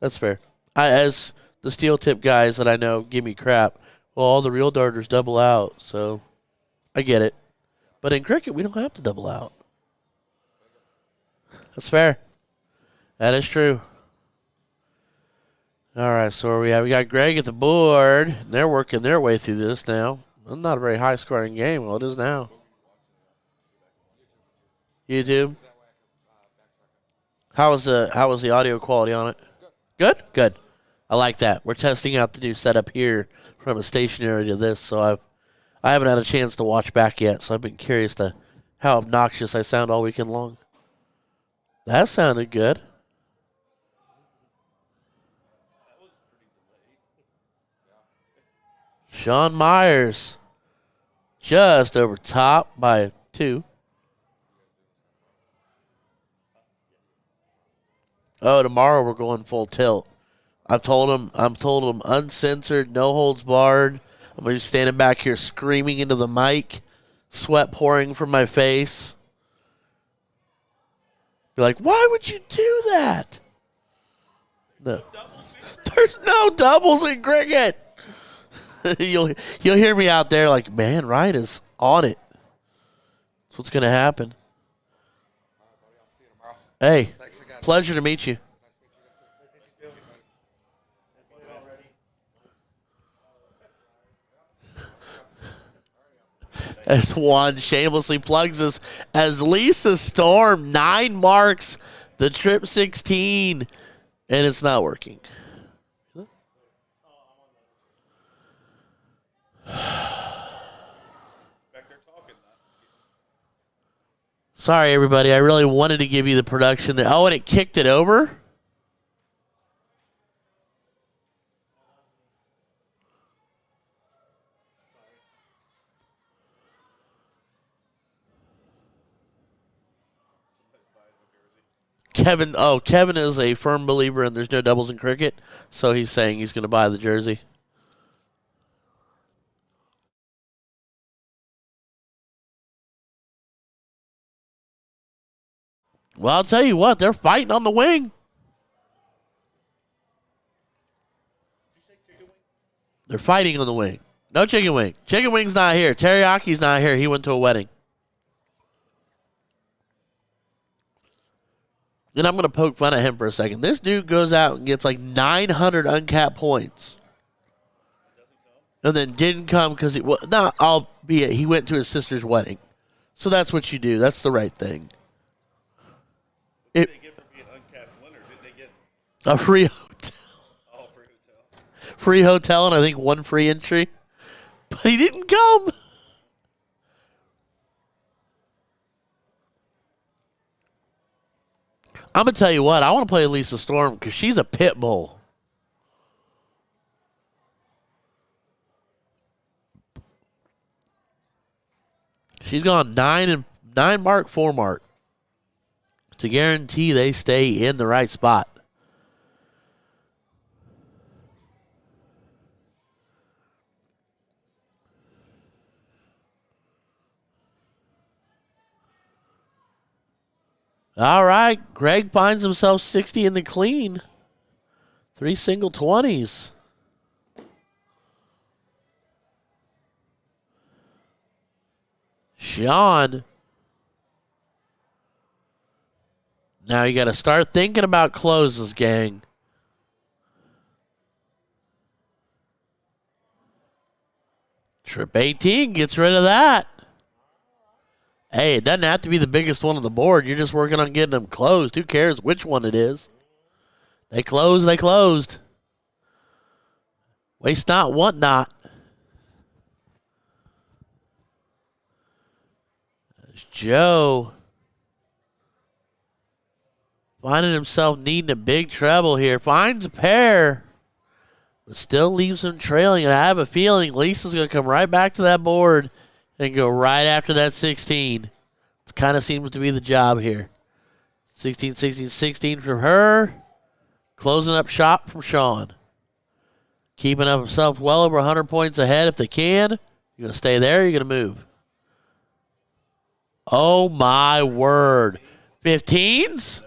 That's fair. As the steel tip guys that I know give me crap, well, all the real darters double out, so I get it. But in cricket, we don't have to double out. That's fair. That is true. All right, so where we at? We got Greg at the board. They're working their way through this now. It's not a very high-scoring game. Well, it is now. YouTube. How was the audio quality on it? Good? Good. I like that. We're testing out the new setup here from a stationary to this, so I haven't had a chance to watch back yet, so I've been curious to how obnoxious I sound all weekend long. That sounded good. Sean Myers just over top by 2. Oh, tomorrow we're going full tilt. I'm told him uncensored, no holds barred. I'm going to be standing back here screaming into the mic, sweat pouring from my face. Be like, why would you do that? No. There's no doubles in cricket. You'll hear me out there like, man, Ryan is on it. That's what's going to happen. Hey, pleasure to meet you. As Juan shamelessly plugs us, as Lisa Storm 9 marks the trip 16, and it's not working. Sorry, everybody. I really wanted to give you the production there. Oh, and it kicked it over? Kevin is a firm believer in there's no doubles in cricket, so he's saying he's going to buy the jersey. Well, I'll tell you what, they're fighting on the wing. They're fighting on the wing. No chicken wing. Chicken wing's not here. Teriyaki's not here. He went to a wedding. And I'm going to poke fun at him for a second. This dude goes out and gets like 900 uncapped points. And then didn't come because albeit he went to his sister's wedding. So that's what you do. That's the right thing. What did they get for being uncapped winner? Did they get a free hotel? Oh, free hotel. Free hotel and I think 1 free entry. But he didn't come. I'm going to tell you what. I want to play Lisa Storm because she's a pit bull. She's gone 9 mark, 4 mark to guarantee they stay in the right spot. All right, Greg finds himself 60 in the clean. 3 single 20s. Sean. Now you got to start thinking about closes, gang. Trip 18 gets rid of that. Hey, it doesn't have to be the biggest one on the board. You're just working on getting them closed. Who cares which one it is? They closed, they closed. Waste not, want not. There's Joe. Finding himself needing a big treble here. Finds a pair. But still leaves him trailing. And I have a feeling Lisa's going to come right back to that board and go right after that 16. It kind of seems to be the job here. 16, 16, 16 from her. Closing up shop from Sean. Keeping up himself well over 100 points ahead if they can. You're going to stay there, you're going to move. Oh, my word. 15s?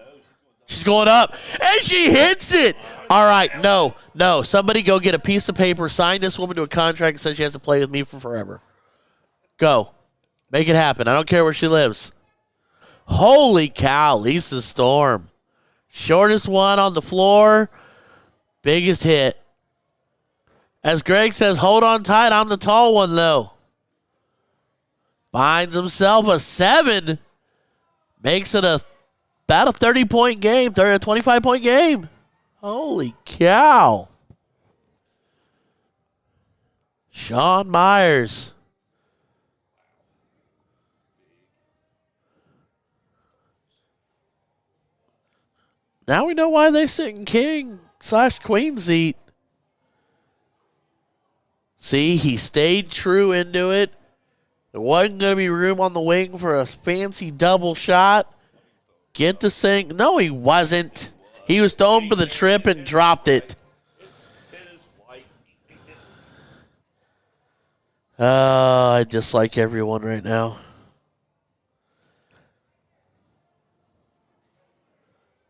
She's going up, and she hits it. All right, no. Somebody go get a piece of paper, sign this woman to a contract and say she has to play with me for forever. Go. Make it happen. I don't care where she lives. Holy cow, Lisa Storm. Shortest one on the floor. Biggest hit. As Greg says, hold on tight. I'm the tall one, though. Finds himself a 7. Makes it about a 30-point game, a 25-point game. Holy cow. Sean Myers. Now we know why they sit in king/queen seat. See, he stayed true into it. There wasn't going to be room on the wing for a fancy double shot. Get the sink. No, he wasn't. He was throwing for the trip and dropped it. I dislike everyone right now.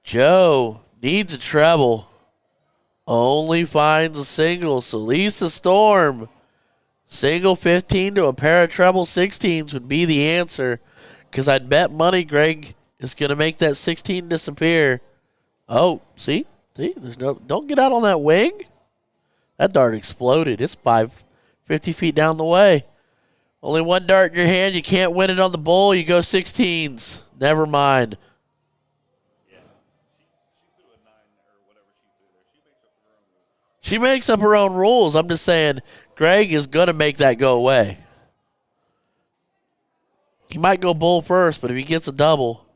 Joe needs a treble. Only finds a single. So Lisa Storm. Single 15 to a pair of treble 16s would be the answer. Because I'd bet money Greg is going to make that 16 disappear. Oh, see? There's no. Don't get out on that wing. That dart exploded. It's 50 feet down the way. Only one dart in your hand. You can't win it on the bowl. You go 16s. Never mind. She makes up her own rules. I'm just saying Greg is going to make that go away. He might go bull first, but if he gets a double.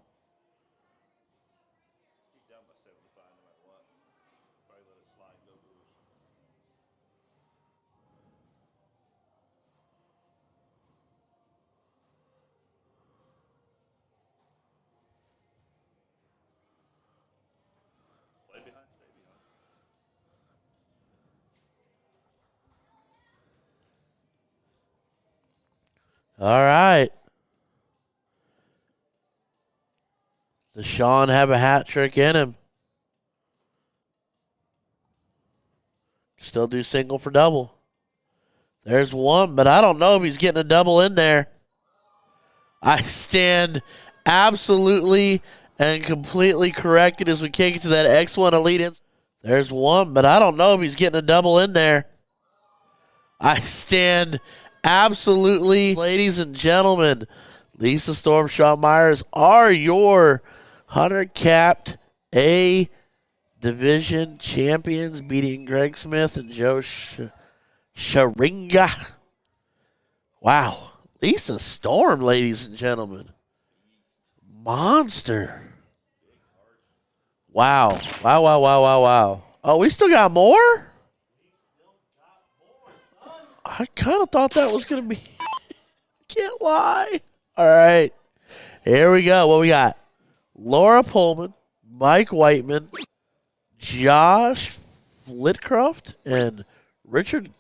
All right. Does Sean have a hat trick in him? Still do single for double. There's one, but I don't know if he's getting a double in there. I stand absolutely and completely corrected as we kick it to that X1 Elite. There's one, but I don't know if he's getting a double in there. I stand absolutely, ladies and gentlemen, Lisa Storm, Shawn Myers are your 100-capped A Division champions, beating Greg Smith and Joe Sharinga. Wow. Lisa Storm, ladies and gentlemen. Monster. Wow. Wow. Oh, we still got more? I kind of thought that was going to be. Can't lie. All right. Here we go. What we got? Laura Pullman, Mike Whiteman, Josh Flitcroft, and Richard.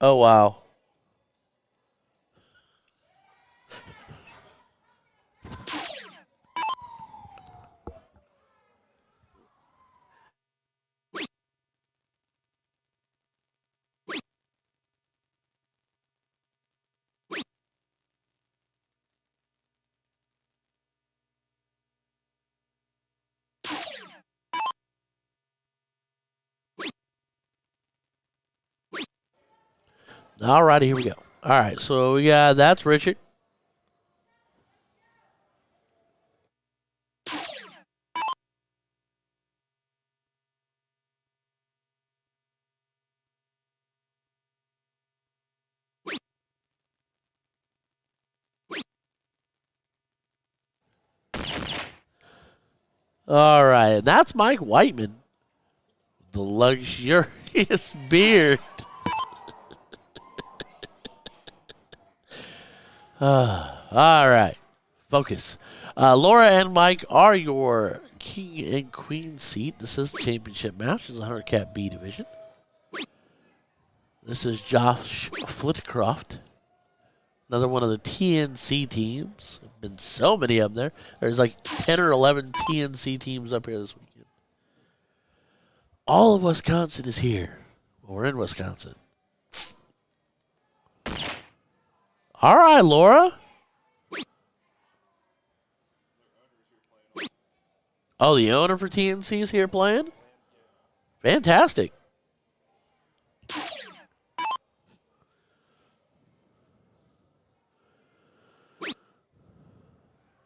Oh, wow. All righty, here we go. All right, so we got that's Richard. All right, that's Mike Whiteman. The luxurious beard. All right, focus. Laura and Mike are your king and queen seat. This is the championship match. This is a 100-cap B division. This is Josh Flitcroft, another one of the TNC teams. There have been so many of them there. There's like 10 or 11 TNC teams up here this weekend. All of Wisconsin is here. Well, we're in Wisconsin. All right, Laura. Oh, the owner for TNC is here playing? Fantastic.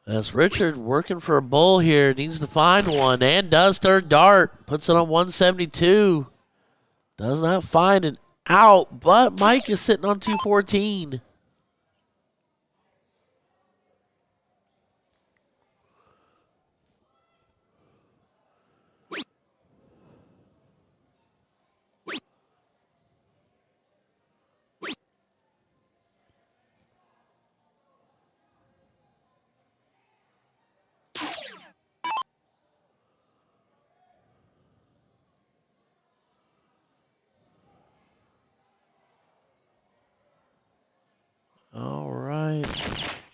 That's Richard working for a bull here. Needs to find one and does third dart. Puts it on 172. Does not find an out, but Mike is sitting on 214.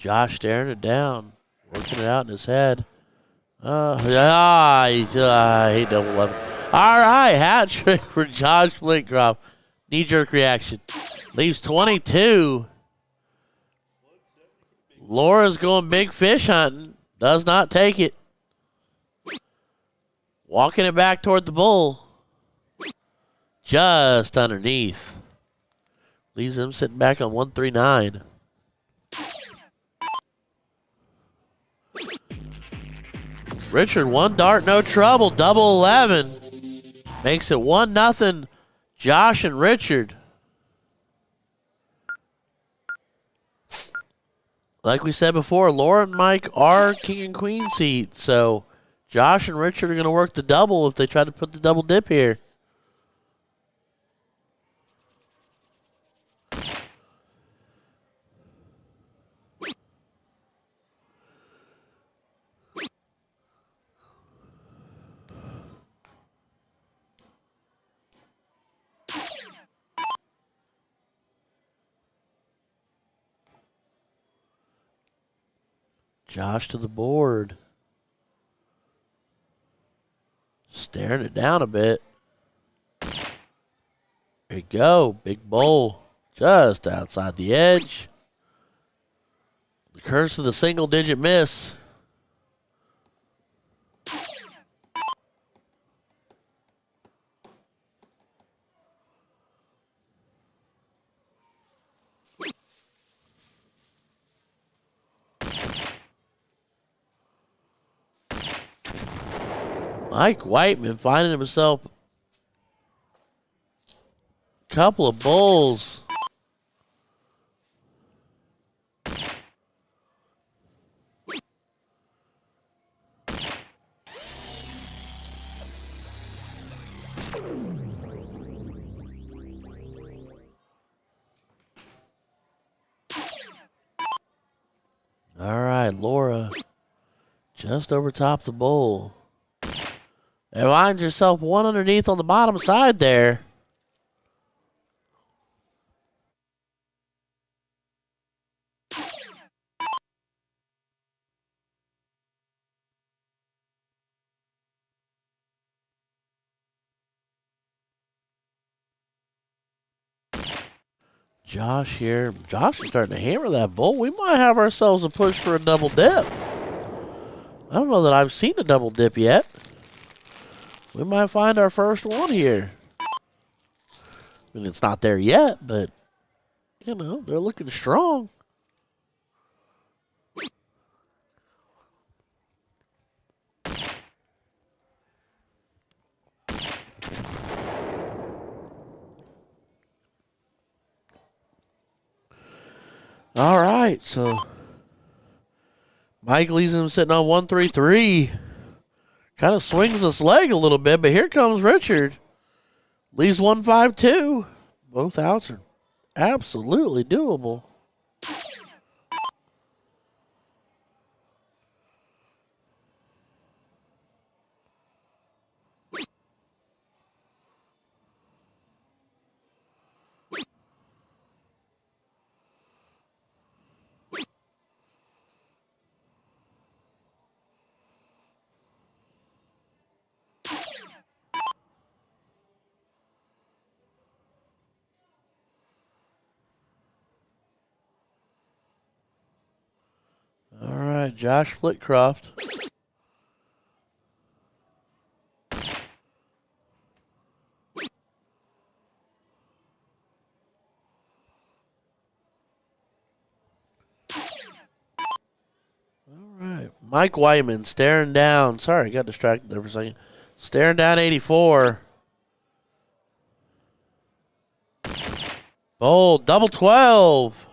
Josh staring it down, working it out in his head. He double 11. All right, hat trick for Josh Flitcroft. Knee-jerk reaction. Leaves 22. Laura's going big fish hunting. Does not take it. Walking it back toward the bull. Just underneath. Leaves him sitting back on 139. Richard, one dart, no trouble. Double 11. Makes it 1-0. Josh and Richard. Like we said before, Laura and Mike are king and queen seat. So Josh and Richard are going to work the double if they try to put the double dip here. Josh to the board. Staring it down a bit. There you go. Big bowl. Just outside the edge. The curse of the single-digit miss. Mike Whiteman finding himself a couple of bowls. All right, Laura, just over top the bowl. And find yourself one underneath on the bottom side there. Josh here. Josh is starting to hammer that bowl. We might have ourselves a push for a double dip. I don't know that I've seen a double dip yet. We might find our first one here. I mean, it's not there yet, but, you know, they're looking strong. All right, so Mike leaves him sitting on 133. Kind of swings his leg a little bit, but here comes Richard. Leaves 152. Both outs are absolutely doable. All right, Josh Flitcroft. All right, Mike Wyman staring down. Sorry, got distracted there for a second. Staring down 84. Bold, double 12.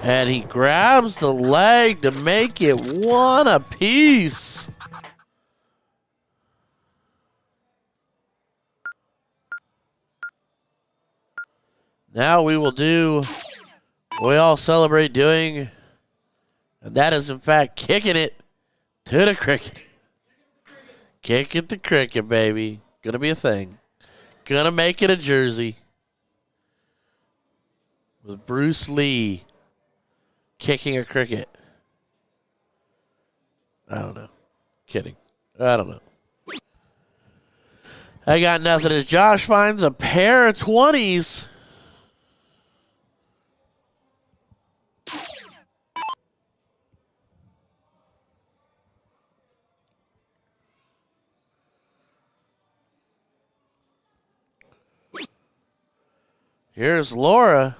And he grabs the leg to make it one apiece. Now we will do what we all celebrate doing, and that is, in fact, kicking it to the cricket. Kick it to cricket, baby. Gonna be a thing. Gonna make it a jersey with Bruce Lee. kicking a cricket. I don't know. Kidding. I don't know. I got nothing as Josh finds a pair of 20s. Here's Laura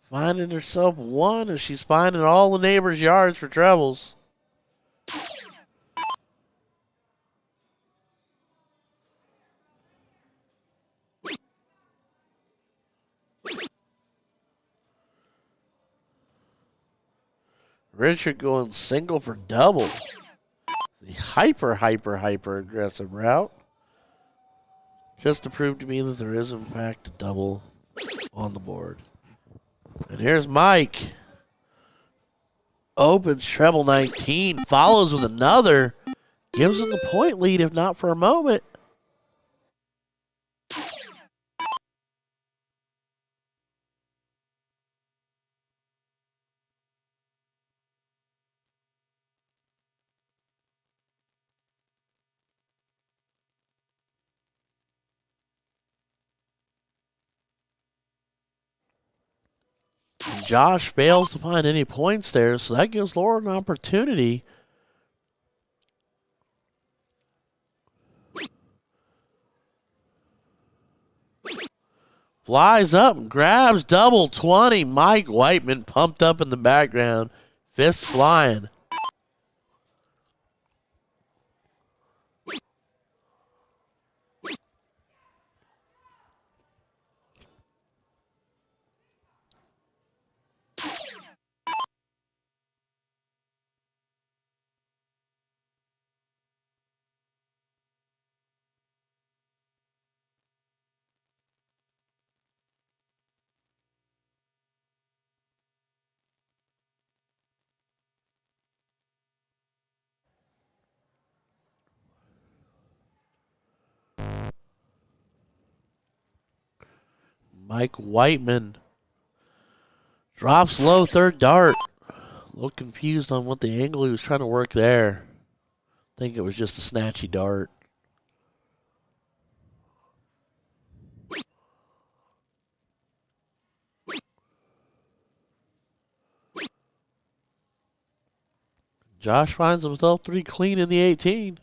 finding herself one as she's finding all the neighbors' yards for trebles. Richard going single for double. The hyper aggressive route. Just to prove to me that there is, in fact, a double on the board. And here's Mike. Opens treble 19. Follows with another. Gives him the point lead, if not for a moment. Josh fails to find any points there, so that gives Laura an opportunity. Flies up and grabs double 20. Mike Whiteman pumped up in the background. Fists flying. Mike Whiteman drops low third dart. A little confused on what the angle he was trying to work there. I think it was just a snatchy dart. Josh finds himself 3 clean in the 18.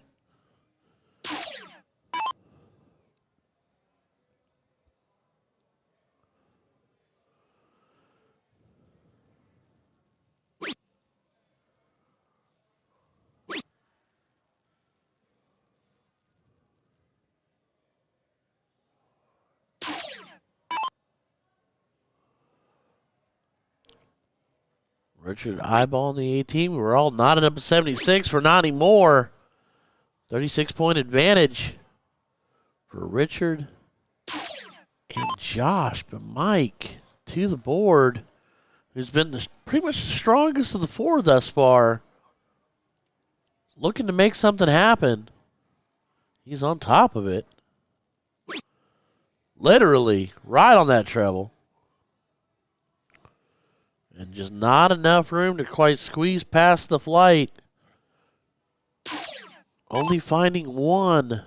Richard eyeballing the 18. We were all knotted up at 76 for not anymore. 36-point advantage for Richard and Josh. But Mike to the board, who's been pretty much the strongest of the 4 thus far, looking to make something happen. He's on top of it. Literally, right on that treble. And just not enough room to quite squeeze past the flight. Only finding 1.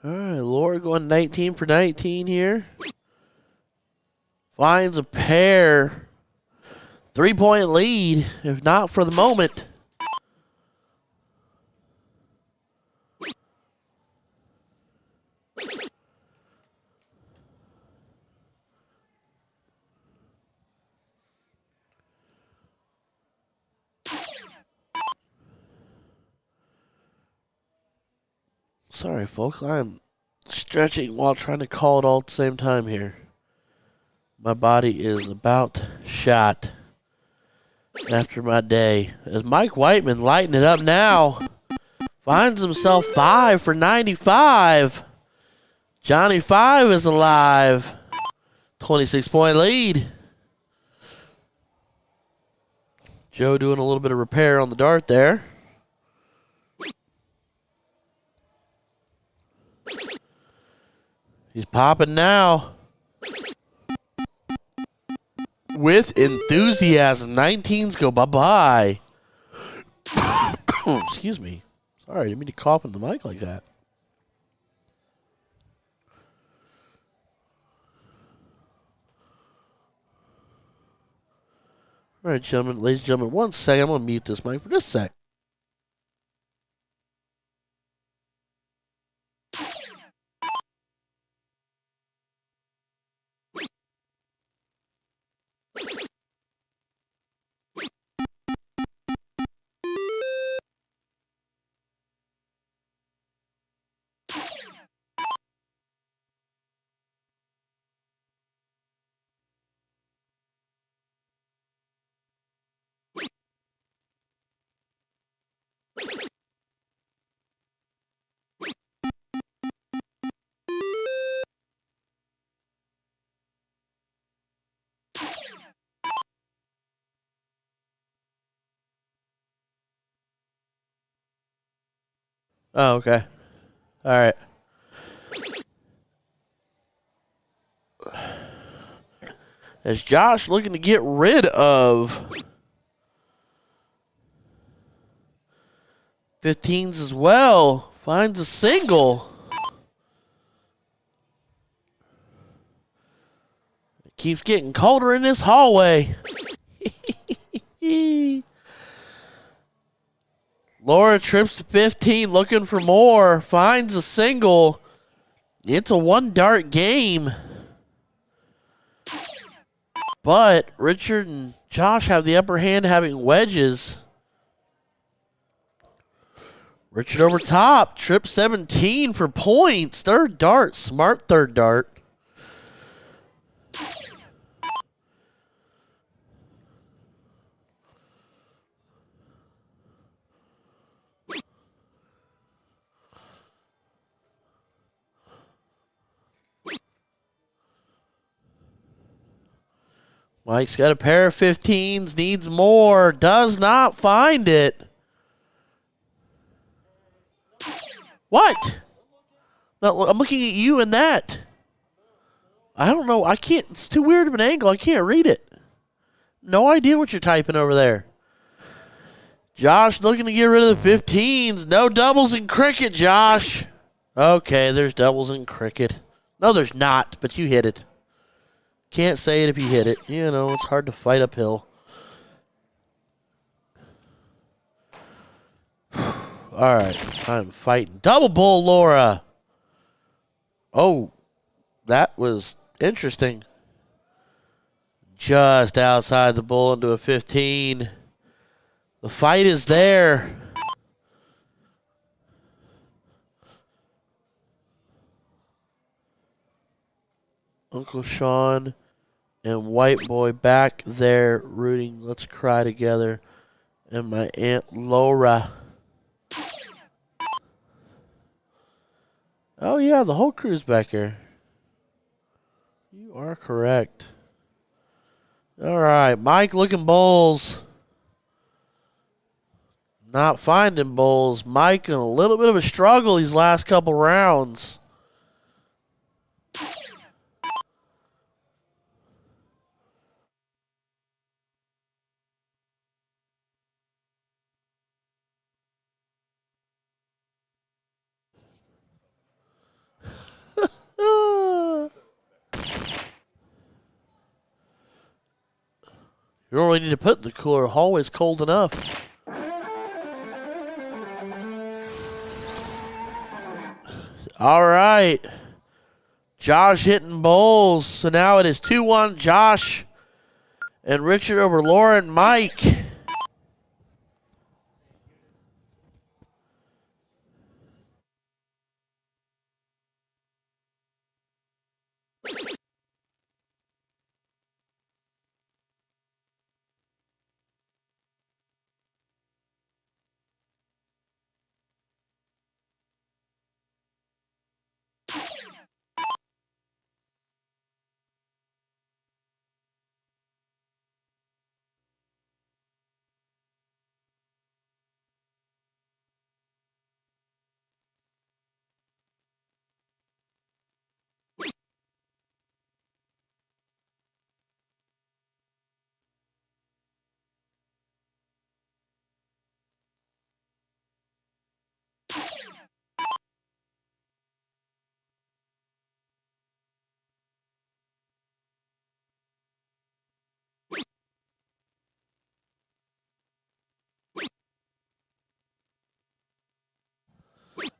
All right, Laura going 19 for 19 here. Finds a pair. 3-point lead, if not for the moment. Sorry, folks. I'm stretching while trying to call it all at the same time here. My body is about shot. after my day. As Mike Whiteman lighting it up now. Finds himself 5 for 95. Johnny 5 is alive. 26-point lead. Joe doing a little bit of repair on the dart there. He's popping now. With enthusiasm. 19s go bye-bye. Excuse me. Sorry, I didn't mean to cough in the mic like that. All right, gentlemen, ladies and gentlemen, 1 second. I'm going to mute this mic for just a sec. Oh, okay. All right. As Josh looking to get rid of 15s as well. Finds a single. It keeps getting colder in this hallway. Laura trips to 15, looking for more. Finds a single. It's a one-dart game. But Richard and Josh have the upper hand having wedges. Richard over top. Trip 17 for points. Third dart. Smart third dart. Mike's got a pair of 15s, needs more, does not find it. What? No, I'm looking at you and that. I don't know. I can't. It's too weird of an angle. I can't read it. No idea what you're typing over there. Josh looking to get rid of the 15s. No doubles in cricket, Josh. Okay, there's doubles in cricket. No, there's not, but you hit it. Can't say it if you hit it. You know, it's hard to fight uphill. All right, I'm fighting. Double bull, Laura. Oh, that was interesting. Just outside the bull into a 15. The fight is there. Uncle Sean and White Boy back there rooting. Let's cry together. And my Aunt Laura. Oh, yeah, the whole crew's back here. You are correct. All right, Mike looking bowls. Not finding bowls. Mike in a little bit of a struggle these last couple rounds. You don't really need to put it in the cooler. The hallway's cold enough. All right. Josh hitting bowls. So now it is 2-1 Josh and Richard over Laura and Mike.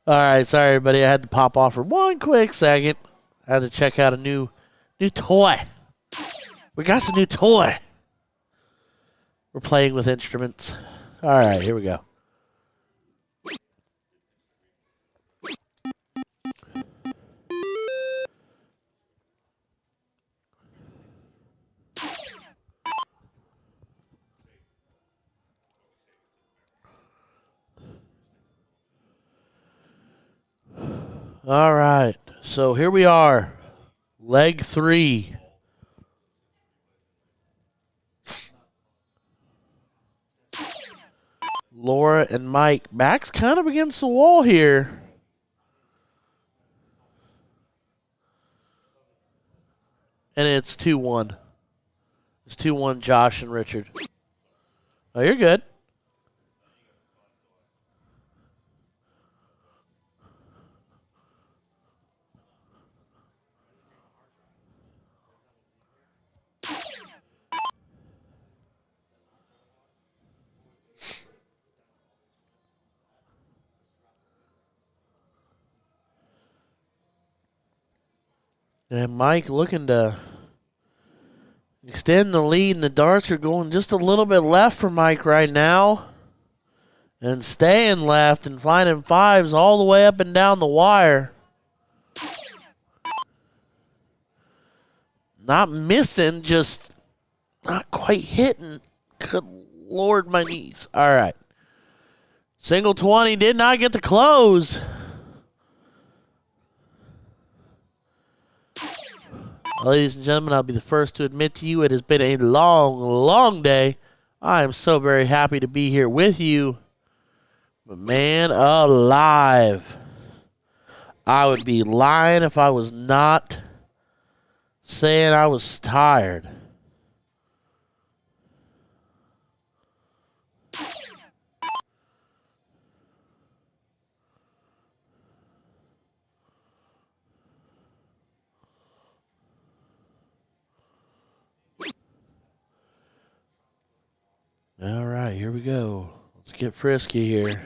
All right, sorry, everybody. I had to pop off for one quick second. I had to check out a new toy. We got some new toy. We're playing with instruments. All right, here we go. All right, so here we are. Leg 3. Laura and Mike. Backs kind of against the wall here. And it's 2-1. It's 2-1 Josh and Richard. Oh, you're good. And Mike looking to extend the lead, and the darts are going just a little bit left for Mike right now. And staying left and finding fives all the way up and down the wire. Not missing, just not quite hitting. Good Lord, my knees. All right. Single 20 did not get the close. Ladies and gentlemen, I'll be the first to admit to you it has been a long, long day. I am so very happy to be here with you. But man alive, I would be lying if I was not saying I was tired. All right, here we go. Let's get frisky here.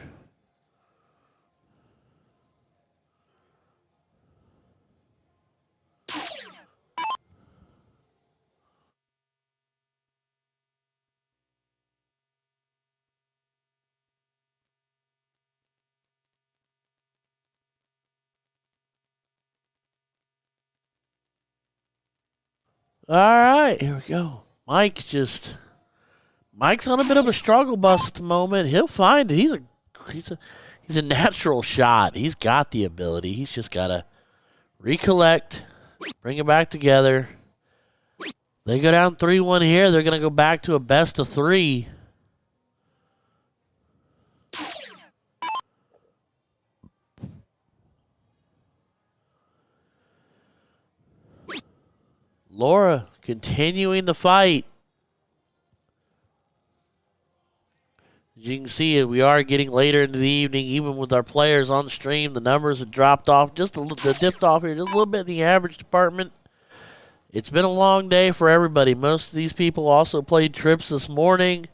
All right, here we go. Mike's on a bit of a struggle bus at the moment. He'll find it. He's a natural shot. He's got the ability. He's just got to recollect, bring it back together. They go down 3-1 here. They're going to go back to a best of 3. Laura continuing the fight. As you can see, we are getting later into the evening. Even with our players on the stream, the numbers have dropped off just a little. They dipped off here just a little bit in the average department. It's been a long day for everybody. Most of these people also played trips this morning.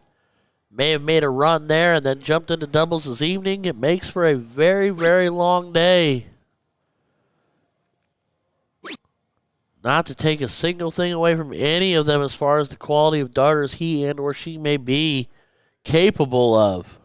May have made a run there and then jumped into doubles this evening. It makes for a very, very long day. Not to take a single thing away from any of them as far as the quality of darters he and or she may be capable of.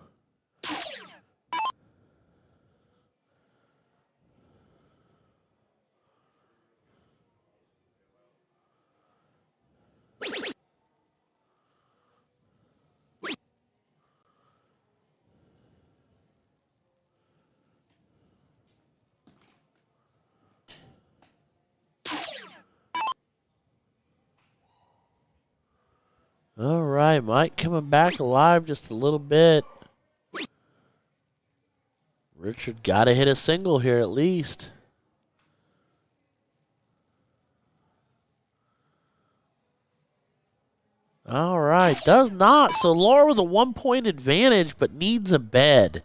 All right, Mike coming back alive just a little bit. Richard got to hit a single here at least. All right, does not. So Laura with a 1-point advantage, but needs a bed.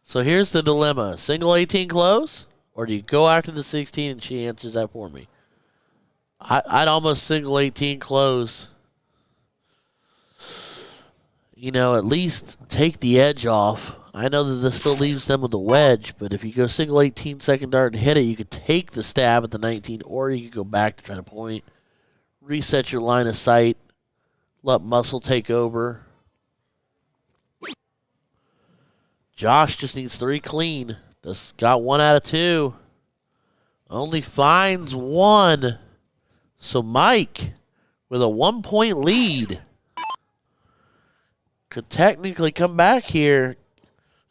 So here's the dilemma. Single 18 close, or do you go after the 16 and she answers that for me? I'd almost single 18 close. You know, at least take the edge off. I know that this still leaves them with a wedge, but if you go single 18 second dart and hit it, you could take the stab at the 19, or you could go back to try to point, reset your line of sight, let muscle take over. Josh just needs 3 clean. Just got 1 out of 2. Only finds 1. So Mike, with a 1-point lead, could technically come back here,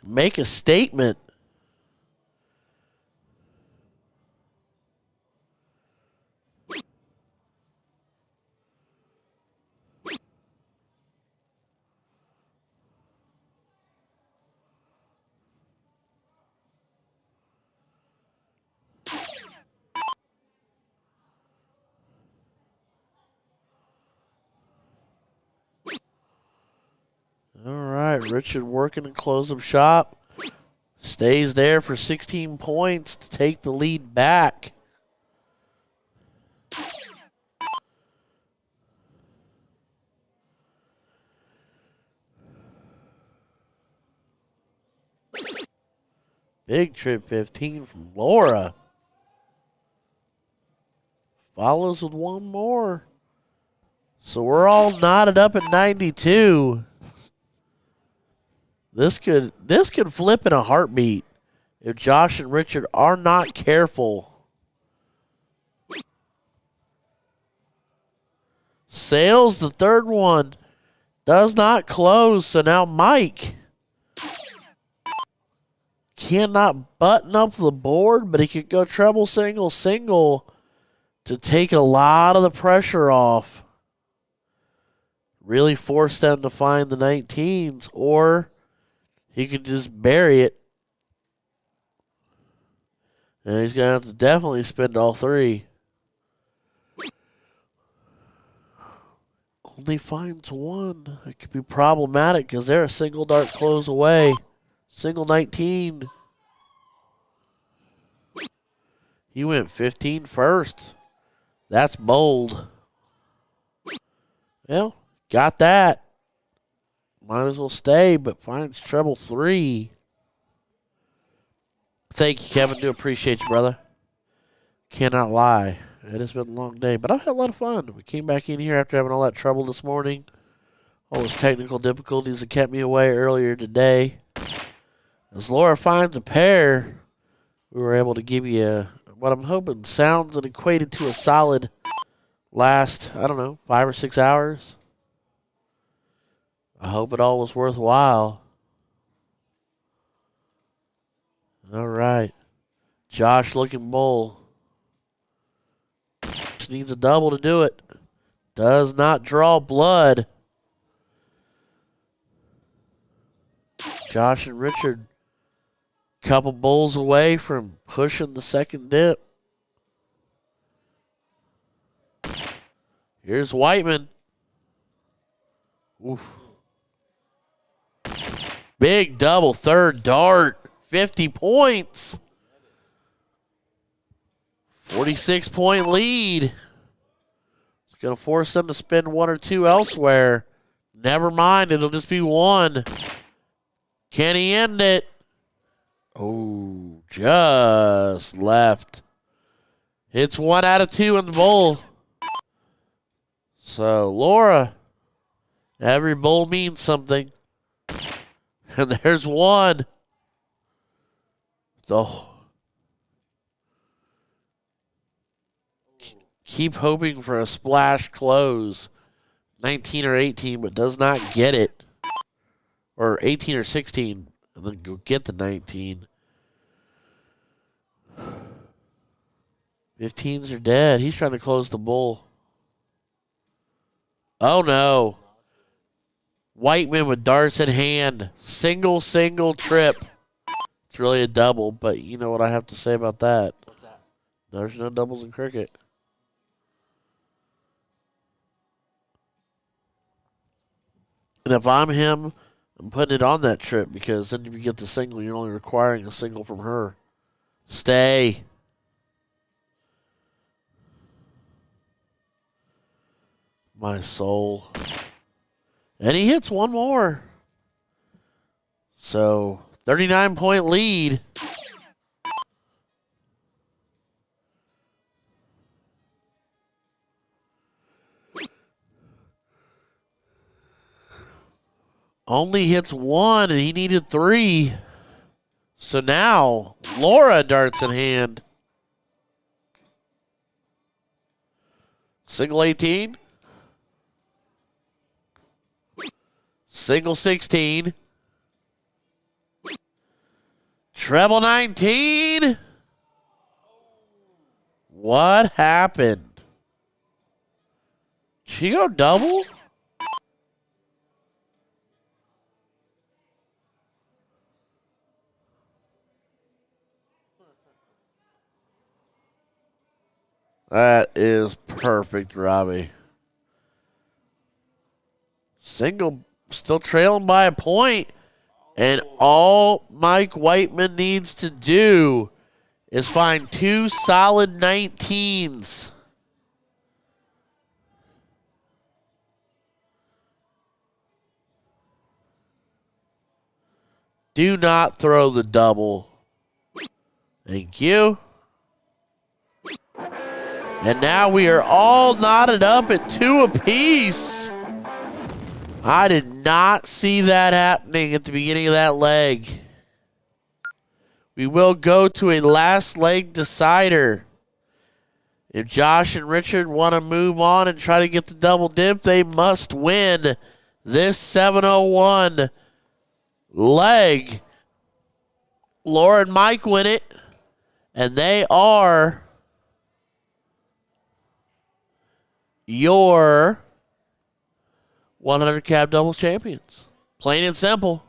make a statement. All right, Richard working to close up shop. Stays there for 16 points to take the lead back. Big trip 15 from Laura. Follows with 1 more. So we're all knotted up at 92. This could flip in a heartbeat if Josh and Richard are not careful. Sails the third one. Does not close. So now Mike cannot button up the board, but he could go treble, single, single to take a lot of the pressure off. Really force them to find the 19s, or he could just bury it. And he's going to have to definitely spend all 3. Only finds 1. It could be problematic because they're a single dart close away. Single 19. He went 15 first. That's bold. Well, got that. Might as well stay, but finds treble 3. Thank you, Kevin. Do appreciate you, brother. Cannot lie. It has been a long day, but I've had a lot of fun. We came back in here after having all that trouble this morning. All those technical difficulties that kept me away earlier today. As Laura finds a pair, we were able to give you what I'm hoping sounds and equated to a solid last, 5 or 6 hours. I hope it all was worthwhile. All right. Josh looking bull. Just needs a double to do it. Does not draw blood. Josh and Richard, couple bowls away from pushing the second dip. Here's Whiteman. Oof. Big double third dart. 50 points. 46-point lead. It's going to force them to spend 1 or 2 elsewhere. Never mind, it'll just be 1. Can he end it? Oh, just left. It's 1 out of 2 in the bowl. So, Laura, every bowl means something. And there's 1. So, keep hoping for a splash close. 19 or 18, but does not get it. Or 18 or 16, and then go get the 19. 15s are dead. He's trying to close the bowl. Oh, no. Whiteman with darts in hand. Single, single trip. It's really a double, but you know what I have to say about that. What's that? There's no doubles in cricket. And if I'm him, I'm putting it on that trip because then if you get the single, you're only requiring a single from her. Stay. My soul. And he hits 1 more. So 39-point lead. Only hits one, and he needed 3. So now, Laura darts in hand. Single 18. Single 16. Treble 19. What happened? She go double? That is perfect, Robbie. Single still trailing by a point. And all Mike Whiteman needs to do is find 2 solid 19s. Do not throw the double. Thank you. And now we are all knotted up at 2 apiece. I did not see that happening at the beginning of that leg. We will go to a last leg decider. If Josh and Richard want to move on and try to get the double dip, they must win this 701 leg. Laura and Mike win it, and they are your 100 cab doubles champions. Plain and simple.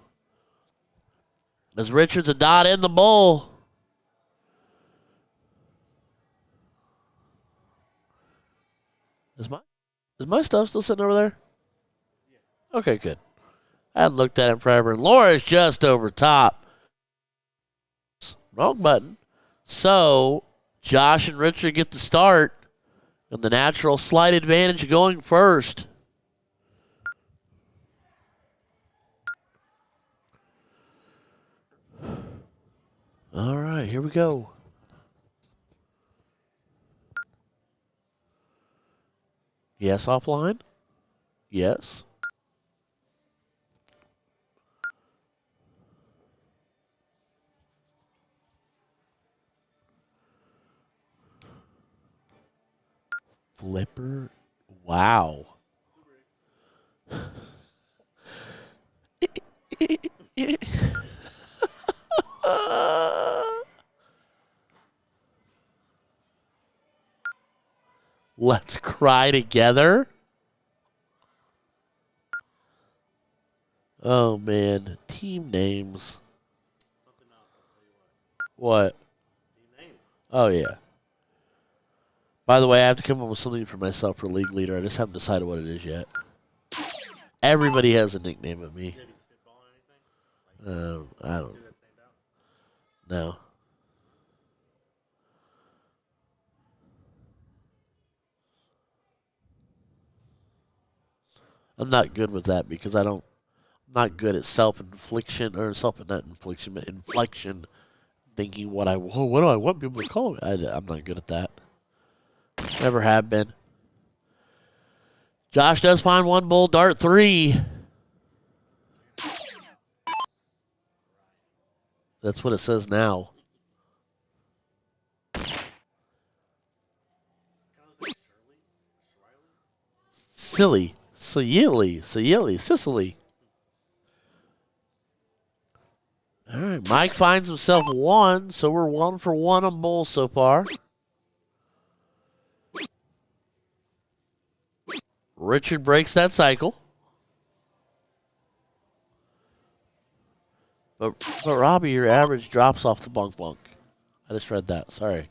As Richard's a dot in the bowl. Is my stuff still sitting over there? Yeah. Okay, good. I hadn't looked at it forever. And Laura's just over top. Wrong button. So, Josh and Richard get the start. And the natural slight advantage going first. All right, here we go. Yes, offline? Yes. Flipper. Wow. Let's cry together. Oh, man. Team names. What? Team names. Oh, yeah. By the way, I have to come up with something for myself for league leader. I just haven't decided what it is yet. Everybody has a nickname of me. I don't. No. I'm not good with that because I'm not good at self-infliction or not infliction, but inflection. Thinking what do I want people to call me? I'm not good at that. Never have been. Josh does find one bull dart 3. That's what it says now. Sicily. All right, Mike finds himself 1, so we're 1 for 1 on bulls so far. Richard breaks that cycle. But Robbie, your average drops off the bunk. I just read that. Sorry.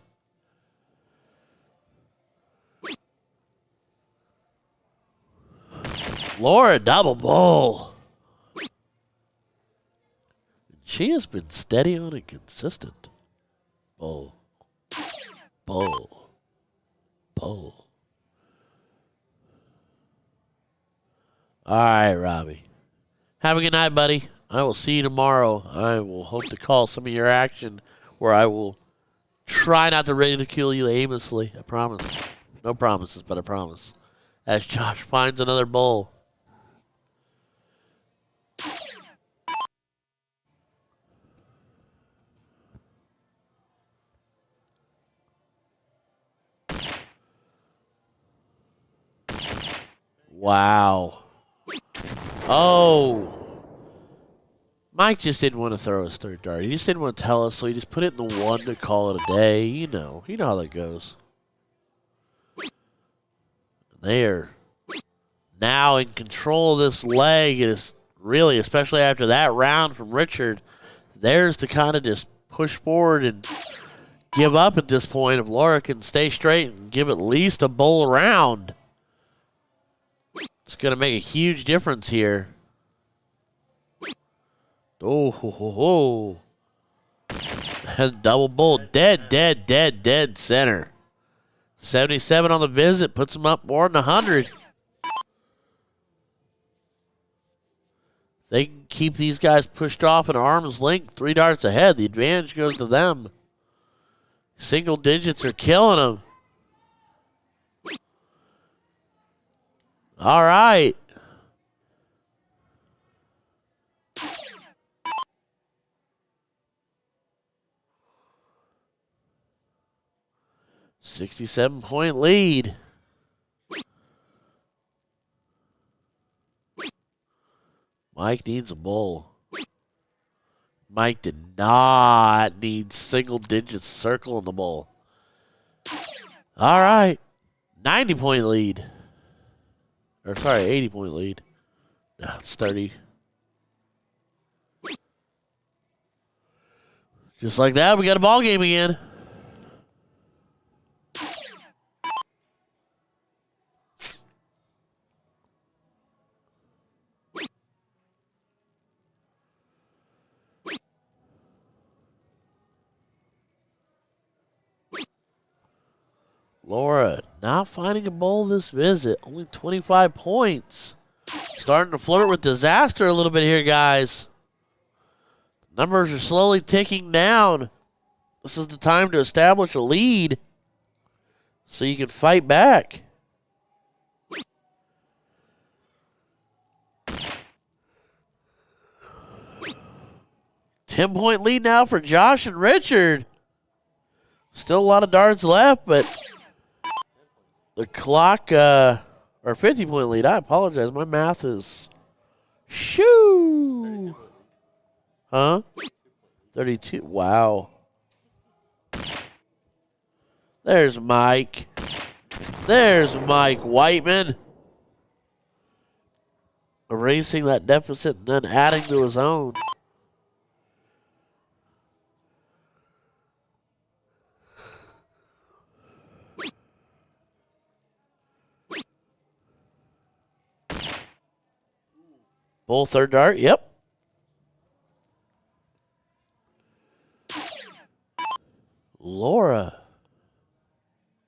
Laura, double bull. She has been steady on and consistent. Bull. All right, Robbie. Have a good night, buddy. I will see you tomorrow. I will hope to call some of your action where I will try not to ridicule you aimlessly. I promise. No promises, but I promise. As Josh finds another bowl. Wow. Oh. Mike just didn't want to throw his third dart. He just didn't want to tell us, so he just put it in the one to call it a day. You know how that goes. They are now in control of this leg. It is really, especially after that round from Richard, theirs to kind of just push forward and give up at this point. If Laura can stay straight and give at least a bowl round, it's going to make a huge difference here. Oh, ho, ho, ho. Double bowl. Dead center. 77 on the visit. Puts him up more than 100. They can keep these guys pushed off at arm's length. 3 darts ahead. The advantage goes to them. Single digits are killing them. All right. $67-point lead. Mike needs a bowl. Mike did not need single digits circle in the bowl. All right. 90-point lead. Or sorry, 80-point lead. No, it's 30. Just like that, we got a ball game again. Laura not finding a bowl this visit. Only 25 points. Starting to flirt with disaster a little bit here, guys. Numbers are slowly ticking down. This is the time to establish a lead so you can fight back. $10-point lead now for Josh and Richard. Still a lot of darts left, but the clock, or 50-point lead. I apologize. My math is shoo. Huh? 32. Wow. There's Mike. There's Mike Whiteman. Erasing that deficit and then adding to his own. Bull third dart, yep. Laura.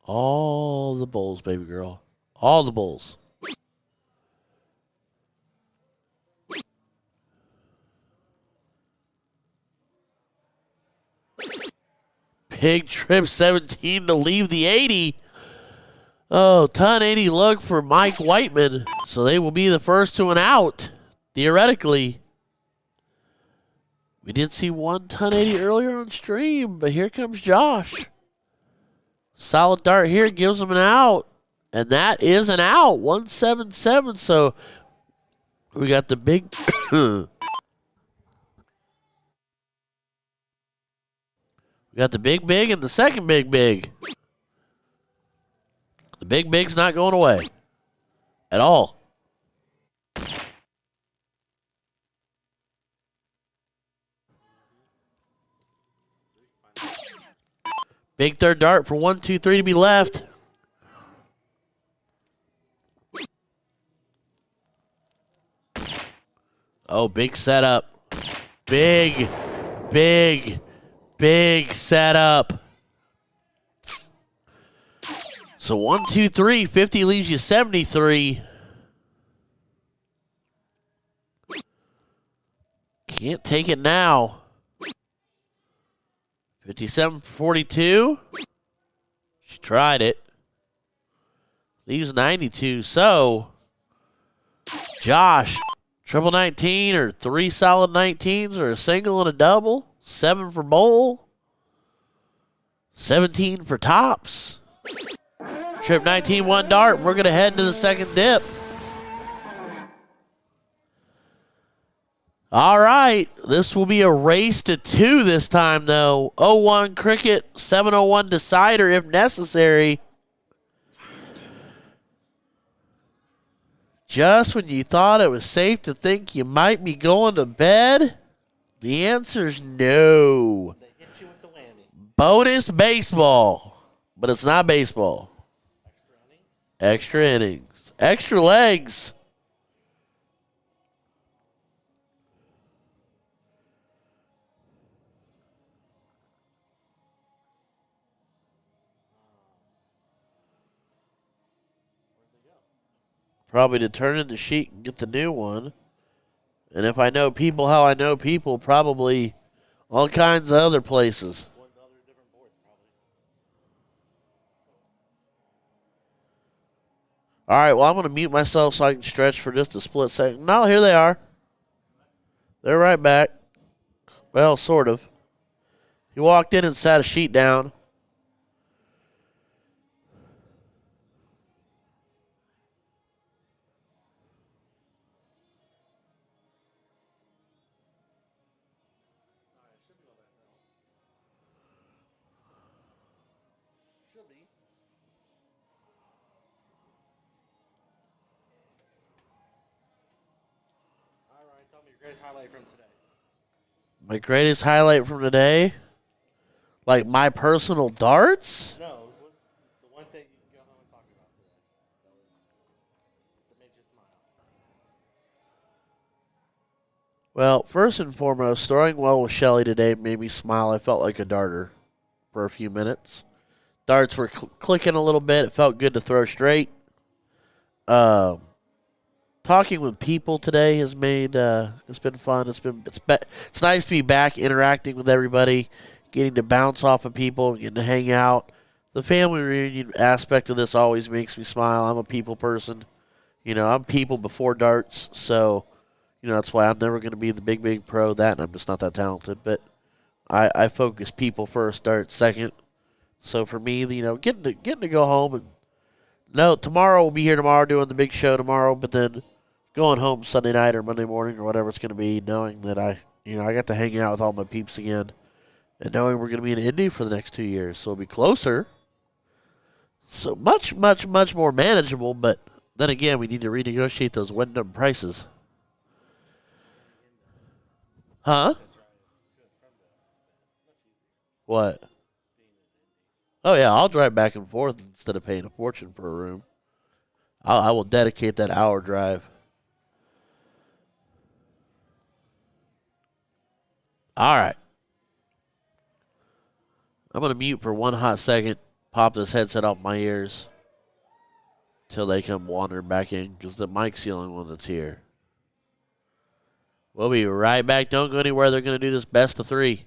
All the bowls, baby girl. All the bowls. Big trip 17 to leave the 80. Oh, ton 80 lug for Mike Whiteman. So they will be the first to an out. Theoretically, we did see 1 ton 80 earlier on stream, but here comes Josh. Solid dart here gives him an out, and that is an out, 177. So we got the big, we got the big and the second big. The big's not going away at all. Big third dart for 1, 2, 3 to be left. Oh, big setup. Big setup. So 1, 2, 3, 50 leaves you 73. Can't take it now. 57-42. She tried it. Leaves 92. So, Josh, triple 19 or 3 solid 19s or a single and a double. 7 for bowl. 17 for tops. Trip 19, 1 dart. We're going to head into the second dip. All right. This will be a race to 2 this time, though. 0-1 cricket, 7-0-1 decider if necessary. Just when you thought it was safe to think you might be going to bed, the answer's no. They hit you with the whammy. Bonus baseball. But it's not baseball. Extra innings. Extra innings. Extra legs. Probably to turn in the sheet and get the new one. And if I know people how I know people, probably all kinds of other places. Going to other different boards, probably. All right, well, I'm going to mute myself so I can stretch for just a split second. No, here they are. They're right back. Well, sort of. He walked in and sat a sheet down. All right, tell me your greatest highlight from today. My greatest highlight from today? Like my personal darts? No, what's the one thing you can go home and talk about today that made you smile? Well, first and foremost, throwing well with Shelly today made me smile. I felt like a darter for a few minutes. Darts were clicking a little bit. It felt good to throw straight. Talking with people today has made it's been fun. It's nice to be back interacting with everybody, getting to bounce off of people, getting to hang out. The family reunion aspect of this always makes me smile. I'm a people person. You know, I'm people before darts, so you know that's why I'm never going to be the big pro at that, and I'm just not that talented. But I focus people first, darts second. So for me, you know, getting to go home and no, tomorrow we'll be here tomorrow doing the big show tomorrow, but then going home Sunday night or Monday morning or whatever it's going to be, knowing that I got to hang out with all my peeps again, and knowing we're going to be in Indy for the next 2 years, so it'll be closer, so much more manageable. But then again, we need to renegotiate those Wyndham prices. Huh? What? Oh yeah, I'll drive back and forth instead of paying a fortune for a room. I will dedicate that hour drive. All right. I'm going to mute for one hot second, pop this headset off my ears till they come wandering back in because the mic's the only one that's here. We'll be right back. Don't go anywhere. They're going to do this best of 3.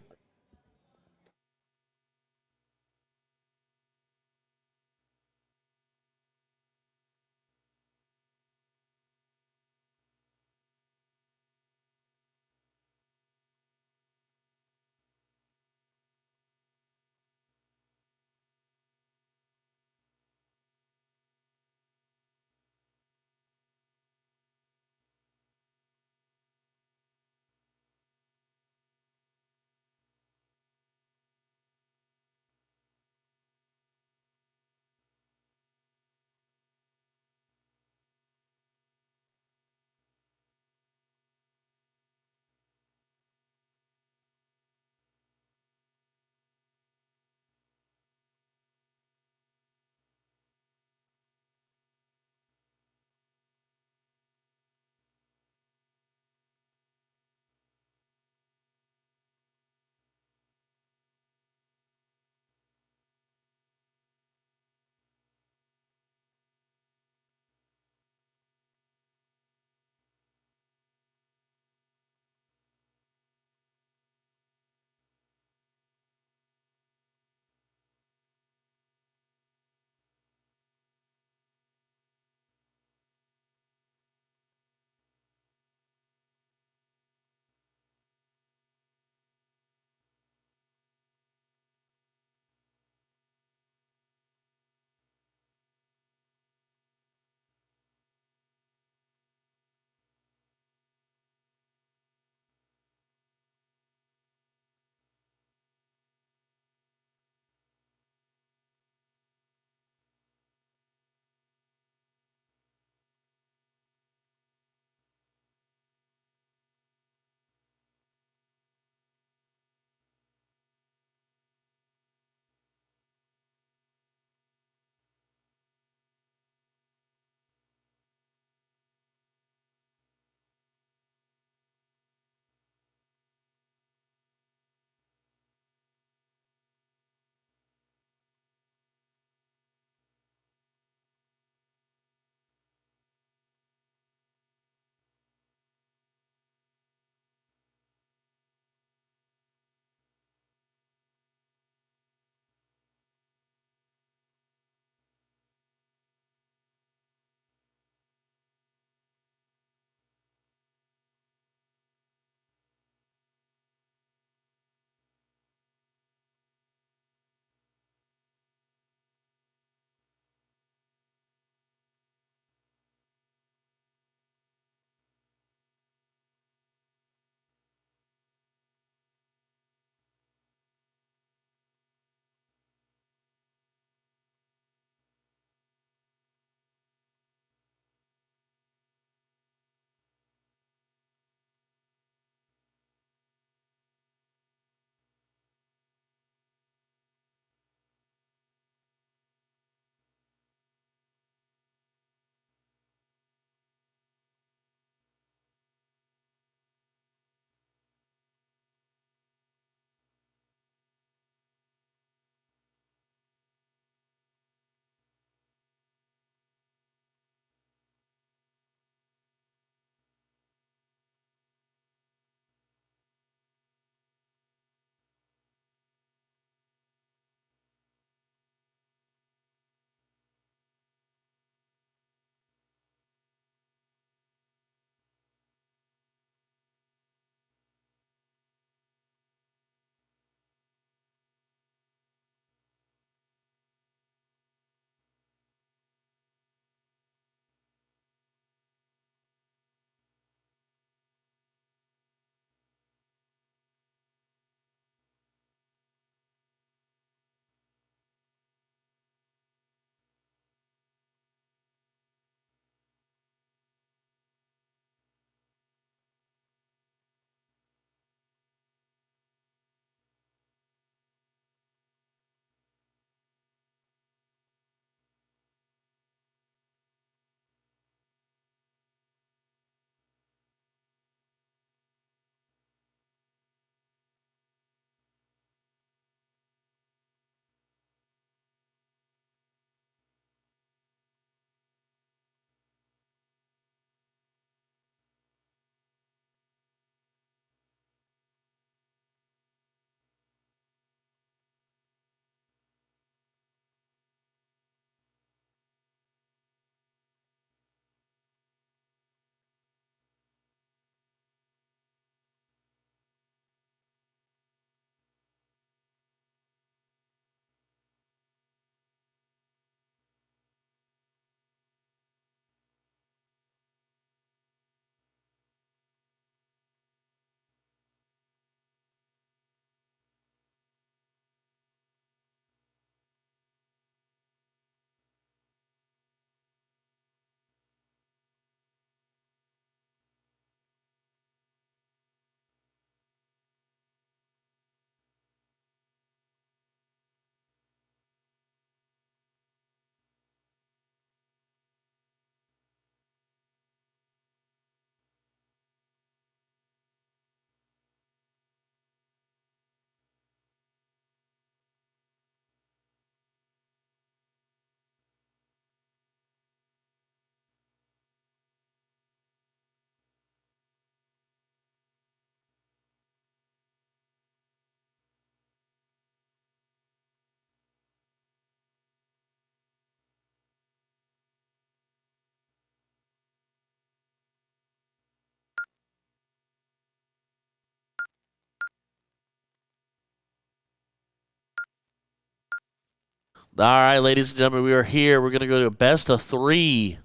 All right, ladies and gentlemen, we are here. We're going to go to a best of 3.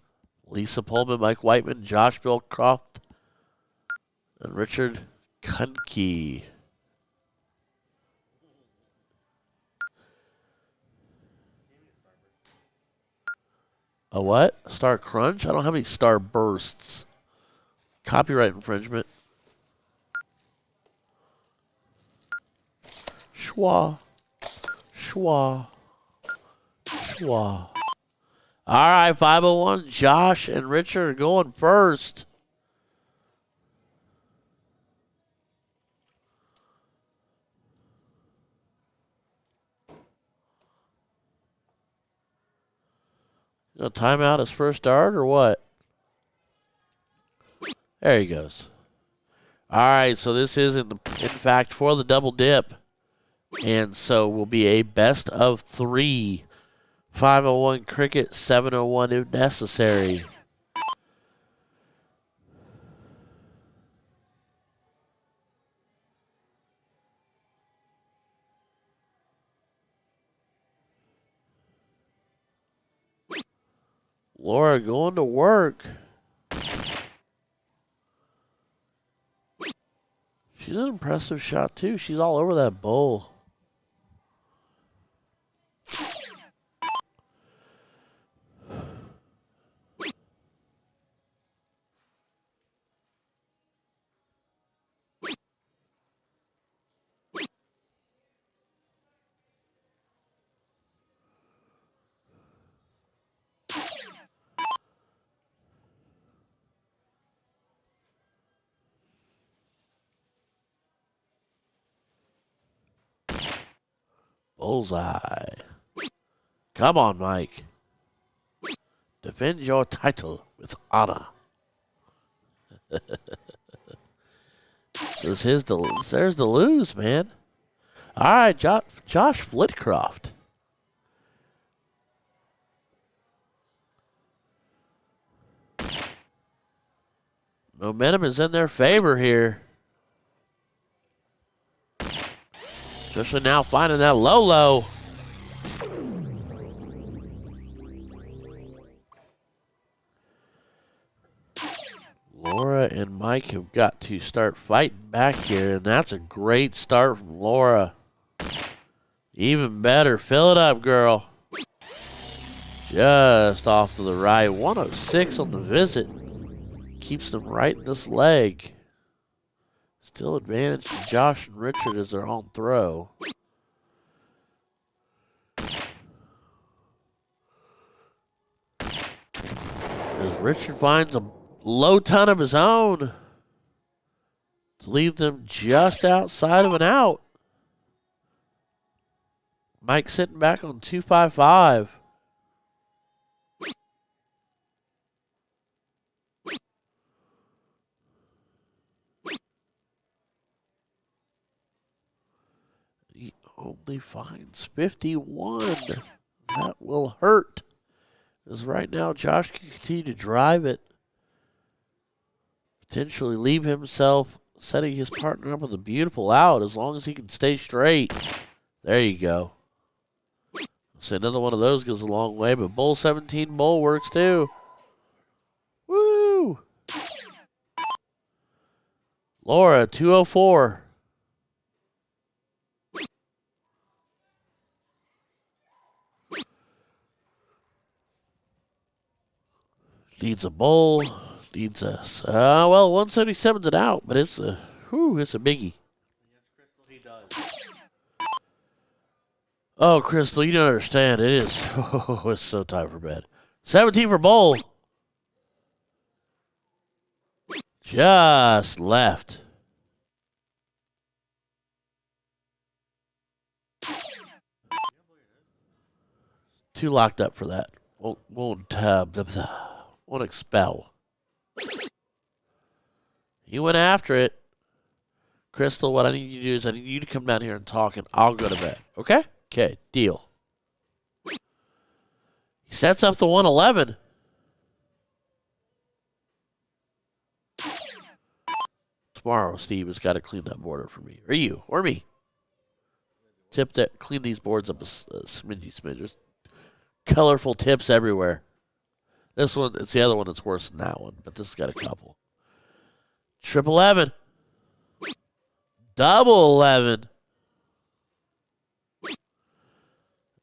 Lisa Pullman, Mike Whiteman, Josh Billcroft, and Richard Kunke. A what? Star Crunch? I don't have any Star Bursts. Copyright infringement. Schwa. Schwa. Schwa. All right, 501. Josh and Richard are going first. You gonna time out his first start or what? There he goes. All right, so this is in fact for the double dip. And so will be a best of 3. 501 cricket, 701 if necessary. Laura going to work. She's an impressive shot, too. She's all over that bowl. Bullseye. Come on, Mike. Defend your title with honor. This is there's the lose, man. All right, Josh Flitcroft. Momentum is in their favor here. Especially now finding that low. Laura and Mike have got to start fighting back here, and that's a great start from Laura. Even better. Fill it up, girl. Just off to the right. 106 on the visit. Keeps them right in this leg. Still advantage to Josh and Richard as they're on throw. As Richard finds a low ton of his own to leave them just outside of an out. Mike sitting back on 255. He only finds 51. That will hurt. Because right now, Josh can continue to drive it. Potentially leave himself setting his partner up with a beautiful out as long as he can stay straight. There you go. So another one of those goes a long way, but Bull 17 Bull works too. Woo! Laura, 204. Needs a bowl. Needs us. Well, 177's it out, but it's a biggie. Oh, Crystal, you don't understand. It is. Oh, it's so time for bed. 17 for bowl. Just left. Too locked up for that. Won't expel. He went after it. Crystal, what I need you to do is I need you to come down here and talk, and I'll go to bed. Okay? Okay, deal. He sets up the 111. Tomorrow, Steve has got to clean that board up for me. Or you, or me. Tip that, clean these boards up a smidgy. Just colorful tips everywhere. This one, it's the other one that's worse than that one, but this has got a couple. Triple 11. Double 11.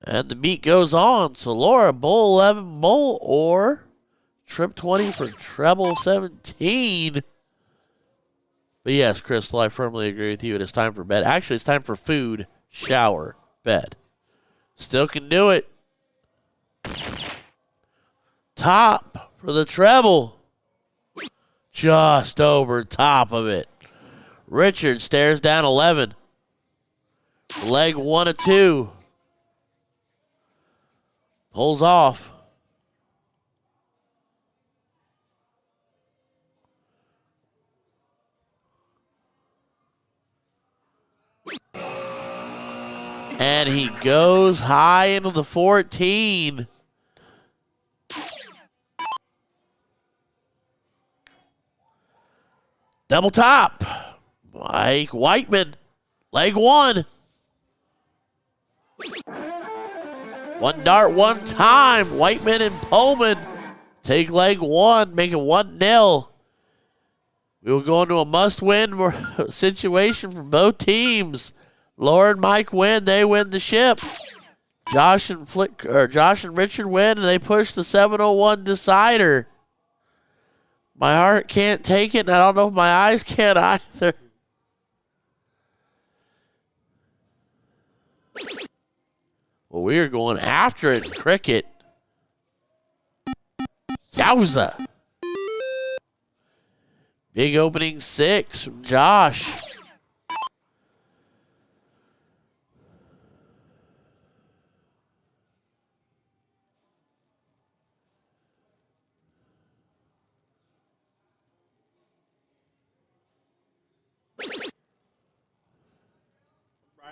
And the beat goes on. So Laura, bull 11, bull, or trip 20 for treble 17. But yes, Crystal, I firmly agree with you. It is time for bed. Actually, it's time for food, shower, bed. Still can do it. Top for the treble. Just over top of it. Richard stares down 11. Leg 1 of 2. Pulls off. And he goes high into the 14. Double top. Mike Whiteman. Leg 1. One dart, one time. Whiteman and Pullman take leg 1, make it 1-0. We will go into a must-win situation for both teams. Laura and Mike win; they win the ship. Josh and Richard win, and they push the 701 decider. My heart can't take it, and I don't know if my eyes can either. Well, we are going after it in cricket. Yowza. Big opening 6 from Josh.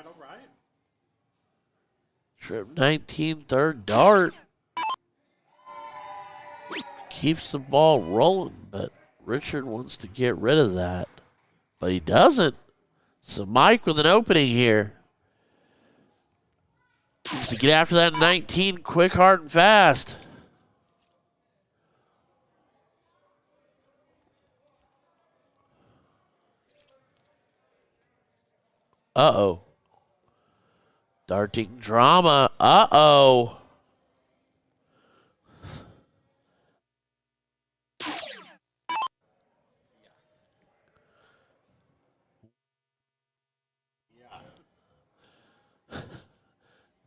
All right. Trip 19, third dart. Keeps the ball rolling, but Richard wants to get rid of that. But he doesn't. So Mike with an opening here. Needs to get after that 19 quick, hard, and fast. Uh-oh. Darting drama. Uh-oh.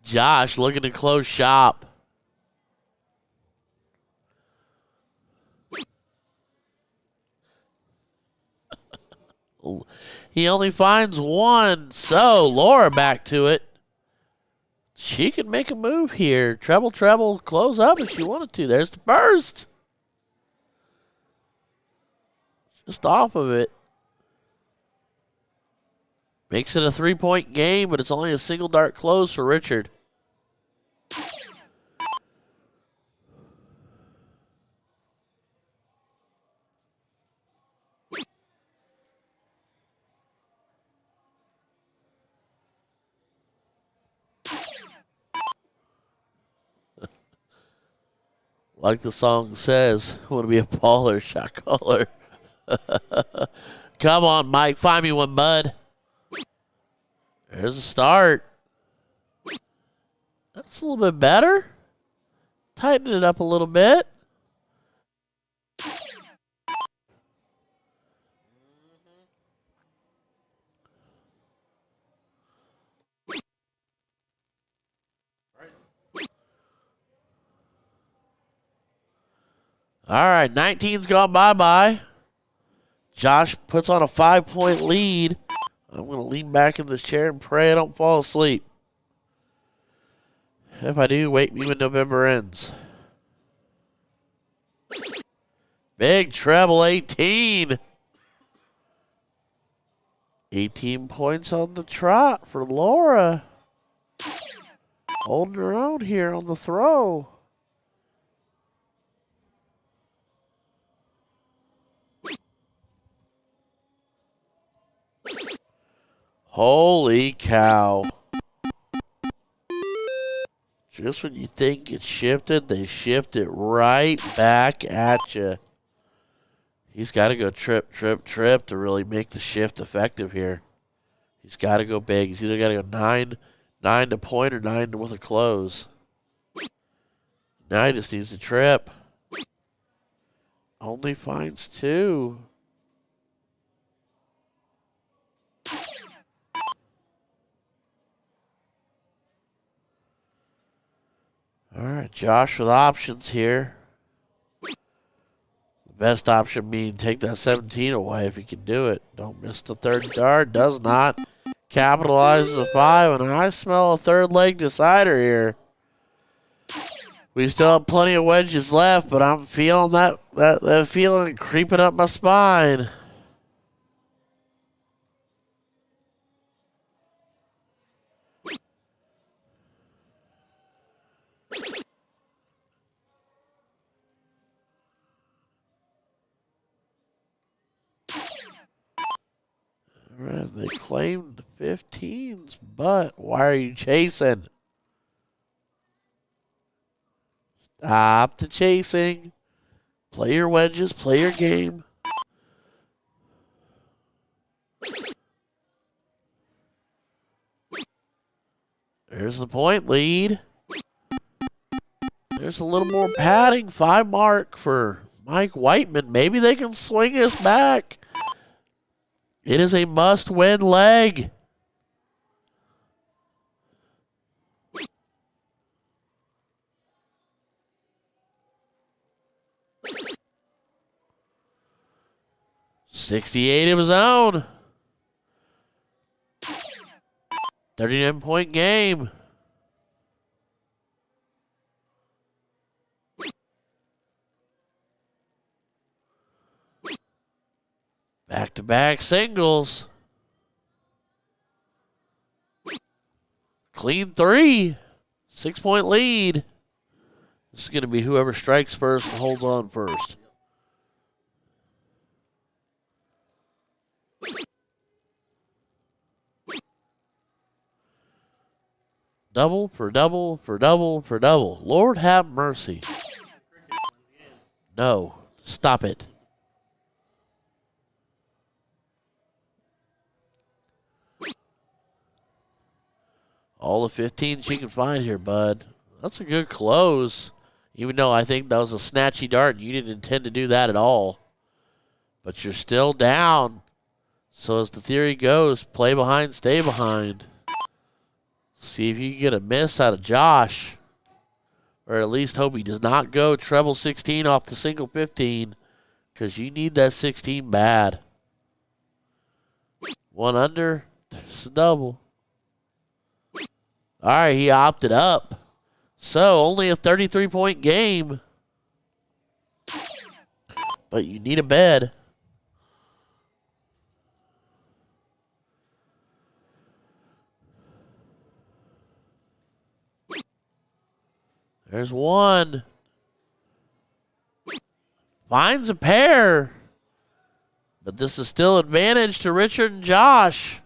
Josh looking to close shop. He only finds one. So Laura back to it. She can make a move here. Treble, treble, close up if she wanted to. There's the burst. Just off of it. Makes it a 3-point game, but it's only a single dart close for Richard. Like the song says, I want to be a baller, shot caller. Come on, Mike. Find me one, bud. There's a start. That's a little bit better. Tighten it up a little bit. All right, 19's gone bye-bye. Josh puts on a 5-point lead. I'm going to lean back in this chair and pray I don't fall asleep. If I do, wake me when November ends. Big treble 18. 18 points on the trot for Laura. Holding her own here on the throw. Holy cow. Just when you think it's shifted, they shift it right back at you. He's got to go trip, trip, trip to really make the shift effective here. He's got to go big. He's either got to go 9 to point or 9 with a close. Now he just needs to trip. Only finds 2. All right, Josh with options here. The best option being take that 17 away if he can do it. Don't miss the third dart. Does not. Capitalizes a 5, and I smell a third leg decider here. We still have plenty of wedges left, but I'm feeling that feeling creeping up my spine. All right, they claimed 15s, but why are you chasing? Stop the chasing. Play your wedges, play your game. There's the point lead. There's a little more padding. 5 mark for Mike Whiteman. Maybe they can swing us back. It is a must-win leg. .68 of his own. 39-point game. Back-to-back singles. Clean 3. 6-point lead. This is going to be whoever strikes first and holds on first. Double for double for double for double. Lord have mercy. No. Stop it. All the 15s you can find here, bud. That's a good close. Even though I think that was a snatchy dart, and you didn't intend to do that at all. But you're still down. So as the theory goes, play behind, stay behind. See if you can get a miss out of Josh. Or at least hope he does not go treble 16 off the single 15. Because you need that 16 bad. 1 under. It's a double. All right, he opted up. So, only a 33-point game. But you need a bed. There's 1. Finds a pair. But this is still advantage to Richard and Josh.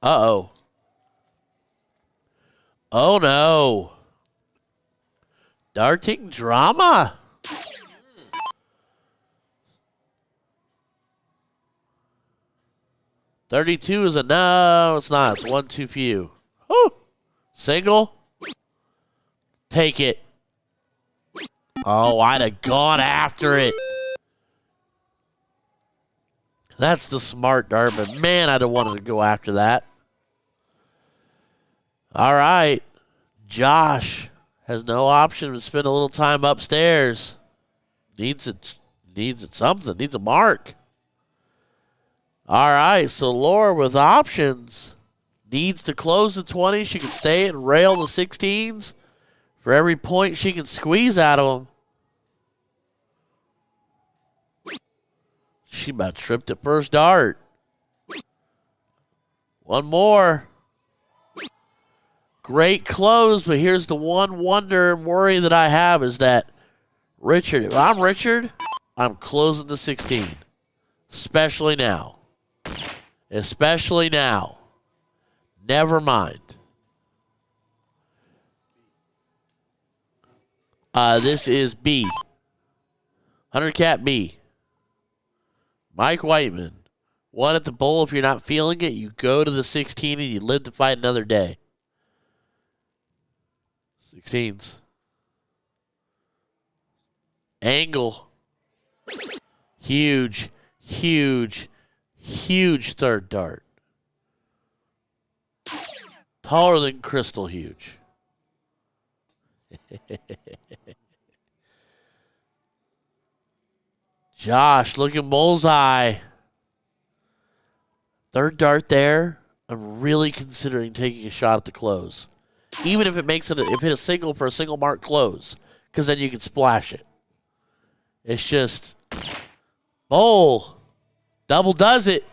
Uh-oh. Oh, no. Darting drama. .32 is a no. It's not. It's 1 too few. Whew. Single. Take it. Oh, I'd have gone after it. That's the smart dart, but man, I'd have wanted to go after that. All right. Josh has no option to spend a little time upstairs. Needs it something. Needs a mark. All right, so Laura with options needs to close the 20. She can stay and rail the 16s for every point she can squeeze out of them. She about tripped at first dart. 1 more. Great close, but here's the one wonder and worry that I have is that Richard, if I'm Richard, I'm closing the 16, especially now. especially now. Never mind. This is B. 100 cap B. Mike Whiteman. 1 at the bowl. If you're not feeling it, you go to the 16 and you live to fight another day. 16s. Angle. Huge, huge, huge third dart. Taller than Crystal huge. Josh looking bullseye. Third dart there. I'm really considering taking a shot at the close. Even if it makes it, if it a single for a single mark close, because then you can splash it. It's just bowl. Double does it.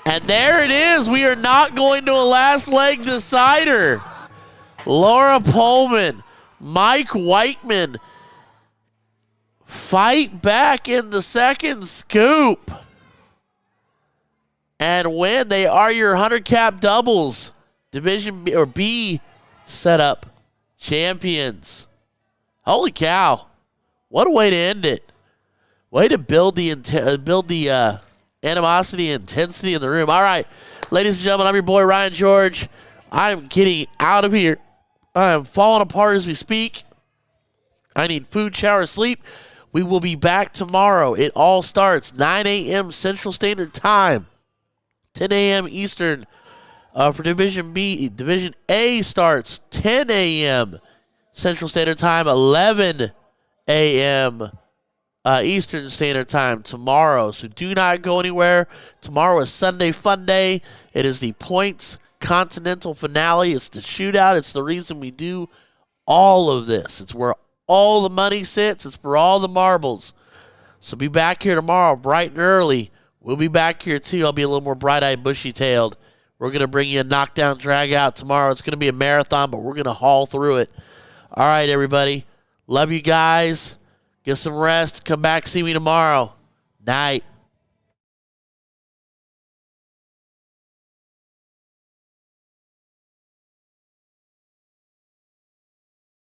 And there it is. We are not going to a last leg decider. Laura Pullman, Mike Whiteman fight back in the second scoop and win. They are your 100 cap doubles Division B, or B setup champions. Holy cow. What a way to end it. Way to build the animosity and intensity in the room. All right, ladies and gentlemen, I'm your boy Ryan George. I'm getting out of here. I am falling apart as we speak. I need food, shower, sleep. We will be back tomorrow. It all starts 9 a.m. Central Standard Time, 10 a.m. Eastern for Division B. Division A starts 10 a.m. Central Standard Time, 11 a.m. Eastern Standard Time tomorrow. So do not go anywhere. Tomorrow is Sunday Fun Day. It is the Points Continental finale. It's the shootout. It's the reason we do all of this. It's where all the money sits. It's for all the marbles. So be back here tomorrow bright and early. We'll be back here too. I'll be a little more bright-eyed, bushy-tailed. We're going to bring you a knockdown drag out tomorrow. It's going to be a marathon, but we're going to haul through it. All right, everybody. Love you guys. Get some rest. Come back, see me tomorrow. Night.